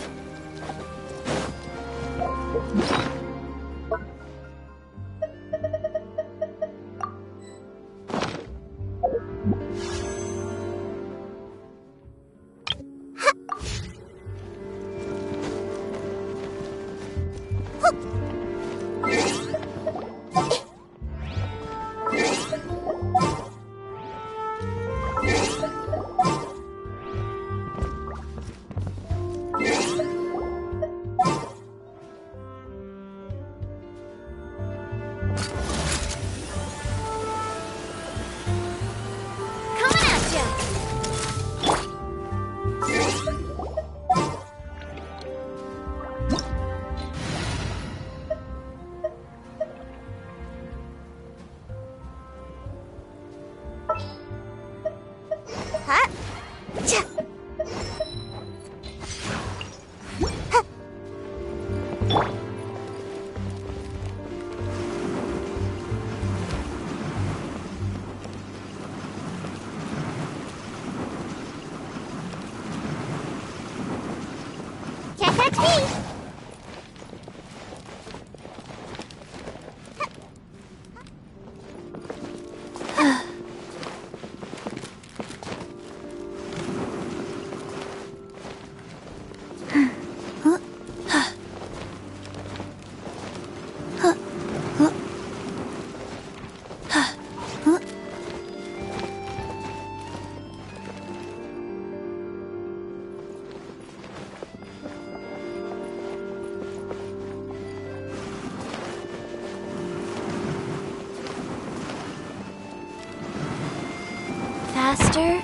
Faster?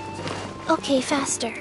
Okay, faster.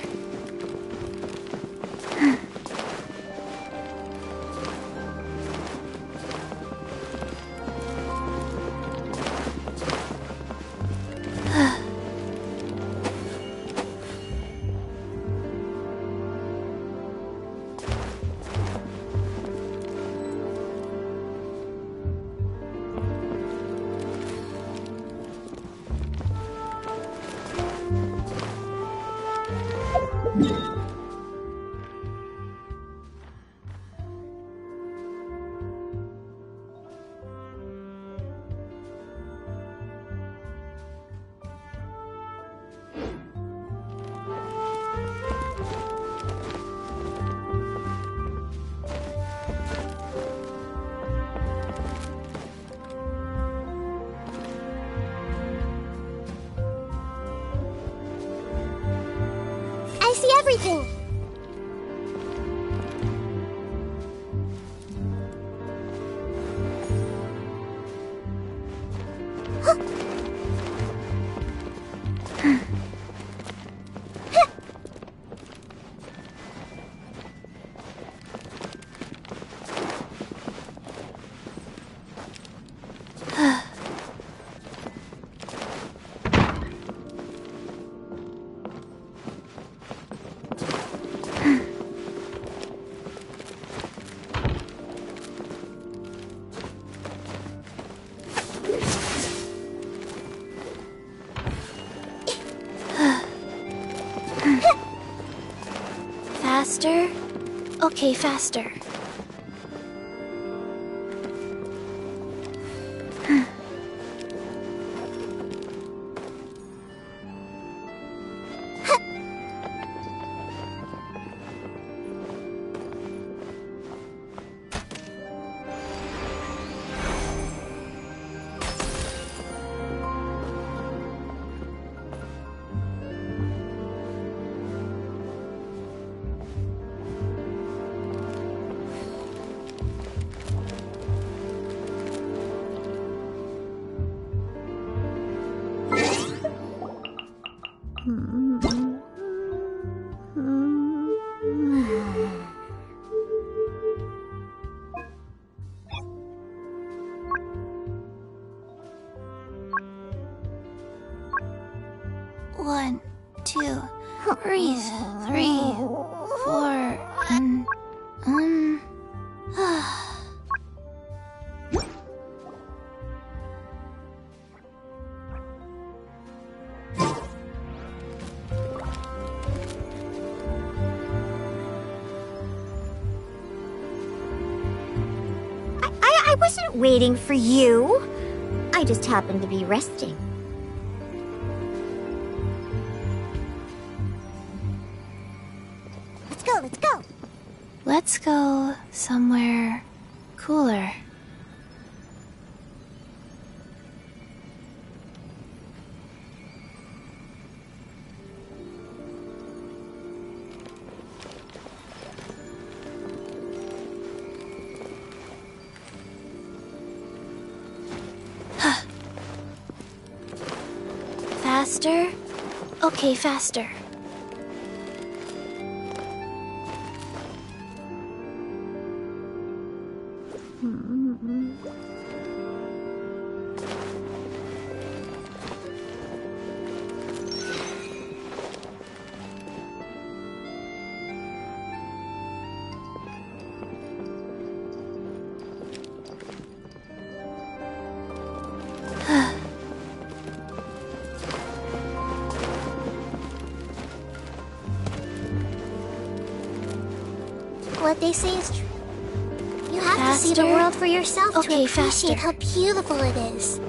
I see everything. Faster? Okay, faster. One, two, breathe. 3, 4, and wasn't waiting for you. I just happened to be resting. Let's go, let's go. Let's go somewhere cooler. Faster? Okay, faster. What they say is true. You have to see the world for yourself to appreciate how beautiful it is.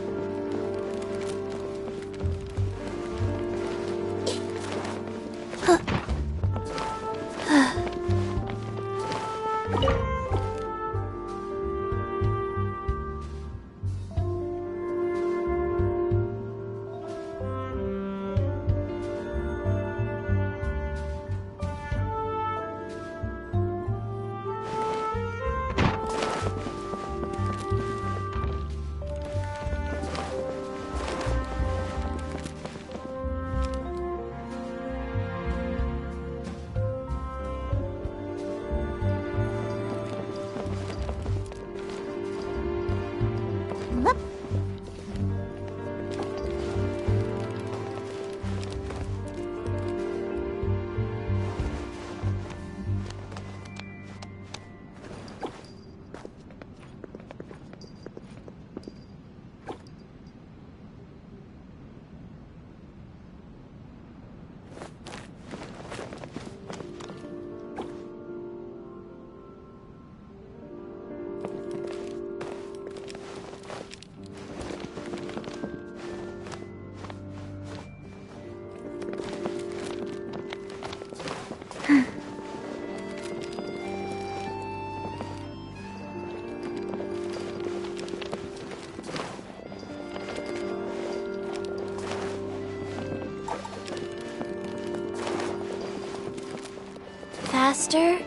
Faster?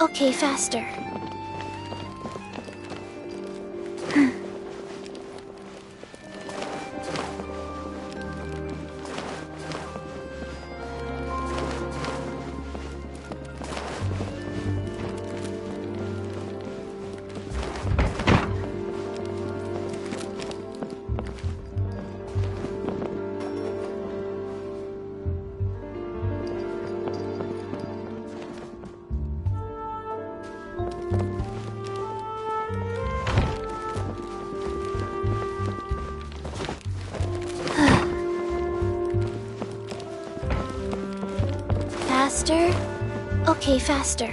Okay, faster. Faster? Okay, faster.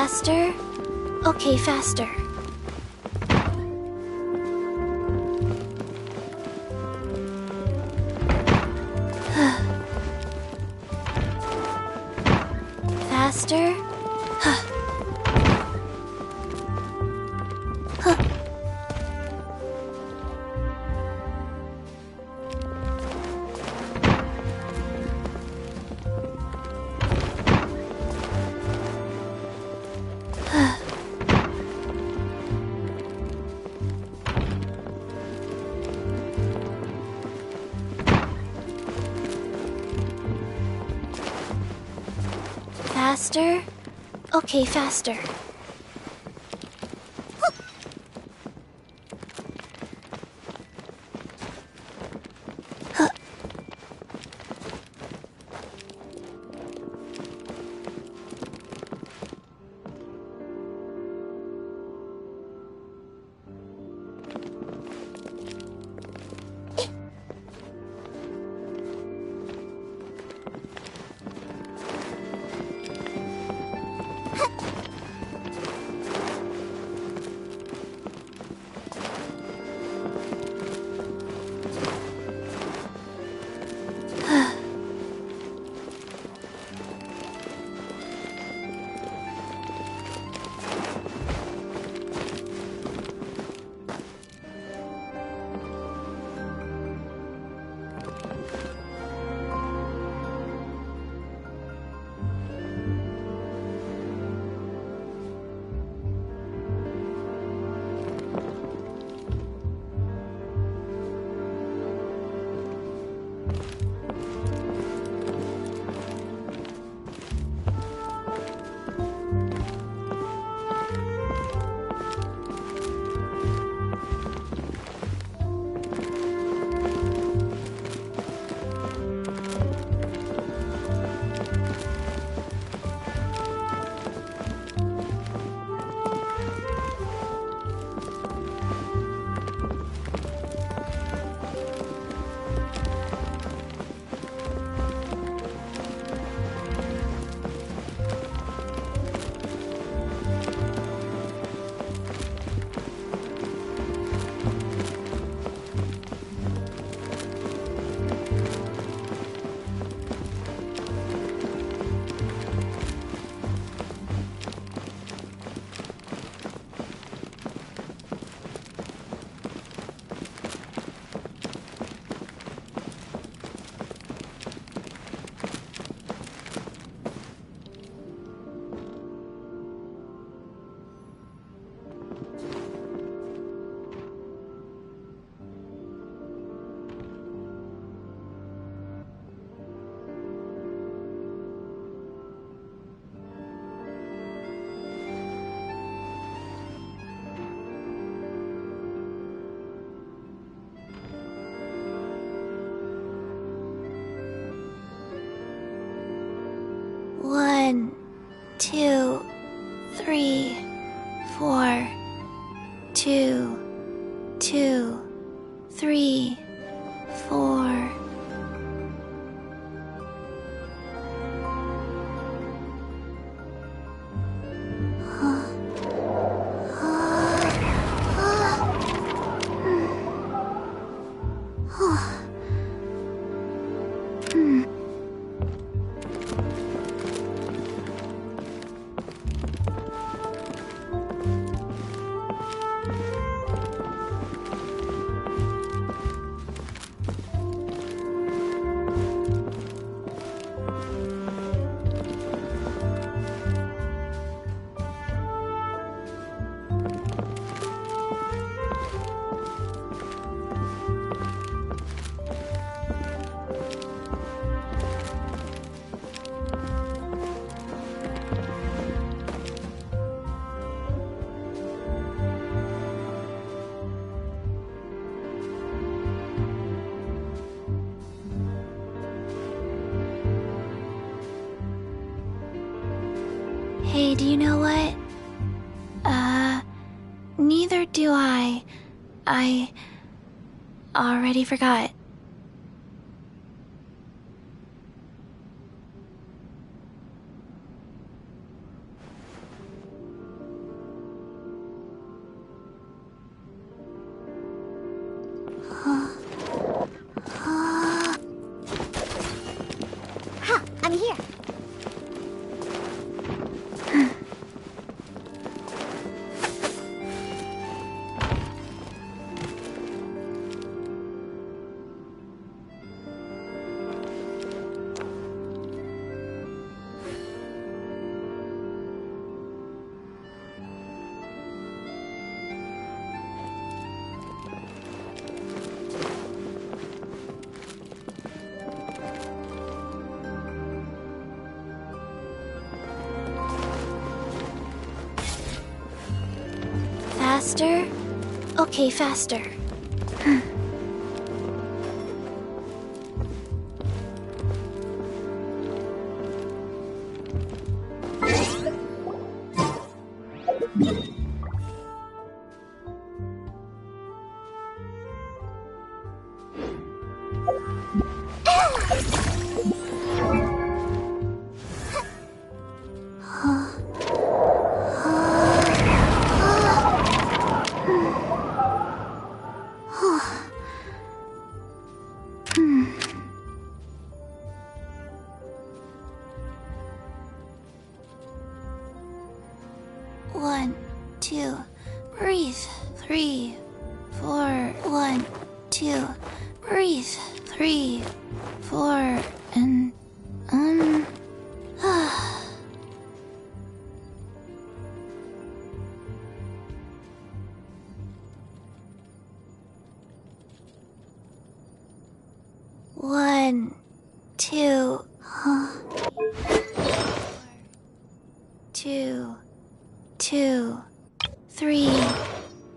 Faster? Okay, faster. Faster? Faster? Okay, faster. One, two, three, four. 2, 2, 3, 4. Hey, do you know what? Neither do I. I already forgot. Ha! I'm here. Faster? Okay, faster. One, two, breathe. 3, 4. 1, 2, breathe. 3, 4, and One, two, 2, 2, 3,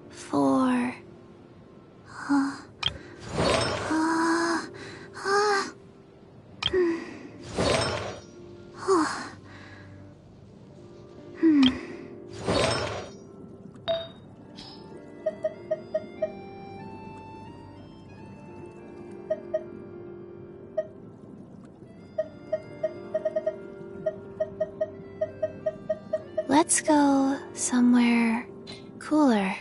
4. Let's go somewhere cooler.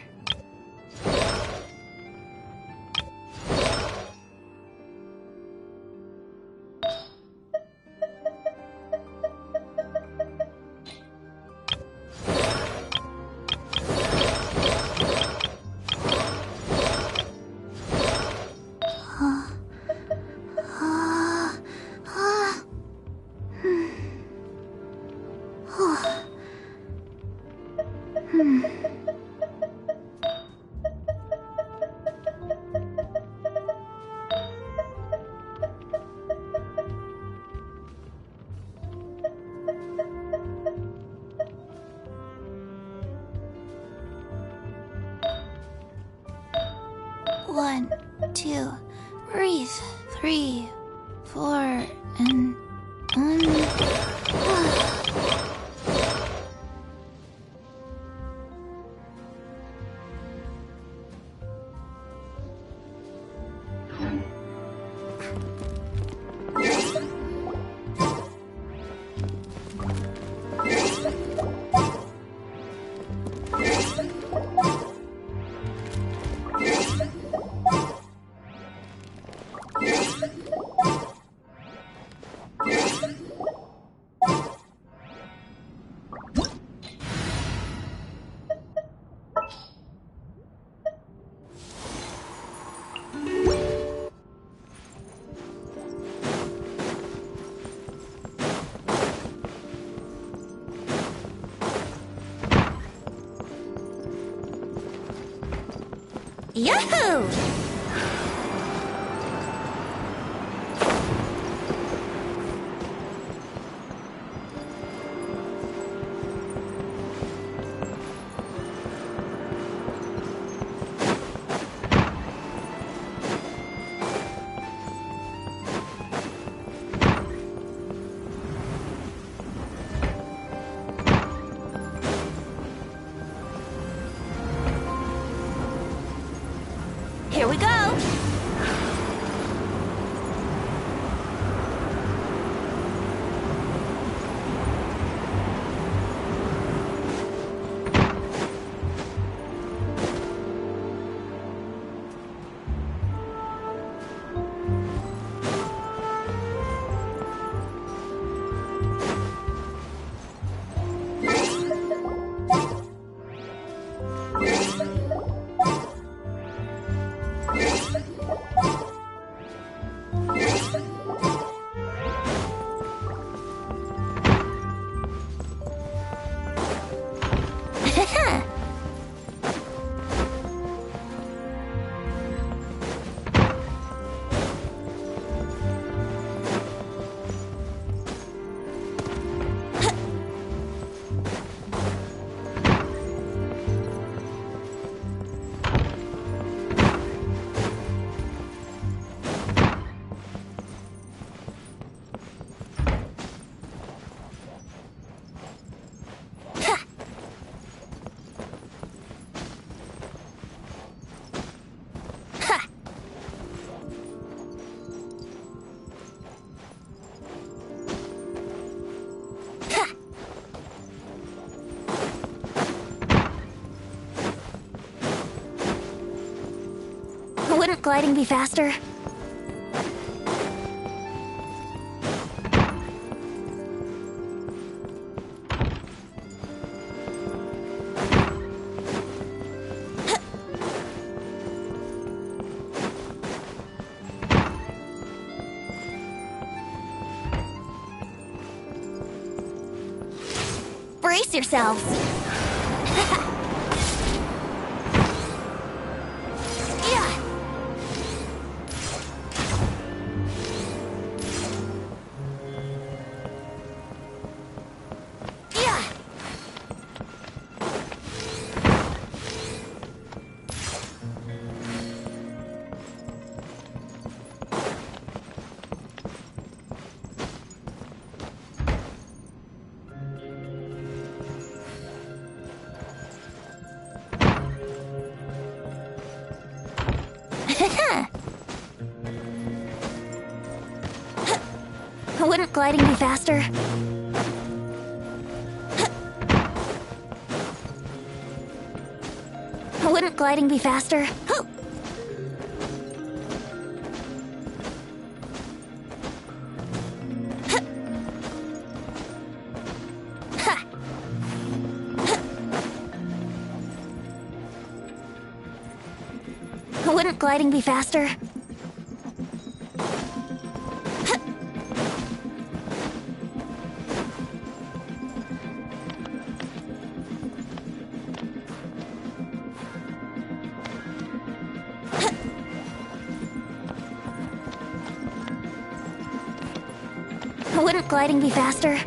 One, two, breathe. 3, 4, and Yahoo! gliding be faster? Brace yourselves. Yeah. Yeah. Wouldn't gliding be faster? Wouldn't gliding be faster? Wouldn't gliding be faster? Wouldn't gliding be faster?